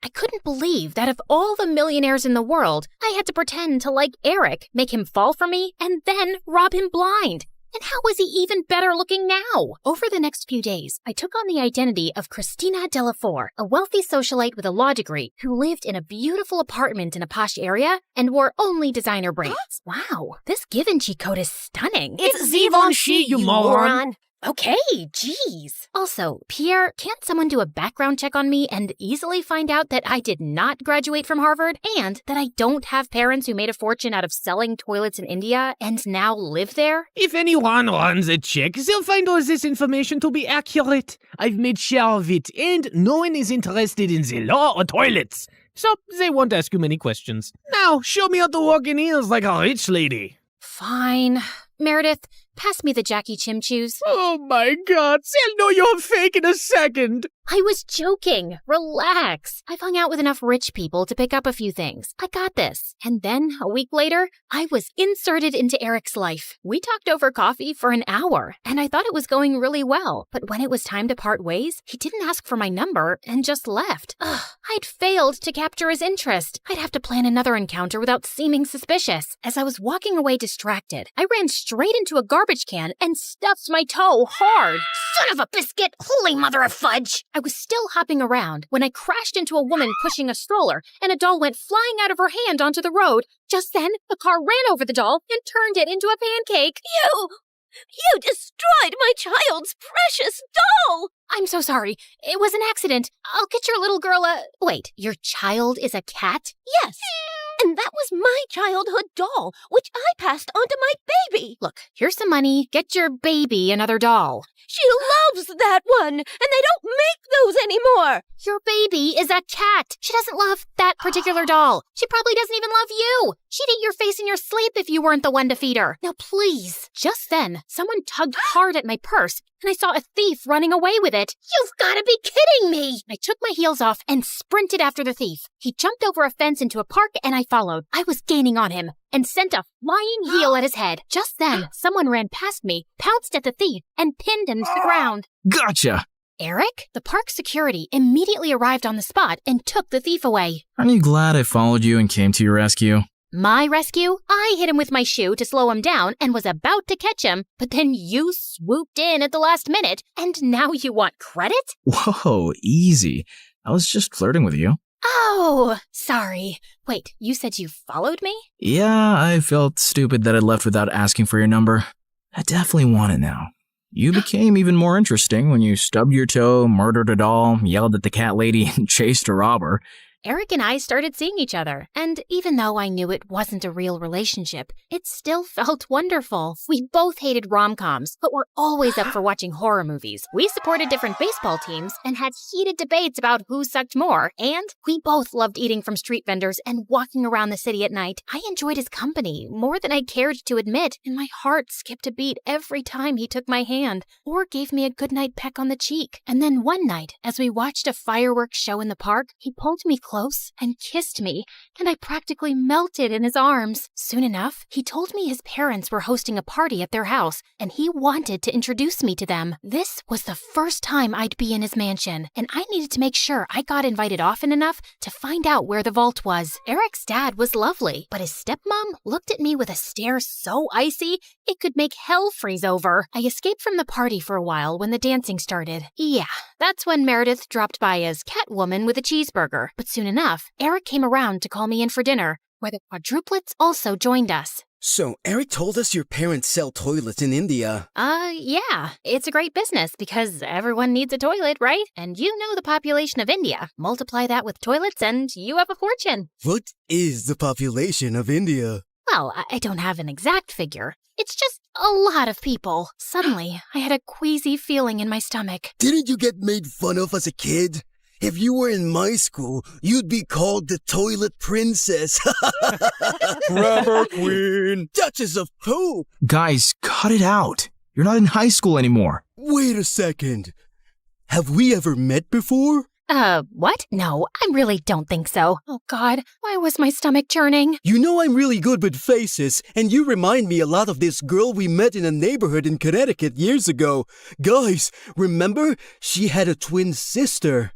I couldn't believe that of all the millionaires in the world, I had to pretend to like Eric, make him fall for me, and then rob him blind. And how was he even better looking now? Over the next few days, I took on the identity of Christina Delafour, a wealthy socialite with a law degree who lived in a beautiful apartment in a posh area and wore only designer braids. Wow, this Givenchy coat is stunning. It's Givenchy, you moron. Okay, geez. Also, Pierre, can't someone do a background check on me and easily find out that I did not graduate from Harvard and that I don't have parents who made a fortune out of selling toilets in India and now live there? If anyone runs a check, they'll find all this information to be accurate. I've made sure of it, and no one is interested in the law or toilets. So they won't ask you many questions. Now, show me how to walk in heels like a rich lady. Fine. Meredith, pass me the Jackie Chim Chews. Oh my god, they'll know you're fake in a second. I was joking. Relax. I've hung out with enough rich people to pick up a few things. I got this. And then, a week later, I was inserted into Eric's life. We talked over coffee for an hour, and I thought it was going really well. But when it was time to part ways, he didn't ask for my number and just left. Ugh, I'd failed to capture his interest. I'd have to plan another encounter without seeming suspicious. As I was walking away distracted, I ran straight straight into a garbage can and stuffed my toe hard. Son of a biscuit! Holy mother of fudge! I was still hopping around when I crashed into a woman pushing a stroller, and a doll went flying out of her hand onto the road. Just then, a car ran over the doll and turned it into a pancake. You destroyed my child's precious doll! I'm so sorry. It was an accident. I'll get your little girl a... Wait, your child is a cat? Yes. And that was my childhood doll, which I passed on to my baby. Look, here's some money. Get your baby another doll. She loves that one, and they don't make those anymore. Your baby is a cat. She doesn't love that particular doll. She probably doesn't even love you. She'd eat your face in your sleep if you weren't the one to feed her. Now, please. Just then, someone tugged hard at my purse, and I saw a thief running away with it. You've got to be kidding me! I took my heels off and sprinted after the thief. He jumped over a fence into a park, and I followed. I was gaining on him and sent a flying heel at his head. Just then, someone ran past me, pounced at the thief, and pinned him to the ground. Gotcha! Eric? The park security immediately arrived on the spot and took the thief away. Aren't you glad I followed you and came to your rescue? My rescue? I hit him with my shoe to slow him down and was about to catch him, but then you swooped in at the last minute, and now you want credit? Whoa, easy. I was just flirting with you. Oh, sorry. Wait, you said you followed me? Yeah, I felt stupid that I left without asking for your number. I definitely want it now. You became even more interesting when you stubbed your toe, murdered a doll, yelled at the cat lady, and chased a robber. Eric and I started seeing each other, and even though I knew it wasn't a real relationship, it still felt wonderful. We both hated rom-coms, but were always up for watching horror movies. We supported different baseball teams and had heated debates about who sucked more, and we both loved eating from street vendors and walking around the city at night. I enjoyed his company more than I cared to admit, and my heart skipped a beat every time he took my hand or gave me a goodnight peck on the cheek. And then one night, as we watched a fireworks show in the park, he pulled me close and kissed me, and I practically melted in his arms. Soon enough, he told me his parents were hosting a party at their house, and he wanted to introduce me to them. This was the first time I'd be in his mansion, and I needed to make sure I got invited often enough to find out where the vault was. Eric's dad was lovely, but his stepmom looked at me with a stare so icy it could make hell freeze over. I escaped from the party for a while when the dancing started. Yeah, that's when Meredith dropped by as Catwoman with a cheeseburger, but soon enough, Eric came around to call me in for dinner, where the quadruplets also joined us. So, Eric told us your parents sell toilets in India. Yeah. It's a great business because everyone needs a toilet, right? And you know the population of India. Multiply that with toilets and you have a fortune. What is the population of India? Well, I don't have an exact figure. It's just a lot of people. Suddenly, I had a queasy feeling in my stomach. Didn't you get made fun of as a kid? If you were in my school, you'd be called the Toilet Princess. Rubber Queen. Duchess of Poop. Guys, cut it out. You're not in high school anymore. Wait a second. Have we ever met before? What? No, I really don't think so. Oh God, why was my stomach churning? You know I'm really good with faces, and you remind me a lot of this girl we met in a neighborhood in Connecticut years ago. Guys, remember? She had a twin sister.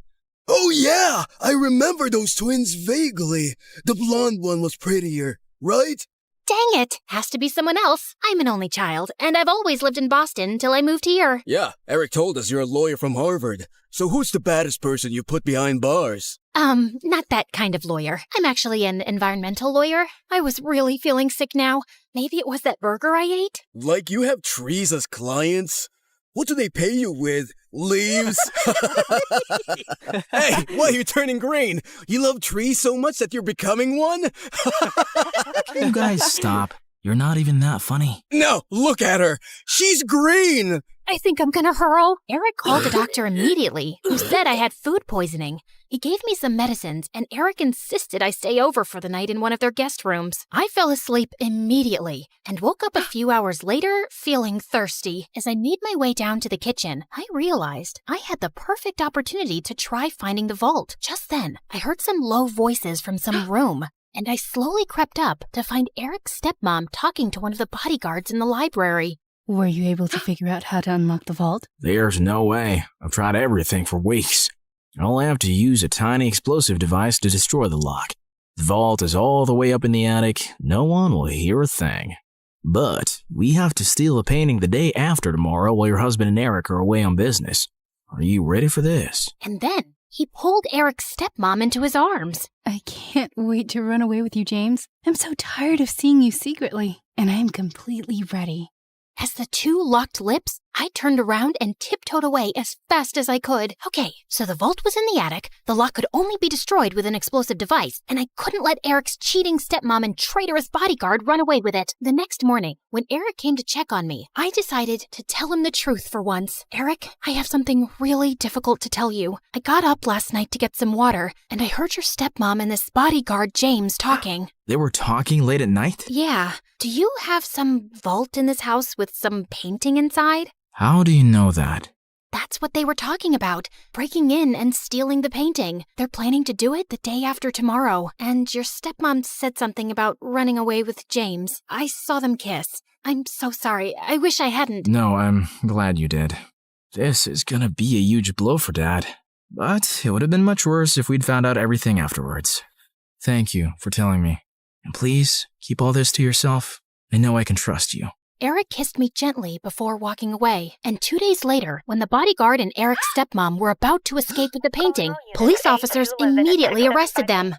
Oh yeah, I remember those twins vaguely. The blonde one was prettier, right? Dang it! Has to be someone else. I'm an only child, and I've always lived in Boston until I moved here. Yeah, Eric told us you're a lawyer from Harvard. So who's the baddest person you put behind bars? Not that kind of lawyer. I'm actually an environmental lawyer. I was really feeling sick now. Maybe it was that burger I ate? Like you have trees as clients? What do they pay you with? Leaves? Hey, why are you turning green? You love trees so much that you're becoming one? You guys stop. You're not even that funny. No, look at her. She's green. I think I'm gonna hurl. Eric called the doctor immediately, who said I had food poisoning. He gave me some medicines, and Eric insisted I stay over for the night in one of their guest rooms. I fell asleep immediately and woke up a few hours later feeling thirsty. As I made my way down to the kitchen, I realized I had the perfect opportunity to try finding the vault. Just then, I heard some low voices from some room, and I slowly crept up to find Eric's stepmom talking to one of the bodyguards in the library. Were you able to figure out how to unlock the vault? There's no way. I've tried everything for weeks. All I have to use a tiny explosive device to destroy the lock. The vault is all the way up in the attic. No one will hear a thing. But we have to steal a painting the day after tomorrow while your husband and Eric are away on business. Are you ready for this? And then he pulled Eric's stepmom into his arms. I can't wait to run away with you, James. I'm so tired of seeing you secretly, and I am completely ready. As the two locked lips, I turned around and tiptoed away as fast as I could. Okay, so the vault was in the attic, the lock could only be destroyed with an explosive device, and I couldn't let Eric's cheating stepmom and traitorous bodyguard run away with it. The next morning, when Eric came to check on me, I decided to tell him the truth for once. Eric, I have something really difficult to tell you. I got up last night to get some water, and I heard your stepmom and this bodyguard, James, talking. They were talking late at night? Yeah. Do you have some vault in this house with some painting inside? How do you know that? That's what they were talking about, breaking in and stealing the painting. They're planning to do it the day after tomorrow, and your stepmom said something about running away with James. I saw them kiss. I'm so sorry. I wish I hadn't. No, I'm glad you did. This is gonna be a huge blow for Dad. But it would have been much worse if we'd found out everything afterwards. Thank you for telling me. And please, keep all this to yourself. I know I can trust you. Eric kissed me gently before walking away, and 2 days later, when the bodyguard and Eric's stepmom were about to escape with the painting, police officers immediately arrested them.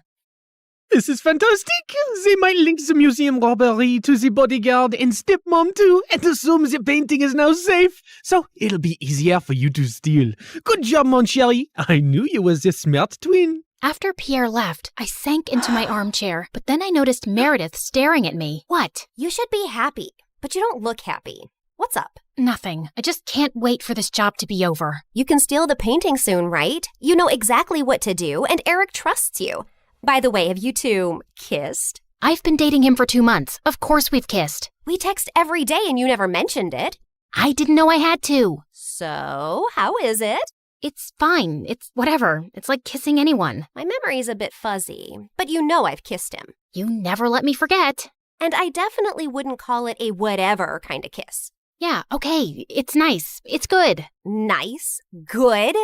This is fantastic. They might link the museum robbery to the bodyguard and stepmom too, and assume the painting is now safe. So it'll be easier for you to steal. Good job, mon chéri. I knew you was a smart twin. After Pierre left, I sank into my armchair, but then I noticed Meredith staring at me. What? You should be happy, but you don't look happy. What's up? Nothing. I just can't wait for this job to be over. You can steal the painting soon, right? You know exactly what to do, and Eric trusts you. By the way, have you two kissed? I've been dating him for 2 months. Of course we've kissed. We text every day and you never mentioned it. I didn't know I had to. So, how is it? It's fine. It's whatever. It's like kissing anyone. My memory's a bit fuzzy, but you know I've kissed him. You never let me forget. And I definitely wouldn't call it a whatever kind of kiss. Yeah, okay. It's nice. It's good. Nice? Good?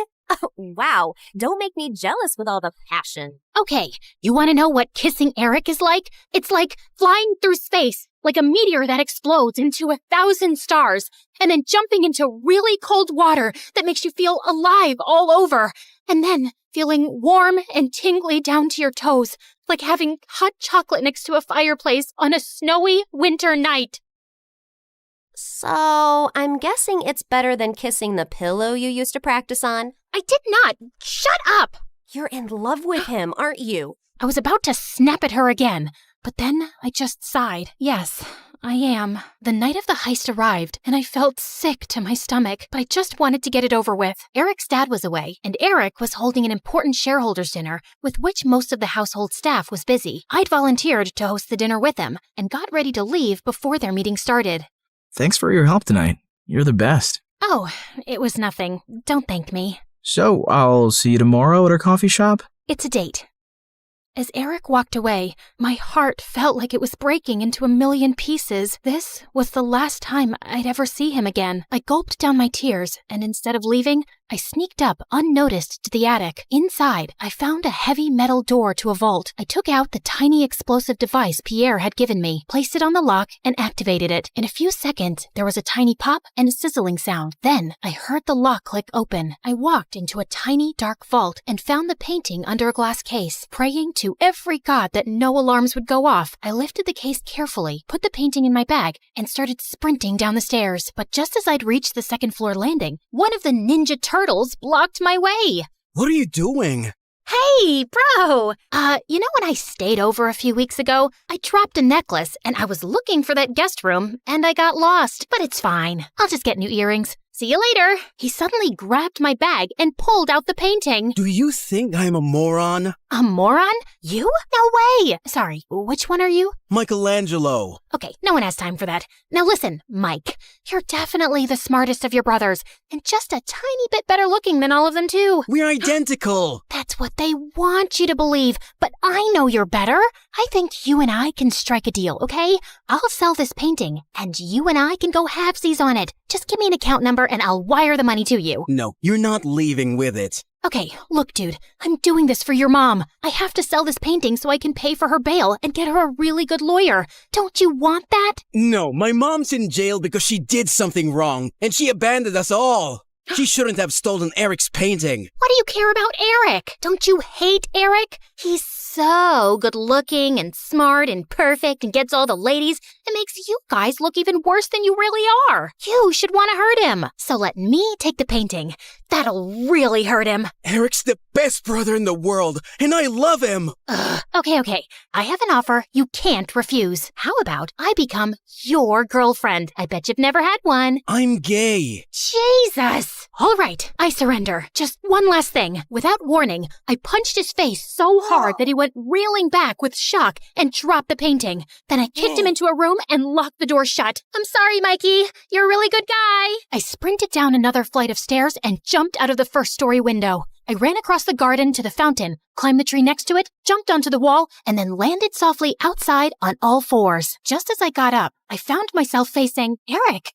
Wow, don't make me jealous with all the passion. Okay, you want to know what kissing Eric is like? It's like flying through space, like a meteor that explodes into 1,000 stars, and then jumping into really cold water that makes you feel alive all over, and then feeling warm and tingly down to your toes, like having hot chocolate next to a fireplace on a snowy winter night. So, I'm guessing it's better than kissing the pillow you used to practice on? I did not! Shut up! You're in love with him, aren't you? I was about to snap at her again, but then I just sighed. Yes, I am. The night of the heist arrived, and I felt sick to my stomach, but I just wanted to get it over with. Eric's dad was away, and Eric was holding an important shareholders' dinner, with which most of the household staff was busy. I'd volunteered to host the dinner with him, and got ready to leave before their meeting started. Thanks for your help tonight. You're the best. Oh, it was nothing. Don't thank me. So, I'll see you tomorrow at our coffee shop? It's a date. As Eric walked away, my heart felt like it was breaking into 1,000,000 pieces. This was the last time I'd ever see him again. I gulped down my tears, and instead of leaving, I sneaked up unnoticed to the attic. Inside, I found a heavy metal door to a vault. I took out the tiny explosive device Pierre had given me, placed it on the lock, and activated it. In a few seconds, there was a tiny pop and a sizzling sound. Then, I heard the lock click open. I walked into a tiny, dark vault and found the painting under a glass case. Praying to every god that no alarms would go off, I lifted the case carefully, put the painting in my bag, and started sprinting down the stairs. But just as I'd reached the second-floor landing, one of the Ninja Turtles blocked my way. What are you doing? Hey, bro! You know when I stayed over a few weeks ago? I dropped a necklace, and I was looking for that guest room, and I got lost. But it's fine. I'll just get new earrings. See you later. He suddenly grabbed my bag and pulled out the painting. Do you think I'm a moron? A moron? You? No way! Sorry, which one are you? Michelangelo. Okay, no one has time for that. Now listen, Mike, you're definitely the smartest of your brothers, and just a tiny bit better looking than all of them too. We're identical. That's what they want you to believe, but I know you're better. I think you and I can strike a deal, okay? I'll sell this painting, and you and I can go halvesies on it. Just give me an account number and I'll wire the money to you. No, you're not leaving with it. Okay, look, dude, I'm doing this for your mom. I have to sell this painting so I can pay for her bail and get her a really good lawyer. Don't you want that? No, my mom's in jail because she did something wrong, and she abandoned us all. She shouldn't have stolen Eric's painting. What do you care about Eric? Don't you hate Eric? He's so good looking and smart and perfect and gets all the ladies. It makes you guys look even worse than you really are. You should want to hurt him. So let me take the painting. That'll really hurt him. Eric's the best brother in the world, and I love him. Okay. I have an offer you can't refuse. How about I become your girlfriend? I bet you've never had one. I'm gay. Jesus! All right, I surrender. Just one last thing. Without warning, I punched his face so hard that he went reeling back with shock and dropped the painting. Then I kicked him into a room and locked the door shut. I'm sorry, Mikey. You're a really good guy. I sprinted down another flight of stairs and jumped out of the first-story window. I ran across the garden to the fountain, climbed the tree next to it, jumped onto the wall, and then landed softly outside on all fours. Just as I got up, I found myself facing Eric.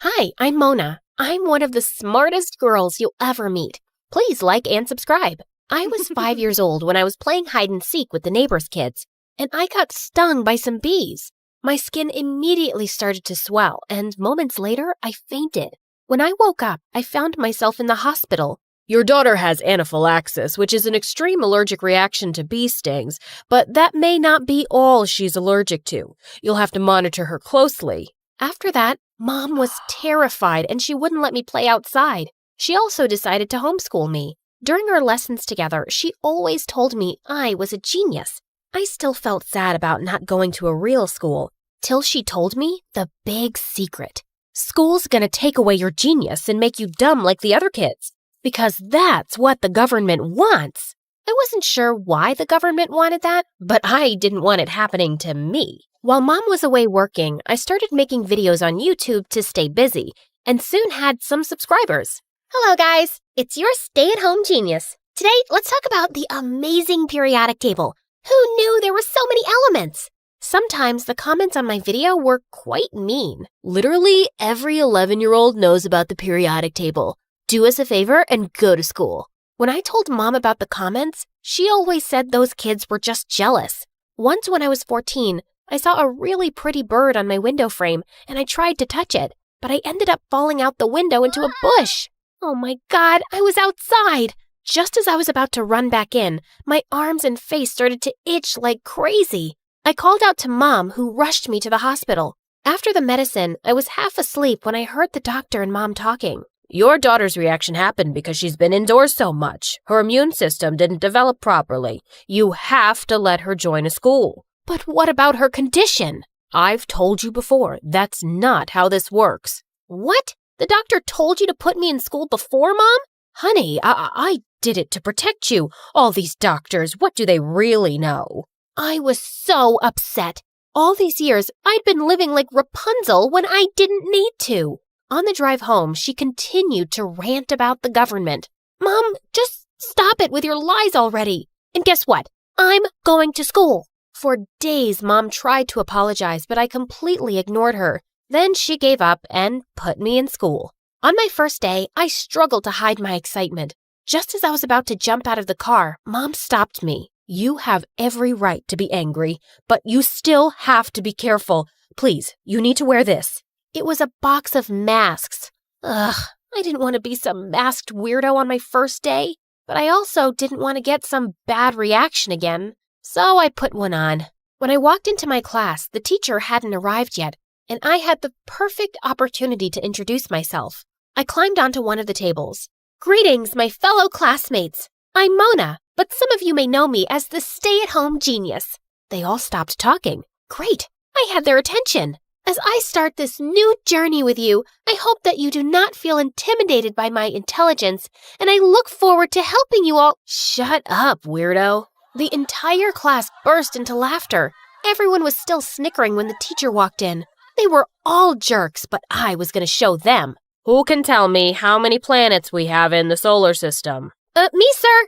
Hi, I'm Mona. I'm one of the smartest girls you'll ever meet. Please like and subscribe. I was 5 years old when I was playing hide and seek with the neighbor's kids, and I got stung by some bees. My skin immediately started to swell, and moments later, I fainted. When I woke up, I found myself in the hospital. Your daughter has anaphylaxis, which is an extreme allergic reaction to bee stings, but that may not be all she's allergic to. You'll have to monitor her closely. After that, Mom was terrified and she wouldn't let me play outside. She also decided to homeschool me. During our lessons together, she always told me I was a genius. I still felt sad about not going to a real school, till she told me the big secret. School's gonna take away your genius and make you dumb like the other kids, because that's what the government wants. I wasn't sure why the government wanted that, but I didn't want it happening to me. While Mom was away working, I started making videos on YouTube to stay busy, and soon had some subscribers. Hello, guys. It's your stay-at-home genius. Today, let's talk about the amazing periodic table. Who knew there were so many elements? Sometimes the comments on my video were quite mean. Literally, every 11-year-old knows about the periodic table. Do us a favor and go to school. When I told Mom about the comments, she always said those kids were just jealous. Once when I was 14, I saw a really pretty bird on my window frame, and I tried to touch it, but I ended up falling out the window into a bush. Oh my God, I was outside! Just as I was about to run back in, my arms and face started to itch like crazy. I called out to Mom, who rushed me to the hospital. After the medicine, I was half asleep when I heard the doctor and Mom talking. Your daughter's reaction happened because she's been indoors so much. Her immune system didn't develop properly. You have to let her join a school. But what about her condition? I've told you before, that's not how this works. What? The doctor told you to put me in school before, Mom? Honey, I did it to protect you. All these doctors, what do they really know? I was so upset. All these years, I'd been living like Rapunzel when I didn't need to. On the drive home, she continued to rant about the government. Mom, just stop it with your lies already. And guess what? I'm going to school. For days, Mom tried to apologize, but I completely ignored her. Then she gave up and put me in school. On my first day, I struggled to hide my excitement. Just as I was about to jump out of the car, Mom stopped me. You have every right to be angry, but you still have to be careful. Please, you need to wear this. It was a box of masks. Ugh, I didn't want to be some masked weirdo on my first day, but I also didn't want to get some bad reaction again. So I put one on. When I walked into my class, the teacher hadn't arrived yet, and I had the perfect opportunity to introduce myself. I climbed onto one of the tables. Greetings, my fellow classmates. I'm Mona, but some of you may know me as the stay-at-home genius. They all stopped talking. Great, I had their attention. As I start this new journey with you, I hope that you do not feel intimidated by my intelligence, and I look forward to helping you all. Shut up, weirdo. The entire class burst into laughter. Everyone was still snickering when the teacher walked in. They were all jerks, but I was going to show them. Who can tell me how many planets we have in the solar system? Me, sir.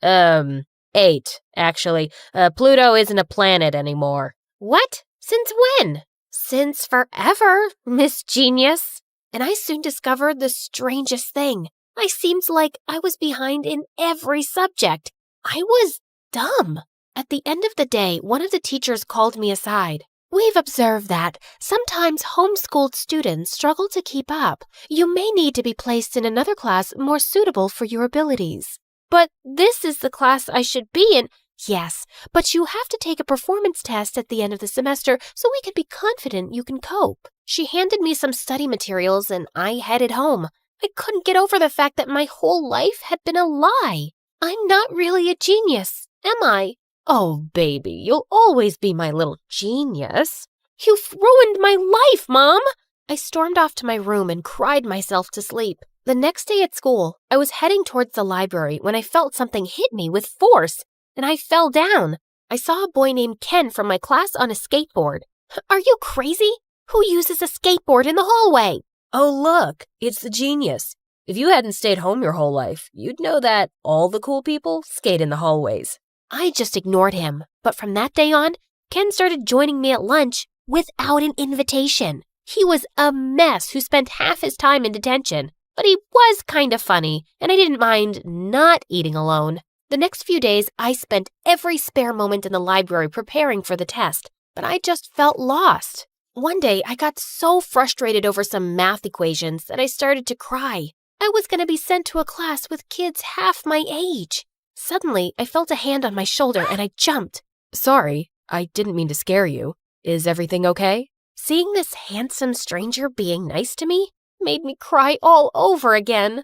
9. 8, actually. Pluto isn't a planet anymore. What? Since when? Since forever, Miss Genius. And I soon discovered the strangest thing. I seemed like I was behind in every subject. I was dumb. At the end of the day, one of the teachers called me aside. We've observed that sometimes homeschooled students struggle to keep up. You may need to be placed in another class more suitable for your abilities. But this is the class I should be in. Yes, but you have to take a performance test at the end of the semester so we can be confident you can cope. She handed me some study materials and I headed home. I couldn't get over the fact that my whole life had been a lie. I'm not really a genius, am I? Oh, baby, you'll always be my little genius. You've ruined my life, Mom! I stormed off to my room and cried myself to sleep. The next day at school, I was heading towards the library when I felt something hit me with force, and I fell down. I saw a boy named Ken from my class on a skateboard. Are you crazy? Who uses a skateboard in the hallway? Oh, look, it's the genius. If you hadn't stayed home your whole life, you'd know that all the cool people skate in the hallways. I just ignored him, but from that day on, Ken started joining me at lunch without an invitation. He was a mess who spent half his time in detention, but he was kind of funny, and I didn't mind not eating alone. The next few days, I spent every spare moment in the library preparing for the test, but I just felt lost. One day, I got so frustrated over some math equations that I started to cry. I was going to be sent to a class with kids half my age. Suddenly, I felt a hand on my shoulder and I jumped. Sorry, I didn't mean to scare you. Is everything okay? Seeing this handsome stranger being nice to me made me cry all over again.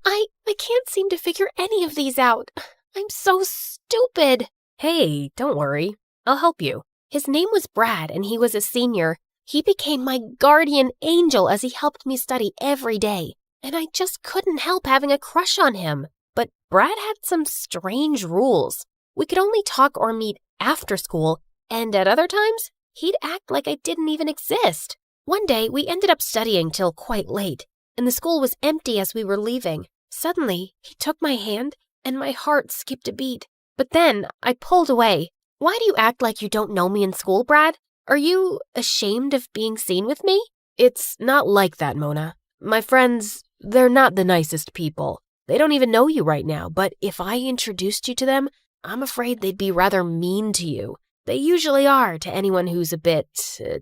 I can't seem to figure any of these out. I'm so stupid. Hey, don't worry. I'll help you. His name was Brad and he was a senior. He became my guardian angel as he helped me study every day. And I just couldn't help having a crush on him. But Brad had some strange rules. We could only talk or meet after school, and at other times, he'd act like I didn't even exist. One day, we ended up studying till quite late, and the school was empty as we were leaving. Suddenly, he took my hand, and my heart skipped a beat. But then, I pulled away. Why do you act like you don't know me in school, Brad? Are you ashamed of being seen with me? It's not like that, Mona. My friends, they're not the nicest people. They don't even know you right now, but if I introduced you to them, I'm afraid they'd be rather mean to you. They usually are to anyone who's a bit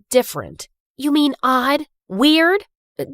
different. You mean odd? Weird?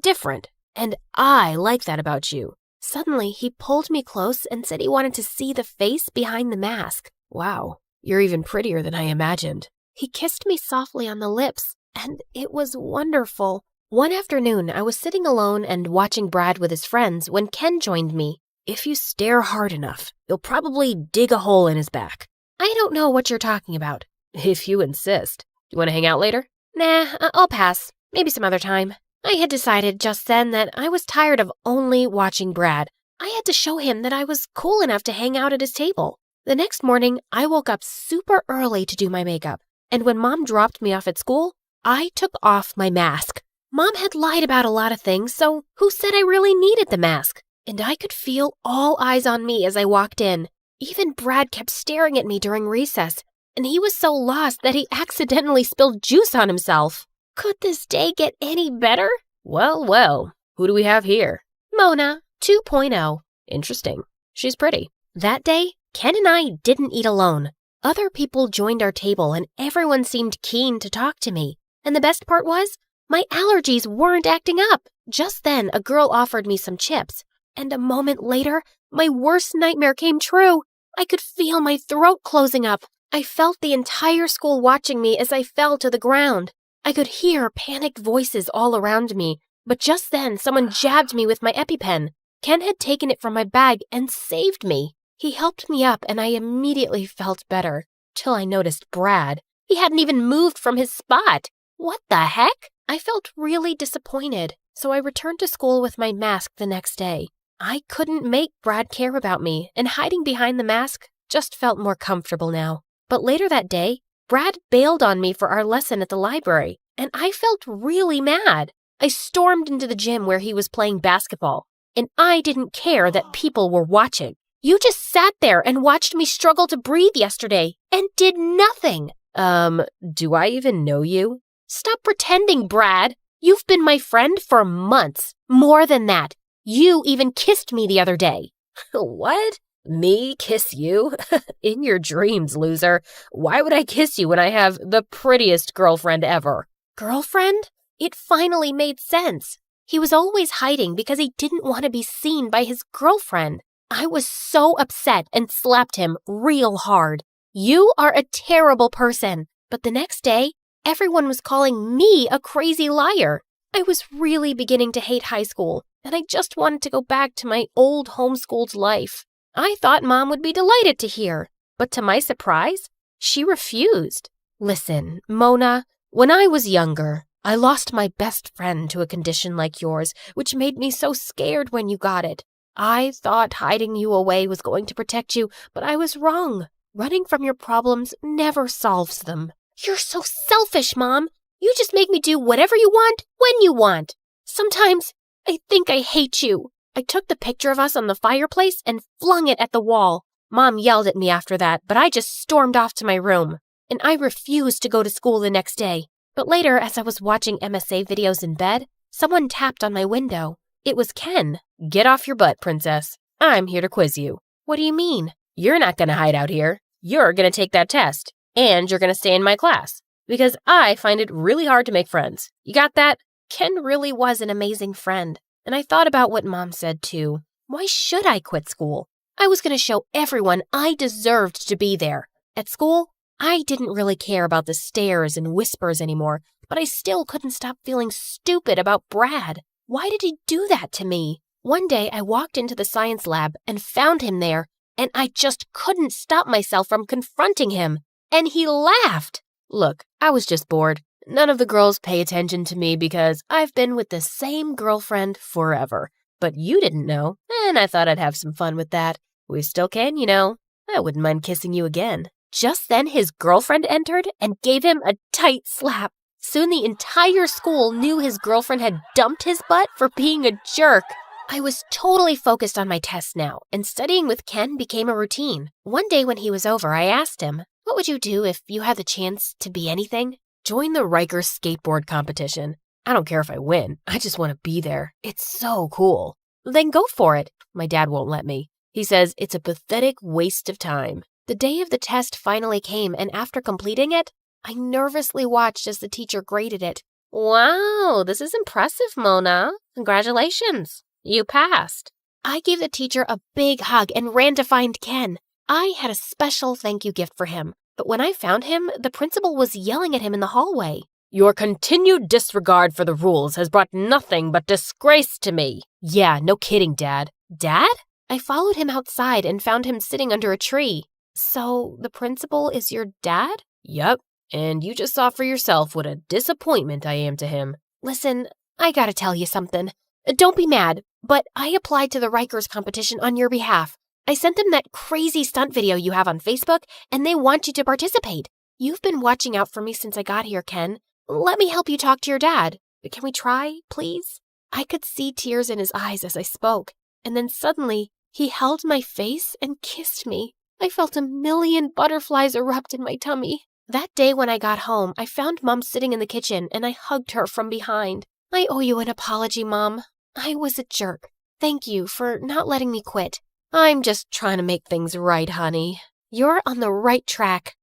Different. And I like that about you. Suddenly, he pulled me close and said he wanted to see the face behind the mask. Wow, you're even prettier than I imagined. He kissed me softly on the lips, and it was wonderful. One afternoon, I was sitting alone and watching Brad with his friends when Ken joined me. If you stare hard enough, you'll probably dig a hole in his back. I don't know what you're talking about. If you insist. You want to hang out later? Nah, I'll pass. Maybe some other time. I had decided just then that I was tired of only watching Brad. I had to show him that I was cool enough to hang out at his table. The next morning, I woke up super early to do my makeup. And when Mom dropped me off at school, I took off my mask. Mom had lied about a lot of things, so who said I really needed the mask? And I could feel all eyes on me as I walked in. Even Brad kept staring at me during recess, and he was so lost that he accidentally spilled juice on himself. Could this day get any better? Well, well, who do we have here? Mona, 2.0. Interesting. She's pretty. That day, Ken and I didn't eat alone. Other people joined our table, and everyone seemed keen to talk to me. And the best part was, my allergies weren't acting up. Just then, a girl offered me some chips. And a moment later, my worst nightmare came true. I could feel my throat closing up. I felt the entire school watching me as I fell to the ground. I could hear panicked voices all around me. But just then, someone jabbed me with my EpiPen. Ken had taken it from my bag and saved me. He helped me up and I immediately felt better. Till I noticed Brad. He hadn't even moved from his spot. What the heck? I felt really disappointed. So I returned to school with my mask the next day. I couldn't make Brad care about me, and hiding behind the mask just felt more comfortable now. But later that day, Brad bailed on me for our lesson at the library, and I felt really mad. I stormed into the gym where he was playing basketball, and I didn't care that people were watching. You just sat there and watched me struggle to breathe yesterday and did nothing. Do I even know you? Stop pretending, Brad. You've been my friend for months. More than that. You even kissed me the other day. What? Me kiss you? In your dreams, loser. Why would I kiss you when I have the prettiest girlfriend ever? Girlfriend? It finally made sense. He was always hiding because he didn't want to be seen by his girlfriend. I was so upset and slapped him real hard. You are a terrible person. But the next day, everyone was calling me a crazy liar. I was really beginning to hate high school, and I just wanted to go back to my old homeschooled life. I thought Mom would be delighted to hear, but to my surprise, she refused. Listen, Mona, when I was younger, I lost my best friend to a condition like yours, which made me so scared when you got it. I thought hiding you away was going to protect you, but I was wrong. Running from your problems never solves them. You're so selfish, Mom. You just make me do whatever you want, when you want. Sometimes I think I hate you. I took the picture of us on the fireplace and flung it at the wall. Mom yelled at me after that, but I just stormed off to my room. And I refused to go to school the next day. But later, as I was watching MSA videos in bed, someone tapped on my window. It was Ken. Get off your butt, princess. I'm here to quiz you. What do you mean? You're not going to hide out here. You're going to take that test. And you're going to stay in my class. Because I find it really hard to make friends. You got that? Ken really was an amazing friend. And I thought about what Mom said too. Why should I quit school? I was going to show everyone I deserved to be there. At school, I didn't really care about the stares and whispers anymore, but I still couldn't stop feeling stupid about Brad. Why did he do that to me? One day I walked into the science lab and found him there, and I just couldn't stop myself from confronting him. And he laughed. Look, I was just bored. None of the girls pay attention to me because I've been with the same girlfriend forever. But you didn't know, and I thought I'd have some fun with that. We still can, you know. I wouldn't mind kissing you again. Just then his girlfriend entered and gave him a tight slap. Soon the entire school knew his girlfriend had dumped his butt for being a jerk. I was totally focused on my tests now, and studying with Ken became a routine. One day when he was over, I asked him, "What would you do if you had the chance to be anything?" Join the Rikers skateboard competition. I don't care if I win. I just want to be there. It's so cool. Then go for it. My dad won't let me. He says it's a pathetic waste of time. The day of the test finally came, and after completing it, I nervously watched as the teacher graded it. Wow, this is impressive, Mona. Congratulations. You passed. I gave the teacher a big hug and ran to find Ken. I had a special thank you gift for him. But when I found him, the principal was yelling at him in the hallway. Your continued disregard for the rules has brought nothing but disgrace to me. Yeah, no kidding, Dad. Dad? I followed him outside and found him sitting under a tree. So, the principal is your dad? Yup, and you just saw for yourself what a disappointment I am to him. Listen, I gotta tell you something. Don't be mad, but I applied to the Rikers competition on your behalf. I sent them that crazy stunt video you have on Facebook, and they want you to participate. You've been watching out for me since I got here, Ken. Let me help you talk to your dad. Can we try, please? I could see tears in his eyes as I spoke, and then suddenly, he held my face and kissed me. I felt a million butterflies erupt in my tummy. That day when I got home, I found Mom sitting in the kitchen, and I hugged her from behind. I owe you an apology, Mom. I was a jerk. Thank you for not letting me quit. I'm just trying to make things right, honey. You're on the right track.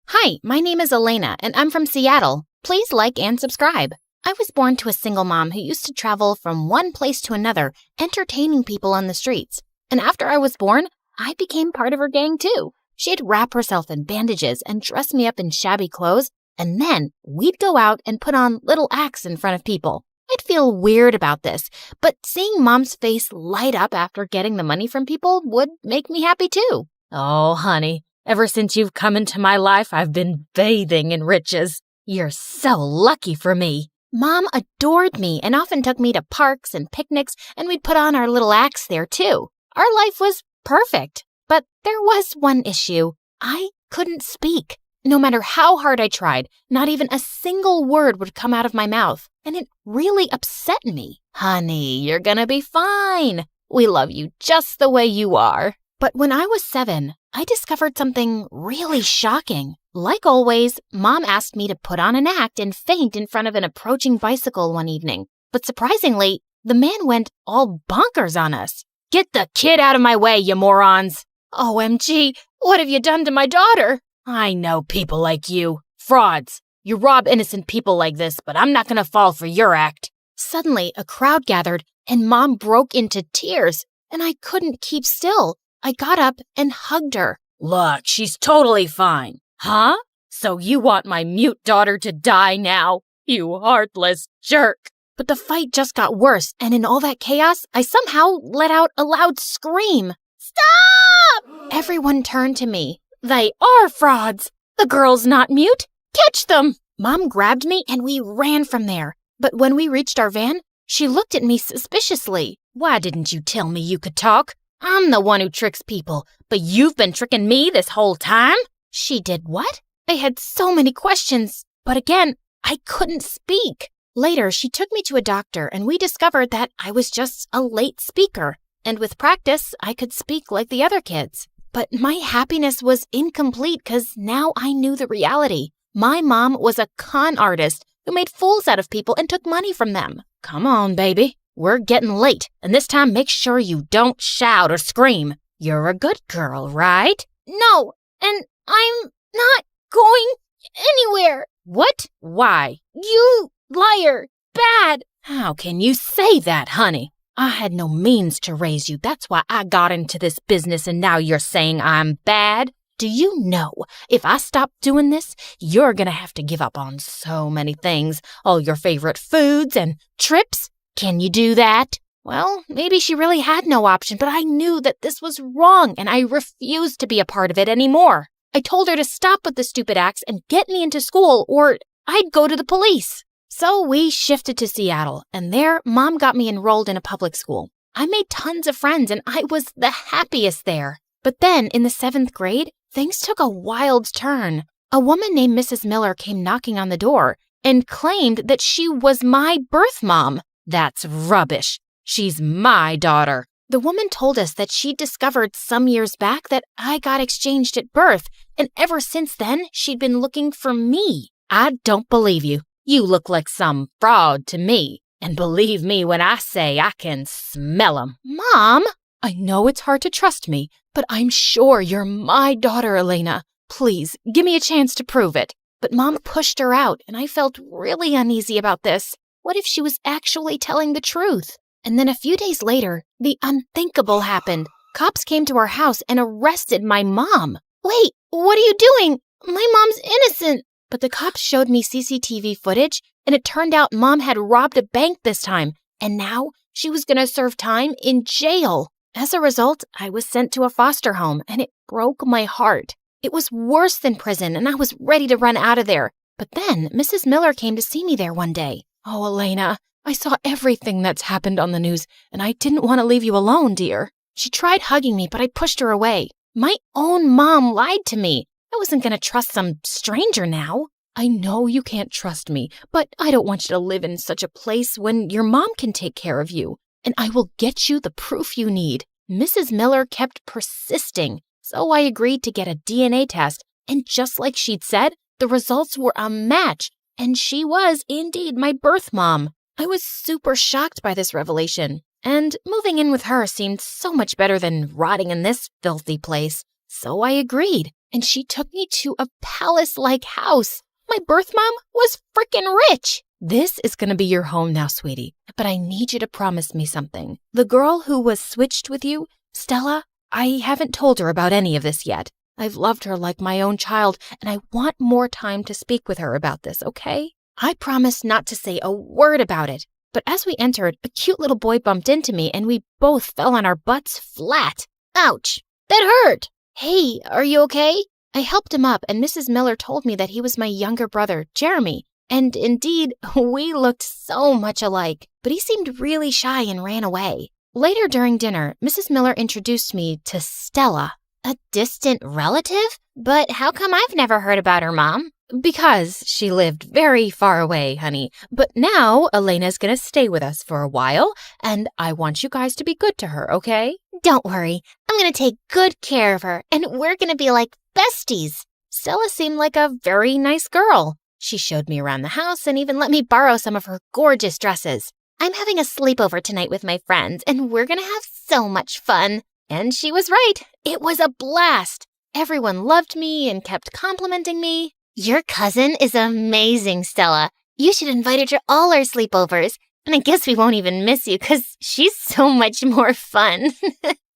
Hi, my name is Elena, and I'm from Seattle. Please like and subscribe. I was born to a single mom who used to travel from one place to another, entertaining people on the streets. And after I was born, I became part of her gang too. She'd wrap herself in bandages and dress me up in shabby clothes, and then we'd go out and put on little acts in front of people. I'd feel weird about this, but seeing Mom's face light up after getting the money from people would make me happy too. Oh, honey, ever since you've come into my life, I've been bathing in riches. You're so lucky for me. Mom adored me and often took me to parks and picnics, and we'd put on our little acts there too. Our life was perfect, but there was one issue. I couldn't speak. No matter how hard I tried, not even a single word would come out of my mouth, and it really upset me. Honey, you're gonna be fine. We love you just the way you are. But when I was 7, I discovered something really shocking. Like always, Mom asked me to put on an act and faint in front of an approaching bicycle one evening. But surprisingly, the man went all bonkers on us. Get the kid out of my way, you morons! OMG, what have you done to my daughter? I know people like you. Frauds. You rob innocent people like this, but I'm not gonna fall for your act. Suddenly, a crowd gathered, and Mom broke into tears, and I couldn't keep still. I got up and hugged her. Look, she's totally fine. Huh? So you want my mute daughter to die now? You heartless jerk. But the fight just got worse, and in all that chaos, I somehow let out a loud scream. Stop! Everyone turned to me. They are frauds. The girl's not mute. Catch them! Mom grabbed me and we ran from there. But when we reached our van, she looked at me suspiciously. Why didn't you tell me you could talk? I'm the one who tricks people, but you've been tricking me this whole time? She did what? I had so many questions, but again, I couldn't speak. Later, she took me to a doctor and we discovered that I was just a late speaker. And with practice, I could speak like the other kids. But my happiness was incomplete because now I knew the reality. My mom was a con artist who made fools out of people and took money from them. Come on, baby. We're getting late, and this time make sure you don't shout or scream. You're a good girl, right? No, and I'm not going anywhere. What? Why? You liar. Bad. How can you say that, honey? I had no means to raise you. That's why I got into this business, and now you're saying I'm bad? Do you know, if I stop doing this, you're gonna have to give up on so many things. All your favorite foods and trips. Can you do that? Well, maybe she really had no option, but I knew that this was wrong, and I refused to be a part of it anymore. I told her to stop with the stupid acts and get me into school, or I'd go to the police. So we shifted to Seattle, and there, Mom got me enrolled in a public school. I made tons of friends, and I was the happiest there. But then, in the 7th grade, things took a wild turn. A woman named Mrs. Miller came knocking on the door and claimed that she was my birth mom. That's rubbish. She's my daughter. The woman told us that she discovered some years back that I got exchanged at birth, and ever since then, she'd been looking for me. I don't believe you. You look like some fraud to me. And believe me when I say I can smell 'em. Mom! I know it's hard to trust me, but I'm sure you're my daughter, Elena. Please, give me a chance to prove it. But Mom pushed her out, and I felt really uneasy about this. What if she was actually telling the truth? And then a few days later, the unthinkable happened. Cops came to our house and arrested my mom. Wait, what are you doing? My mom's innocent. But the cops showed me CCTV footage, and it turned out Mom had robbed a bank this time, and now she was going to serve time in jail. As a result, I was sent to a foster home, and it broke my heart. It was worse than prison, and I was ready to run out of there. But then Mrs. Miller came to see me there one day. Oh, Elena, I saw everything that's happened on the news, and I didn't want to leave you alone, dear. She tried hugging me, but I pushed her away. My own mom lied to me. I wasn't going to trust some stranger now. I know you can't trust me, but I don't want you to live in such a place when your mom can take care of you. And I will get you the proof you need. Mrs. Miller kept persisting, so I agreed to get a DNA test. And just like she'd said, the results were a match. And she was indeed my birth mom. I was super shocked by this revelation, and moving in with her seemed so much better than rotting in this filthy place. So I agreed, and she took me to a palace-like house. My birth mom was frickin' rich. This is gonna be your home now, sweetie, but I need you to promise me something. The girl who was switched with you, Stella, I haven't told her about any of this yet. I've loved her like my own child, and I want more time to speak with her about this, okay? I promised not to say a word about it, but as we entered, a cute little boy bumped into me, and we both fell on our butts flat. Ouch! That hurt! Hey, are you okay? I helped him up, and Mrs. Miller told me that he was my younger brother, Jeremy, and indeed, we looked so much alike, but he seemed really shy and ran away. Later during dinner, Mrs. Miller introduced me to Stella. A distant relative? But how come I've never heard about her, Mom? Because she lived very far away, honey. But now Elena's gonna stay with us for a while, and I want you guys to be good to her, okay? Don't worry. I'm gonna take good care of her, and we're gonna be like besties. Stella seemed like a very nice girl. She showed me around the house and even let me borrow some of her gorgeous dresses. I'm having a sleepover tonight with my friends, and we're gonna have so much fun. And she was right. It was a blast. Everyone loved me and kept complimenting me. Your cousin is amazing, Stella. You should invite her to all our sleepovers. And I guess we won't even miss you because she's so much more fun.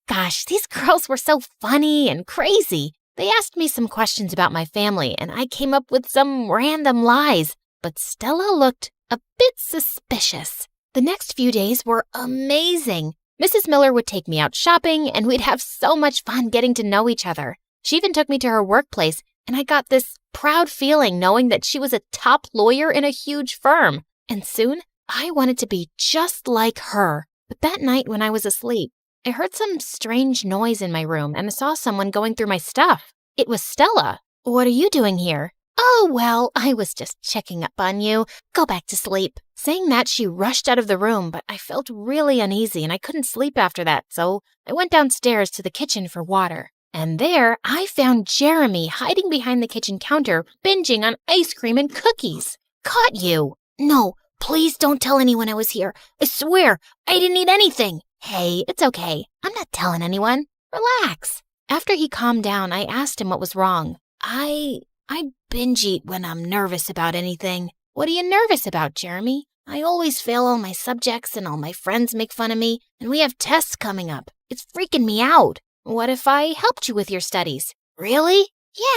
Gosh, these girls were so funny and crazy. They asked me some questions about my family, and I came up with some random lies. But Stella looked a bit suspicious. The next few days were amazing. Mrs. Miller would take me out shopping, and we'd have so much fun getting to know each other. She even took me to her workplace, and I got this proud feeling knowing that she was a top lawyer in a huge firm. And soon, I wanted to be just like her. But that night when I was asleep, I heard some strange noise in my room, and I saw someone going through my stuff. It was Stella. What are you doing here? Oh, well, I was just checking up on you. Go back to sleep. Saying that, she rushed out of the room, but I felt really uneasy and I couldn't sleep after that, so I went downstairs to the kitchen for water. And there, I found Jeremy hiding behind the kitchen counter, binging on ice cream and cookies. Caught you. No, please don't tell anyone I was here. I swear, I didn't eat anything. Hey, it's okay. I'm not telling anyone. Relax. After he calmed down, I asked him what was wrong. I binge eat when I'm nervous about anything. What are you nervous about, Jeremy? I always fail all my subjects and all my friends make fun of me, and we have tests coming up. It's freaking me out. What if I helped you with your studies? Really?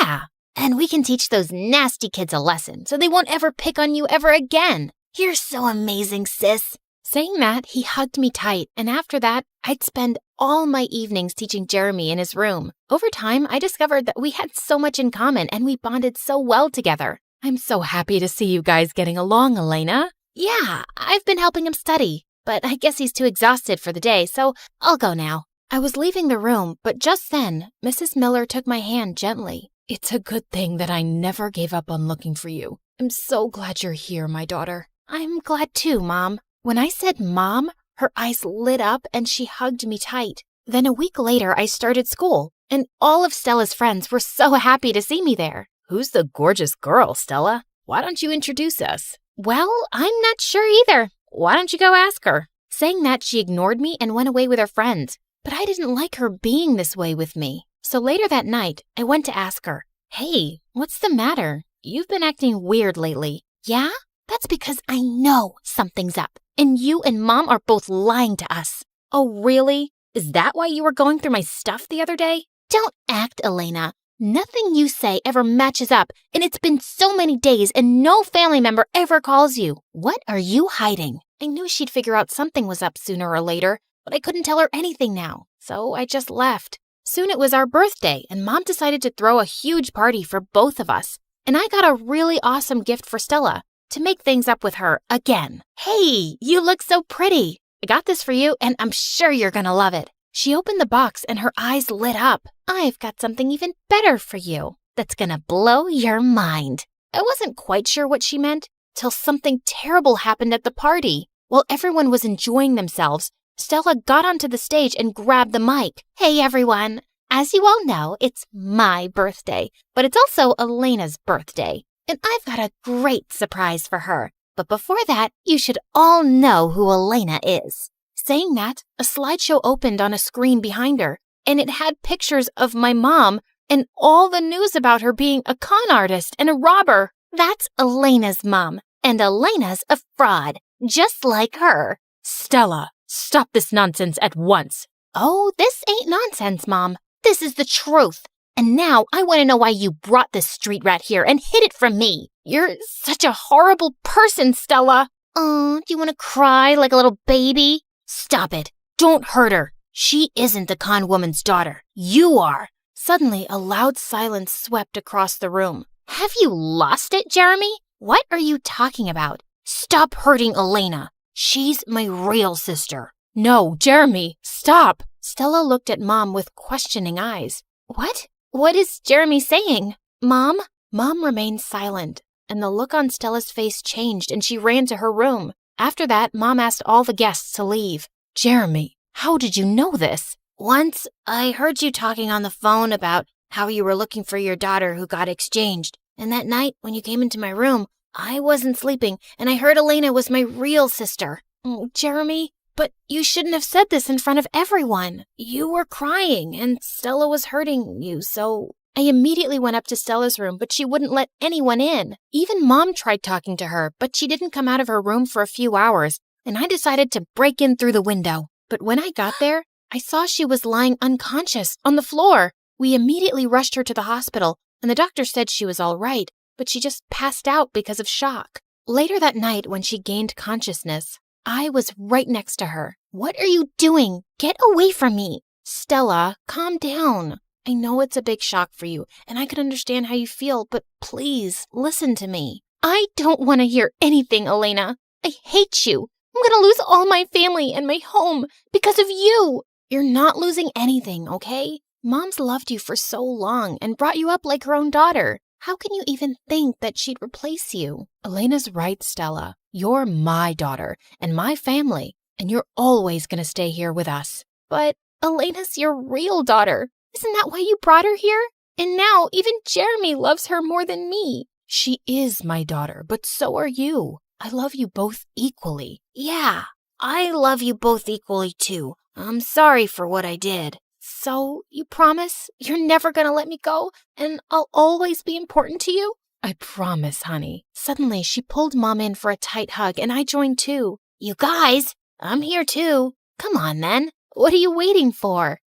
Yeah. And we can teach those nasty kids a lesson so they won't ever pick on you ever again. You're so amazing, sis. Saying that, he hugged me tight, and after that, I'd spend all my evenings teaching Jeremy in his room. Over time, I discovered that we had so much in common and we bonded so well together. I'm so happy to see you guys getting along, Elena. Yeah, I've been helping him study, but I guess he's too exhausted for the day, so I'll go now. I was leaving the room, but just then, Mrs. Miller took my hand gently. It's a good thing that I never gave up on looking for you. I'm so glad you're here, my daughter. I'm glad too, Mom. When I said Mom, her eyes lit up and she hugged me tight. Then a week later, I started school, and all of Stella's friends were so happy to see me there. Who's the gorgeous girl, Stella? Why don't you introduce us? Well, I'm not sure either. Why don't you go ask her? Saying that, she ignored me and went away with her friends. But I didn't like her being this way with me. So later that night, I went to ask her, Hey, what's the matter? You've been acting weird lately. Yeah? That's because I know something's up. And you and Mom are both lying to us. Oh, really? Is that why you were going through my stuff the other day? Don't act, Elena. Nothing you say ever matches up, and it's been so many days and no family member ever calls you. What are you hiding? I knew she'd figure out something was up sooner or later, but I couldn't tell her anything now, so I just left. Soon it was our birthday, and Mom decided to throw a huge party for both of us. And I got a really awesome gift for Stella, to make things up with her again. Hey, you look so pretty. I got this for you, and I'm sure you're gonna love it. She opened the box and her eyes lit up. I've got something even better for you that's gonna blow your mind. I wasn't quite sure what she meant till something terrible happened at the party. While everyone was enjoying themselves, Stella got onto the stage and grabbed the mic. Hey, everyone. As you all know, it's my birthday, but it's also Elena's birthday. And I've got a great surprise for her. But before that, you should all know who Elena is. Saying that, a slideshow opened on a screen behind her, and it had pictures of my mom and all the news about her being a con artist and a robber. That's Elena's mom, and Elena's a fraud, just like her. Stella, stop this nonsense at once. Oh, this ain't nonsense, Mom. This is the truth. And now I want to know why you brought this street rat here and hid it from me. You're such a horrible person, Stella. Oh, do you want to cry like a little baby? Stop it. Don't hurt her. She isn't the con woman's daughter. You are. Suddenly, a loud silence swept across the room. Have you lost it, Jeremy? What are you talking about? Stop hurting Elena. She's my real sister. No, Jeremy, stop. Stella looked at Mom with questioning eyes. What? What is Jeremy saying? Mom? Mom remained silent, and the look on Stella's face changed and she ran to her room. After that, Mom asked all the guests to leave. Jeremy, how did you know this? Once, I heard you talking on the phone about how you were looking for your daughter who got exchanged. And that night, when you came into my room, I wasn't sleeping, and I heard Elena was my real sister. Oh, Jeremy, but you shouldn't have said this in front of everyone. You were crying, and Stella was hurting you, so I immediately went up to Stella's room, but she wouldn't let anyone in. Even Mom tried talking to her, but she didn't come out of her room for a few hours, and I decided to break in through the window. But when I got there, I saw she was lying unconscious on the floor. We immediately rushed her to the hospital, and the doctor said she was all right, but she just passed out because of shock. Later that night, when she gained consciousness, I was right next to her. What are you doing? Get away from me. Stella, calm down. I know it's a big shock for you, and I can understand how you feel, but please, listen to me. I don't want to hear anything, Elena. I hate you. I'm going to lose all my family and my home because of you. You're not losing anything, okay? Mom's loved you for so long and brought you up like her own daughter. How can you even think that she'd replace you? Elena's right, Stella. You're my daughter and my family, and you're always going to stay here with us. But Elena's your real daughter. Isn't that why you brought her here? And now even Jeremy loves her more than me. She is my daughter, but so are you. I love you both equally. Yeah, I love you both equally too. I'm sorry for what I did. So, you promise you're never gonna let me go, and I'll always be important to you? I promise, honey. Suddenly, she pulled Mom in for a tight hug, and I joined too. You guys, I'm here too. Come on then. What are you waiting for?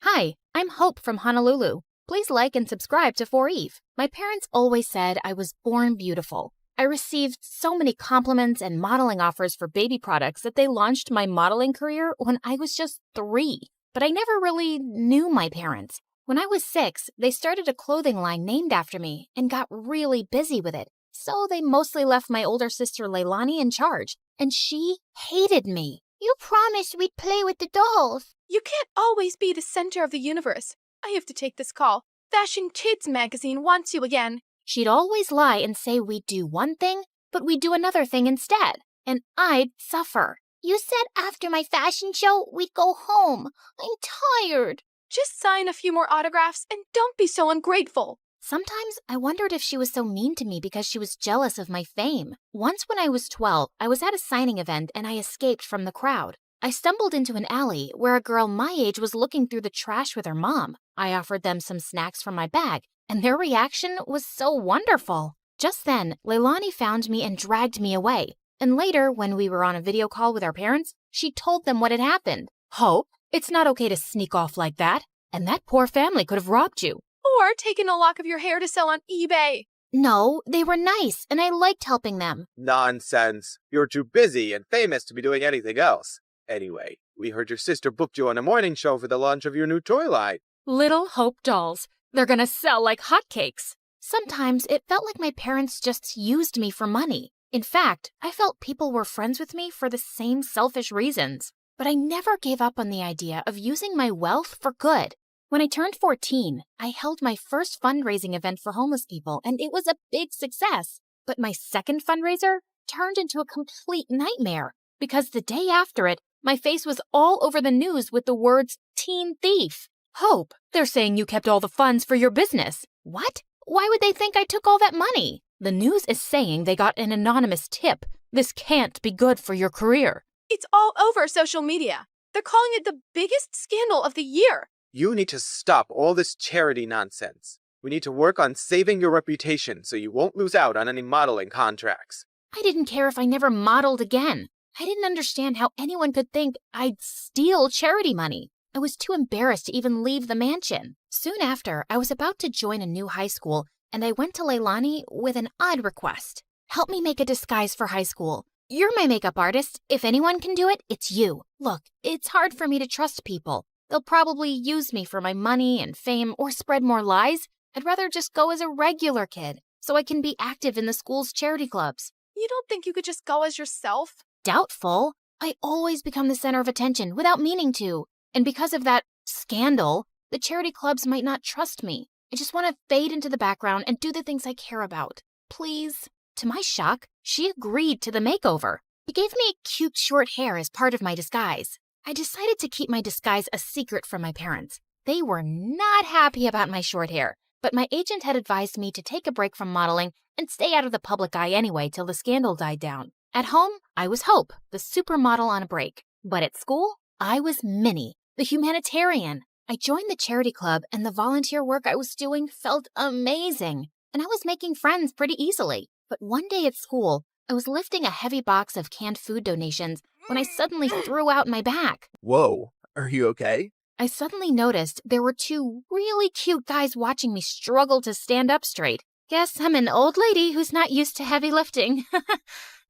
Hi, I'm Hope from Honolulu. Please like and subscribe to 4Eve. My parents always said I was born beautiful. I received so many compliments and modeling offers for baby products that they launched my modeling career when I was just 3. But I never really knew my parents. When I was 6, they started a clothing line named after me and got really busy with it. So they mostly left my older sister Leilani in charge, and she hated me. You promised we'd play with the dolls. You can't always be the center of the universe. I have to take this call. Fashion Kids magazine wants you again. She'd always lie and say we'd do one thing, but we'd do another thing instead, and I'd suffer. You said after my fashion show, we'd go home. I'm tired. Just sign a few more autographs and don't be so ungrateful. Sometimes I wondered if she was so mean to me because she was jealous of my fame. Once when I was 12, I was at a signing event and I escaped from the crowd. I stumbled into an alley where a girl my age was looking through the trash with her mom. I offered them some snacks from my bag, and their reaction was so wonderful. Just then, Leilani found me and dragged me away. And later, when we were on a video call with our parents, she told them what had happened. Hope, it's not okay to sneak off like that. And that poor family could have robbed you. Or taken a lock of your hair to sell on eBay. No, they were nice, and I liked helping them. Nonsense. You're too busy and famous to be doing anything else. Anyway, we heard your sister booked you on a morning show for the launch of your new toy line. Little Hope dolls. They're gonna sell like hotcakes. Sometimes it felt like my parents just used me for money. In fact, I felt people were friends with me for the same selfish reasons. But I never gave up on the idea of using my wealth for good. When I turned 14, I held my first fundraising event for homeless people, and it was a big success. But my second fundraiser turned into a complete nightmare, because the day after it, my face was all over the news with the words, teen thief. Hope, they're saying you kept all the funds for your business. What? Why would they think I took all that money? The news is saying they got an anonymous tip. This can't be good for your career. It's all over social media. They're calling it the biggest scandal of the year. You need to stop all this charity nonsense. We need to work on saving your reputation so you won't lose out on any modeling contracts. I didn't care if I never modeled again. I didn't understand how anyone could think I'd steal charity money. I was too embarrassed to even leave the mansion. Soon after, I was about to join a new high school, and I went to Leilani with an odd request. Help me make a disguise for high school. You're my makeup artist. If anyone can do it, it's you. Look, it's hard for me to trust people. They'll probably use me for my money and fame or spread more lies. I'd rather just go as a regular kid so I can be active in the school's charity clubs. You don't think you could just go as yourself? Doubtful. I always become the center of attention without meaning to. And because of that scandal, the charity clubs might not trust me. I just want to fade into the background and do the things I care about. Please. To my shock, she agreed to the makeover. She gave me cute short hair as part of my disguise. I decided to keep my disguise a secret from my parents. They were not happy about my short hair, but my agent had advised me to take a break from modeling and stay out of the public eye anyway till the scandal died down. At home, I was Hope, the supermodel on a break. But at school, I was Minnie, the humanitarian. I joined the charity club and the volunteer work I was doing felt amazing. And I was making friends pretty easily. But one day at school, I was lifting a heavy box of canned food donations when I suddenly threw out my back. Whoa, are you okay? I suddenly noticed there were two really cute guys watching me struggle to stand up straight. Guess I'm an old lady who's not used to heavy lifting.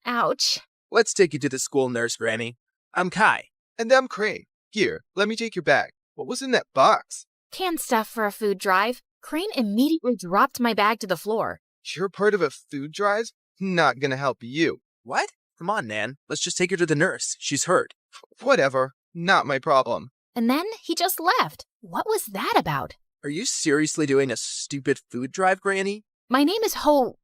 Ouch. Let's take you to the school nurse, Granny. I'm Kai. And I'm Crane. Here, let me take your bag. What was in that box? Canned stuff for a food drive. Crane immediately dropped my bag to the floor. You're part of a food drive? Not gonna help you. What? Come on, Nan. Let's just take her to the nurse. She's hurt. Whatever. Not my problem. And then he just left. What was that about? Are you seriously doing a stupid food drive, Granny? My name is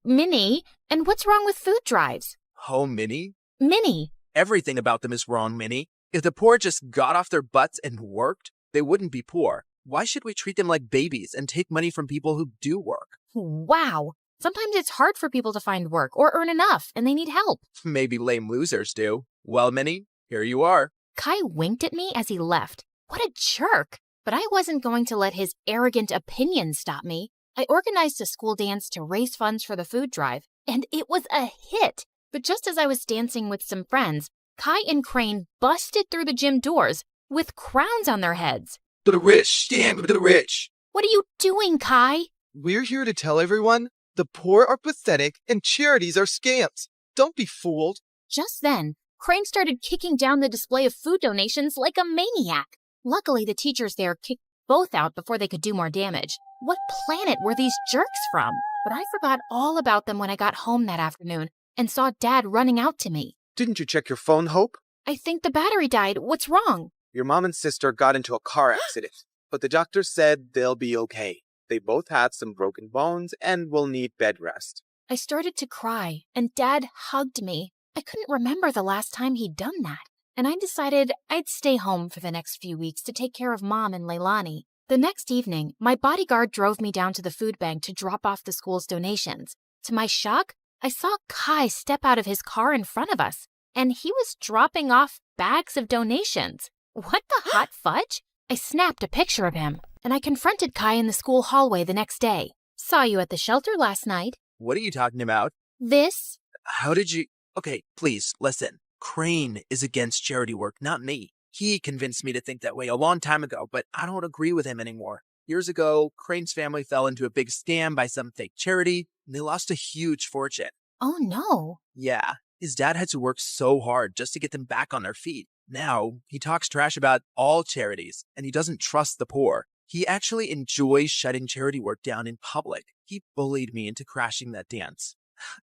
Minnie, and what's wrong with food drives? Minnie? Minnie. Everything about them is wrong, Minnie. If the poor just got off their butts and worked, they wouldn't be poor. Why should we treat them like babies and take money from people who do work? Wow. Sometimes it's hard for people to find work or earn enough, and they need help. Maybe lame losers do. Well, Minnie, here you are. Kai winked at me as he left. What a jerk. But I wasn't going to let his arrogant opinion stop me. I organized a school dance to raise funds for the food drive, and it was a hit. But just as I was dancing with some friends, Kai and Crane busted through the gym doors with crowns on their heads. To the rich, stand with the rich. What are you doing, Kai? We're here to tell everyone the poor are pathetic and charities are scams. Don't be fooled. Just then, Crane started kicking down the display of food donations like a maniac. Luckily, the teachers there kicked both out before they could do more damage. What planet were these jerks from? But I forgot all about them when I got home that afternoon and saw Dad running out to me. Didn't you check your phone, Hope? I think the battery died. What's wrong? Your mom and sister got into a car accident, but the doctor said they'll be okay. They both had some broken bones and will need bed rest. I started to cry, and Dad hugged me. I couldn't remember the last time he'd done that, and I decided I'd stay home for the next few weeks to take care of Mom and Leilani. The next evening, my bodyguard drove me down to the food bank to drop off the school's donations. To my shock, I saw Kai step out of his car in front of us, and he was dropping off bags of donations. What the hot fudge? I snapped a picture of him, and I confronted Kai in the school hallway the next day. Saw you at the shelter last night. What are you talking about? This? How did you... Okay, please, listen. Crane is against charity work, not me. He convinced me to think that way a long time ago, but I don't agree with him anymore. Years ago, Crane's family fell into a big scam by some fake charity, and they lost a huge fortune. Oh no. Yeah, his dad had to work so hard just to get them back on their feet. Now, he talks trash about all charities, and he doesn't trust the poor. He actually enjoys shutting charity work down in public. He bullied me into crashing that dance.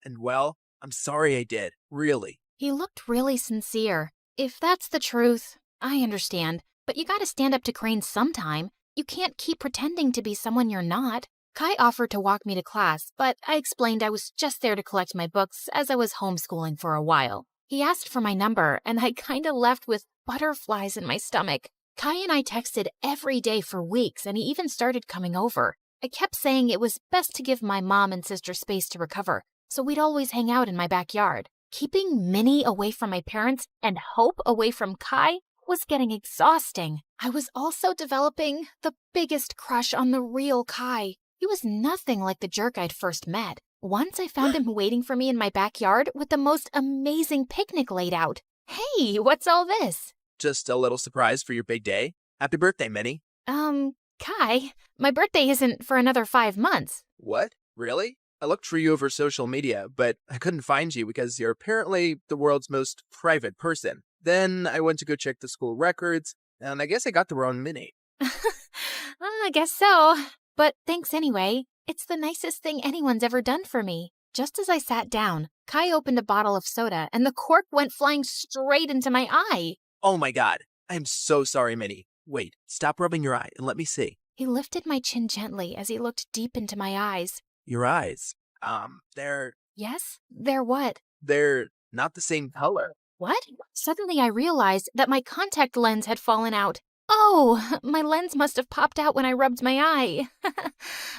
And well, I'm sorry I did, really. He looked really sincere. If that's the truth, I understand. But you gotta stand up to Crane sometime. You can't keep pretending to be someone you're not. Kai offered to walk me to class, but I explained I was just there to collect my books as I was homeschooling for a while. He asked for my number, and I kinda left with butterflies in my stomach. Kai and I texted every day for weeks, and he even started coming over. I kept saying it was best to give my mom and sister space to recover, so we'd always hang out in my backyard. Keeping Minnie away from my parents and Hope away from Kai was getting exhausting. I was also developing the biggest crush on the real Kai. He was nothing like the jerk I'd first met. Once I found him waiting for me in my backyard with the most amazing picnic laid out. Hey, what's all this? Just a little surprise for your big day. Happy birthday, Minnie. Kai, my birthday isn't for another 5 months. What? Really? I looked for you over social media, but I couldn't find you because you're apparently the world's most private person. Then I went to go check the school records, and I guess I got the wrong Minnie. I guess so. But thanks anyway. It's the nicest thing anyone's ever done for me. Just as I sat down, Kai opened a bottle of soda and the cork went flying straight into my eye. Oh my god. I am so sorry, Minnie. Wait, stop rubbing your eye and let me see. He lifted my chin gently as he looked deep into my eyes. Your eyes. They're Yes? They're what? they're not the same color. What? Suddenly I realized that my contact lens had fallen out. Oh, my lens must have popped out when I rubbed my eye.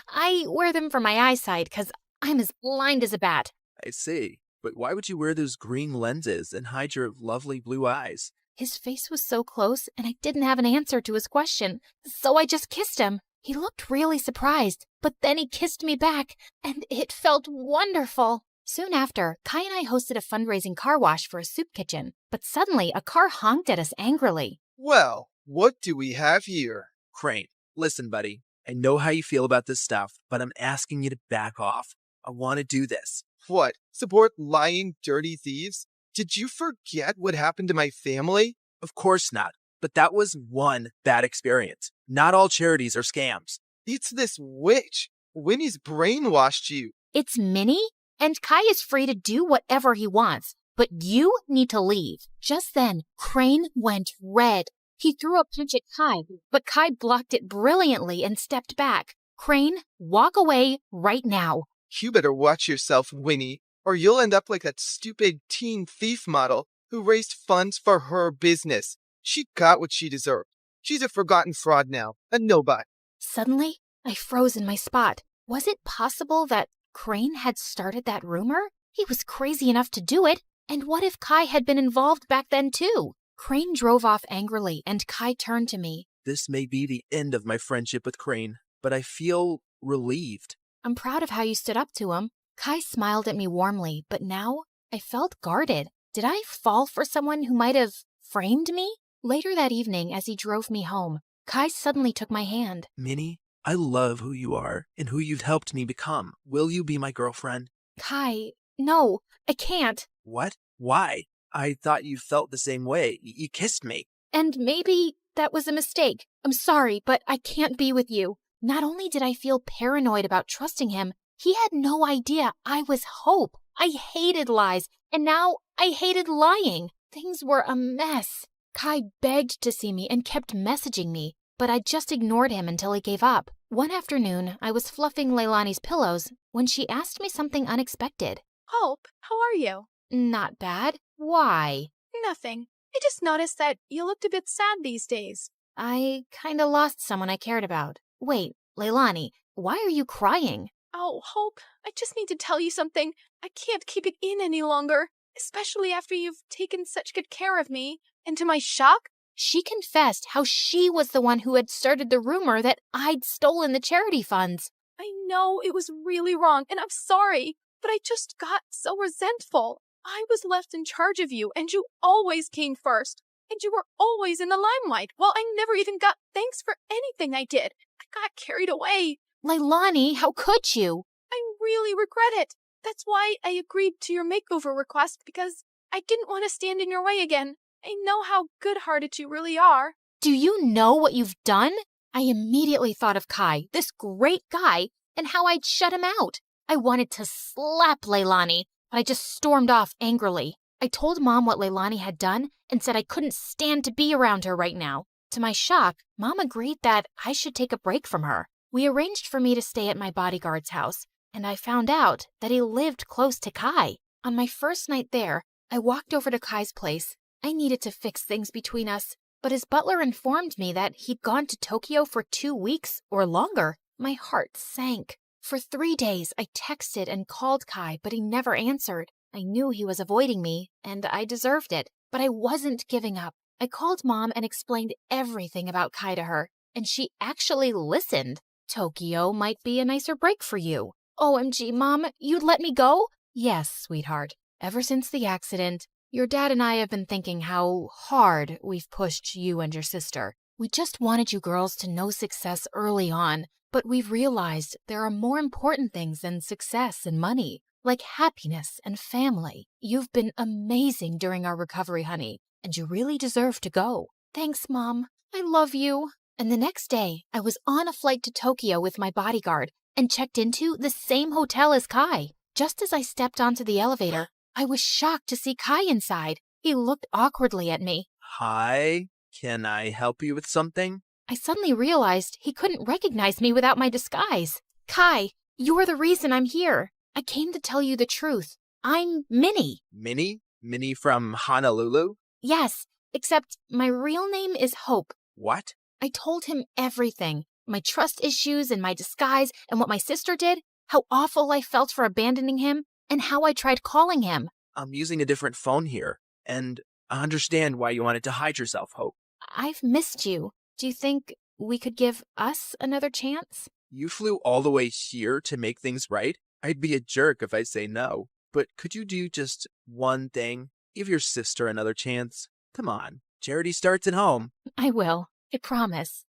I wear them for my eyesight because I'm as blind as a bat. I see. But why would you wear those green lenses and hide your lovely blue eyes? His face was so close and I didn't have an answer to his question, so I just kissed him. He looked really surprised, but then he kissed me back, and it felt wonderful. Soon after, Kai and I hosted a fundraising car wash for a soup kitchen, but suddenly a car honked at us angrily. Well, what do we have here? Crane, listen, buddy. I know how you feel about this stuff, but I'm asking you to back off. I want to do this. What? Support lying, dirty thieves? Did you forget what happened to my family? Of course not. But that was one bad experience. Not all charities are scams. It's this witch. Winnie's brainwashed you. It's Minnie, and Kai is free to do whatever he wants, but you need to leave. Just then, Crane went red. He threw a punch at Kai, but Kai blocked it brilliantly and stepped back. Crane, walk away right now. You better watch yourself, Winnie, or you'll end up like that stupid teen thief model who raised funds for her business. She got what she deserved. She's a forgotten fraud now, a nobody. Suddenly, I froze in my spot. Was it possible that Crane had started that rumor? He was crazy enough to do it. And what if Kai had been involved back then too? Crane drove off angrily, and Kai turned to me. This may be the end of my friendship with Crane, but I feel relieved. I'm proud of how you stood up to him. Kai smiled at me warmly, but now I felt guarded. Did I fall for someone who might have framed me? Later that evening, as he drove me home, Kai suddenly took my hand. Minnie, I love who you are and who you've helped me become. Will you be my girlfriend? Kai, no, I can't. What? Why? I thought you felt the same way. You kissed me. And maybe that was a mistake. I'm sorry, but I can't be with you. Not only did I feel paranoid about trusting him, he had no idea I was Hope. I hated lies, and now I hated lying. Things were a mess. Kai begged to see me and kept messaging me, but I just ignored him until he gave up. One afternoon, I was fluffing Leilani's pillows when she asked me something unexpected. Hope, how are you? Not bad. Why? Nothing. I just noticed that you looked a bit sad these days. I kinda lost someone I cared about. Wait, Leilani, why are you crying? Oh, Hope, I just need to tell you something. I can't keep it in any longer, especially after you've taken such good care of me. And to my shock, she confessed how she was the one who had started the rumor that I'd stolen the charity funds. I know it was really wrong, and I'm sorry, but I just got so resentful. I was left in charge of you, and you always came first. And you were always in the limelight, while I never even got thanks for anything I did. I got carried away. Leilani, how could you? I really regret it. That's why I agreed to your makeover request, because I didn't want to stand in your way again. I know how good-hearted you really are. Do you know what you've done? I immediately thought of Kai, this great guy, and how I'd shut him out. I wanted to slap Leilani, but I just stormed off angrily. I told Mom what Leilani had done and said I couldn't stand to be around her right now. To my shock, Mom agreed that I should take a break from her. We arranged for me to stay at my bodyguard's house, and I found out that he lived close to Kai. On my first night there, I walked over to Kai's place. I needed to fix things between us, but his butler informed me that he'd gone to Tokyo for 2 weeks or longer. My heart sank. For 3 days, I texted and called Kai, but he never answered. I knew he was avoiding me, and I deserved it, but I wasn't giving up. I called Mom and explained everything about Kai to her, and she actually listened. Tokyo might be a nicer break for you. OMG, Mom, you'd let me go? Yes, sweetheart. Ever since the accident, your dad and I have been thinking how hard we've pushed you and your sister. We just wanted you girls to know success early on, but we've realized there are more important things than success and money, like happiness and family. You've been amazing during our recovery, honey, and you really deserve to go. Thanks, Mom. I love you. And the next day, I was on a flight to Tokyo with my bodyguard and checked into the same hotel as Kai. Just as I stepped onto the elevator, I was shocked to see Kai inside. He looked awkwardly at me. Hi, can I help you with something? I suddenly realized he couldn't recognize me without my disguise. Kai, you're the reason I'm here. I came to tell you the truth. I'm Minnie. Minnie? Minnie from Honolulu? Yes, except my real name is Hope. What? I told him everything. My trust issues and my disguise and what my sister did, how awful I felt for abandoning him, and how I tried calling him. I'm using a different phone here, and I understand why you wanted to hide yourself, Hope. I've missed you. Do you think we could give us another chance? You flew all the way here to make things right? I'd be a jerk if I say no. But could you do just one thing? Give your sister another chance. Come on. Charity starts at home. I will. I promise.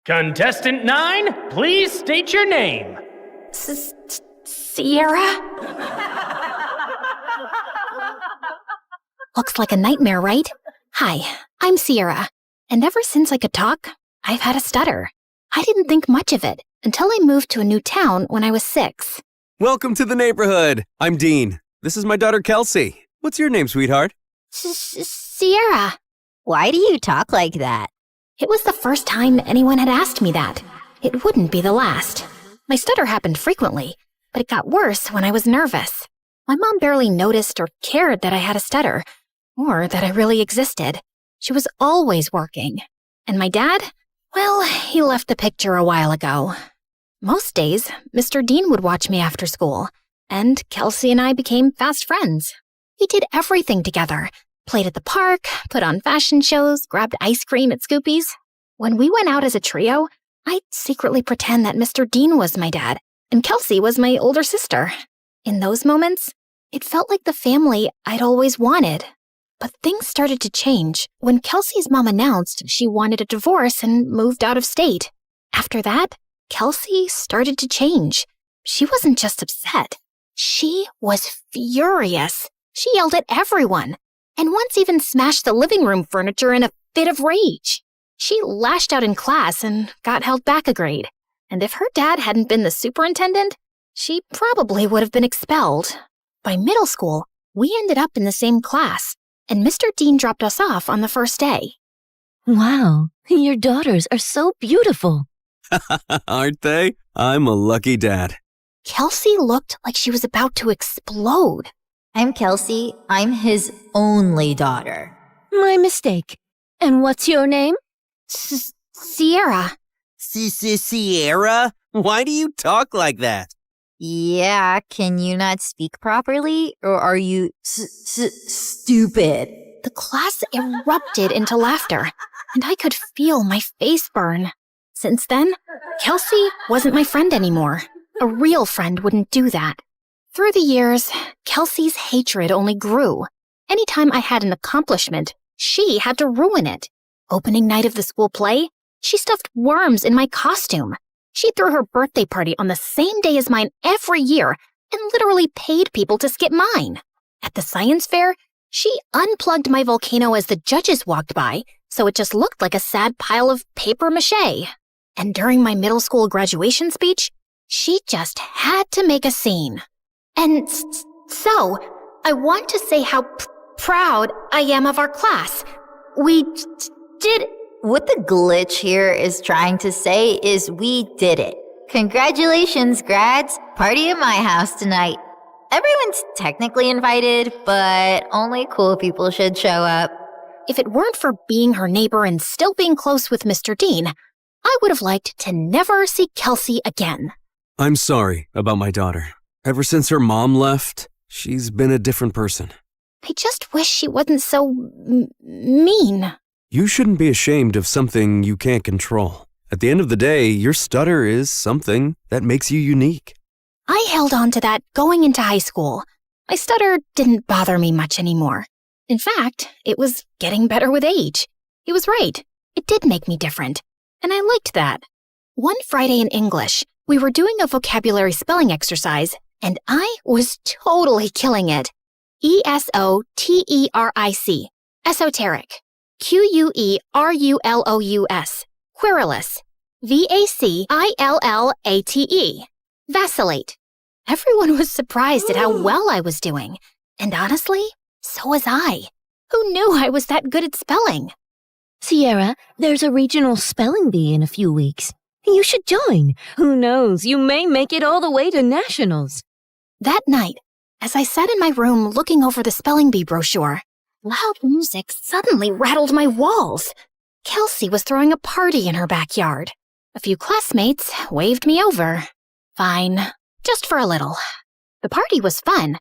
Contestant 9, please state your name. Sierra? Looks like a nightmare, right? Hi, I'm Sierra. And ever since I could talk, I've had a stutter. I didn't think much of it until I moved to a new town when I was 6. Welcome to the neighborhood. I'm Dean. This is my daughter, Kelsey. What's your name, sweetheart? Sierra. Why do you talk like that? It was the first time anyone had asked me that. It wouldn't be the last. My stutter happened frequently, but it got worse when I was nervous. My mom barely noticed or cared that I had a stutter, or that I really existed. She was always working. And my dad? Well, he left the picture a while ago. Most days, Mr. Dean would watch me after school, and Kelsey and I became fast friends. We did everything together. Played at the park, put on fashion shows, grabbed ice cream at Scoopy's. When we went out as a trio, I'd secretly pretend that Mr. Dean was my dad, and Kelsey was my older sister. In those moments, it felt like the family I'd always wanted. But things started to change when Kelsey's mom announced she wanted a divorce and moved out of state. After that, Kelsey started to change. She wasn't just upset. She was furious. She yelled at everyone, and once even smashed the living room furniture in a fit of rage. She lashed out in class and got held back a grade. And if her dad hadn't been the superintendent, she probably would have been expelled. By middle school, we ended up in the same class, and Mr. Dean dropped us off on the first day. Wow, your daughters are so beautiful. Aren't they? I'm a lucky dad. Kelsey looked like she was about to explode. I'm Kelsey. I'm his only daughter. My mistake. And what's your name? Sierra. Sierra? Why do you talk like that? Yeah, can you not speak properly? Or are you stupid? The class erupted into laughter, and I could feel my face burn. Since then, Kelsey wasn't my friend anymore. A real friend wouldn't do that. Through the years, Kelsey's hatred only grew. Anytime I had an accomplishment, she had to ruin it. Opening night of the school play, she stuffed worms in my costume. She threw her birthday party on the same day as mine every year and literally paid people to skip mine. At the science fair, she unplugged my volcano as the judges walked by, so it just looked like a sad pile of paper mache. And during my middle school graduation speech, she just had to make a scene. And so, I want to say how proud I am of our class. We did... What the glitch here is trying to say is we did it. Congratulations, grads. Party at my house tonight. Everyone's technically invited, but only cool people should show up. If it weren't for being her neighbor and still being close with Mr. Dean, I would have liked to never see Kelsey again. I'm sorry about my daughter. Ever since her mom left, she's been a different person. I just wish she wasn't so mean. You shouldn't be ashamed of something you can't control. At the end of the day, your stutter is something that makes you unique. I held on to that going into high school. My stutter didn't bother me much anymore. In fact, it was getting better with age. He was right. It did make me different. And I liked that. One Friday in English, we were doing a vocabulary spelling exercise, and I was totally killing it. ESOTERIC. Esoteric. QUERULOUS. Querulous. vacillate. Vacillate. Everyone was surprised at how well I was doing. And honestly, so was I. Who knew I was that good at spelling? Sierra, there's a regional spelling bee in a few weeks. You should join. Who knows, you may make it all the way to nationals. That night, as I sat in my room looking over the spelling bee brochure, loud music suddenly rattled my walls. Kelsey was throwing a party in her backyard. A few classmates waved me over. Fine, just for a little. The party was fun,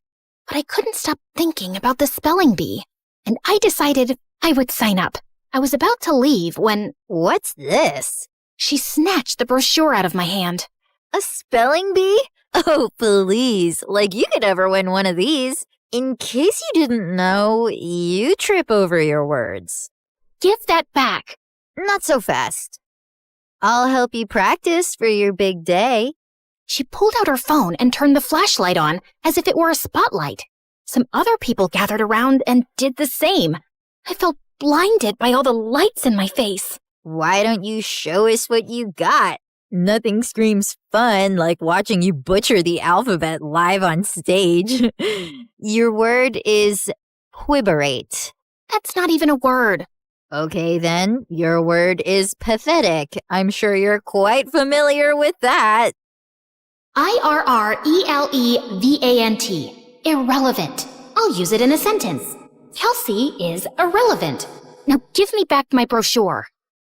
but I couldn't stop thinking about the spelling bee, and I decided I would sign up. I was about to leave when... What's this? She snatched the brochure out of my hand. A spelling bee? Oh, please. Like you could ever win one of these. In case you didn't know, you trip over your words. Give that back. Not so fast. I'll help you practice for your big day. She pulled out her phone and turned the flashlight on as if it were a spotlight. Some other people gathered around and did the same. I felt blinded by all the lights in my face. Why don't you show us what you got? Nothing screams fun like watching you butcher the alphabet live on stage. Your word is quiberate. That's not even a word. Okay then, your word is pathetic. I'm sure you're quite familiar with that. IRRELEVANT. Irrelevant. I'll use it in a sentence. Kelsey is irrelevant. Now give me back my brochure.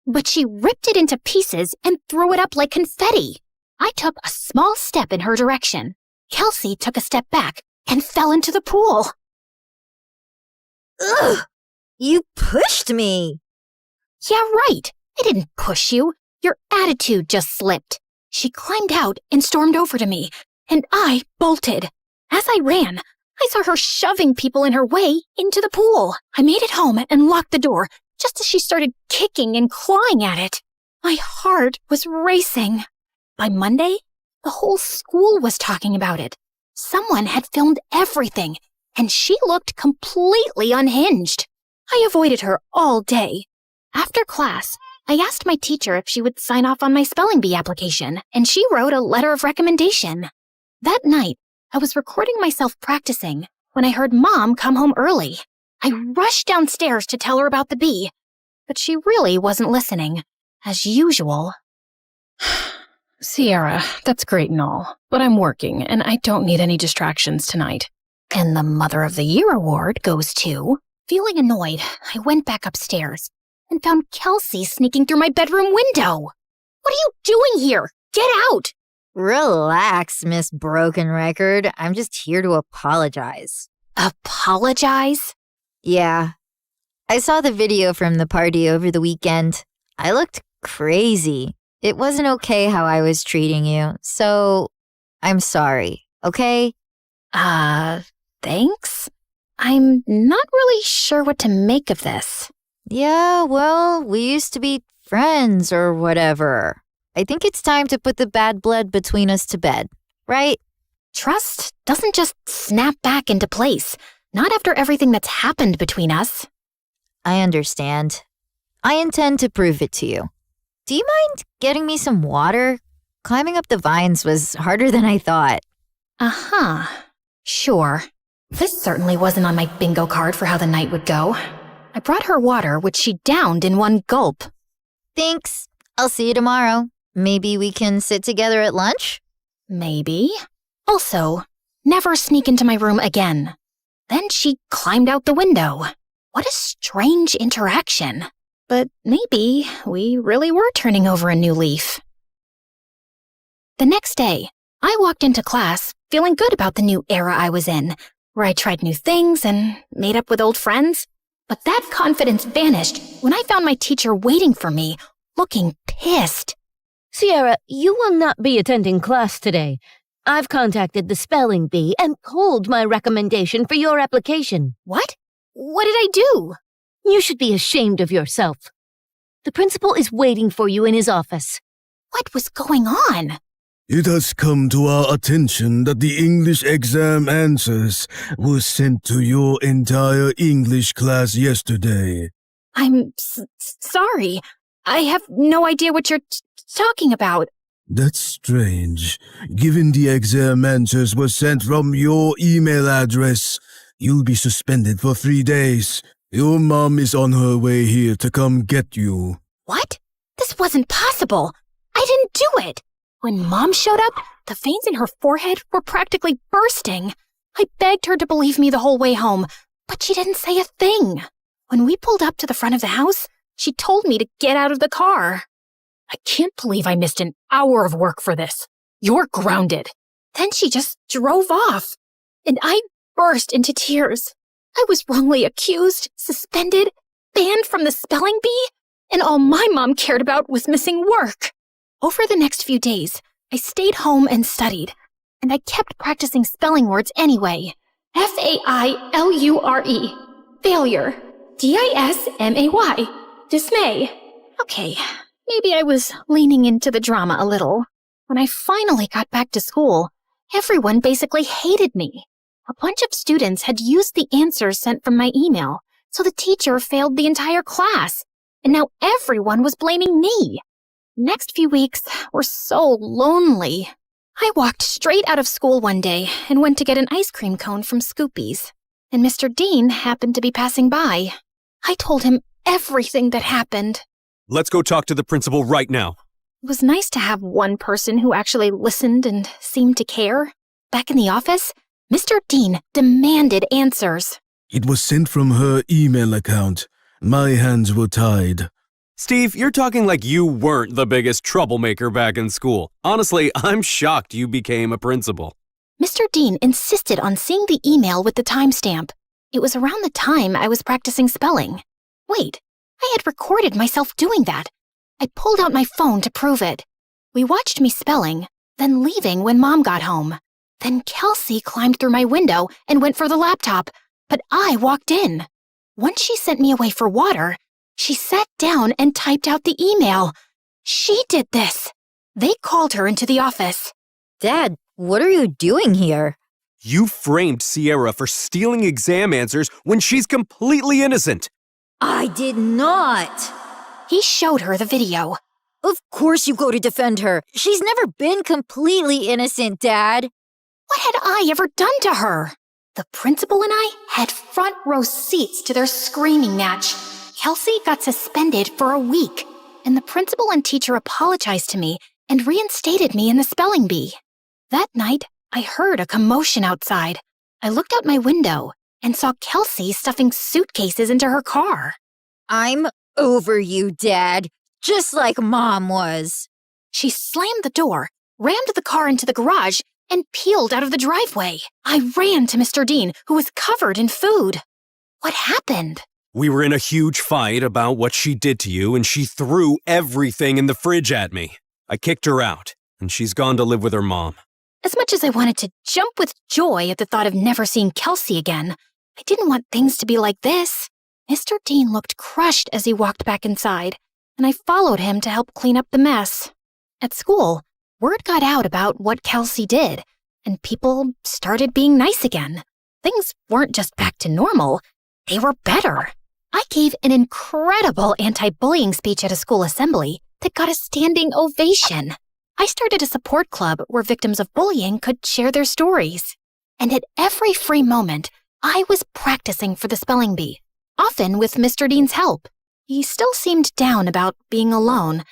But she ripped it into pieces and threw it up like confetti. I took a small step in her direction. Kelsey took a step back and fell into the pool. Ugh! You pushed me! Yeah, right. I didn't push you. Your attitude just slipped. She climbed out and stormed over to me, and I bolted. As I ran, I saw her shoving people in her way into the pool. I made it home and locked the door, just as she started kicking and clawing at it. My heart was racing. By Monday, the whole school was talking about it. Someone had filmed everything, and she looked completely unhinged. I avoided her all day. After class, I asked my teacher if she would sign off on my spelling bee application, and she wrote a letter of recommendation. That night, I was recording myself practicing when I heard Mom come home early. I rushed downstairs to tell her about the bee, but she really wasn't listening, as usual. Sierra, that's great and all, but I'm working and I don't need any distractions tonight. And the Mother of the Year award goes to... Feeling annoyed, I went back upstairs and found Kelsey sneaking through my bedroom window. What are you doing here? Get out! Relax, Miss Broken Record. I'm just here to apologize. Apologize? Yeah. I saw the video from the party over the weekend. I looked crazy. It wasn't okay how I was treating you, so I'm sorry, okay? Thanks? I'm not really sure what to make of this. Yeah, well, we used to be friends or whatever. I think it's time to put the bad blood between us to bed, right? Trust doesn't just snap back into place, not after everything that's happened between us. I understand. I intend to prove it to you. Do you mind getting me some water? Climbing up the vines was harder than I thought. Uh-huh. Sure. This certainly wasn't on my bingo card for how the night would go. I brought her water, which she downed in one gulp. Thanks. I'll see you tomorrow. Maybe we can sit together at lunch? Maybe. Also, never sneak into my room again. Then she climbed out the window. What a strange interaction. But maybe we really were turning over a new leaf. The next day, I walked into class feeling good about the new era I was in, where I tried new things and made up with old friends. But that confidence vanished when I found my teacher waiting for me, looking pissed. Sierra, you will not be attending class today. I've contacted the spelling bee and pulled my recommendation for your application. What? What did I do? You should be ashamed of yourself. The principal is waiting for you in his office. What was going on? It has come to our attention that the English exam answers were sent to your entire English class yesterday. I'm sorry. I have no idea what you're talking about? That's strange. Given the exam answers were sent from your email address, you'll be suspended for 3 days. Your mom is on her way here to come get you. What? This wasn't possible. I didn't do it. When Mom showed up, the veins in her forehead were practically bursting. I begged her to believe me the whole way home, but she didn't say a thing. When we pulled up to the front of the house, she told me to get out of the car. I can't believe I missed an hour of work for this. You're grounded. Then she just drove off, and I burst into tears. I was wrongly accused, suspended, banned from the spelling bee, and all my mom cared about was missing work. Over the next few days, I stayed home and studied, and I kept practicing spelling words anyway. Failure. Failure. Dismay. Dismay. Okay, maybe I was leaning into the drama a little. When I finally got back to school, everyone basically hated me. A bunch of students had used the answers sent from my email, so the teacher failed the entire class, and now everyone was blaming me. Next few weeks were so lonely. I walked straight out of school one day and went to get an ice cream cone from Scoopy's, and Mr. Dean happened to be passing by. I told him everything that happened. Let's go talk to the principal right now. It was nice to have one person who actually listened and seemed to care. Back in the office, Mr. Dean demanded answers. It was sent from her email account. My hands were tied. Steve, you're talking like you weren't the biggest troublemaker back in school. Honestly, I'm shocked you became a principal. Mr. Dean insisted on seeing the email with the timestamp. It was around the time I was practicing spelling. Wait, I had recorded myself doing that. I pulled out my phone to prove it. We watched me spelling, then leaving when Mom got home. Then Kelsey climbed through my window and went for the laptop, but I walked in. Once she sent me away for water, she sat down and typed out the email. She did this. They called her into the office. Dad, what are you doing here? You framed Sierra for stealing exam answers when she's completely innocent. I did not. He showed her the video. Of course you go to defend her. She's never been completely innocent, Dad. What had I ever done to her? The principal and I had front row seats to their screaming match. Kelsey got suspended for a week, and the principal and teacher apologized to me and reinstated me in the spelling bee. That night, I heard a commotion outside. I looked out my window and saw Kelsey stuffing suitcases into her car. I'm over you, Dad, just like Mom was. She slammed the door, rammed the car into the garage, and peeled out of the driveway. I ran to Mr. Dean, who was covered in food. What happened? We were in a huge fight about what she did to you, and she threw everything in the fridge at me. I kicked her out, and she's gone to live with her mom. As much as I wanted to jump with joy at the thought of never seeing Kelsey again, I didn't want things to be like this. Mr. Dean looked crushed as he walked back inside, and I followed him to help clean up the mess. At school, word got out about what Kelsey did, and people started being nice again. Things weren't just back to normal, they were better. I gave an incredible anti-bullying speech at a school assembly that got a standing ovation. I started a support club where victims of bullying could share their stories. And at every free moment, I was practicing for the spelling bee, often with Mr. Dean's help. He still seemed down about being alone,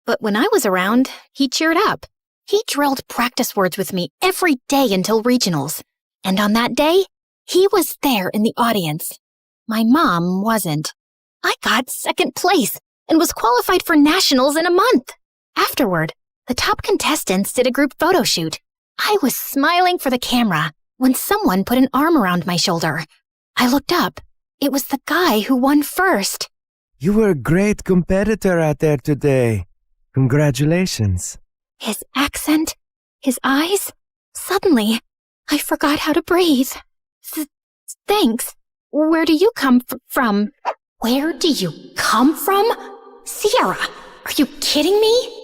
but when I was around, he cheered up. He drilled practice words with me every day until regionals. And on that day, he was there in the audience. My mom wasn't. I got second place and was qualified for nationals in a month. Afterward, the top contestants did a group photo shoot. I was smiling for the camera when someone put an arm around my shoulder. I looked up. It was the guy who won first. You were a great competitor out there today. Congratulations. His accent, his eyes. Suddenly, I forgot how to breathe. Thanks. Where do you come from? Where do you come from? Sierra, are you kidding me?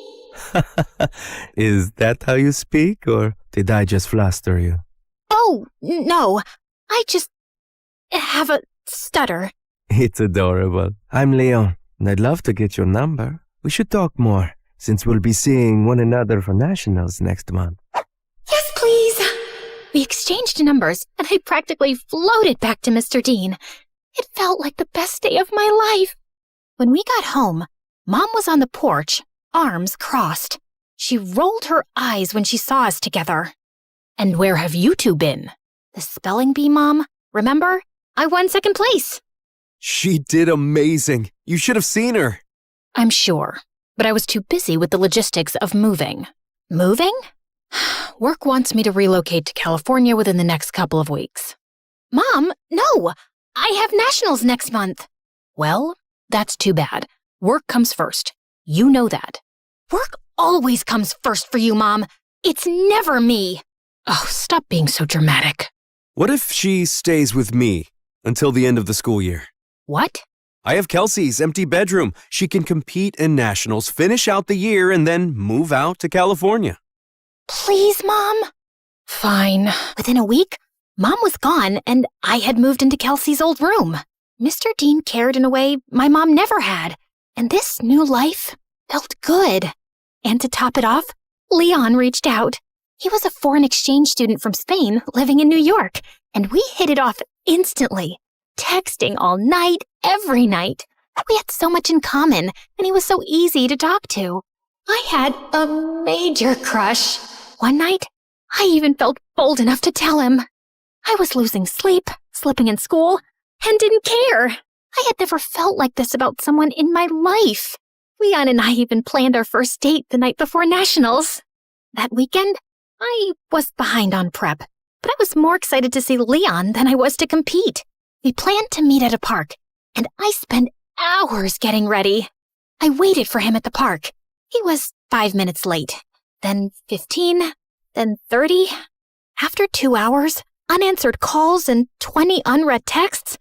Is that how you speak, or did I just fluster you? Oh, no. I just have a stutter. It's adorable. I'm Leon, and I'd love to get your number. We should talk more. since we'll be seeing one another for nationals next month. Yes, please. We exchanged numbers, and I practically floated back to Mr. Dean. It felt like the best day of my life. When we got home, Mom was on the porch, arms crossed. She rolled her eyes when she saw us together. And where have you two been? The spelling bee, Mom. Remember? I won second place. She did amazing. You should have seen her. I'm sure, but I was too busy with the logistics of moving. Moving? Work wants me to relocate to California within the next couple of weeks. Mom, no! I have nationals next month. Well, that's too bad. Work comes first. You know that. Work always comes first for you, Mom. It's never me. Oh, stop being so dramatic. What if she stays with me until the end of the school year? What? I have Kelsey's empty bedroom. She can compete in nationals, finish out the year, and then move out to California. Please, Mom. Fine. Within a week, Mom was gone, and I had moved into Kelsey's old room. Mr. Dean cared in a way my mom never had, and this new life felt good. And to top it off, Leon reached out. He was a foreign exchange student from Spain living in New York, and we hit it off instantly, texting all night, every night. We had so much in common, and he was so easy to talk to. I had a major crush. One night, I even felt bold enough to tell him. I was losing sleep, slipping in school, and didn't care. I had never felt like this about someone in my life. Leon and I even planned our first date the night before nationals. That weekend, I was behind on prep, but I was more excited to see Leon than I was to compete. We planned to meet at a park, and I spent hours getting ready. I waited for him at the park. He was 5 minutes late, then 15, then 30. After 2 hours, unanswered calls, and 20 unread texts,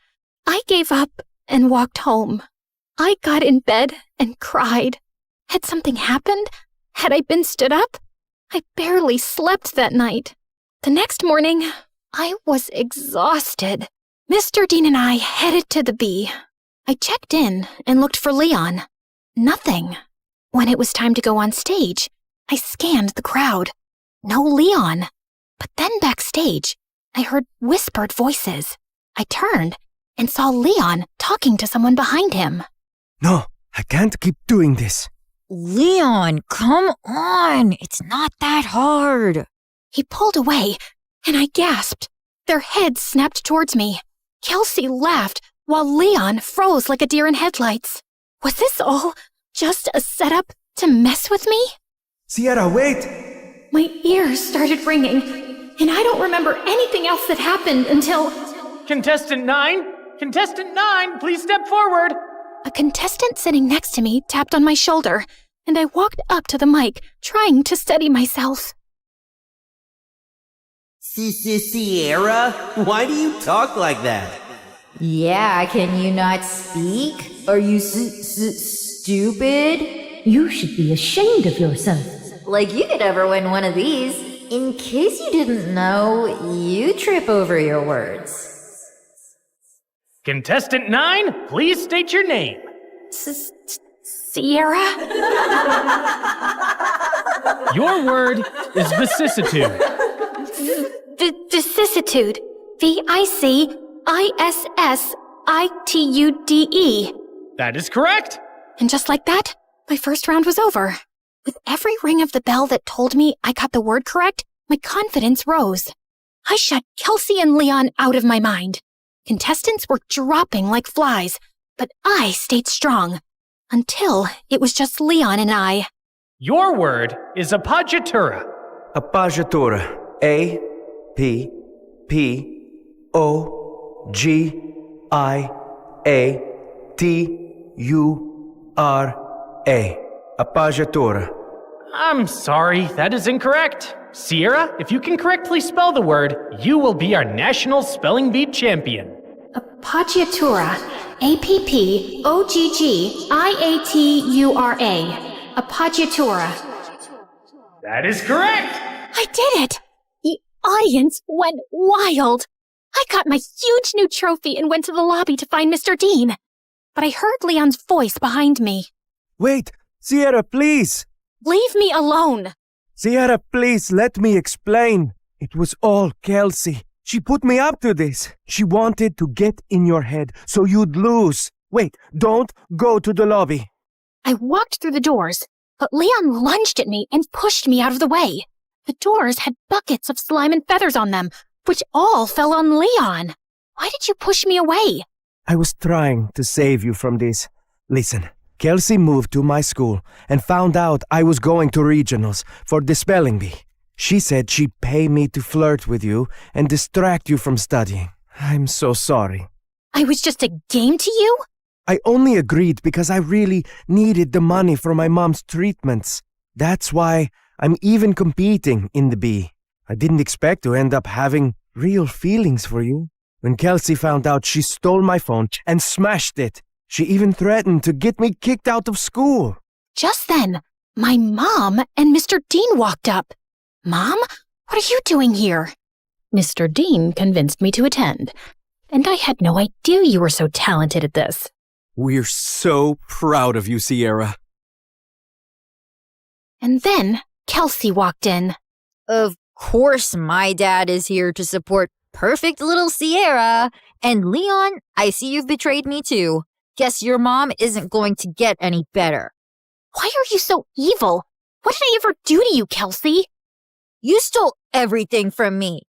I gave up and walked home. I got in bed and cried. Had something happened? Had I been stood up? I barely slept that night. The next morning, I was exhausted. Mr. Dean and I headed to the Bee. I checked in and looked for Leon. Nothing. When it was time to go on stage, I scanned the crowd. No Leon. But then backstage, I heard whispered voices. I turned and saw Leon talking to someone behind him. No, I can't keep doing this. Leon, come on. It's not that hard. He pulled away, and I gasped. Their heads snapped towards me. Kelsey laughed, while Leon froze like a deer in headlights. Was this all just a setup to mess with me? Sierra, wait! My ears started ringing, and I don't remember anything else that happened until... Contestant 9? Contestant 9, please step forward! A contestant sitting next to me tapped on my shoulder, and I walked up to the mic, trying to steady myself. Sierra? Why do you talk like that? Yeah, can you not speak? Are you stupid? You should be ashamed of yourself. Like you could ever win one of these. In case you didn't know, you trip over your words. Contestant 9, please state your name. Sierra? Your word is vicissitude. Vicissitude. VICISSITUDE. That is correct. And just like that, my first round was over. With every ring of the bell that told me I got the word correct, my confidence rose. I shut Kelsey and Leon out of my mind. Contestants were dropping like flies, but I stayed strong. Until it was just Leon and I. Your word is appoggiatura. Appoggiatura. A-P-P-O-G-I-A-T-U-R-A. Appoggiatura. I'm sorry, that is incorrect. Sierra, if you can correctly spell the word, you will be our national spelling bee champion. Appoggiatura. A-P-P-O-G-G-I-A-T-U-R-A. Appoggiatura. That is correct! I did it! The audience went wild. I got my huge new trophy and went to the lobby to find Mr. Dean. But I heard Leon's voice behind me. Wait, Sierra, please! Leave me alone! Sierra, please let me explain. It was all Kelsey. She put me up to this. She wanted to get in your head so you'd lose. Wait, don't go to the lobby. I walked through the doors, but Leon lunged at me and pushed me out of the way. The doors had buckets of slime and feathers on them, which all fell on Leon. Why did you push me away? I was trying to save you from this. Listen, Kelsey moved to my school and found out I was going to regionals for the spelling bee. She said she'd pay me to flirt with you and distract you from studying. I'm so sorry. I was just a game to you? I only agreed because I really needed the money for my mom's treatments. That's why I'm even competing in the bee. I didn't expect to end up having real feelings for you. When Kelsey found out, she stole my phone and smashed it. She even threatened to get me kicked out of school. Just then, my mom and Mr. Dean walked up. Mom, what are you doing here? Mr. Dean convinced me to attend, and I had no idea you were so talented at this. We're so proud of you, Sierra. And then Kelsey walked in. Of course my dad is here to support perfect little Sierra. And Leon, I see you've betrayed me too. Guess your mom isn't going to get any better. Why are you so evil? What did I ever do to you, Kelsey? You stole everything from me.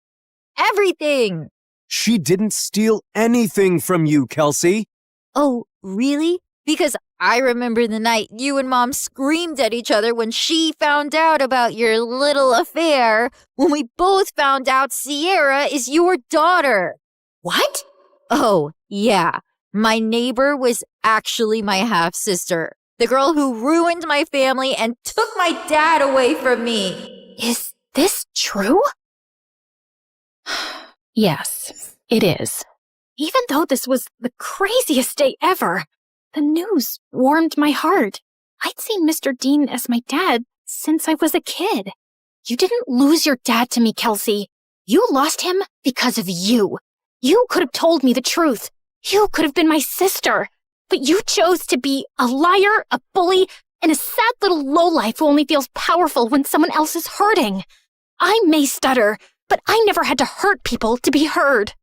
Everything! She didn't steal anything from you, Kelsey. Oh, really? Because I remember the night you and Mom screamed at each other when she found out about your little affair, when we both found out Sierra is your daughter. What? Oh, yeah. My neighbor was actually my half-sister, the girl who ruined my family and took my dad away from me. Is this true? Yes, it is. Even though this was the craziest day ever, the news warmed my heart. I'd seen Mr. Dean as my dad since I was a kid. You didn't lose your dad to me, Kelsey. You lost him because of you. You could have told me the truth. You could have been my sister. But you chose to be a liar, a bully, and a sad little lowlife who only feels powerful when someone else is hurting. I may stutter, but I never had to hurt people to be heard.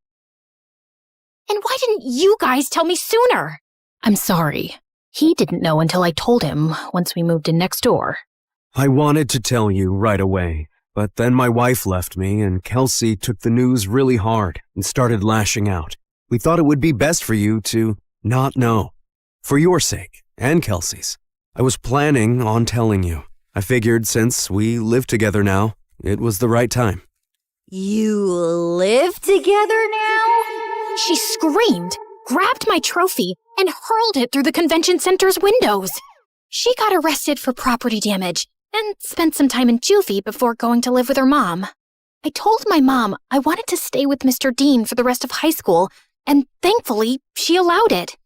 And why didn't you guys tell me sooner? I'm sorry. He didn't know until I told him once we moved in next door. I wanted to tell you right away, but then my wife left me and Kelsey took the news really hard and started lashing out. We thought it would be best for you to not know. For your sake and Kelsey's. I was planning on telling you. I figured since we live together now, it was the right time. You live together now? She screamed, grabbed my trophy, and hurled it through the convention center's windows. She got arrested for property damage and spent some time in juvie before going to live with her mom. I told my mom I wanted to stay with Mr. Dean for the rest of high school, and thankfully, she allowed it.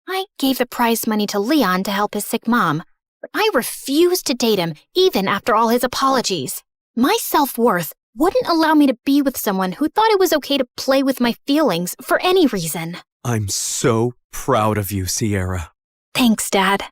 I gave the prize money to Leon to help his sick mom, but I refused to date him even after all his apologies. My self-worth wouldn't allow me to be with someone who thought it was okay to play with my feelings for any reason. I'm so proud of you, Sierra. Thanks, Dad.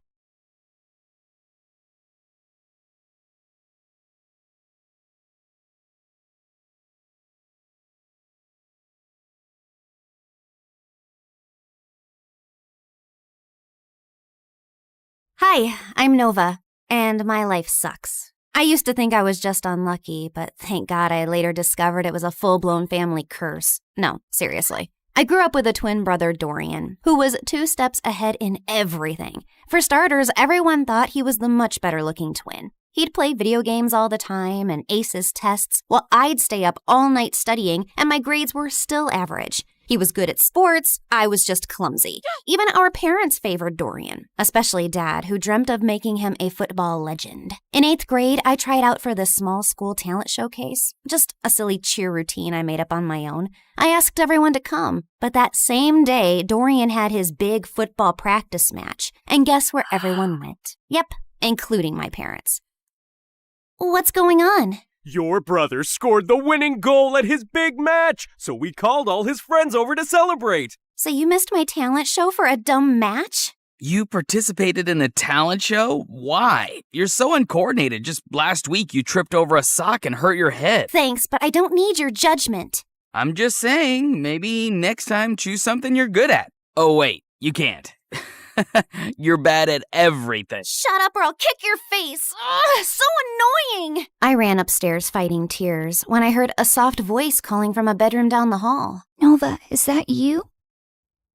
Hi, I'm Nova, and my life sucks. I used to think I was just unlucky, but thank God I later discovered it was a full-blown family curse. No, seriously. I grew up with a twin brother, Dorian, who was 2 steps ahead in everything. For starters, everyone thought he was the much better-looking twin. He'd play video games all the time and ace his tests, while I'd stay up all night studying, and my grades were still average. He was good at sports, I was just clumsy. Even our parents favored Dorian, especially Dad, who dreamt of making him a football legend. In 8th grade, I tried out for the small school talent showcase, just a silly cheer routine I made up on my own. I asked everyone to come, but that same day, Dorian had his big football practice match, and guess where everyone went? Yep, including my parents. What's going on? Your brother scored the winning goal at his big match, so we called all his friends over to celebrate. So you missed my talent show for a dumb match? You participated in a talent show? Why? You're so uncoordinated. Just last week you tripped over a sock and hurt your head. Thanks, but I don't need your judgment. I'm just saying, maybe next time choose something you're good at. Oh wait, you can't. You're bad at everything. Shut up or I'll kick your face. Ugh, so annoying. I ran upstairs fighting tears when I heard a soft voice calling from a bedroom down the hall. Nova, is that you?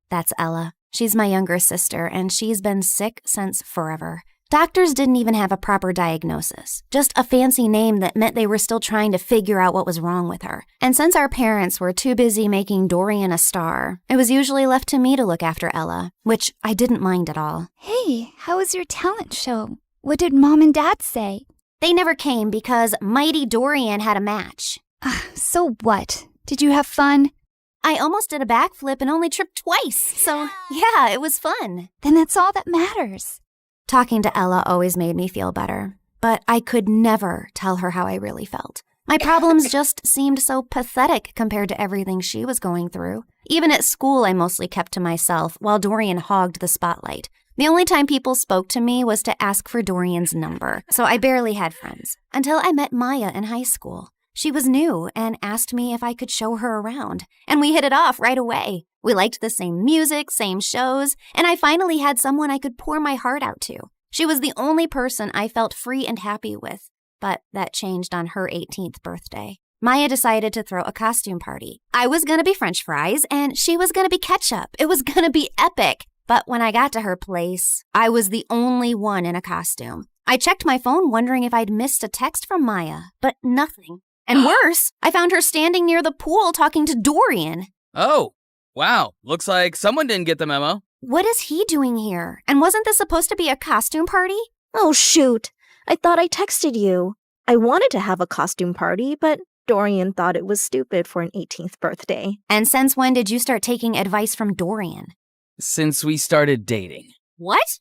That's Ella. She's my younger sister, and she's been sick since forever. Doctors didn't even have a proper diagnosis, just a fancy name that meant they were still trying to figure out what was wrong with her. And since our parents were too busy making Dorian a star, it was usually left to me to look after Ella, which I didn't mind at all. Hey, how was your talent show? What did Mom and Dad say? They never came because Mighty Dorian had a match. So what? Did you have fun? I almost did a backflip and only tripped twice, so yeah, it was fun. Then that's all that matters. Talking to Ella always made me feel better, but I could never tell her how I really felt. My problems just seemed so pathetic compared to everything she was going through. Even at school, I mostly kept to myself while Dorian hogged the spotlight. The only time people spoke to me was to ask for Dorian's number, so I barely had friends. Until I met Maya in high school. She was new and asked me if I could show her around, and we hit it off right away. We liked the same music, same shows, and I finally had someone I could pour my heart out to. She was the only person I felt free and happy with, but that changed on her 18th birthday. Maya decided to throw a costume party. I was gonna be French fries, and she was gonna be ketchup. It was gonna be epic. But when I got to her place, I was the only one in a costume. I checked my phone wondering if I'd missed a text from Maya, but nothing. And worse, I found her standing near the pool talking to Dorian. Oh, wow. Looks like someone didn't get the memo. What is he doing here? And wasn't this supposed to be a costume party? Oh, shoot. I thought I texted you. I wanted to have a costume party, but Dorian thought it was stupid for an 18th birthday. And since when did you start taking advice from Dorian? Since we started dating. What?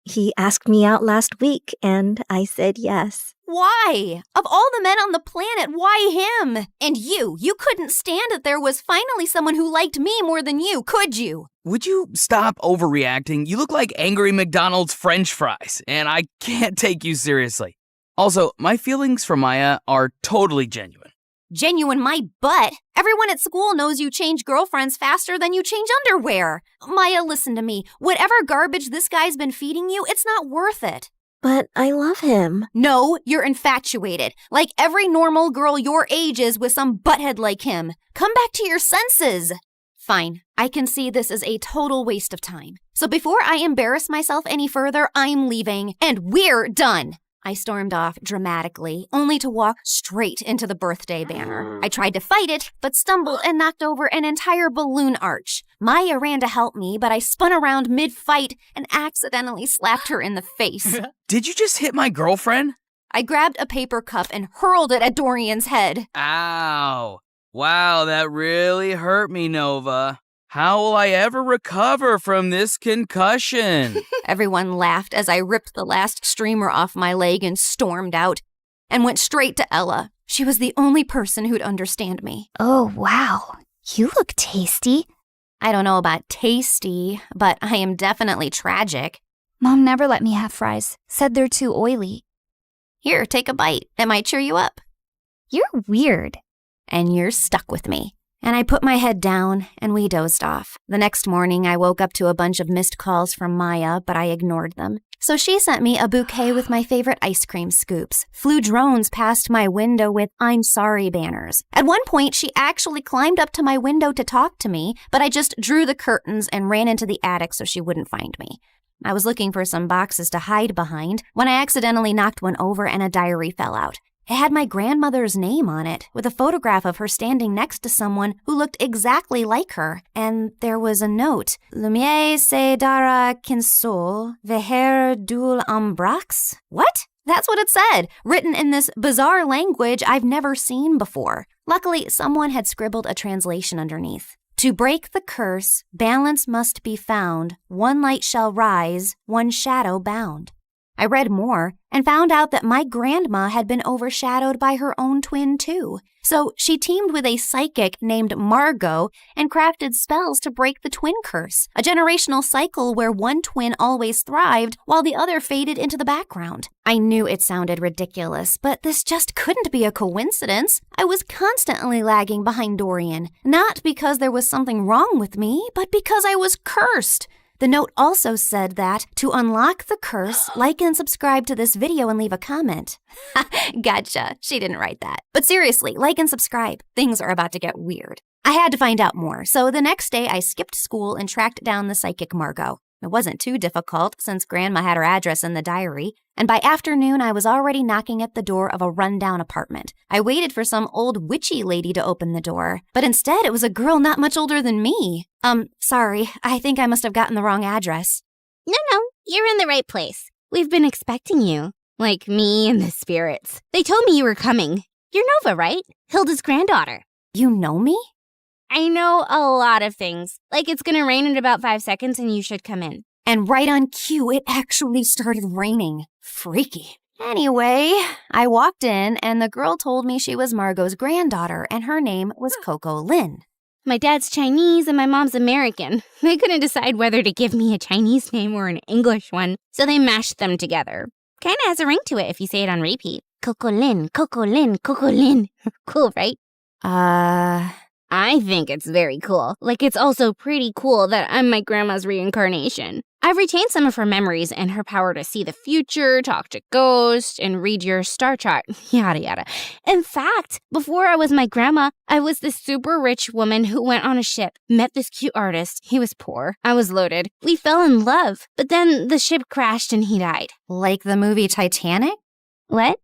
He asked me out last week, and I said yes. Why? Of all the men on the planet, why him? And you couldn't stand that there was finally someone who liked me more than you, could you? Would you stop overreacting? You look like angry McDonald's French fries, and I can't take you seriously. Also, my feelings for Maya are totally genuine. Genuine my butt. Everyone at school knows you change girlfriends faster than you change underwear. Maya, listen to me. Whatever garbage this guy's been feeding you, it's not worth it. But I love him. No, you're infatuated. Like every normal girl your age is with some butthead like him. Come back to your senses. Fine, I can see this is a total waste of time. So before I embarrass myself any further, I'm leaving, and we're done. I stormed off dramatically, only to walk straight into the birthday banner. I tried to fight it, but stumbled and knocked over an entire balloon arch. Maya ran to help me, but I spun around mid-fight and accidentally slapped her in the face. Did you just hit my girlfriend? I grabbed a paper cup and hurled it at Dorian's head. Ow. Wow, that really hurt me, Nova. How will I ever recover from this concussion? Everyone laughed as I ripped the last streamer off my leg and stormed out, and went straight to Ella. She was the only person who'd understand me. Oh, wow. You look tasty. I don't know about tasty, but I am definitely tragic. Mom never let me have fries. Said they're too oily. Here, take a bite. It might cheer you up. You're weird. And you're stuck with me. And I put my head down, and we dozed off. The next morning, I woke up to a bunch of missed calls from Maya, but I ignored them. So she sent me a bouquet with my favorite ice cream scoops, flew drones past my window with I'm sorry banners. At one point, she actually climbed up to my window to talk to me, but I just drew the curtains and ran into the attic so she wouldn't find me. I was looking for some boxes to hide behind when I accidentally knocked one over and a diary fell out. It had my grandmother's name on it, with a photograph of her standing next to someone who looked exactly like her. And there was a note. Lumiere se dara kinsol, veher dul ambrax? What? That's what it said, written in this bizarre language I've never seen before. Luckily, someone had scribbled a translation underneath. To break the curse, balance must be found. One light shall rise, one shadow bound. I read more and found out that my grandma had been overshadowed by her own twin too. So she teamed with a psychic named Margot and crafted spells to break the twin curse, a generational cycle where one twin always thrived while the other faded into the background. I knew it sounded ridiculous, but this just couldn't be a coincidence. I was constantly lagging behind Dorian, not because there was something wrong with me, but because I was cursed. The note also said that to unlock the curse, like and subscribe to this video and leave a comment. Gotcha. She didn't write that. But seriously, like and subscribe. Things are about to get weird. I had to find out more, so the next day I skipped school and tracked down the psychic Margot. It wasn't too difficult since Grandma had her address in the diary, and by afternoon I was already knocking at the door of a rundown apartment. I waited for some old witchy lady to open the door, but instead it was a girl not much older than me. Sorry, I think I must have gotten the wrong address. No, you're in the right place. We've been expecting you. Like me and the spirits. They told me you were coming. You're Nova, right? Hilda's granddaughter. You know me? I know a lot of things. Like it's gonna rain in about 5 seconds and you should come in. And right on cue, it actually started raining. Freaky. Anyway, I walked in and the girl told me she was Margot's granddaughter and her name was Coco Lin. My dad's Chinese and my mom's American. They couldn't decide whether to give me a Chinese name or an English one, so they mashed them together. Kinda has a ring to it if you say it on repeat. Coco Lin, Coco Lin, Coco Lin. Cool, right? I think it's very cool. Like, it's also pretty cool that I'm my grandma's reincarnation. I've retained some of her memories and her power to see the future, talk to ghosts, and read your star chart, yada yada. In fact, before I was my grandma, I was this super rich woman who went on a ship, met this cute artist. He was poor. I was loaded. We fell in love, but then the ship crashed and he died. Like the movie Titanic? What?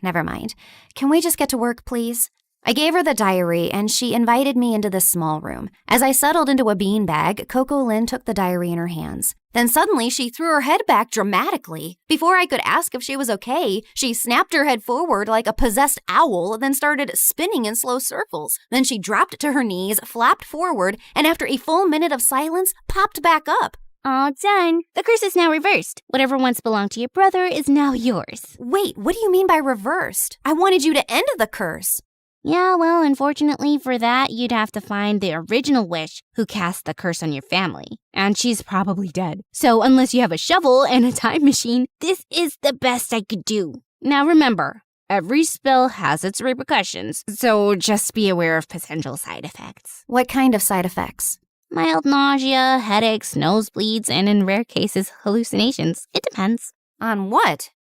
Never mind. Can we just get to work, please? I gave her the diary, and she invited me into this small room. As I settled into a beanbag, Coco Lin took the diary in her hands. Then suddenly, she threw her head back dramatically. Before I could ask if she was okay, she snapped her head forward like a possessed owl, then started spinning in slow circles. Then she dropped to her knees, flapped forward, and after a full minute of silence, popped back up. All done. The curse is now reversed. Whatever once belonged to your brother is now yours. Wait, what do you mean by reversed? I wanted you to end the curse. Yeah, well, unfortunately for that, you'd have to find the original witch who cast the curse on your family. And she's probably dead. So unless you have a shovel and a time machine, this is the best I could do. Now remember, every spell has its repercussions, so just be aware of potential side effects. What kind of side effects? Mild nausea, headaches, nosebleeds, and in rare cases, hallucinations. It depends. On what?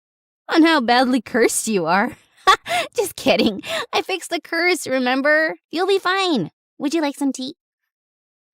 On how badly cursed you are. Just kidding. I fixed the curse, remember? You'll be fine. Would you like some tea?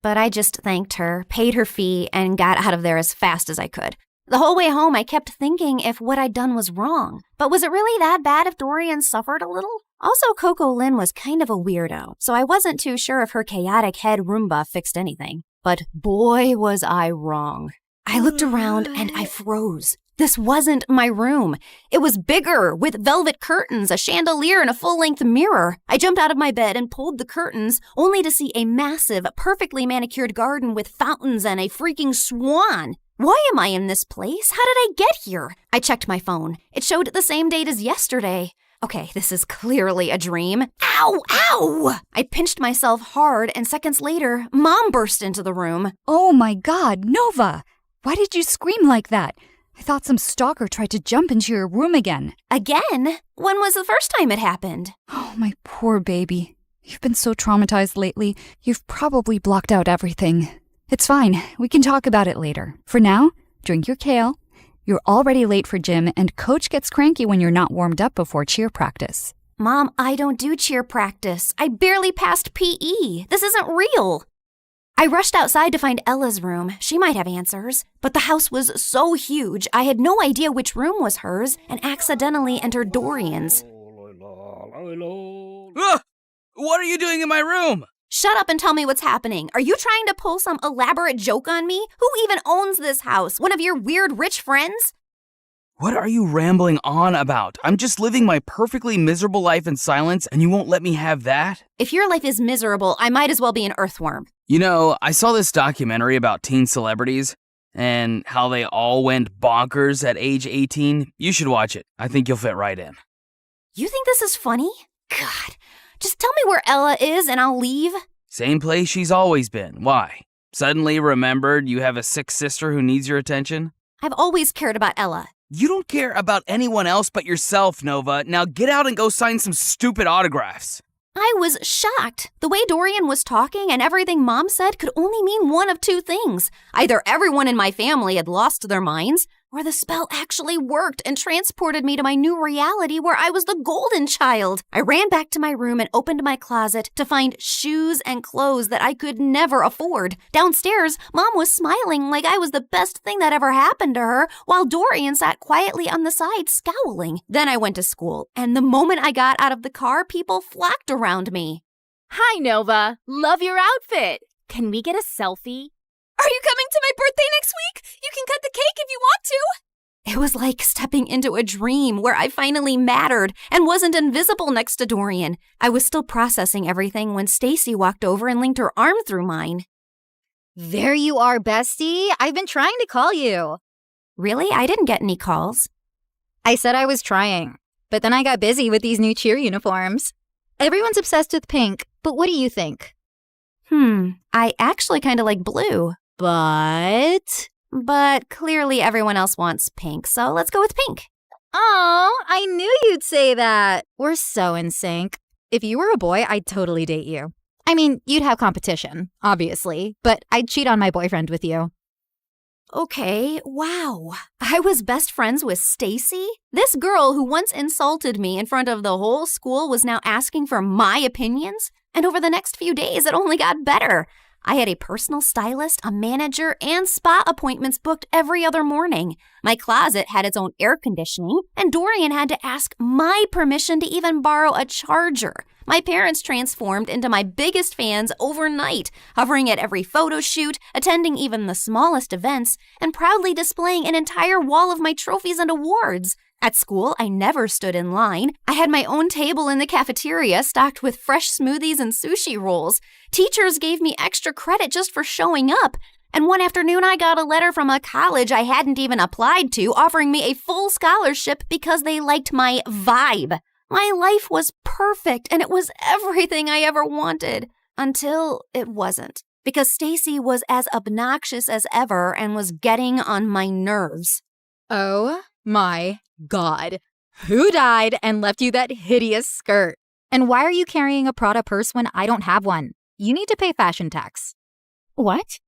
But I just thanked her, paid her fee, and got out of there as fast as I could. The whole way home, I kept thinking if what I'd done was wrong. But was it really that bad if Dorian suffered a little? Also, Coco Lin was kind of a weirdo, so I wasn't too sure if her chaotic head Roomba fixed anything. But boy, was I wrong. I looked around and I froze. This wasn't my room. It was bigger, with velvet curtains, a chandelier, and a full-length mirror. I jumped out of my bed and pulled the curtains, only to see a massive, perfectly manicured garden with fountains and a freaking swan. Why am I in this place? How did I get here? I checked my phone. It showed the same date as yesterday. Okay, this is clearly a dream. Ow! Ow! I pinched myself hard, and seconds later, Mom burst into the room. Oh my God, Nova! Why did you scream like that? I thought some stalker tried to jump into your room again. Again? When was the first time it happened? Oh, my poor baby. You've been so traumatized lately, you've probably blocked out everything. It's fine. We can talk about it later. For now, drink your kale. You're already late for gym, and Coach gets cranky when you're not warmed up before cheer practice. Mom, I don't do cheer practice. I barely passed PE. This isn't real. I rushed outside to find Ella's room. She might have answers. But the house was so huge, I had no idea which room was hers and accidentally entered Dorian's. What are you doing in my room? Shut up and tell me what's happening. Are you trying to pull some elaborate joke on me? Who even owns this house? One of your weird rich friends? What are you rambling on about? I'm just living my perfectly miserable life in silence, and you won't let me have that? If your life is miserable, I might as well be an earthworm. You know, I saw this documentary about teen celebrities. and how they all went bonkers at age 18, you should watch it. I think you'll fit right in. You think this is funny? God, just tell me where Ella is and I'll leave. Same place she's always been. Why? Suddenly remembered you have a sick sister who needs your attention? I've always cared about Ella. You don't care about anyone else but yourself, Nova. Now get out and go sign some stupid autographs. I was shocked. The way Dorian was talking and everything Mom said could only mean one of two things. Either everyone in my family had lost their minds, or the spell actually worked and transported me to my new reality where I was the golden child. I ran back to my room and opened my closet to find shoes and clothes that I could never afford. Downstairs, Mom was smiling like I was the best thing that ever happened to her, while Dorian sat quietly on the side scowling. Then I went to school, and the moment I got out of the car, people flocked around me. Hi, Nova. Love your outfit. Can we get a selfie? Are you coming to my birthday next week? You can cut the cake if you want to. It was like stepping into a dream where I finally mattered and wasn't invisible next to Dorian. I was still processing everything when Stacy walked over and linked her arm through mine. There you are, bestie. I've been trying to call you. Really? I didn't get any calls. I said I was trying, but then I got busy with these new cheer uniforms. Everyone's obsessed with pink, but what do you think? I actually kind of like blue. But clearly everyone else wants pink, so let's go with pink. Oh, I knew you'd say that. We're so in sync. If you were a boy, I'd totally date you. I mean, you'd have competition, obviously, but I'd cheat on my boyfriend with you. Okay, wow. I was best friends with Stacy? This girl who once insulted me in front of the whole school was now asking for my opinions? And over the next few days, it only got better. I had a personal stylist, a manager, and spa appointments booked every other morning. My closet had its own air conditioning, and Dorian had to ask my permission to even borrow a charger. My parents transformed into my biggest fans overnight, hovering at every photo shoot, attending even the smallest events, and proudly displaying an entire wall of my trophies and awards. At school, I never stood in line. I had my own table in the cafeteria stocked with fresh smoothies and sushi rolls. Teachers gave me extra credit just for showing up. And one afternoon, I got a letter from a college I hadn't even applied to offering me a full scholarship because they liked my vibe. My life was perfect, and it was everything I ever wanted. Until it wasn't. Because Stacy was as obnoxious as ever and was getting on my nerves. Oh my God. Who died and left you that hideous skirt? And why are you carrying a Prada purse when I don't have one? You need to pay fashion tax. What?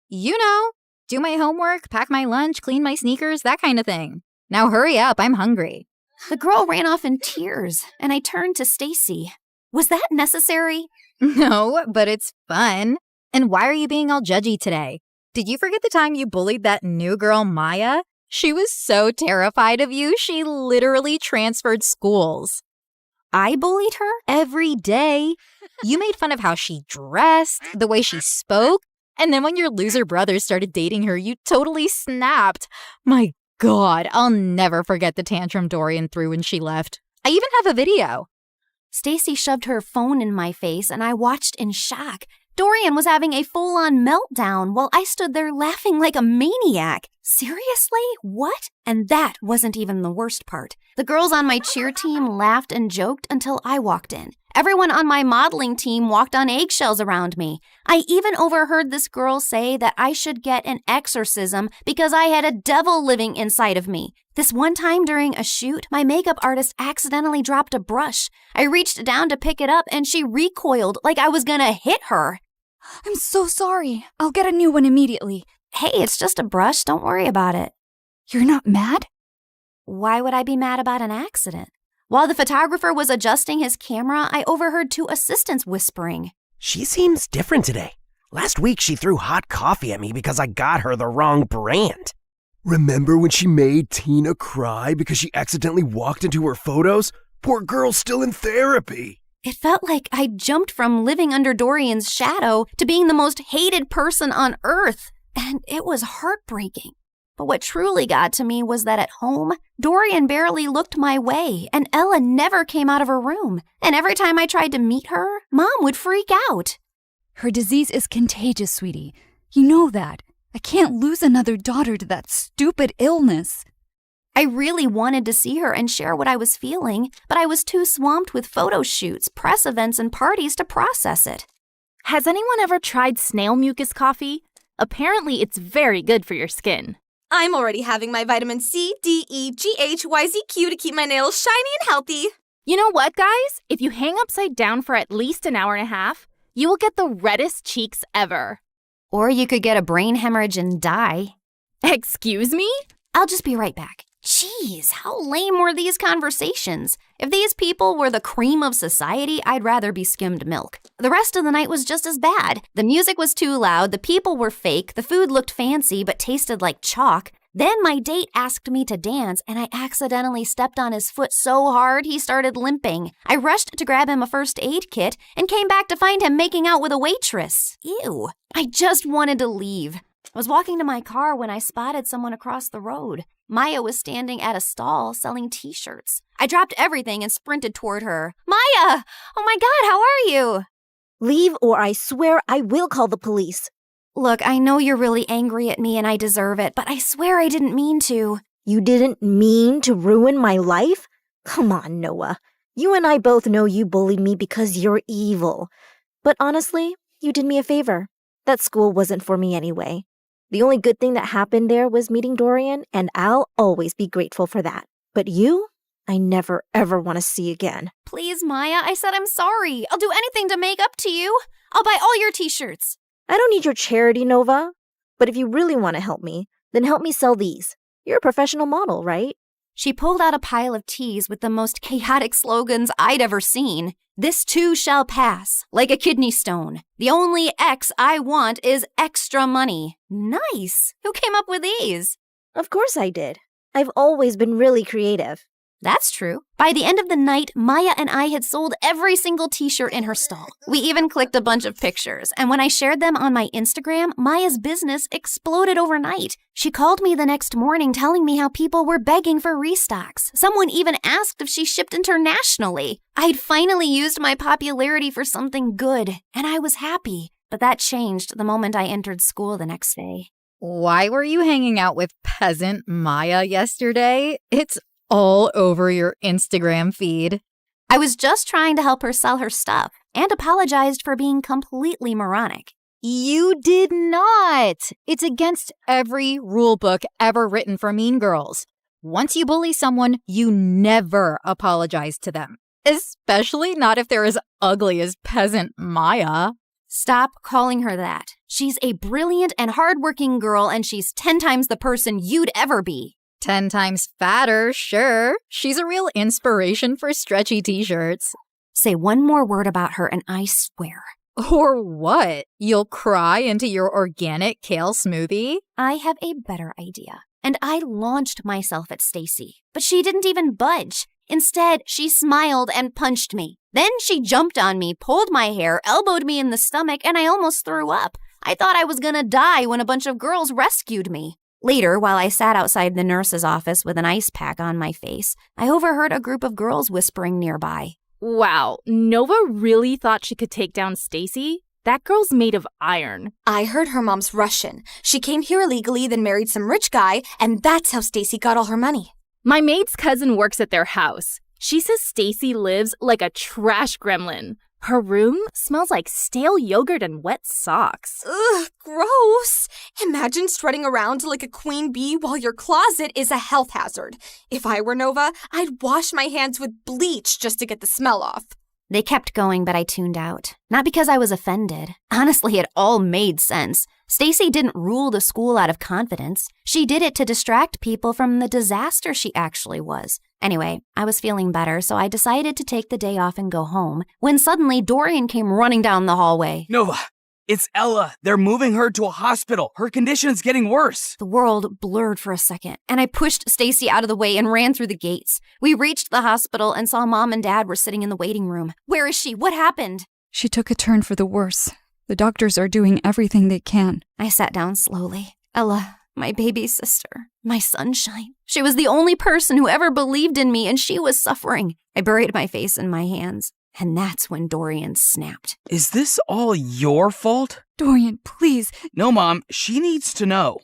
You know, do my homework, pack my lunch, clean my sneakers, that kind of thing. Now hurry up, I'm hungry. The girl ran off in tears, and I turned to Stacy. Was that necessary? No, but it's fun. And why are you being all judgy today? Did you forget the time you bullied that new girl, Maya? She was so terrified of you, she literally transferred schools. I bullied her? Every day. You made fun of how she dressed, the way she spoke, and then when your loser brother started dating her, you totally snapped. My God, I'll never forget the tantrum Dorian threw when she left. I even have a video. Stacy shoved her phone in my face, and I watched in shock. Dorian was having a full-on meltdown while I stood there laughing like a maniac. Seriously? What? And that wasn't even the worst part. The girls on my cheer team laughed and joked until I walked in. Everyone on my modeling team walked on eggshells around me. I even overheard this girl say that I should get an exorcism because I had a devil living inside of me. This one time during a shoot, my makeup artist accidentally dropped a brush. I reached down to pick it up and she recoiled like I was gonna hit her. I'm so sorry. I'll get a new one immediately. Hey, it's just a brush. Don't worry about it. You're not mad? Why would I be mad about an accident? While the photographer was adjusting his camera, I overheard two assistants whispering. She seems different today. Last week she threw hot coffee at me because I got her the wrong brand. Remember when she made Tina cry because she accidentally walked into her photos? Poor girl's still in therapy. It felt like I jumped from living under Dorian's shadow to being the most hated person on earth, and it was heartbreaking. But what truly got to me was that at home, Dorian barely looked my way, and Ella never came out of her room. And every time I tried to meet her, Mom would freak out. Her disease is contagious, sweetie. You know that. I can't lose another daughter to that stupid illness. I really wanted to see her and share what I was feeling, but I was too swamped with photo shoots, press events, and parties to process it. Has anyone ever tried snail mucus coffee? Apparently, it's very good for your skin. I'm already having my vitamin C, D, E, G, H, Y, Z, Q to keep my nails shiny and healthy. You know what, guys? If you hang upside down for at least an hour and a half, you will get the reddest cheeks ever. Or you could get a brain hemorrhage and die. Excuse me? I'll just be right back. Jeez, how lame were these conversations? If these people were the cream of society, I'd rather be skimmed milk. The rest of the night was just as bad. The music was too loud, the people were fake, the food looked fancy but tasted like chalk. Then my date asked me to dance, and I accidentally stepped on his foot so hard he started limping. I rushed to grab him a first aid kit and came back to find him making out with a waitress. Ew. I just wanted to leave. I was walking to my car when I spotted someone across the road. Maya was standing at a stall selling t-shirts. I dropped everything and sprinted toward her. Maya! Oh my God, how are you? Leave or I swear I will call the police. Look, I know you're really angry at me and I deserve it, but I swear I didn't mean to. You didn't mean to ruin my life? Come on, Noah. You and I both know you bullied me because you're evil. But honestly, you did me a favor. That school wasn't for me anyway. The only good thing that happened there was meeting Dorian, and I'll always be grateful for that. But you, I never ever want to see again. Please, Maya, I said I'm sorry. I'll do anything to make up to you. I'll buy all your t-shirts. I don't need your charity, Nova. But if you really want to help me, then help me sell these. You're a professional model, right? She pulled out a pile of tees with the most chaotic slogans I'd ever seen. This too shall pass, like a kidney stone. The only X I want is extra money. Nice. Who came up with these? Of course I did. I've always been really creative. That's true. By the end of the night, Maya and I had sold every single t-shirt in her stall. We even clicked a bunch of pictures, and when I shared them on my Instagram, Maya's business exploded overnight. She called me the next morning telling me how people were begging for restocks. Someone even asked if she shipped internationally. I'd finally used my popularity for something good, and I was happy. But that changed the moment I entered school the next day. Why were you hanging out with peasant Maya yesterday? It's all over your Instagram feed. I was just trying to help her sell her stuff and apologized for being completely moronic. You did not. It's against every rule book ever written for mean girls. Once you bully someone, you never apologize to them, especially not if they're as ugly as peasant Maya. Stop calling her that. She's a brilliant and hardworking girl, and she's 10 times the person you'd ever be. 10 times fatter, sure. She's a real inspiration for stretchy t-shirts. Say one more word about her and I swear. Or what? You'll cry into your organic kale smoothie? I have a better idea. And I launched myself at Stacy, but she didn't even budge. Instead, she smiled and punched me. Then she jumped on me, pulled my hair, elbowed me in the stomach, and I almost threw up. I thought I was gonna die when a bunch of girls rescued me. Later, while I sat outside the nurse's office with an ice pack on my face, I overheard a group of girls whispering nearby. Wow, Nova really thought she could take down Stacy? That girl's made of iron. I heard her mom's Russian. She came here illegally, then married some rich guy, and that's how Stacy got all her money. My maid's cousin works at their house. She says Stacy lives like a trash gremlin. Her room smells like stale yogurt and wet socks. Ugh, gross. Imagine strutting around like a queen bee while your closet is a health hazard. If I were Nova, I'd wash my hands with bleach just to get the smell off. They kept going, but I tuned out. Not because I was offended. Honestly, it all made sense. Stacy didn't rule the school out of confidence. She did it to distract people from the disaster she actually was. Anyway, I was feeling better, so I decided to take the day off and go home, when suddenly Dorian came running down the hallway. Nova, it's Ella. They're moving her to a hospital. Her condition's getting worse. The world blurred for a second, and I pushed Stacy out of the way and ran through the gates. We reached the hospital and saw Mom and Dad were sitting in the waiting room. Where is she? What happened? She took a turn for the worse. The doctors are doing everything they can. I sat down slowly. Ella, my baby sister, my sunshine. She was the only person who ever believed in me, and she was suffering. I buried my face in my hands. And that's when Dorian snapped. Is this all your fault? Dorian, please. No, Mom, she needs to know.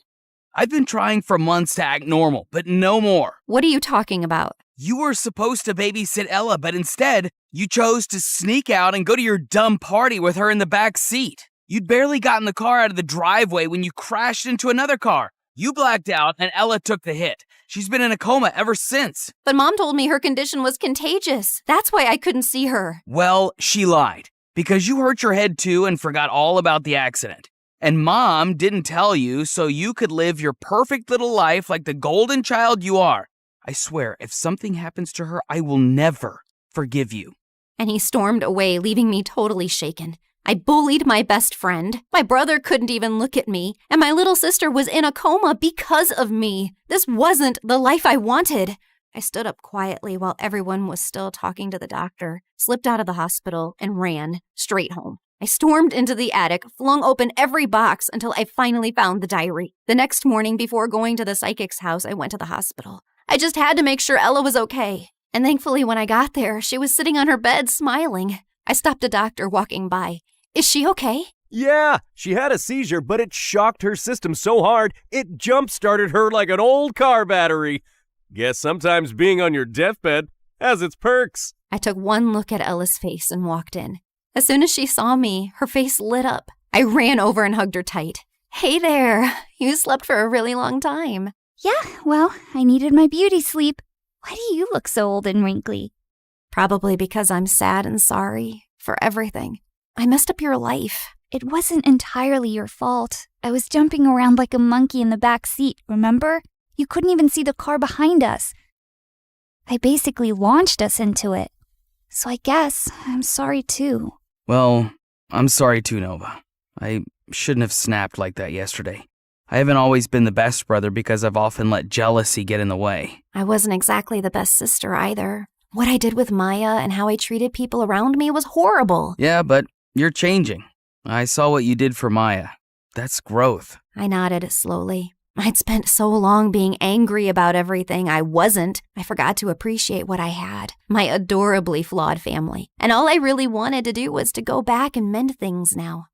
I've been trying for months to act normal, but no more. What are you talking about? You were supposed to babysit Ella, but instead, you chose to sneak out and go to your dumb party with her in the back seat. You'd barely gotten the car out of the driveway when you crashed into another car. You blacked out and Ella took the hit. She's been in a coma ever since. But Mom told me her condition was contagious. That's why I couldn't see her. Well, she lied. Because you hurt your head too and forgot all about the accident. And Mom didn't tell you so you could live your perfect little life like the golden child you are. I swear, if something happens to her, I will never forgive you. And he stormed away, leaving me totally shaken. I bullied my best friend. My brother couldn't even look at me. And my little sister was in a coma because of me. This wasn't the life I wanted. I stood up quietly while everyone was still talking to the doctor, slipped out of the hospital, and ran straight home. I stormed into the attic, flung open every box until I finally found the diary. The next morning, before going to the psychic's house, I went to the hospital. I just had to make sure Ella was okay. And thankfully, when I got there, she was sitting on her bed smiling. I stopped a doctor walking by. Is she okay? Yeah, she had a seizure, but it shocked her system so hard, it jump-started her like an old car battery. Guess sometimes being on your deathbed has its perks. I took one look at Ella's face and walked in. As soon as she saw me, her face lit up. I ran over and hugged her tight. Hey there, you slept for a really long time. Yeah, well, I needed my beauty sleep. Why do you look so old and wrinkly? Probably because I'm sad and sorry for everything. I messed up your life. It wasn't entirely your fault. I was jumping around like a monkey in the back seat, remember? You couldn't even see the car behind us. I basically launched us into it. So I guess I'm sorry too. Well, I'm sorry too, Nova. I shouldn't have snapped like that yesterday. I haven't always been the best brother because I've often let jealousy get in the way. I wasn't exactly the best sister either. What I did with Maya and how I treated people around me was horrible. Yeah, but you're changing. I saw what you did for Maya. That's growth. I nodded slowly. I'd spent so long being angry about everything I wasn't. I forgot to appreciate what I had, my adorably flawed family. And all I really wanted to do was to go back and mend things now.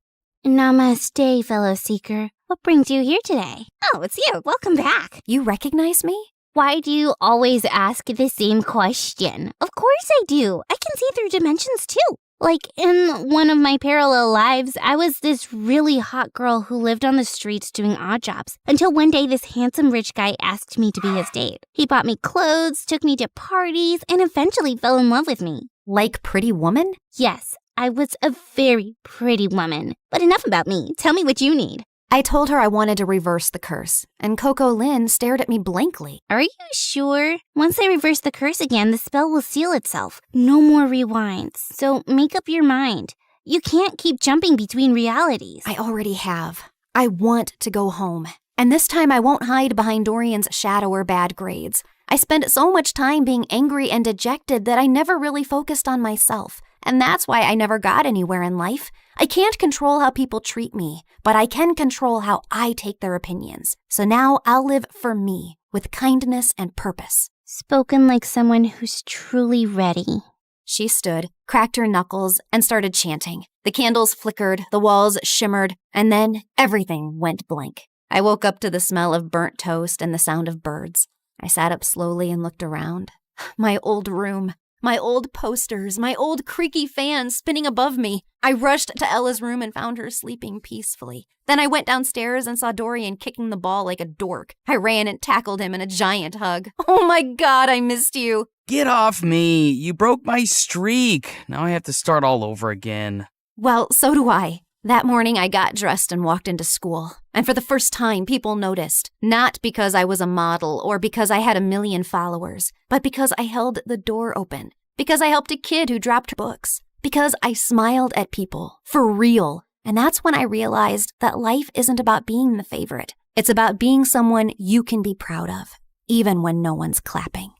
Namaste, fellow seeker. What brings you here today? Oh, it's you. Welcome back. You recognize me? Why do you always ask the same question? Of course I do. I can see through dimensions too. Like, in one of my parallel lives, I was this really hot girl who lived on the streets doing odd jobs, until one day this handsome rich guy asked me to be his date. He bought me clothes, took me to parties, and eventually fell in love with me. Like Pretty Woman? Yes, I was a very pretty woman. But enough about me. Tell me what you need. I told her I wanted to reverse the curse, and Coco Lynn stared at me blankly. Are you sure? Once I reverse the curse again, the spell will seal itself. No more rewinds. So make up your mind. You can't keep jumping between realities. I already have. I want to go home. And this time I won't hide behind Dorian's shadow or bad grades. I spent so much time being angry and dejected that I never really focused on myself. And that's why I never got anywhere in life. I can't control how people treat me, but I can control how I take their opinions. So now I'll live for me, with kindness and purpose. Spoken like someone who's truly ready. She stood, cracked her knuckles, and started chanting. The candles flickered, the walls shimmered, and then everything went blank. I woke up to the smell of burnt toast and the sound of birds. I sat up slowly and looked around. My old room. My old posters, my old creaky fan spinning above me. I rushed to Ella's room and found her sleeping peacefully. Then I went downstairs and saw Dorian kicking the ball like a dork. I ran and tackled him in a giant hug. Oh my God, I missed you. Get off me. You broke my streak. Now I have to start all over again. Well, so do I. That morning, I got dressed and walked into school. And for the first time, people noticed. Not because I was a model or because I had 1 million followers, but because I held the door open. Because I helped a kid who dropped books. Because I smiled at people. For real. And that's when I realized that life isn't about being the favorite. It's about being someone you can be proud of, even when no one's clapping.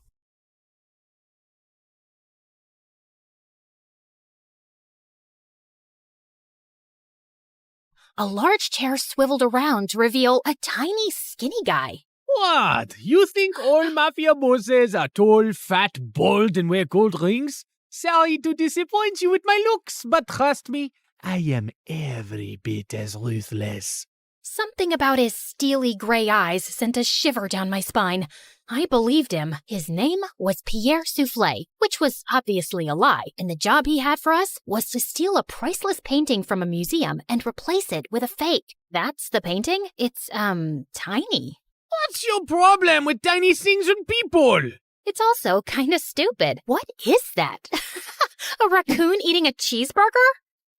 A large chair swiveled around to reveal a tiny, skinny guy. What? You think all mafia bosses are tall, fat, bald, and wear gold rings? Sorry to disappoint you with my looks, but trust me, I am every bit as ruthless. Something about his steely gray eyes sent a shiver down my spine. I believed him. His name was Pierre Soufflet, which was obviously a lie, and the job he had for us was to steal a priceless painting from a museum and replace it with a fake. That's the painting? It's, tiny. What's your problem with tiny things and people? It's also kinda stupid. What is that? A raccoon eating a cheeseburger?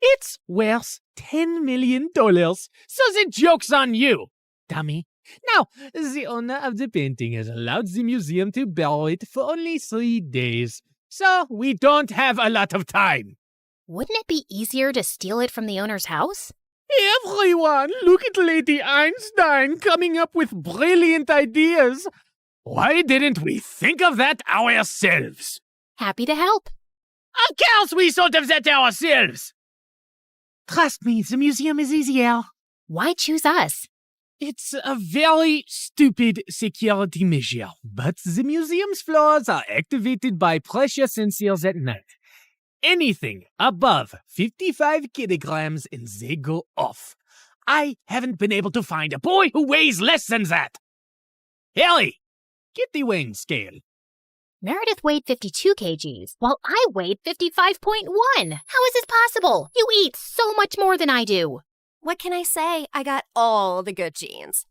It's worth $10 million, so the joke's on you, dummy. Now, the owner of the painting has allowed the museum to borrow it for only 3 days, so we don't have a lot of time. Wouldn't it be easier to steal it from the owner's house? Everyone, look at Lady Einstein coming up with brilliant ideas. Why didn't we think of that ourselves? Happy to help. Of course we thought of that ourselves. Trust me, the museum is easier. Why choose us? It's a very stupid security measure, but the museum's floors are activated by pressure sensors at night. Anything above 55 kilograms and they go off. I haven't been able to find a boy who weighs less than that. Ellie, get the weighing scale. Meredith weighed 52 kgs, while I weighed 55.1. How is this possible? You eat so much more than I do. What can I say? I got all the good genes.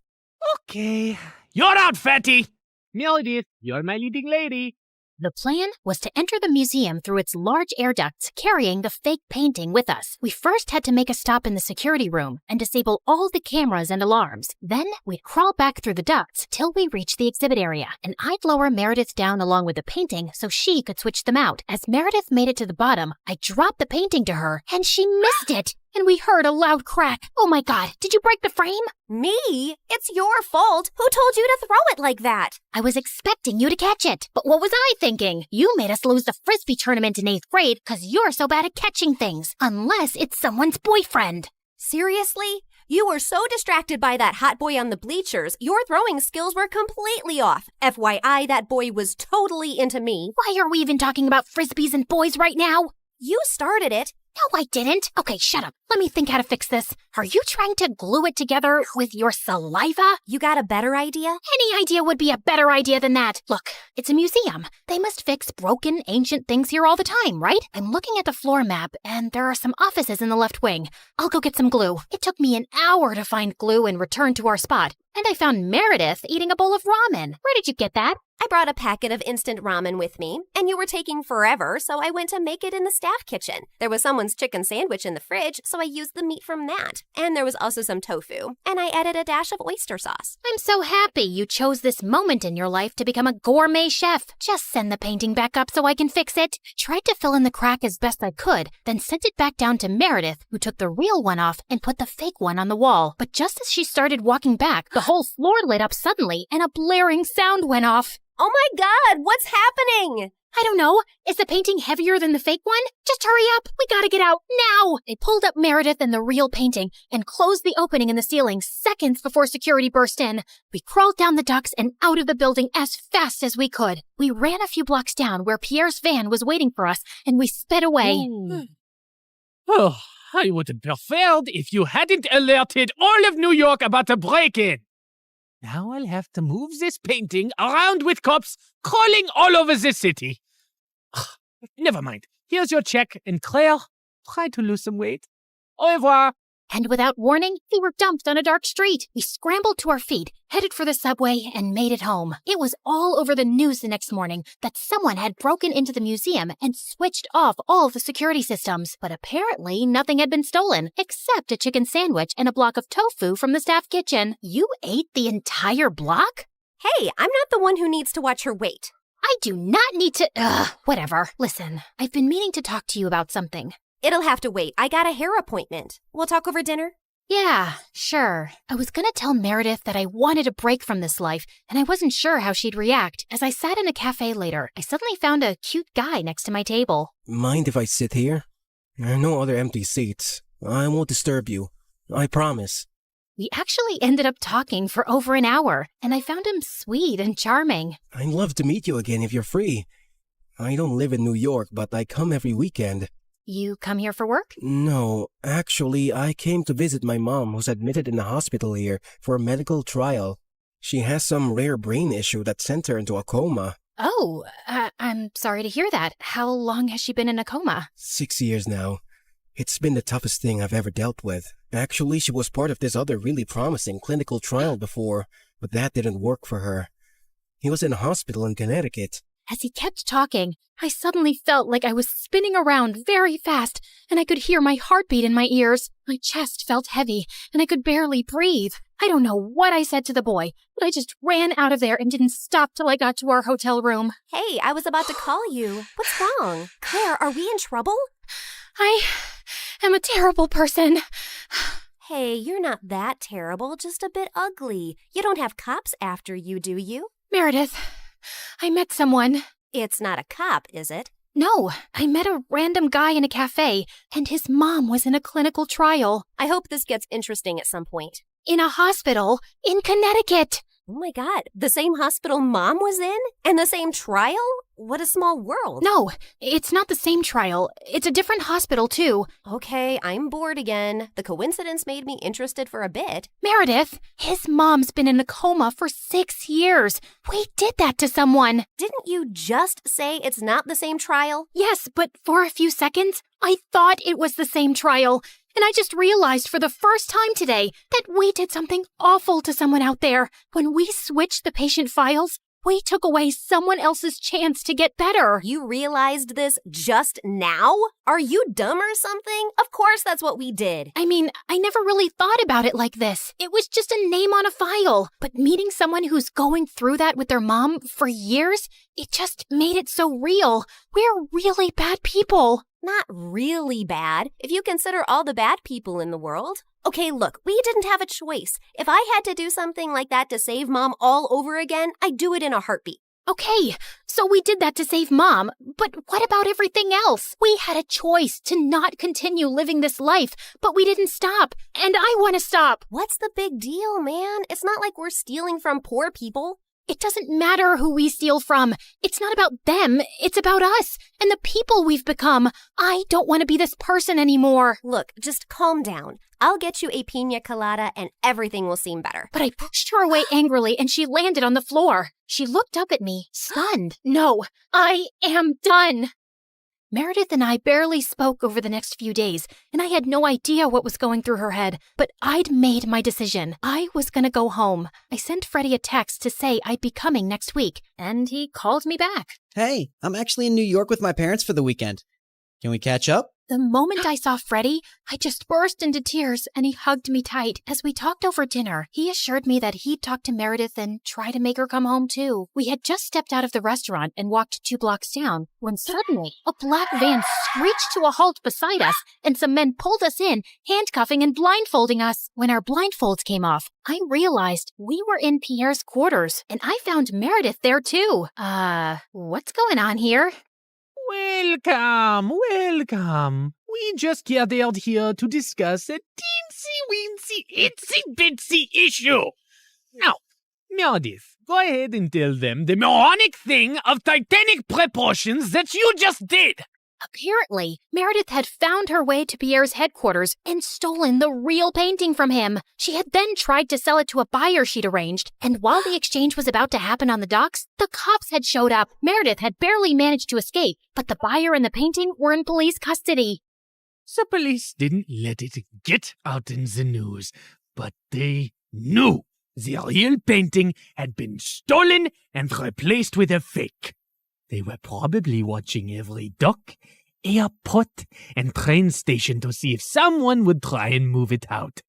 Okay, you're out, fatty. Meredith, you're my leading lady. The plan was to enter the museum through its large air ducts, carrying the fake painting with us. We first had to make a stop in the security room and disable all the cameras and alarms. Then we'd crawl back through the ducts till we reached the exhibit area, and I'd lower Meredith down along with the painting so she could switch them out. As Meredith made it to the bottom, I dropped the painting to her, and she missed it. And we heard a loud crack. Oh my God, did you break the frame? Me? It's your fault. Who told you to throw it like that? I was expecting you to catch it. But what was I thinking? You made us lose the Frisbee tournament in 8th grade because you're so bad at catching things. Unless it's someone's boyfriend. Seriously? You were so distracted by that hot boy on the bleachers, your throwing skills were completely off. FYI, that boy was totally into me. Why are we even talking about Frisbees and boys right now? You started it. No, I didn't. Okay, shut up. Let me think how to fix this. Are you trying to glue it together with your saliva? You got a better idea? Any idea would be a better idea than that. Look, it's a museum. They must fix broken, ancient things here all the time, right? I'm looking at the floor map, and there are some offices in the left wing. I'll go get some glue. It took me an hour to find glue and return to our spot. And I found Meredith eating a bowl of ramen. Where did you get that? I brought a packet of instant ramen with me, and you were taking forever, so I went to make it in the staff kitchen. There was someone's chicken sandwich in the fridge, so I used the meat from that. And there was also some tofu, and I added a dash of oyster sauce. I'm so happy you chose this moment in your life to become a gourmet chef. Just send the painting back up so I can fix it. Tried to fill in the crack as best I could, then sent it back down to Meredith, who took the real one off and put the fake one on the wall. But just as she started walking back, the whole floor lit up suddenly, and a blaring sound went off. Oh my God, what's happening? I don't know. Is the painting heavier than the fake one? Just hurry up. We gotta get out now. They pulled up Meredith and the real painting and closed the opening in the ceiling seconds before security burst in. We crawled down the ducts and out of the building as fast as we could. We ran a few blocks down where Pierre's van was waiting for us, and we sped away. Oh, I would have preferred if you hadn't alerted all of New York about the break-in. Now I'll have to move this painting around with cops crawling all over the city. Never mind. Here's your check, and Claire, try to lose some weight. Au revoir. And without warning, we were dumped on a dark street. We scrambled to our feet, headed for the subway, and made it home. It was all over the news the next morning that someone had broken into the museum and switched off all the security systems. But apparently, nothing had been stolen, except a chicken sandwich and a block of tofu from the staff kitchen. You ate the entire block? Hey, I'm not the one who needs to watch her weight. I do not need to... whatever. Listen, I've been meaning to talk to you about something. It'll have to wait. I got a hair appointment. We'll talk over dinner? Yeah, sure. I was gonna tell Meredith that I wanted a break from this life, and I wasn't sure how she'd react. As I sat in a cafe later, I suddenly found a cute guy next to my table. Mind if I sit here? There are no other empty seats. I won't disturb you. I promise. We actually ended up talking for over an hour, and I found him sweet and charming. I'd love to meet you again if you're free. I don't live in New York, but I come every weekend. You come here for work? No, actually, I came to visit my mom who's admitted in the hospital here for a medical trial. She has some rare brain issue that sent her into a coma. Oh, I'm sorry to hear that. How long has she been in a coma? 6 years now. It's been the toughest thing I've ever dealt with. Actually, she was part of this other really promising clinical trial before, but that didn't work for her. He was in a hospital in Connecticut. As he kept talking, I suddenly felt like I was spinning around very fast, and I could hear my heartbeat in my ears. My chest felt heavy, and I could barely breathe. I don't know what I said to the boy, but I just ran out of there and didn't stop till I got to our hotel room. Hey, I was about to call you. What's wrong? Claire, are we in trouble? I am a terrible person. Hey, you're not that terrible, just a bit ugly. You don't have cops after you, do you? Meredith, I met someone. It's not a cop, is it? No, I met a random guy in a cafe, and his mom was in a clinical trial. I hope this gets interesting at some point. In a hospital in Connecticut. Oh my God, the same hospital Mom was in? And the same trial? What a small world. No, it's not the same trial. It's a different hospital, too. Okay, I'm bored again. The coincidence made me interested for a bit. Meredith, his mom's been in a coma for 6 years. We did that to someone. Didn't you just say it's not the same trial? Yes, but for a few seconds, I thought it was the same trial. And I just realized for the first time today that we did something awful to someone out there. When we switched the patient files, we took away someone else's chance to get better. You realized this just now? Are you dumb or something? Of course that's what we did. I mean, I never really thought about it like this. It was just a name on a file. But meeting someone who's going through that with their mom for years, it just made it so real. We're really bad people. Not really bad, if you consider all the bad people in the world. Okay, look, we didn't have a choice. If I had to do something like that to save Mom all over again, I'd do it in a heartbeat. Okay, so we did that to save Mom, but what about everything else? We had a choice to not continue living this life, but we didn't stop, and I want to stop. What's the big deal, man? It's not like we're stealing from poor people. It doesn't matter who we steal from. It's not about them. It's about us and the people we've become. I don't want to be this person anymore. Look, just calm down. I'll get you a pina colada and everything will seem better. But I pushed her away angrily and she landed on the floor. She looked up at me, stunned. No, I am done. Meredith and I barely spoke over the next few days, and I had no idea what was going through her head. But I'd made my decision. I was gonna go home. I sent Freddie a text to say I'd be coming next week, and he called me back. Hey, I'm actually in New York with my parents for the weekend. Can we catch up? The moment I saw Freddie, I just burst into tears, and he hugged me tight. As we talked over dinner, he assured me that he'd talk to Meredith and try to make her come home too. We had just stepped out of the restaurant and walked 2 blocks down, when suddenly a black van screeched to a halt beside us, and some men pulled us in, handcuffing and blindfolding us. When our blindfolds came off, I realized we were in Pierre's quarters, and I found Meredith there too. What's going on here? Welcome, welcome. We just gathered here to discuss a teensy-weensy, itsy-bitsy issue. Now, Meredith, go ahead and tell them the moronic thing of titanic proportions that you just did. Apparently, Meredith had found her way to Pierre's headquarters and stolen the real painting from him. She had then tried to sell it to a buyer she'd arranged, and while the exchange was about to happen on the docks, the cops had showed up. Meredith had barely managed to escape, but the buyer and the painting were in police custody. The police didn't let it get out in the news, but they knew the real painting had been stolen and replaced with a fake. They were probably watching every dock, airport, and train station to see if someone would try and move it out.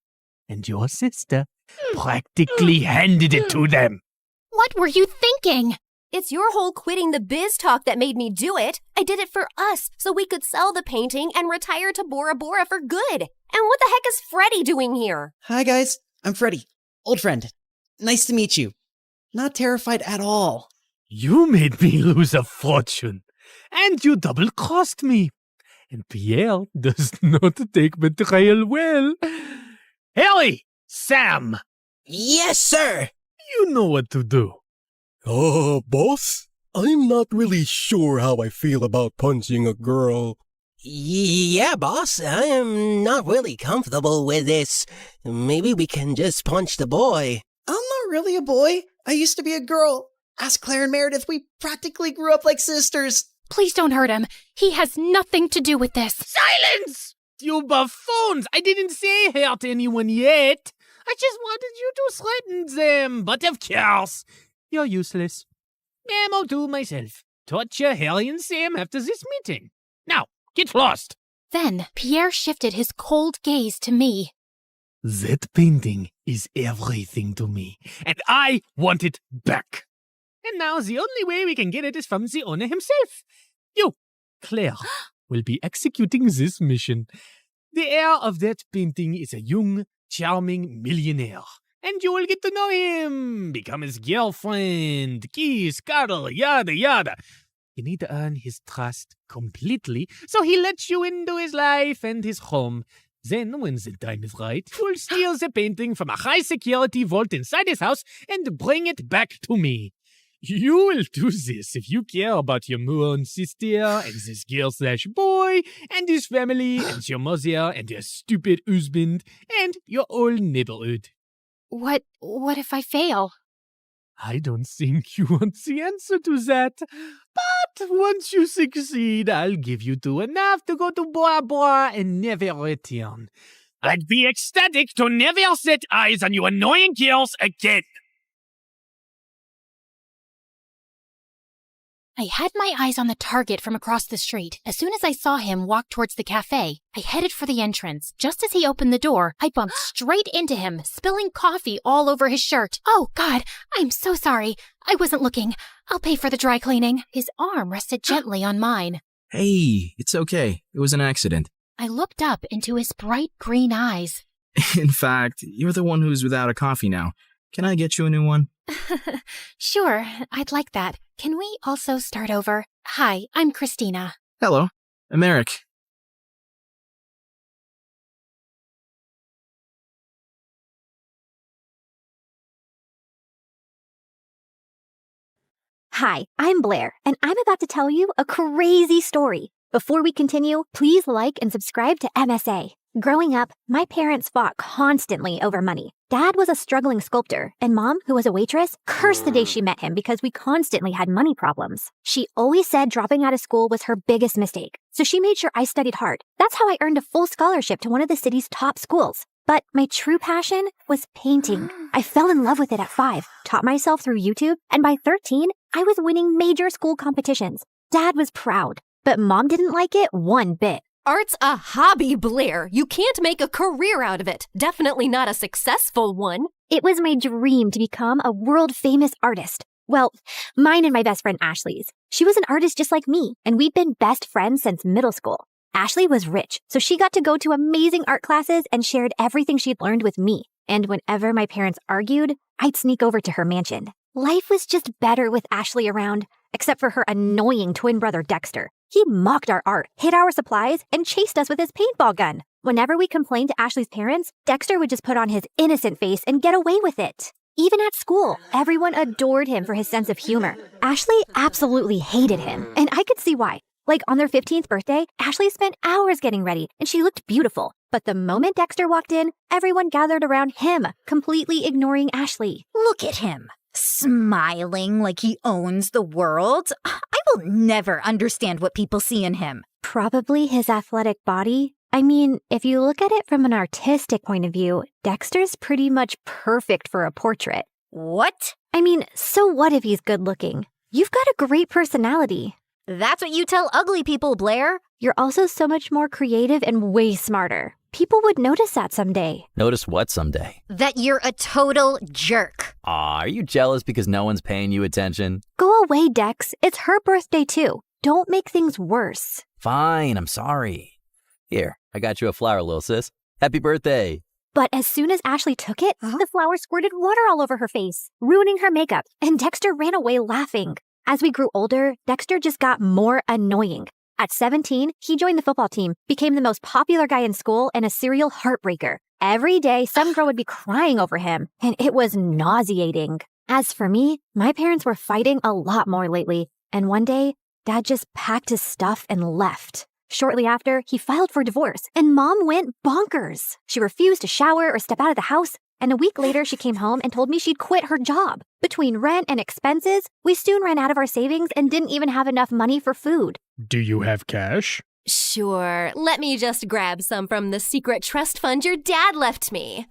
And your sister practically handed it to them. What were you thinking? It's your whole quitting the biz talk that made me do it. I did it for us, so we could sell the painting and retire to Bora Bora for good. And what the heck is Freddie doing here? Hi guys, I'm Freddie. Old friend. Nice to meet you. Not terrified at all. You made me lose a fortune, and you double-crossed me. And Pierre does not take betrayal well. Harry! Sam! Yes, sir! You know what to do. Boss? I'm not really sure how I feel about punching a girl. Yeah, boss, I am not really comfortable with this. Maybe we can just punch the boy. I'm not really a boy. I used to be a girl. Ask Claire and Meredith. We practically grew up like sisters. Please don't hurt him. He has nothing to do with this. Silence! You buffoons! I didn't say hurt anyone yet. I just wanted you to threaten them. But of course, you're useless. I'll do it myself. Torture Harry and Sam after this meeting. Now, get lost. Then Pierre shifted his cold gaze to me. That painting is everything to me, and I want it back. And now the only way we can get it is from the owner himself. You, Claire, will be executing this mission. The heir of that painting is a young, charming millionaire, and you will get to know him, become his girlfriend, kiss, cuddle, yada yada. You need to earn his trust completely, so he lets you into his life and his home. Then, when the time is right, you'll steal the painting from a high-security vault inside his house and bring it back to me. You will do this if you care about your moon sister and this girl/boy and his family and your mother and your stupid husband and your whole neighborhood. What if I fail? I don't think you want the answer to that. But once you succeed, I'll give you two enough to go to Bora Bora and never return. I'd be ecstatic to never set eyes on you annoying girls again. I had my eyes on the target from across the street. As soon as I saw him walk towards the cafe, I headed for the entrance. Just as he opened the door, I bumped straight into him, spilling coffee all over his shirt. Oh, God, I'm so sorry. I wasn't looking. I'll pay for the dry cleaning. His arm rested gently on mine. Hey, it's okay. It was an accident. I looked up into his bright green eyes. In fact, you're the one who's without a coffee now. Can I get you a new one? Sure, I'd like that. Can we also start over? Hi, I'm Christina. Hello, I'm Eric. Hi, I'm Blair, and I'm about to tell you a crazy story. Before we continue, please like and subscribe to MSA. Growing up, my parents fought constantly over money. Dad was a struggling sculptor, and Mom, who was a waitress, cursed the day she met him because we constantly had money problems. She always said dropping out of school was her biggest mistake, so she made sure I studied hard. That's how I earned a full scholarship to one of the city's top schools. But my true passion was painting. I fell in love with it at 5, taught myself through YouTube, and by 13, I was winning major school competitions. Dad was proud, but Mom didn't like it one bit. Art's a hobby, Blair. You can't make a career out of it. Definitely not a successful one. It was my dream to become a world-famous artist. Well, mine and my best friend Ashley's. She was an artist just like me, and we'd been best friends since middle school. Ashley was rich, so she got to go to amazing art classes and shared everything she'd learned with me. And whenever my parents argued, I'd sneak over to her mansion. Life was just better with Ashley around, except for her annoying twin brother Dexter. He mocked our art, hid our supplies, and chased us with his paintball gun. Whenever we complained to Ashley's parents, Dexter would just put on his innocent face and get away with it. Even at school, everyone adored him for his sense of humor. Ashley absolutely hated him, and I could see why. Like on their 15th birthday, Ashley spent hours getting ready, and she looked beautiful. But the moment Dexter walked in, everyone gathered around him, completely ignoring Ashley. Look at him, smiling like he owns the world. I will never understand what people see in him. Probably his athletic body. I mean, if you look at it from an artistic point of view, Dexter's pretty much perfect for a portrait. What? I mean, so what if he's good looking? You've got a great personality. That's what you tell ugly people, Blair. You're also so much more creative and way smarter. People would notice that someday. Notice what someday? That you're a total jerk. Aw, are you jealous because no one's paying you attention? Go away, Dex. It's her birthday too. Don't make things worse. Fine, I'm sorry. Here, I got you a flower, little sis. Happy birthday. But as soon as Ashley took it, the flower squirted water all over her face, ruining her makeup, and Dexter ran away laughing. As we grew older, Dexter just got more annoying. At 17, he joined the football team, became the most popular guy in school, and a serial heartbreaker. Every day, some girl would be crying over him, and it was nauseating. As for me, my parents were fighting a lot more lately. And one day, Dad just packed his stuff and left. Shortly after, he filed for divorce, and Mom went bonkers. She refused to shower or step out of the house, and a week later she came home and told me she'd quit her job. Between rent and expenses, we soon ran out of our savings and didn't even have enough money for food. Do you have cash? Sure, let me just grab some from the secret trust fund your dad left me.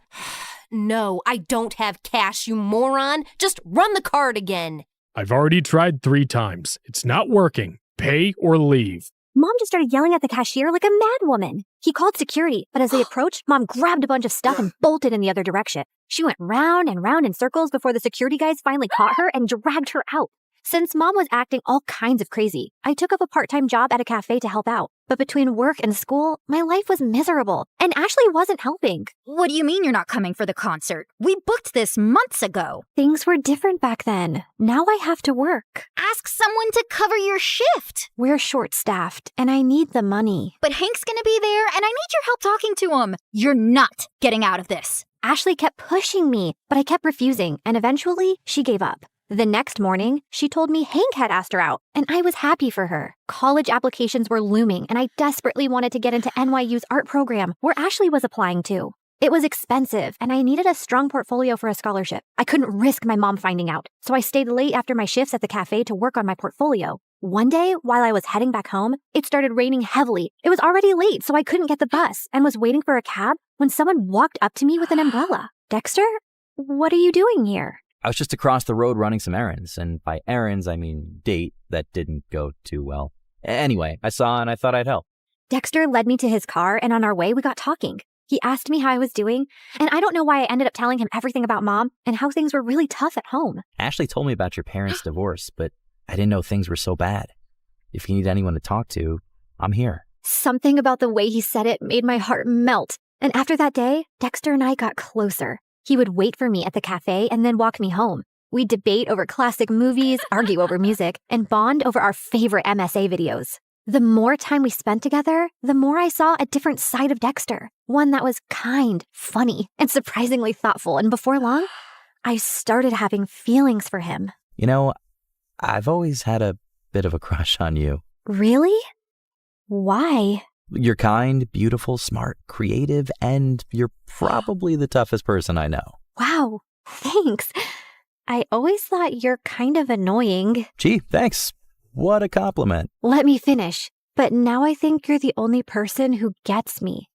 No, I don't have cash, you moron. Just run the card again. I've already tried 3 times. It's not working. Pay or leave. Mom just started yelling at the cashier like a madwoman. He called security, but as they approached, Mom grabbed a bunch of stuff and bolted in the other direction. She went round and round in circles before the security guys finally caught her and dragged her out. Since Mom was acting all kinds of crazy, I took up a part-time job at a cafe to help out. But between work and school, my life was miserable, and Ashley wasn't helping. What do you mean you're not coming for the concert? We booked this months ago. Things were different back then. Now I have to work. Ask someone to cover your shift. We're short-staffed, and I need the money. But Hank's gonna be there, and I need your help talking to him. You're not getting out of this. Ashley kept pushing me, but I kept refusing, and eventually she gave up. The next morning, she told me Hank had asked her out, and I was happy for her. College applications were looming, and I desperately wanted to get into NYU's art program, where Ashley was applying to. It was expensive, and I needed a strong portfolio for a scholarship. I couldn't risk my mom finding out, so I stayed late after my shifts at the cafe to work on my portfolio. One day, while I was heading back home, it started raining heavily. It was already late, so I couldn't get the bus, and was waiting for a cab when someone walked up to me with an umbrella. Dexter, what are you doing here? I was just across the road running some errands, and by errands, I mean date that didn't go too well. Anyway, I saw and I thought I'd help. Dexter led me to his car, and on our way, we got talking. He asked me how I was doing, and I don't know why I ended up telling him everything about Mom and how things were really tough at home. Ashley told me about your parents' divorce, but I didn't know things were so bad. If you need anyone to talk to, I'm here. Something about the way he said it made my heart melt. And after that day, Dexter and I got closer. He would wait for me at the cafe and then walk me home. We'd debate over classic movies, argue over music, and bond over our favorite MSA videos. The more time we spent together, the more I saw a different side of Dexter. One that was kind, funny, and surprisingly thoughtful. And before long, I started having feelings for him. You know, I've always had a bit of a crush on you. Really? Why? You're kind, beautiful, smart, creative, and you're probably the toughest person I know. Wow, thanks. I always thought you're kind of annoying. Gee, thanks. What a compliment. Let me finish. But now I think you're the only person who gets me.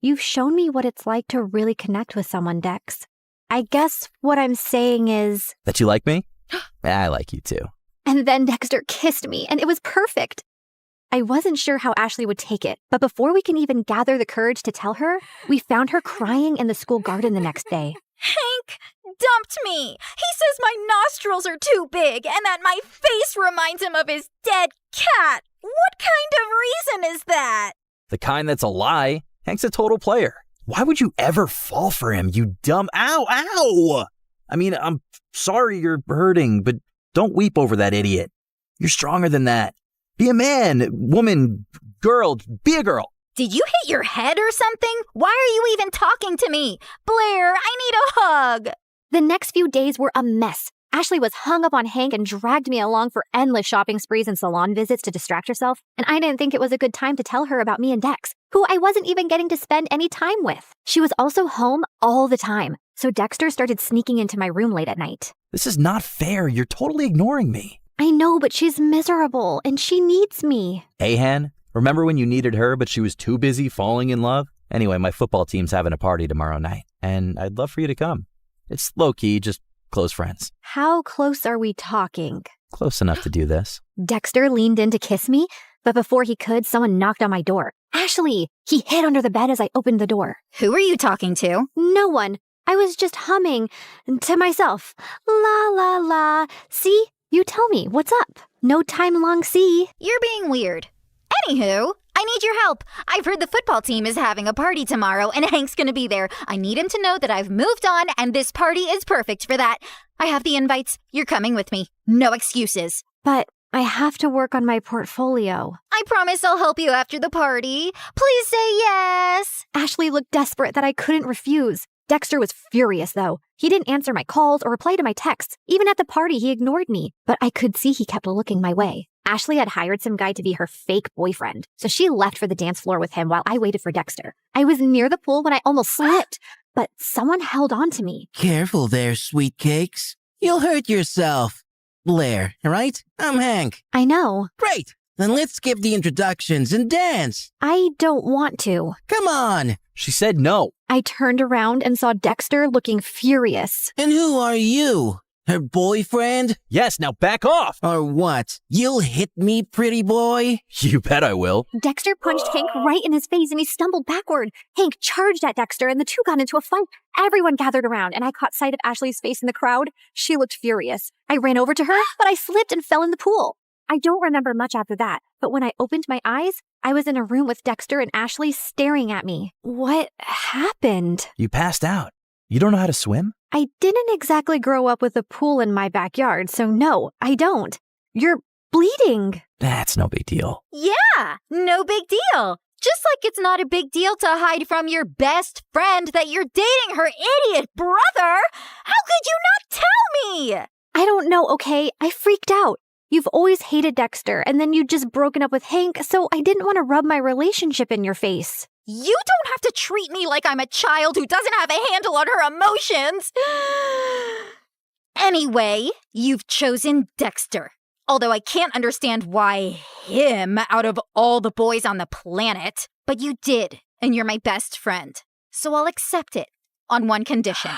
You've shown me what it's like to really connect with someone, Dex. I guess what I'm saying is... That you like me? I like you too. And then Dexter kissed me, and it was perfect. I wasn't sure how Ashley would take it, but before we can even gather the courage to tell her, we found her crying in the school garden the next day. Hank dumped me. He says my nostrils are too big and that my face reminds him of his dead cat. What kind of reason is that? The kind that's a lie. Hank's a total player. Why would you ever fall for him, you dumb... Ow! I mean, I'm sorry you're hurting, but don't weep over that idiot. You're stronger than that. Be a man, woman, girl, be a girl. Did you hit your head or something? Why are you even talking to me? Blair, I need a hug. The next few days were a mess. Ashley was hung up on Hank and dragged me along for endless shopping sprees and salon visits to distract herself, and I didn't think it was a good time to tell her about me and Dex, who I wasn't even getting to spend any time with. She was also home all the time, so Dexter started sneaking into my room late at night. This is not fair. You're totally ignoring me. I know, but she's miserable, and she needs me. Hey, Han, remember when you needed her, but she was too busy falling in love? Anyway, my football team's having a party tomorrow night, and I'd love for you to come. It's low-key, just close friends. How close are we talking? Close enough to do this. Dexter leaned in to kiss me, but before he could, someone knocked on my door. Ashley! He hid under the bed as I opened the door. Who are you talking to? No one. I was just humming to myself. La la la. See? You tell me, what's up? No time long see. You're being weird. Anywho, I need your help. I've heard the football team is having a party tomorrow and Hank's gonna be there. I need him to know that I've moved on and this party is perfect for that. I have the invites. You're coming with me. No excuses. But I have to work on my portfolio. I promise I'll help you after the party. Please say yes. Ashley looked desperate that I couldn't refuse. Dexter was furious, though. He didn't answer my calls or reply to my texts. Even at the party, he ignored me. But I could see he kept looking my way. Ashley had hired some guy to be her fake boyfriend, so she left for the dance floor with him while I waited for Dexter. I was near the pool when I almost slipped, but someone held on to me. Careful there, sweet cakes. You'll hurt yourself. Blair, right? I'm Hank. I know. Great. Then let's skip the introductions and dance. I don't want to. Come on. She said no. I turned around and saw Dexter looking furious. And who are you? Her boyfriend? Yes, now back off. Or what? You'll hit me, pretty boy? You bet I will. Dexter punched Hank right in his face and he stumbled backward. Hank charged at Dexter and the two got into a fight. Everyone gathered around and I caught sight of Ashley's face in the crowd. She looked furious. I ran over to her, but I slipped and fell in the pool. I don't remember much after that, but when I opened my eyes, I was in a room with Dexter and Ashley staring at me. What happened? You passed out. You don't know how to swim? I didn't exactly grow up with a pool in my backyard, so no, I don't. You're bleeding. That's no big deal. Yeah, no big deal. Just like it's not a big deal to hide from your best friend that you're dating her idiot brother. How could you not tell me? I don't know, okay? I freaked out. You've always hated Dexter, and then you'd just broken up with Hank, so I didn't want to rub my relationship in your face. You don't have to treat me like I'm a child who doesn't have a handle on her emotions. Anyway, you've chosen Dexter. Although I can't understand why him out of all the boys on the planet. But you did, and you're my best friend. So I'll accept it on one condition.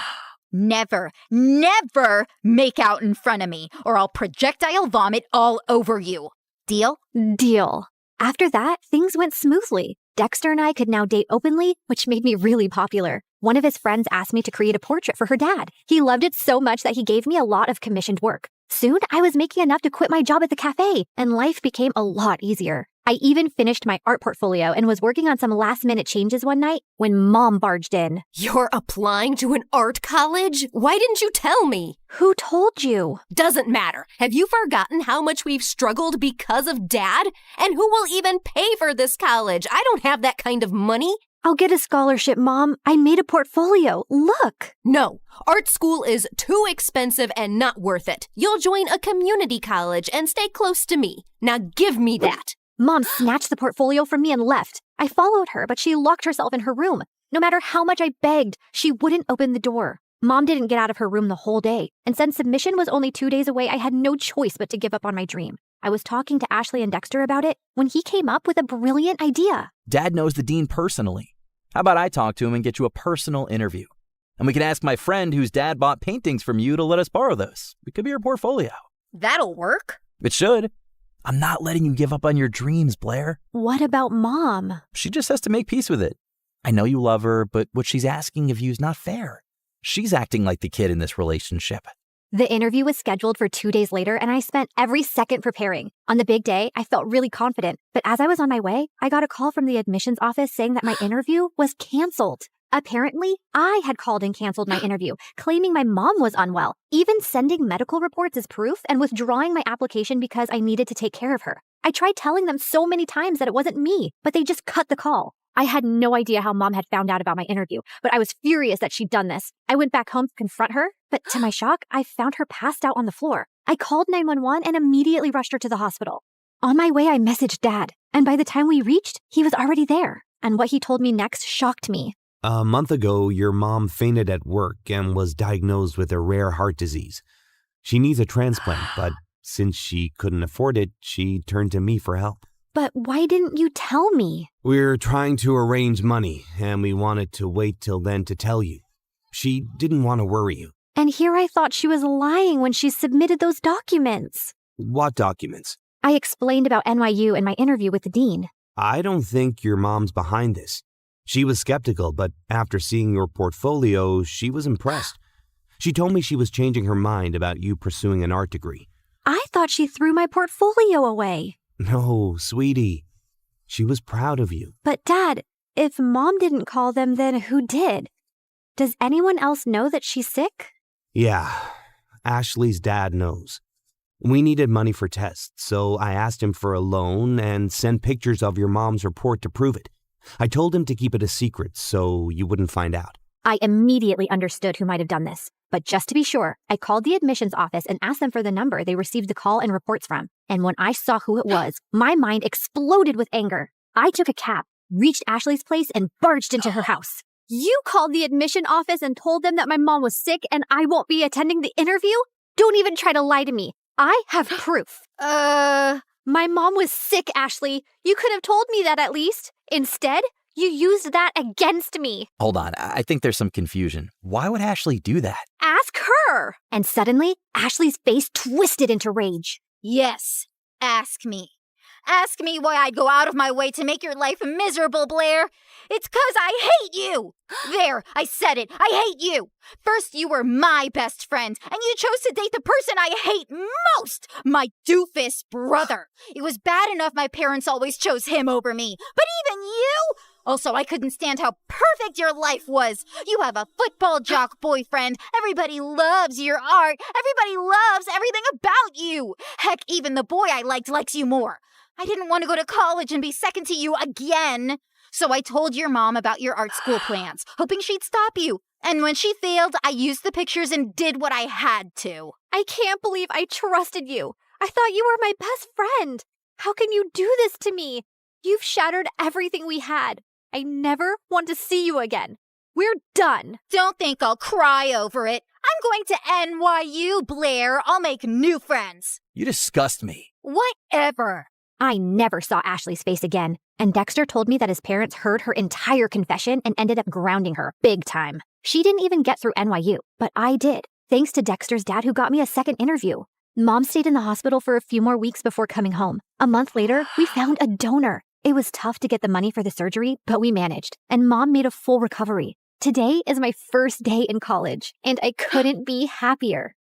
Never, never make out in front of me, or I'll projectile vomit all over you. Deal? Deal. After that, things went smoothly. Dexter and I could now date openly, which made me really popular. One of his friends asked me to create a portrait for her dad. He loved it so much that he gave me a lot of commissioned work. Soon, I was making enough to quit my job at the cafe, and life became a lot easier. I even finished my art portfolio and was working on some last-minute changes one night when Mom barged in. You're applying to an art college? Why didn't you tell me? Who told you? Doesn't matter. Have you forgotten how much we've struggled because of Dad? And who will even pay for this college? I don't have that kind of money. I'll get a scholarship, Mom. I made a portfolio. Look. No, art school is too expensive and not worth it. You'll join a community college and stay close to me. Now give me that. Mom snatched the portfolio from me and left. I followed her, but she locked herself in her room. No matter how much I begged, she wouldn't open the door. Mom didn't get out of her room the whole day. And since submission was only 2 days away, I had no choice but to give up on my dream. I was talking to Ashley and Dexter about it when he came up with a brilliant idea. Dad knows the dean personally. How about I talk to him and get you a personal interview? And we can ask my friend whose dad bought paintings from you to let us borrow those. It could be your portfolio. That'll work. It should. I'm not letting you give up on your dreams, Blair. What about Mom? She just has to make peace with it. I know you love her, but what she's asking of you is not fair. She's acting like the kid in this relationship. The interview was scheduled for 2 days later, and I spent every second preparing. On the big day, I felt really confident. But as I was on my way, I got a call from the admissions office saying that my interview was canceled. Apparently, I had called and canceled my interview, claiming my mom was unwell, even sending medical reports as proof and withdrawing my application because I needed to take care of her. I tried telling them so many times that it wasn't me, but they just cut the call. I had no idea how Mom had found out about my interview, but I was furious that she'd done this. I went back home to confront her, but to my shock, I found her passed out on the floor. I called 911 and immediately rushed her to the hospital. On my way, I messaged Dad, and by the time we reached, he was already there. And what he told me next shocked me. A month ago, your mom fainted at work and was diagnosed with a rare heart disease. She needs a transplant, but since she couldn't afford it, she turned to me for help. But why didn't you tell me? We're trying to arrange money, and we wanted to wait till then to tell you. She didn't want to worry you. And here I thought she was lying when she submitted those documents. What documents? I explained about NYU and my interview with the dean. I don't think your mom's behind this. She was skeptical, but after seeing your portfolio, she was impressed. She told me she was changing her mind about you pursuing an art degree. I thought she threw my portfolio away. No, sweetie. She was proud of you. But Dad, if Mom didn't call them, then who did? Does anyone else know that she's sick? Yeah, Ashley's dad knows. We needed money for tests, so I asked him for a loan and sent pictures of your mom's report to prove it. I told him to keep it a secret so you wouldn't find out. I immediately understood who might have done this. But just to be sure, I called the admissions office and asked them for the number they received the call and reports from. And when I saw who it was, my mind exploded with anger. I took a cab, reached Ashley's place, and barged into her house. You called the admission office and told them that my mom was sick and I won't be attending the interview? Don't even try to lie to me. I have proof. My mom was sick, Ashley. You could have told me that at least. Instead, you used that against me. Hold on, I think there's some confusion. Why would Ashley do that? Ask her. And suddenly, Ashley's face twisted into rage. Yes, ask me. Ask me why I'd go out of my way to make your life miserable, Blair. It's 'cause I hate you. There, I said it. I hate you. First, you were my best friend, and you chose to date the person I hate most, my doofus brother. It was bad enough my parents always chose him over me, but even you? Also, I couldn't stand how perfect your life was. You have a football jock boyfriend. Everybody loves your art. Everybody loves everything about you. Heck, even the boy I likes you more. I didn't want to go to college and be second to you again. So I told your mom about your art school plans, hoping she'd stop you. And when she failed, I used the pictures and did what I had to. I can't believe I trusted you. I thought you were my best friend. How can you do this to me? You've shattered everything we had. I never want to see you again. We're done. Don't think I'll cry over it. I'm going to NYU, Blair. I'll make new friends. You disgust me. Whatever. I never saw Ashley's face again, and Dexter told me that his parents heard her entire confession and ended up grounding her big time. She didn't even get through NYU, but I did, thanks to Dexter's dad who got me a second interview. Mom stayed in the hospital for a few more weeks before coming home. A month later, we found a donor. It was tough to get the money for the surgery, but we managed, and Mom made a full recovery. Today is my first day in college, and I couldn't be happier.